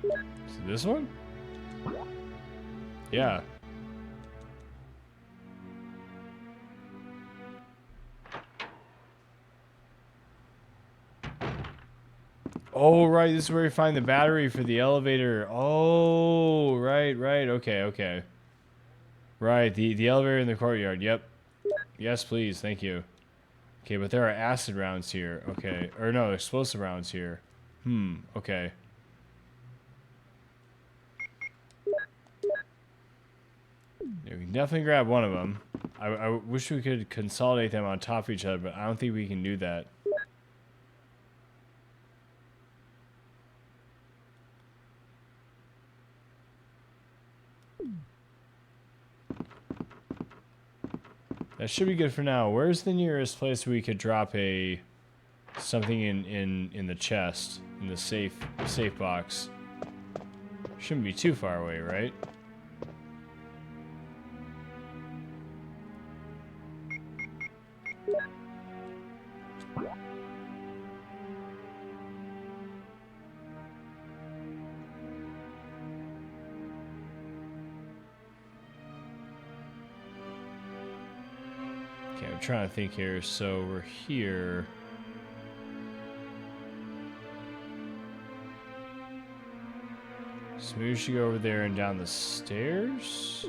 Is it this one? Yeah. Oh, right, this is where you find the battery for the elevator. Oh, right, okay. Right, the elevator in the courtyard, yep. Yes, please, thank you. Okay, but there are acid rounds here, okay. Or no, explosive rounds here. Okay. Yeah, we can definitely grab one of them. I wish we could consolidate them on top of each other, but I don't think we can do that. That should be good for now. Where's the nearest place we could drop something in the chest, in the safe box? Shouldn't be too far away, right? Okay, I'm trying to think here. So we're here. So maybe we should go over there and down the stairs?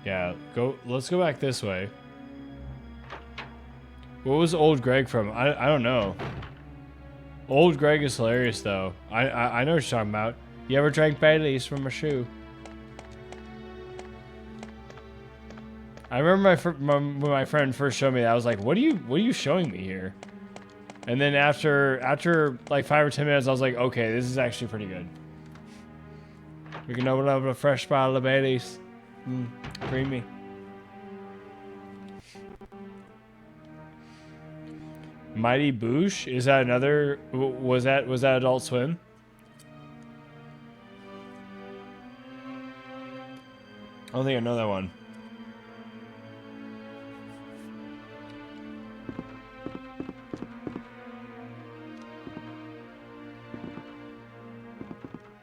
Yeah, let's go back this way. What was old Greg from? I don't know. Old Greg is hilarious though. I know what you're talking about. You ever drank Bailey's from a shoe? I remember when my friend first showed me that, I was like, what are you showing me here? And then after like 5 or 10 minutes, I was like, okay, this is actually pretty good. We can open up a fresh bottle of Bailey's. Creamy. Mighty Boosh? Is that another? Was that Adult Swim? I don't think I know that one.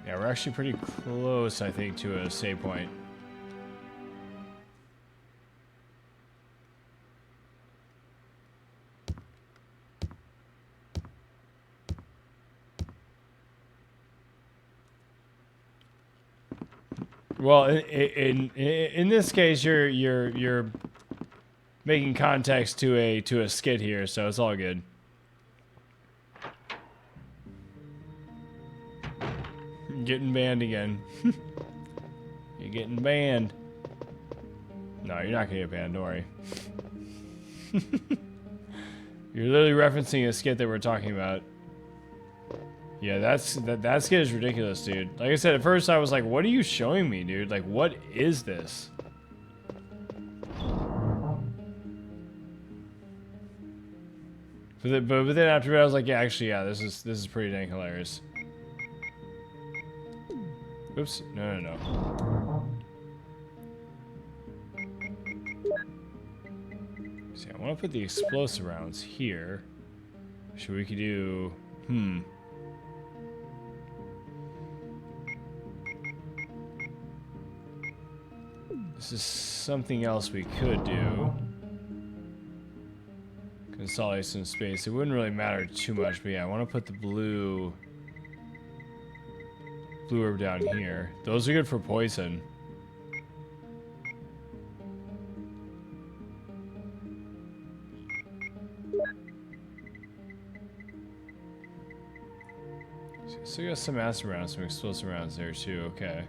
Yeah, we're actually pretty close, I think, to a save point. Well, in this case, you're making context to a skit here, so it's all good. Getting banned again. You're getting banned. No, you're not gonna get banned, don't worry. You're literally referencing a skit that we're talking about. Yeah, that skit is ridiculous, dude. Like I said, at first I was like, what are you showing me, dude? Like, what is this? But then after I was like, yeah, actually, yeah, this is pretty dang hilarious. Oops, no. See, I want to put the explosive rounds here. So we could do, This is something else we could do. Consolidate some space. It wouldn't really matter too much, but yeah, I want to put the blue herb down here. Those are good for poison. So we got some acid rounds, some explosive rounds there too. Okay.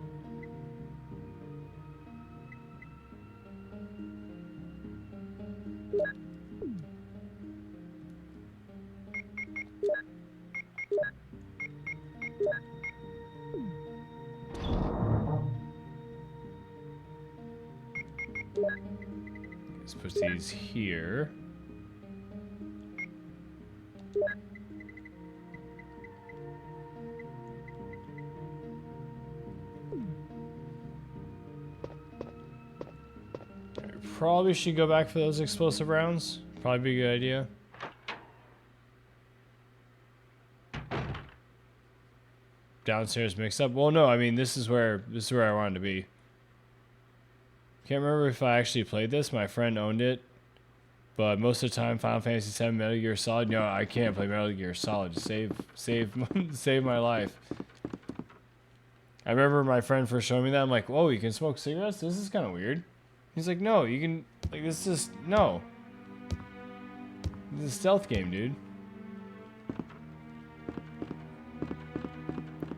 Let's put these here. Probably should go back for those explosive rounds. Probably be a good idea. Downstairs mixed up. Well, no, I mean this is where I wanted to be. Can't remember if I actually played this. My friend owned it, but most of the time, Final Fantasy VII, Metal Gear Solid. No, I can't play Metal Gear Solid. Save my life. I remember my friend first showing me that. I'm like, whoa, you can smoke cigarettes? This is kind of weird. He's like, no, you can, like, this is, no. This is a stealth game, dude.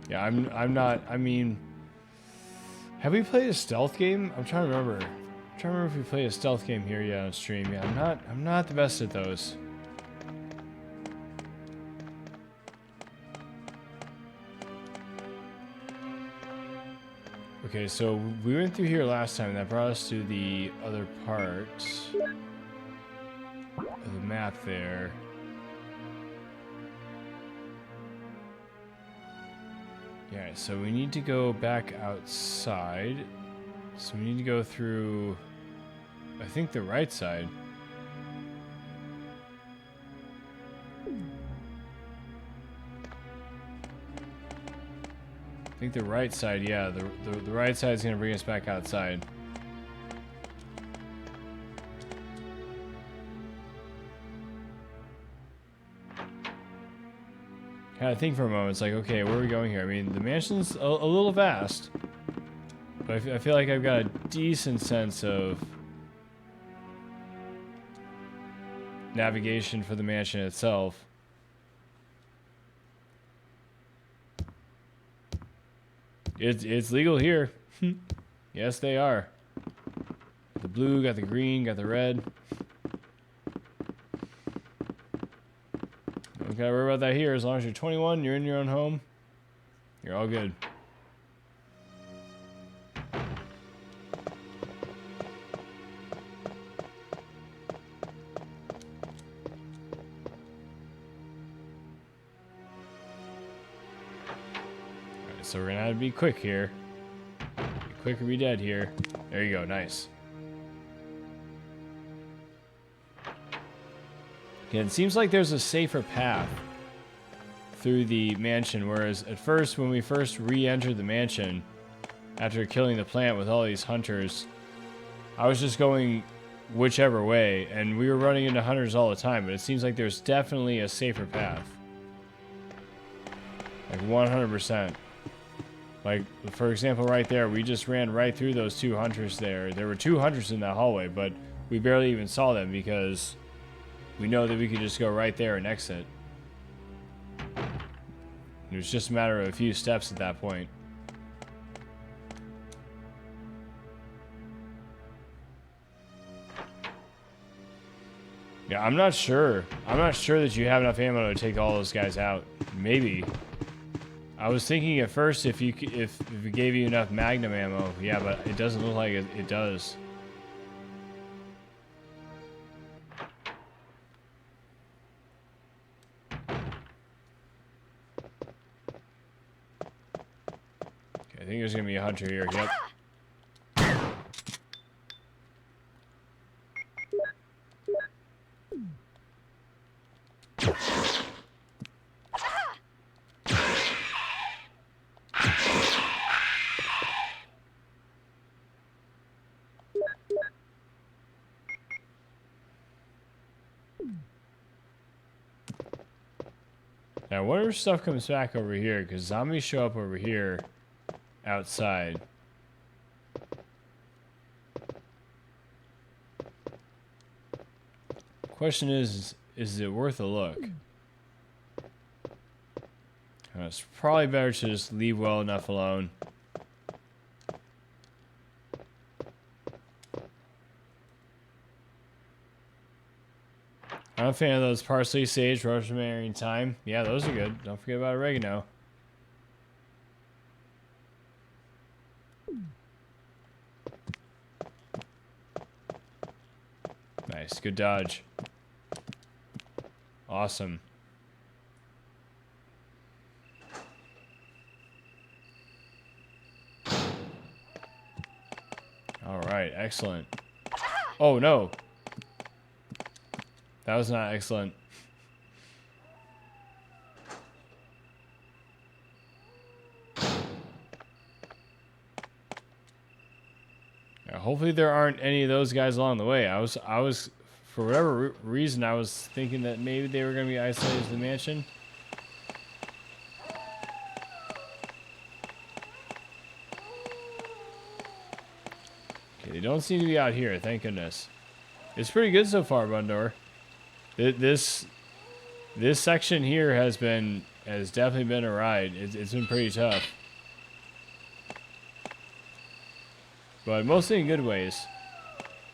Yeah, I'm not, I mean, have we played a stealth game? I'm trying to remember. I'm trying to remember if we played a stealth game here yet on stream. Yeah, I'm not the best at those. Okay, so we went through here last time, and that brought us to the other part of the map there. Yeah, so we need to go back outside. So we need to go through, I think, the right side. I think the right side, yeah, the right side is going to bring us back outside. I think for a moment, it's like, okay, where are we going here? I mean, the mansion's a little vast. But I feel like I've got a decent sense of navigation for the mansion itself. It's legal here. Yes, they are. The blue, got the green, got the red. Don't gotta worry about that here. As long as you're 21, you're in your own home, you're all good. Alright, so we're gonna have to be quick here. Be quick or be dead here. There you go, nice. Yeah, it seems like there's a safer path through the mansion, whereas at first, when we first re-entered the mansion, after killing the plant with all these hunters, I was just going whichever way, and we were running into hunters all the time, but it seems like there's definitely a safer path. Like 100%. Like, for example, right there, we just ran right through those two hunters there. There were two hunters in that hallway, but we barely even saw them because we know that we could just go right there and exit. It was just a matter of a few steps at that point. Yeah, I'm not sure. I'm not sure that you have enough ammo to take all those guys out. Maybe. I was thinking at first if it gave you enough magnum ammo. Yeah, but it doesn't look like it does. I think there's gonna be a hunter here. Yep. Now, I wonder if stuff comes back over here, because zombies show up over here outside. Question is it worth a look? It's probably better to just leave well enough alone. I'm a fan of those parsley, sage, rosemary, and thyme. Yeah, those are good. Don't forget about oregano. Nice, good dodge. Awesome. All right, excellent. Oh no. That was not excellent. Now, hopefully there aren't any of those guys along the way. I was for whatever reason, I was thinking that maybe they were going to be isolated to the mansion. Okay, they don't seem to be out here, thank goodness. It's pretty good so far, Bundor. This section here has definitely been a ride. It's been pretty tough, but mostly in good ways.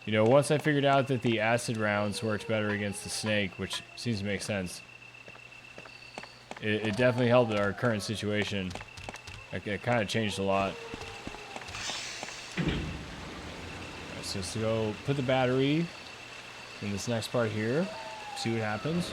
You know, once I figured out that the acid rounds worked better against the snake, which seems to make sense, it definitely helped our current situation. It kind of changed a lot. Right, so let's go put the battery in this next part here. See what happens.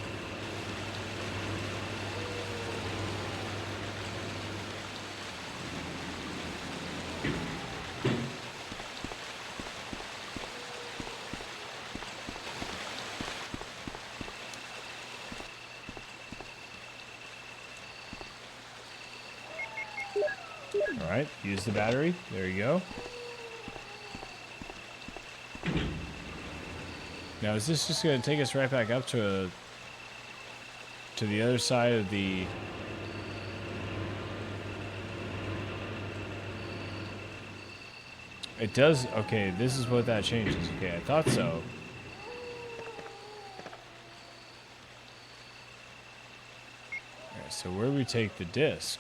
All right, use the battery. There you go. Now, is this just going to take us right back up to the other side of the... It does. Okay, this is what that changes. Okay, I thought so. Alright, so where do we take the disc?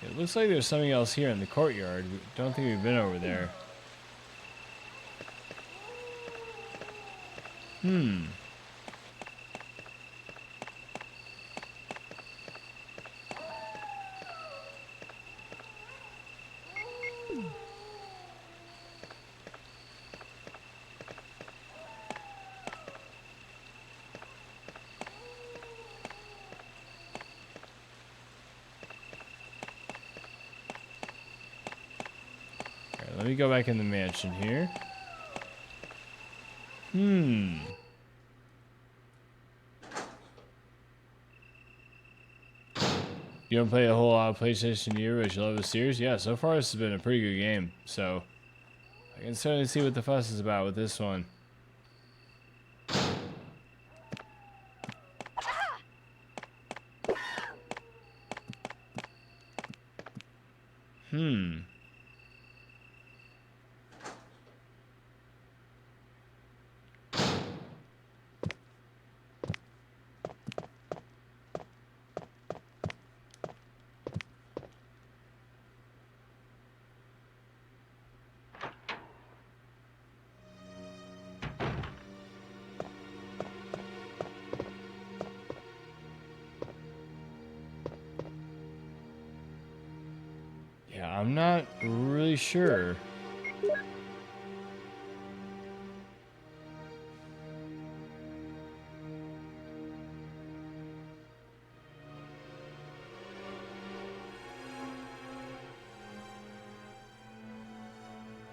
It looks like there's something else here in the courtyard. Don't think we've been over there. Hmm. Alright, let me go back in the mansion here. Hmm. You don't play a whole lot of PlayStation year, but you love the series? Yeah, so far this has been a pretty good game. So, I can certainly see what the fuss is about with this one. Hmm. Yeah, I'm not really sure.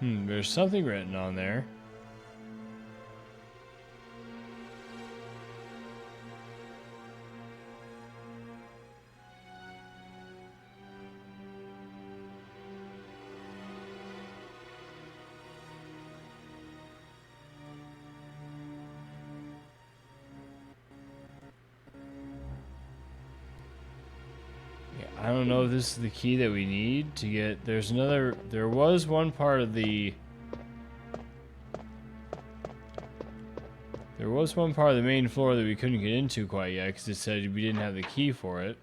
There's something written on there. Yeah, I don't know if this is the key that we need to get. There was one part of the. There was one part of the main floor that we couldn't get into quite yet because it said we didn't have the key for it.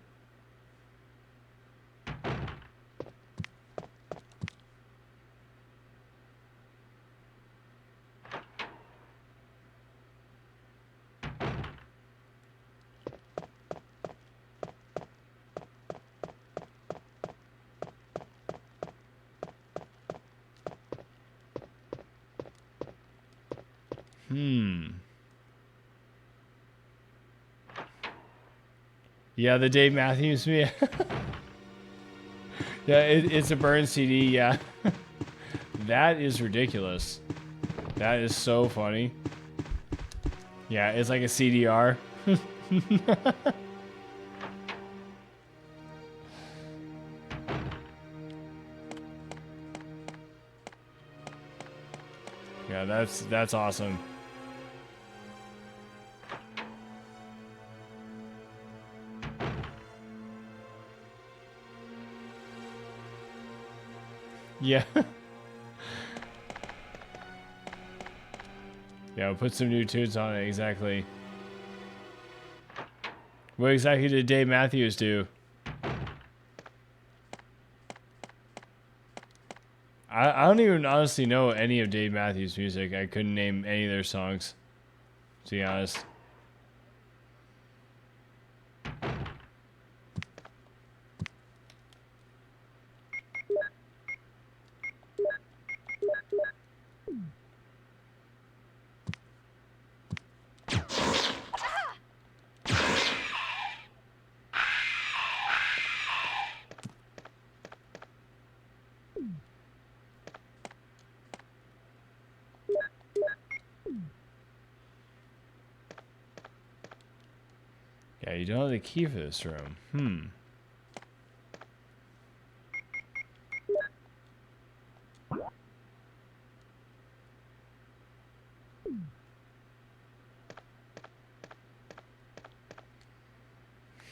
Yeah, the Dave Matthews. Yeah, yeah, it's a burn CD. Yeah, that is ridiculous. That is so funny. Yeah, it's like a CDR. Yeah, that's awesome. Yeah. Yeah, we'll put some new tunes on it, exactly. What exactly did Dave Matthews do? I don't even honestly know any of Dave Matthews' music. I couldn't name any of their songs, to be honest. Yeah, you don't have the key for this room.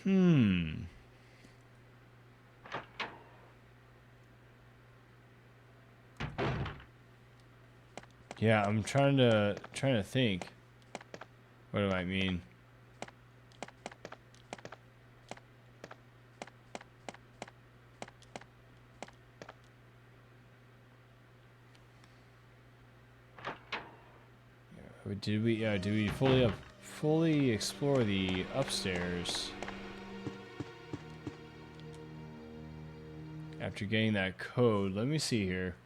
Hmm. Yeah, I'm trying to think. What do I mean? Did we fully explore the upstairs after getting that code? Let me see here.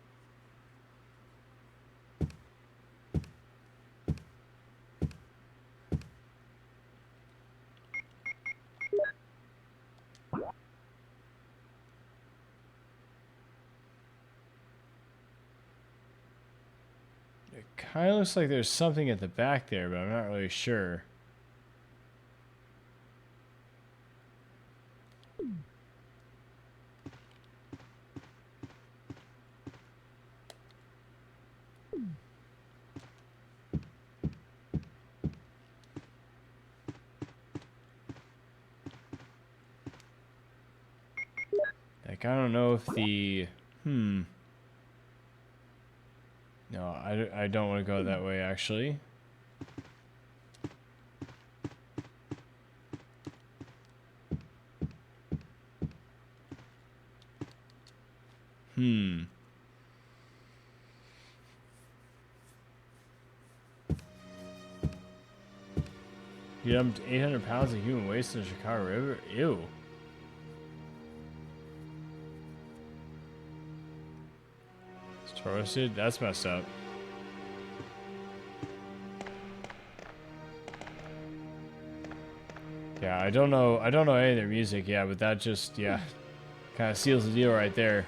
It kind of looks like there's something at the back there, but I'm not really sure. Like, I don't know if the... No, I don't want to go that way, actually. You dumped 800 pounds of human waste in the Chicago River? Ew. It's toasted? That's messed up. Yeah, I don't know any of their music, yeah, but that just, yeah, kind of seals the deal right there.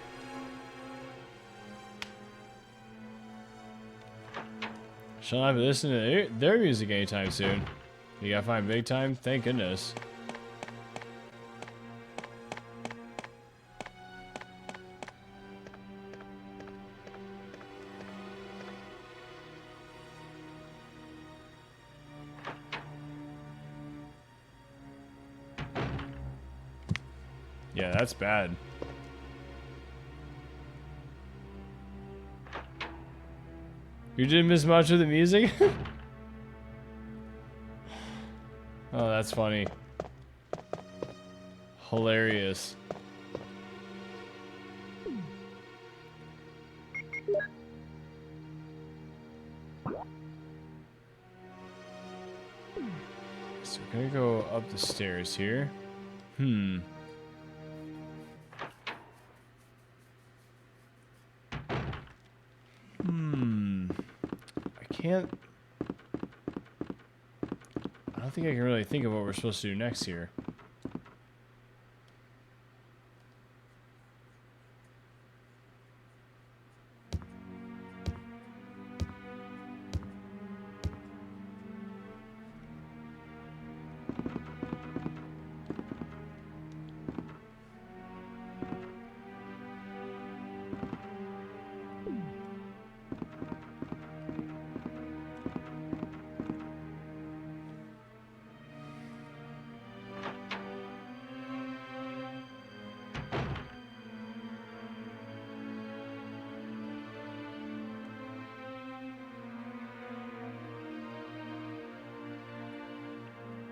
Shall not be listening to their music anytime soon. You gotta find big time? Thank goodness. Yeah, that's bad. You didn't miss much of the music? Oh, that's funny. Hilarious. So we're gonna go up the stairs here. I can't... I don't think I can really think of what we're supposed to do next here.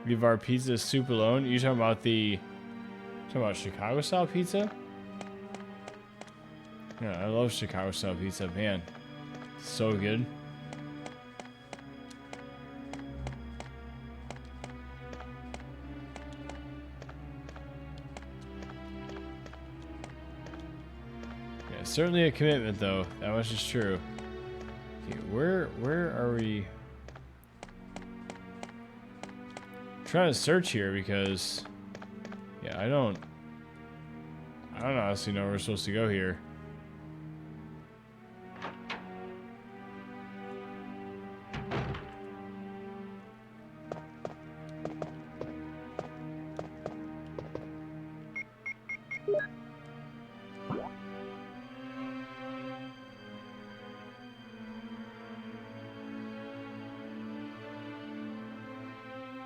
Leave our pizza soup alone. You talking about Chicago style pizza? Yeah, I love Chicago style pizza, man. So good. Yeah, certainly a commitment though. That much is true. Okay, where are we? Trying to search here because yeah, I don't honestly know where we're supposed to go here.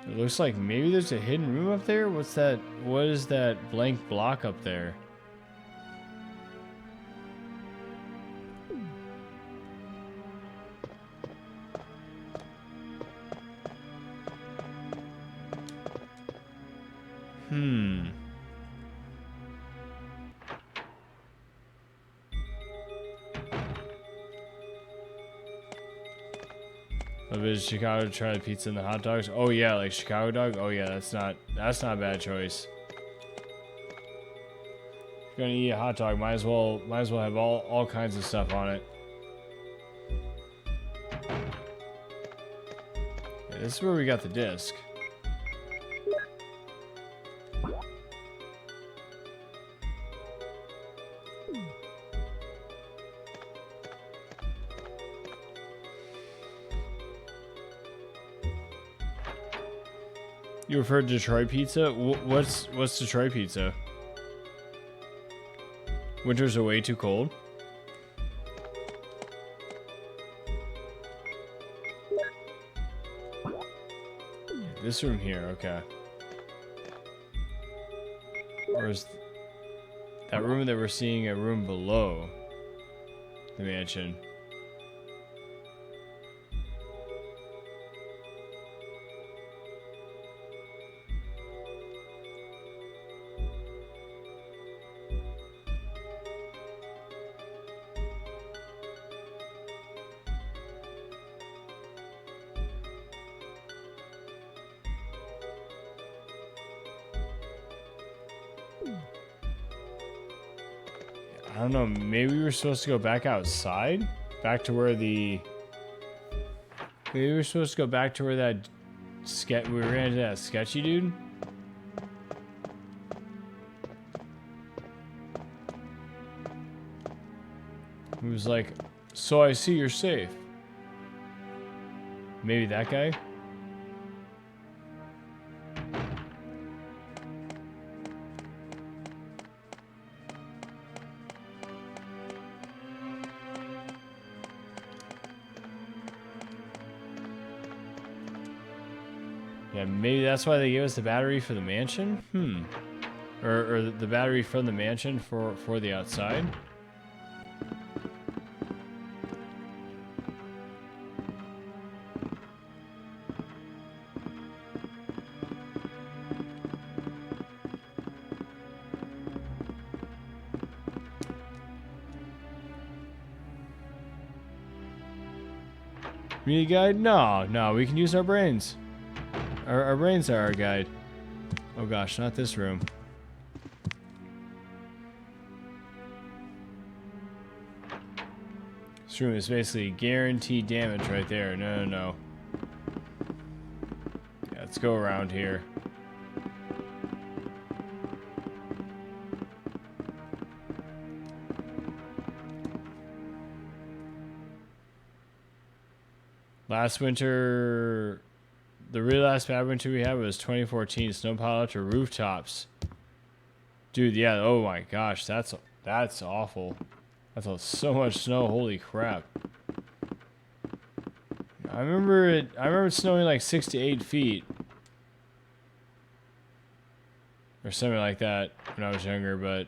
It Looks like maybe there's a hidden room up there. What's that? What is that blank block up there? A bit of Chicago, try the pizza and the hot dogs. Oh yeah, like Chicago dog. Oh yeah, that's not a bad choice. If you're gonna eat a hot dog, might as well have all kinds of stuff on it. Yeah, this is where we got the disc. You referred to Detroit pizza? What's Detroit pizza? Winters are way too cold. This room here, okay. Or is that room that we're seeing a room below the mansion? I don't know, maybe we were supposed to go back outside? Back to where the... Maybe we were supposed to go back to where that we ran into that sketchy dude? He was like, so I see you're safe. Maybe that guy? Yeah, maybe that's why they gave us the battery for the mansion? Or the battery from the mansion for the outside? Community guide? No, we can use our brains. Our brains are our guide. Oh gosh, not this room. This room is basically guaranteed damage right there. No. Yeah, let's go around here. Last winter... The really last bad winter we had was 2014. Snow piled up to rooftops. Dude, yeah. Oh my gosh, that's awful. That's so much snow. Holy crap. I remember it snowing like 6 to 8 feet, or something like that when I was younger. But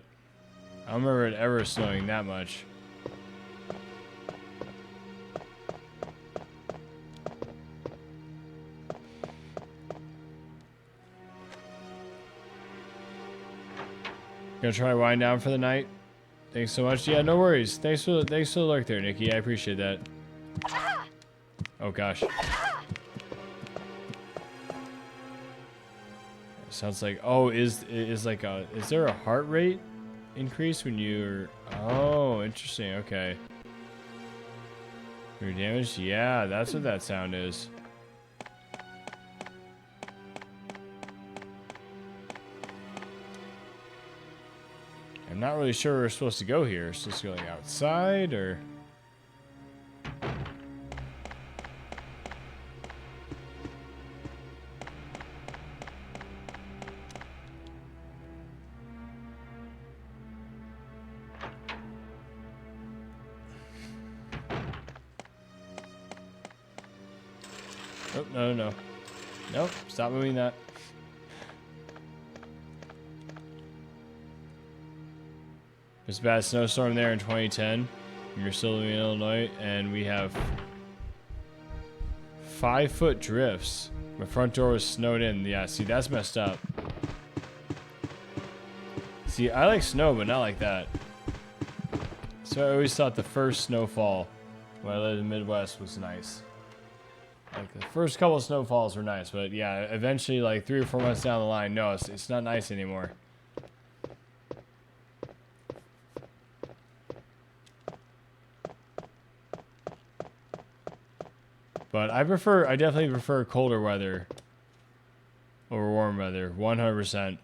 I don't remember it ever snowing that much. Gonna try to wind down for the night. Thanks so much. Yeah, no worries. Thanks for the lurk there, Nikki. I appreciate that. Oh gosh. Sounds like is there a heart rate increase when you're interesting, okay. You're damaged? Yeah, that's what that sound is. I'm not really sure where we're supposed to go here. Supposed to go like outside or... Oh, no. Nope, stop moving that. There's a bad snowstorm there in 2010. You're still living in Illinois, and we have 5-foot drifts. My front door was snowed in. Yeah, see, that's messed up. See, I like snow, but not like that. So I always thought the first snowfall when I lived in the Midwest was nice. Like, the first couple of snowfalls were nice, but yeah, eventually, like 3 or 4 months down the line, no, it's not nice anymore. But I definitely prefer colder weather over warm weather, 100%.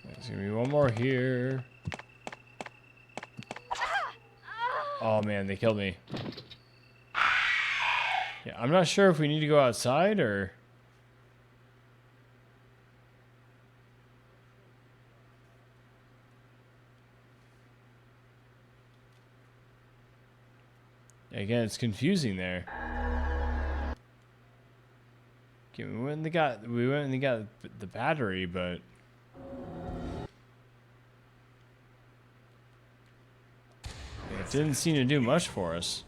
There's gonna be one more here. Oh man, they killed me. Yeah, I'm not sure if we need to go outside or... Again, it's confusing there. Okay, we went and got the battery, but it didn't seem to do much for us.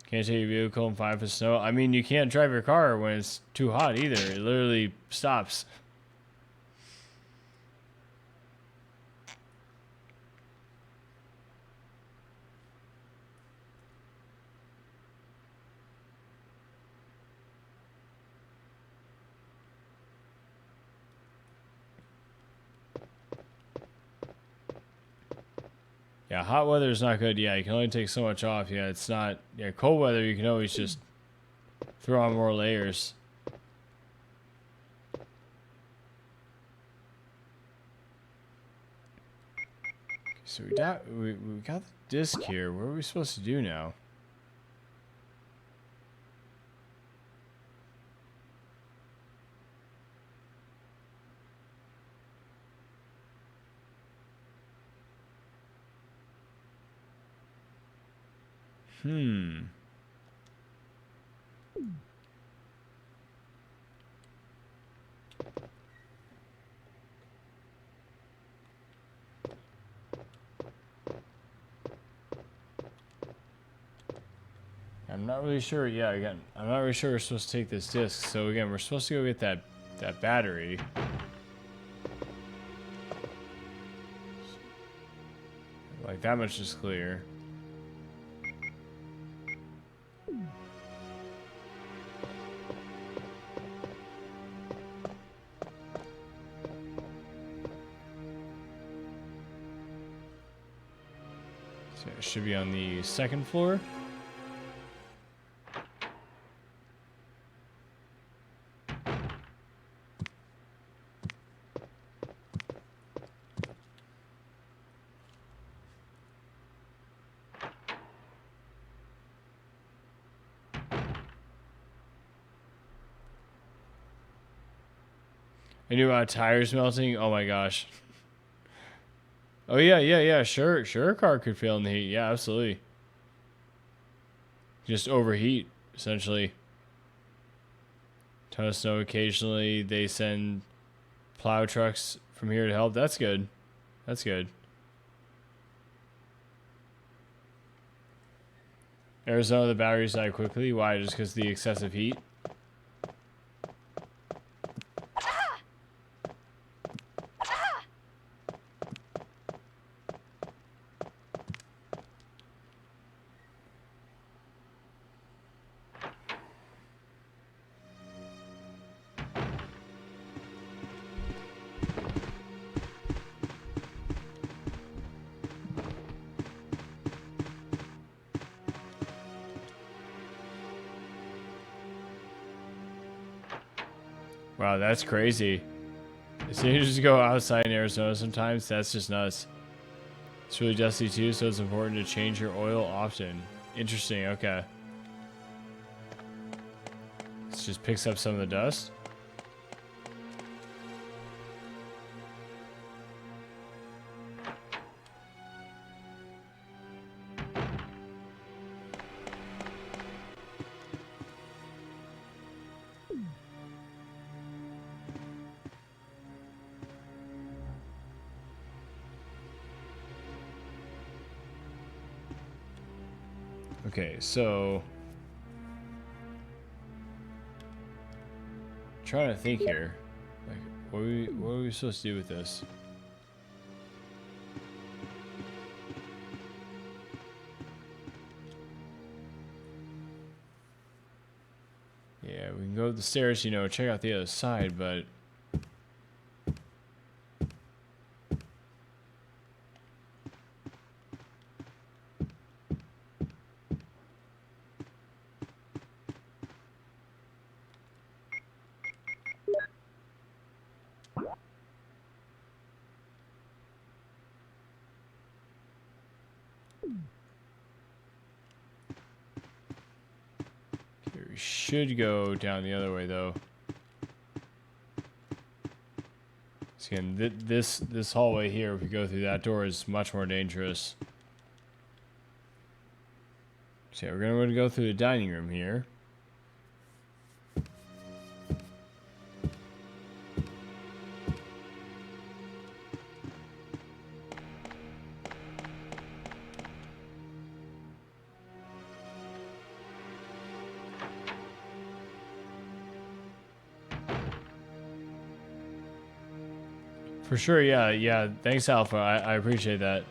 Can't take your vehicle in 5 foot snow. I mean, you can't drive your car when it's too hot either. It literally stops. Yeah, hot weather is not good. Yeah, you can only take so much off. Yeah, it's not... Yeah, cold weather, you can always just throw on more layers. So we got the disc here. What are we supposed to do now? I'm not really sure. Yeah, again, I'm not really sure we're supposed to take this disc. So again, we're supposed to go get that battery. Like that much is clear. So it should be on the 2nd floor. I knew about tires melting. Oh my gosh. Oh yeah. Sure, a car could fail in the heat. Yeah, absolutely. Just overheat, essentially. Ton of snow occasionally. They send plow trucks from here to help. That's good. That's good. Arizona, the batteries die quickly. Why? Just because of the excessive heat? Wow, that's crazy. So you just go outside in Arizona sometimes? That's just nuts. It's really dusty too, so it's important to change your oil often. Interesting, okay. It just picks up some of the dust. Okay, so trying to think here. Like, what are we supposed to do with this? Yeah, we can go up the stairs, you know, check out the other side, but we should go down the other way though. So again, this hallway here, if we go through that door, is much more dangerous. So yeah, we're gonna go through the dining room here. For sure, yeah. Thanks, Alpha. I appreciate that.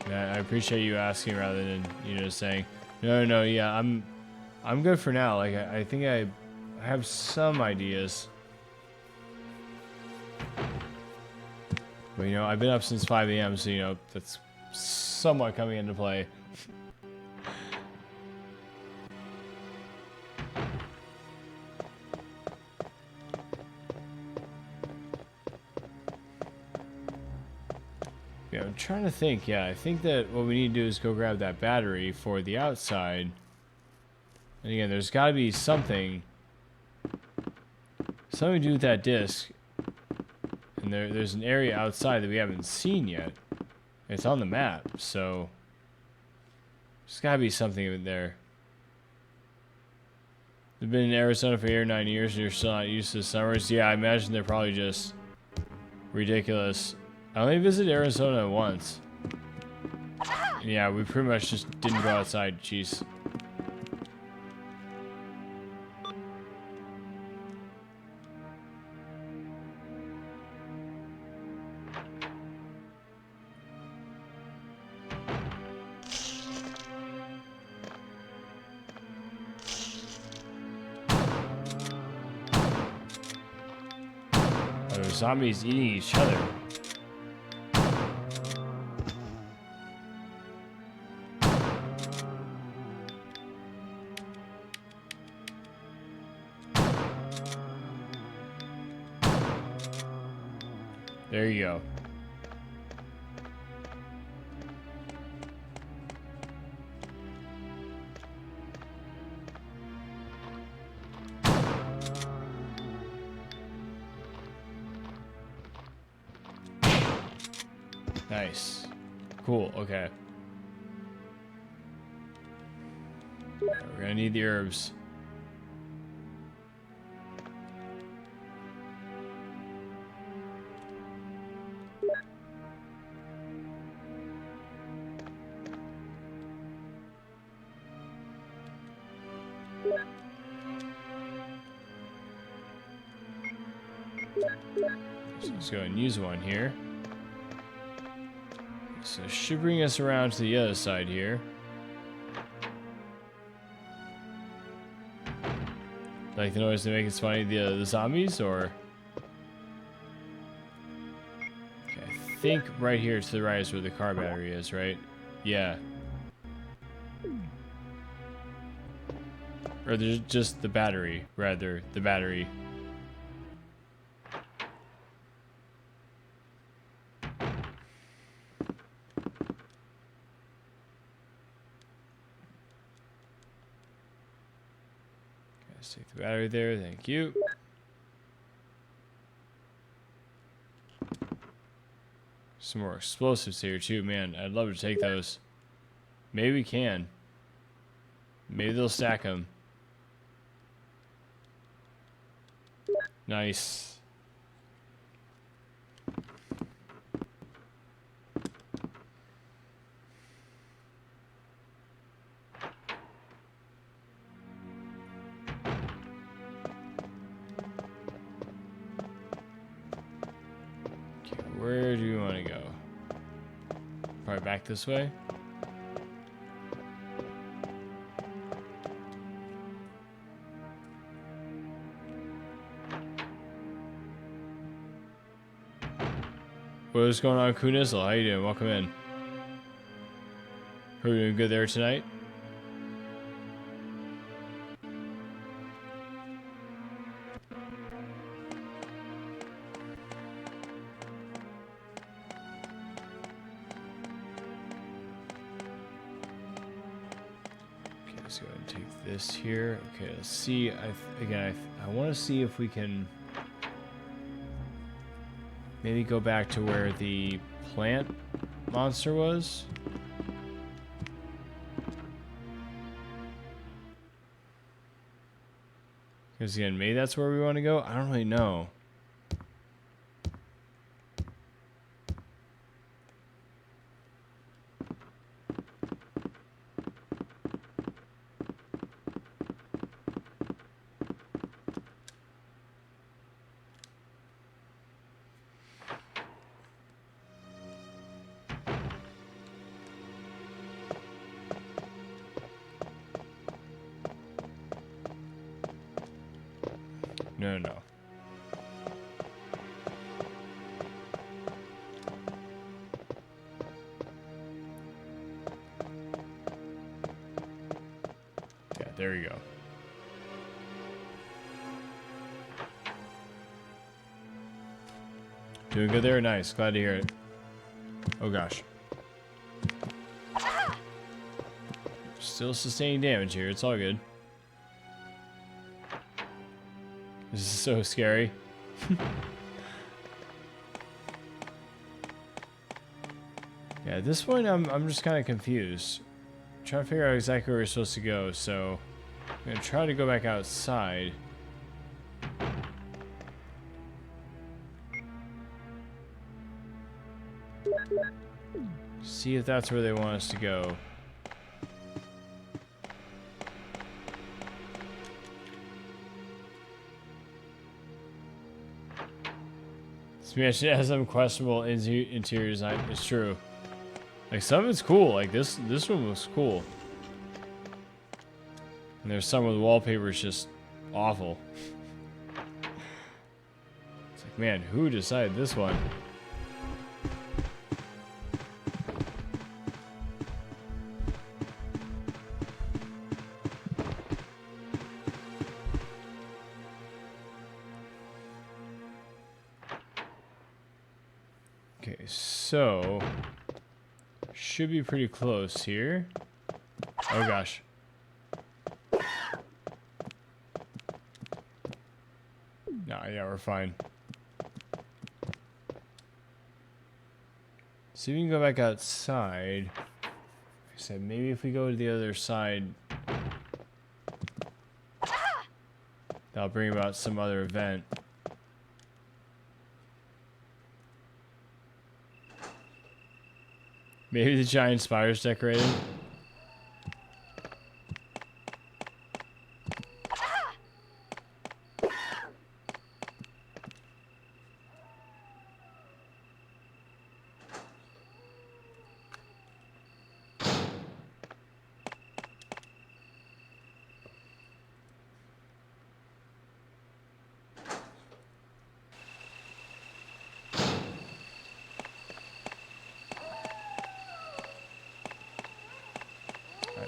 Yeah, I appreciate you asking rather than, you know, saying, no, yeah, I'm good for now. Like, I think I have some ideas. But, you know, I've been up since 5 a.m., so, you know, that's somewhat coming into play. Yeah, I'm trying to think. Yeah, I think that what we need to do is go grab that battery for the outside. And again, there's got to be something to do with that disc. And there's an area outside that we haven't seen yet. It's on the map, so there's got to be something in there. They've been in Arizona for 8 or 9 years and you're still not used to the summers. Yeah, I imagine they're probably just ridiculous. I only visited Arizona once. Yeah, we pretty much just didn't go outside. Jeez. Oh, there's zombies eating each other. There you go. Nice. Cool, okay. We're gonna need the herbs. So let's go and use one here. So it should bring us around to the other side here. Like the noise they make it's funny, the zombies, or? Okay, I think right here to the right is where the car battery is, right? Yeah. Or there's just the battery, rather, the battery. Let's take the battery there. Thank you. Some more explosives here too, man. I'd love to take those. Maybe we can. Maybe they'll stack them. Nice. Okay, where do you want to go? Probably back this way. What is going on, Kunizzle? How you doing? Welcome in. Are we doing good there tonight? Okay, let's go ahead and take this here. Okay, let's see. I want to see if we can maybe go back to where the plant monster was. Because again, maybe that's where we want to go. I don't really know. No, no, no. Yeah, there you go. Doing good there? Nice. Glad to hear it. Oh, gosh. Still sustaining damage here. It's all good. This is so scary. Yeah, at this point I'm just kind of confused. I'm trying to figure out exactly where we're supposed to go, so I'm gonna try to go back outside. See if that's where they want us to go. This mansion has some questionable interior design. It's true. Like some of it's cool. Like this one looks cool. And there's some where the wallpaper is just awful. It's like, man, who decided this one? Okay, so should be pretty close here. Oh gosh. Nah, yeah, we're fine. See if we can go back outside. Like I said, maybe if we go to the other side, that'll bring about some other event. Maybe the giant spider's decorated.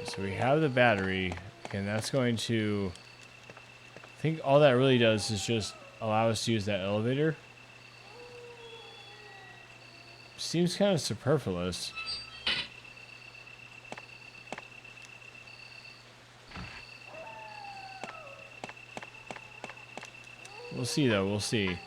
So we have the battery, and that's going to, I think all that really does is just allow us to use that elevator. Seems kind of superfluous. We'll see, though. We'll see.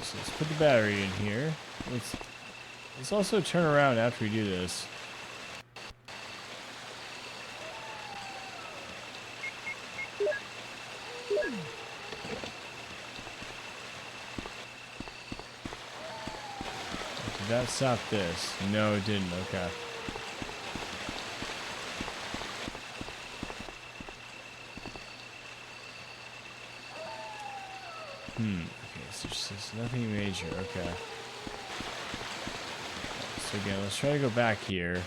So let's put the battery in here. Let's also turn around after we do this. Did that stop this? No, it didn't. Okay. Okay, so there's nothing major. Okay. So again, let's try to go back here.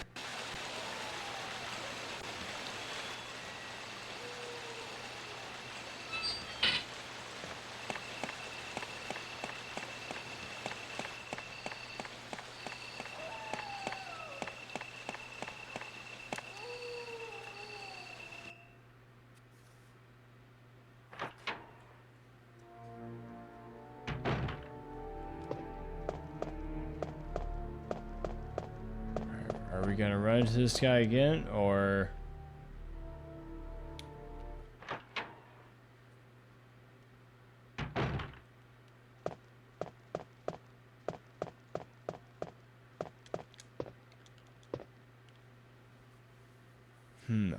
Are we gonna run into this guy again, or?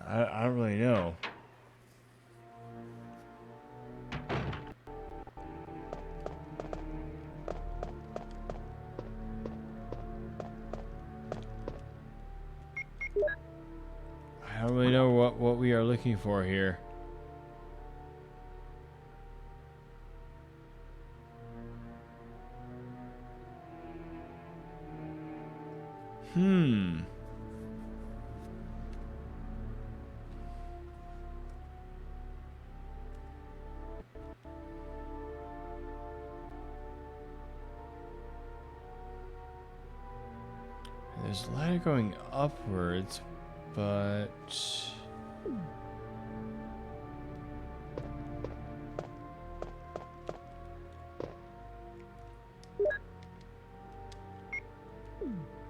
I don't really know. I don't really know what we are looking for here. There's a ladder going upwards, but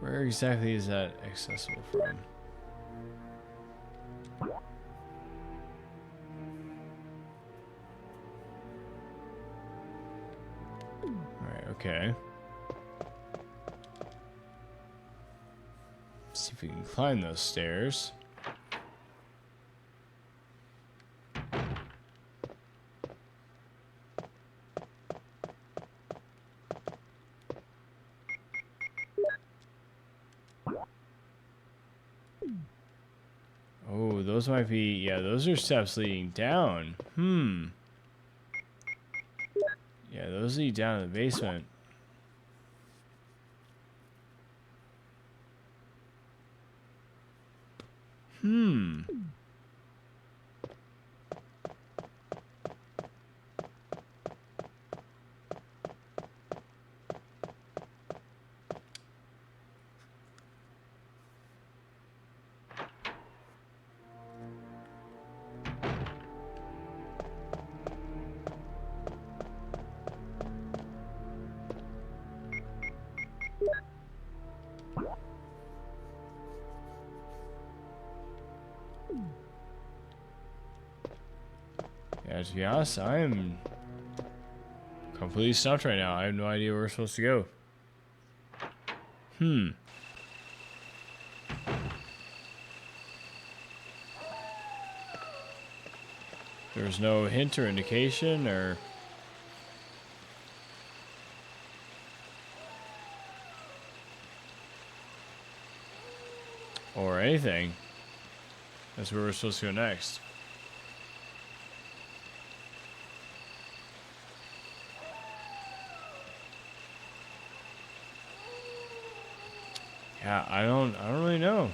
where exactly is that accessible from? Alright, okay. See if we can climb those stairs. Oh, those might be, yeah, those are steps leading down. Yeah, those lead down to the basement. Yeah, to be honest, I'm completely stumped right now. I have no idea where we're supposed to go. There's no hint or indication or anything. That's where we're supposed to go next. Yeah, I don't really know.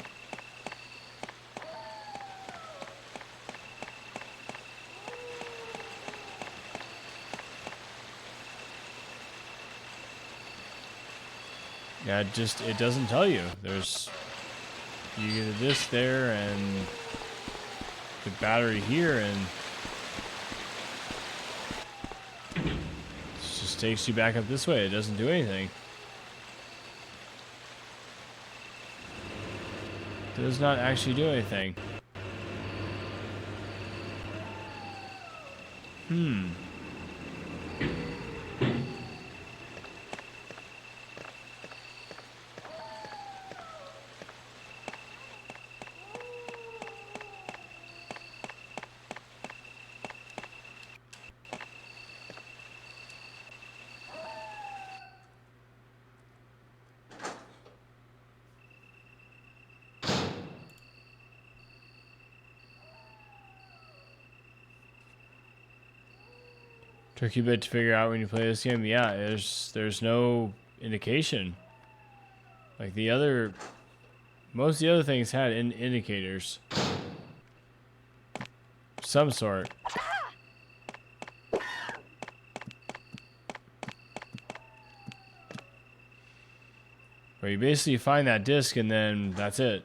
Yeah, it doesn't tell you. There's, you get this there and the battery here, and it just takes you back up this way. It doesn't do anything. It does not actually do anything. Tricky bit to figure out when you play this game. Yeah, there's no indication. Like most of the other things had indicators. Some sort. Where you basically find that disc and then that's it.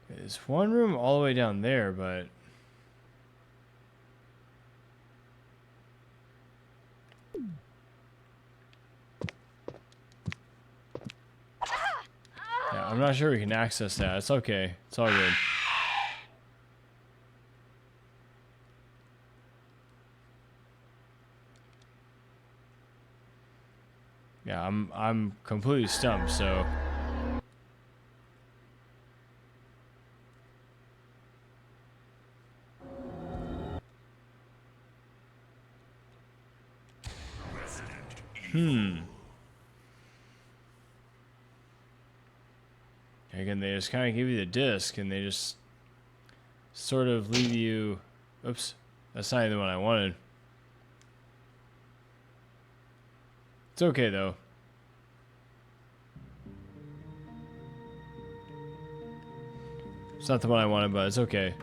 There's one room all the way down there, but yeah, I'm not sure we can access that. It's okay. It's all good. Yeah, I'm completely stumped, so again, they just kind of give you the disc, and they just sort of leave you... Oops, that's not even the one I wanted. It's okay, though. It's not the one I wanted, but it's okay.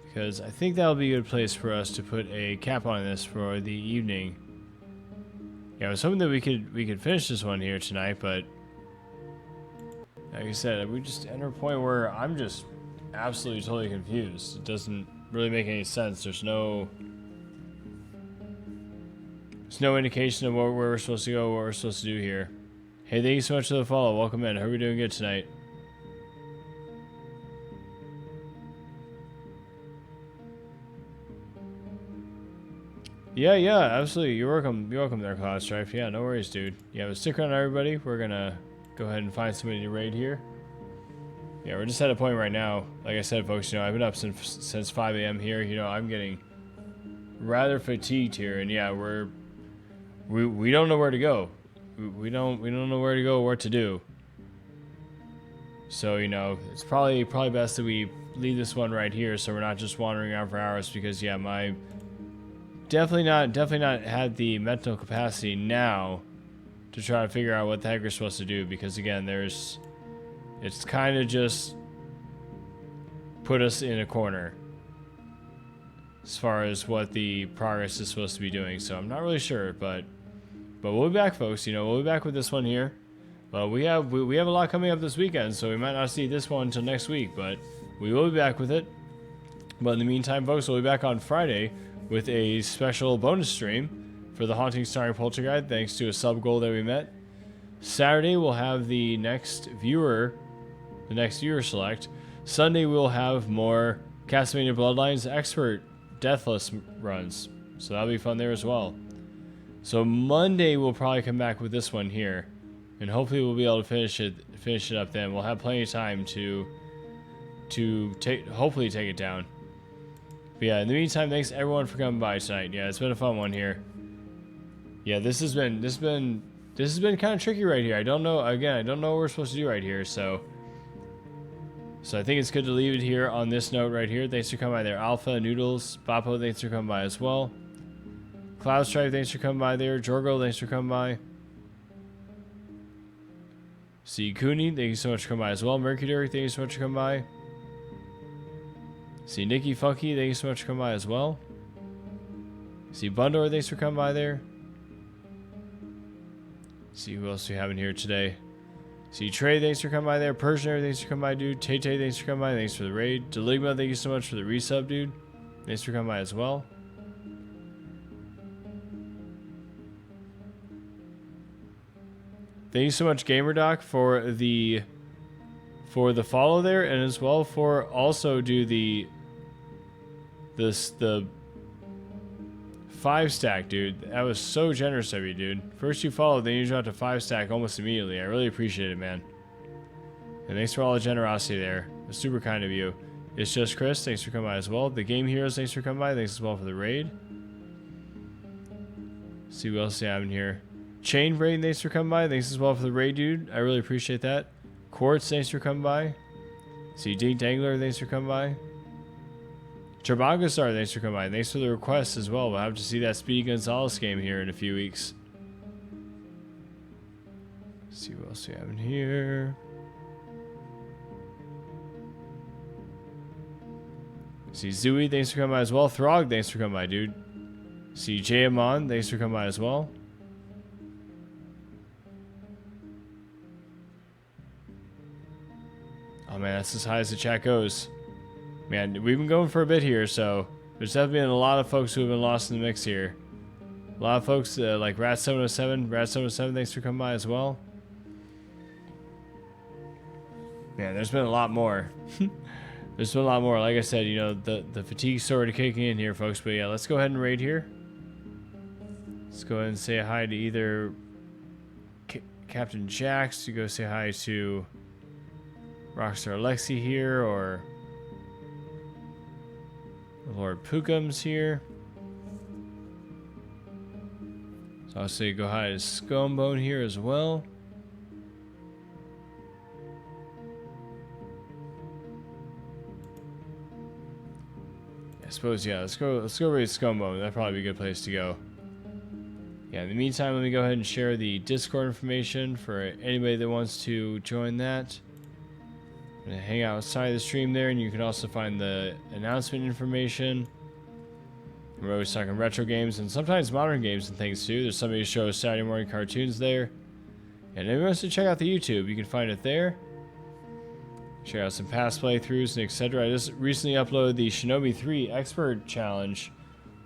Because I think that'll be a good place for us to put a cap on this for the evening. Yeah, I was hoping that we could finish this one here tonight, but like I said, we just enter a point where I'm just absolutely totally confused. It doesn't really make any sense. There's no indication of where we're supposed to go, what we're supposed to do here. Hey, thank you so much for the follow. Welcome in. Hope you're doing good tonight. Yeah, absolutely. You're welcome there, Cloud Strife. Yeah, no worries, dude. Yeah, but stick around, everybody. We're gonna go ahead and find somebody to raid here. Yeah, we're just at a point right now. Like I said, folks, you know, I've been up since 5 a.m. here. You know, I'm getting rather fatigued here, and yeah, we don't know where to go. We don't know where to go or what to do. So, you know, it's probably best that we leave this one right here, so we're not just wandering around for hours. Because yeah, my definitely not had the mental capacity now to try to figure out what the heck we're supposed to do, because again, it's kind of just put us in a corner as far as what the progress is supposed to be doing. So I'm not really sure, but we'll be back, folks. You know, we'll be back with this one here. Well, we have a lot coming up this weekend, so we might not see this one until next week, but we will be back with it. But in the meantime, folks, we'll be back on Friday with a special bonus stream for the Haunting Starring Poltergeist, thanks to a sub goal that we met. Saturday, we'll have the next viewer select. Sunday, we'll have more Castlevania Bloodlines Expert Deathless runs, so that'll be fun there as well. So Monday, we'll probably come back with this one here, and hopefully we'll be able to finish it up then. We'll have plenty of time to hopefully take it down. But yeah, in the meantime, thanks everyone for coming by tonight. Yeah, it's been a fun one here. Yeah, this has been kind of tricky right here. I don't know what we're supposed to do right here, so I think it's good to leave it here on this note right here. Thanks for coming by there, Alpha, Noodles, Bappo, thanks for coming by as well. Cloud Stripe, thanks for coming by there. Jorgo, thanks for coming by. See Cooney, thank you so much for coming by as well. Mercury, thank you so much for coming by. See Nikki Funky, thank you so much for coming by as well. See Bundor, thanks for coming by there. See who else we have in here today. See Trey, thanks for coming by there. Persianer, thanks for coming by, dude. Tay Tay, thanks for coming by. Thanks for the raid. Deligma, thank you so much for the resub, dude. Thanks for coming by as well. Thank you so much, GamerDoc, for the follow there, and as well for also do the 5-stack, dude. That was so generous of you, dude. First you followed, then you dropped a 5-stack almost immediately. I really appreciate it, man. And thanks for all the generosity there. It was super kind of you. It's just Chris, thanks for coming by as well. The Game Heroes, thanks for coming by. Thanks as well for the raid. Let's see what else we have in here. Chain Raid, thanks for coming by. Thanks as well for the raid, dude. I really appreciate that. Quartz, thanks for coming by. See Dink Dangler, thanks for coming by. Turbago Star, thanks for coming by. Thanks for the request as well. We'll have to see that Speedy Gonzalez game here in a few weeks. Let's see what else we have in here. See Zooey, thanks for coming by as well. Throg, thanks for coming by, dude. See Jay Amon, thanks for coming by as well. Oh man, that's as high as the chat goes. Man, we've been going for a bit here, so there's definitely been a lot of folks who have been lost in the mix here. A lot of folks like Rat707. Rat707, thanks for coming by as well. Man, there's been a lot more. There's been a lot more. Like I said, you know, the fatigue sort of kicking in here, folks. But yeah, let's go ahead and raid here. Let's go ahead and say hi to either Captain Jax to go say hi to Rockstar Lexi here, or Lord Pookums here. So I'll say go hi to Scumbone here as well. I suppose, yeah, let's go raid Scumbone. That'd probably be a good place to go. Yeah, in the meantime, let me go ahead and share the Discord information for anybody that wants to join that. I'm gonna hang out outside the stream there, and you can also find the announcement information. We're always talking retro games and sometimes modern games and things too. There's somebody who shows Saturday morning cartoons there. And if you want to check out the YouTube, you can find it there. Check out some past playthroughs and etc. I just recently uploaded the Shinobi 3 Expert Challenge.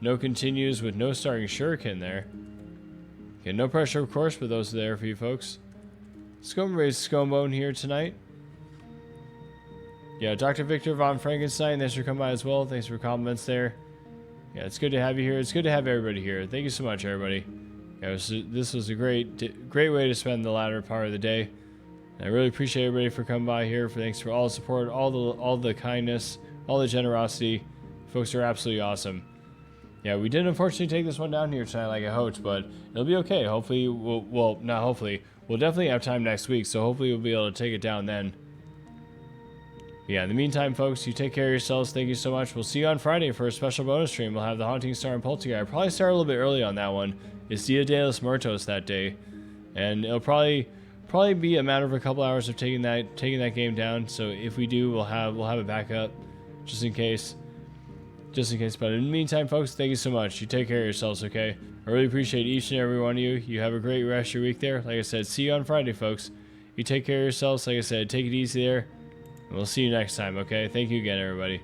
No continues with no starting shuriken there. Okay, no pressure of course, but those are there for you folks. Let's go and raise Scumbone here tonight. Yeah, Dr. Victor Von Frankenstein, thanks for coming by as well. Thanks for comments there. Yeah, it's good to have you here. It's good to have everybody here. Thank you so much, everybody. Yeah, this was a great way to spend the latter part of the day. And I really appreciate everybody for coming by here. Thanks for all the support, all the kindness, all the generosity. Folks are absolutely awesome. Yeah, we did unfortunately take this one down here tonight like I hoped, but it'll be okay. Hopefully, not hopefully. We'll definitely have time next week, so hopefully we'll be able to take it down then. Yeah, in the meantime, folks, you take care of yourselves. Thank you so much. We'll see you on Friday for a special bonus stream. We'll have the Haunting Star and Poltergeist. I'll probably start a little bit early on that one. It's Dia de los Muertos that day, and it'll probably be a matter of a couple hours of taking that game down. So if we do, we'll have a backup just in case. But in the meantime, folks, thank you so much. You take care of yourselves, okay? I really appreciate each and every one of you. You have a great rest of your week there. Like I said, see you on Friday, folks. You take care of yourselves. Like I said, take it easy there. And we'll see you next time, okay? Thank you again, everybody.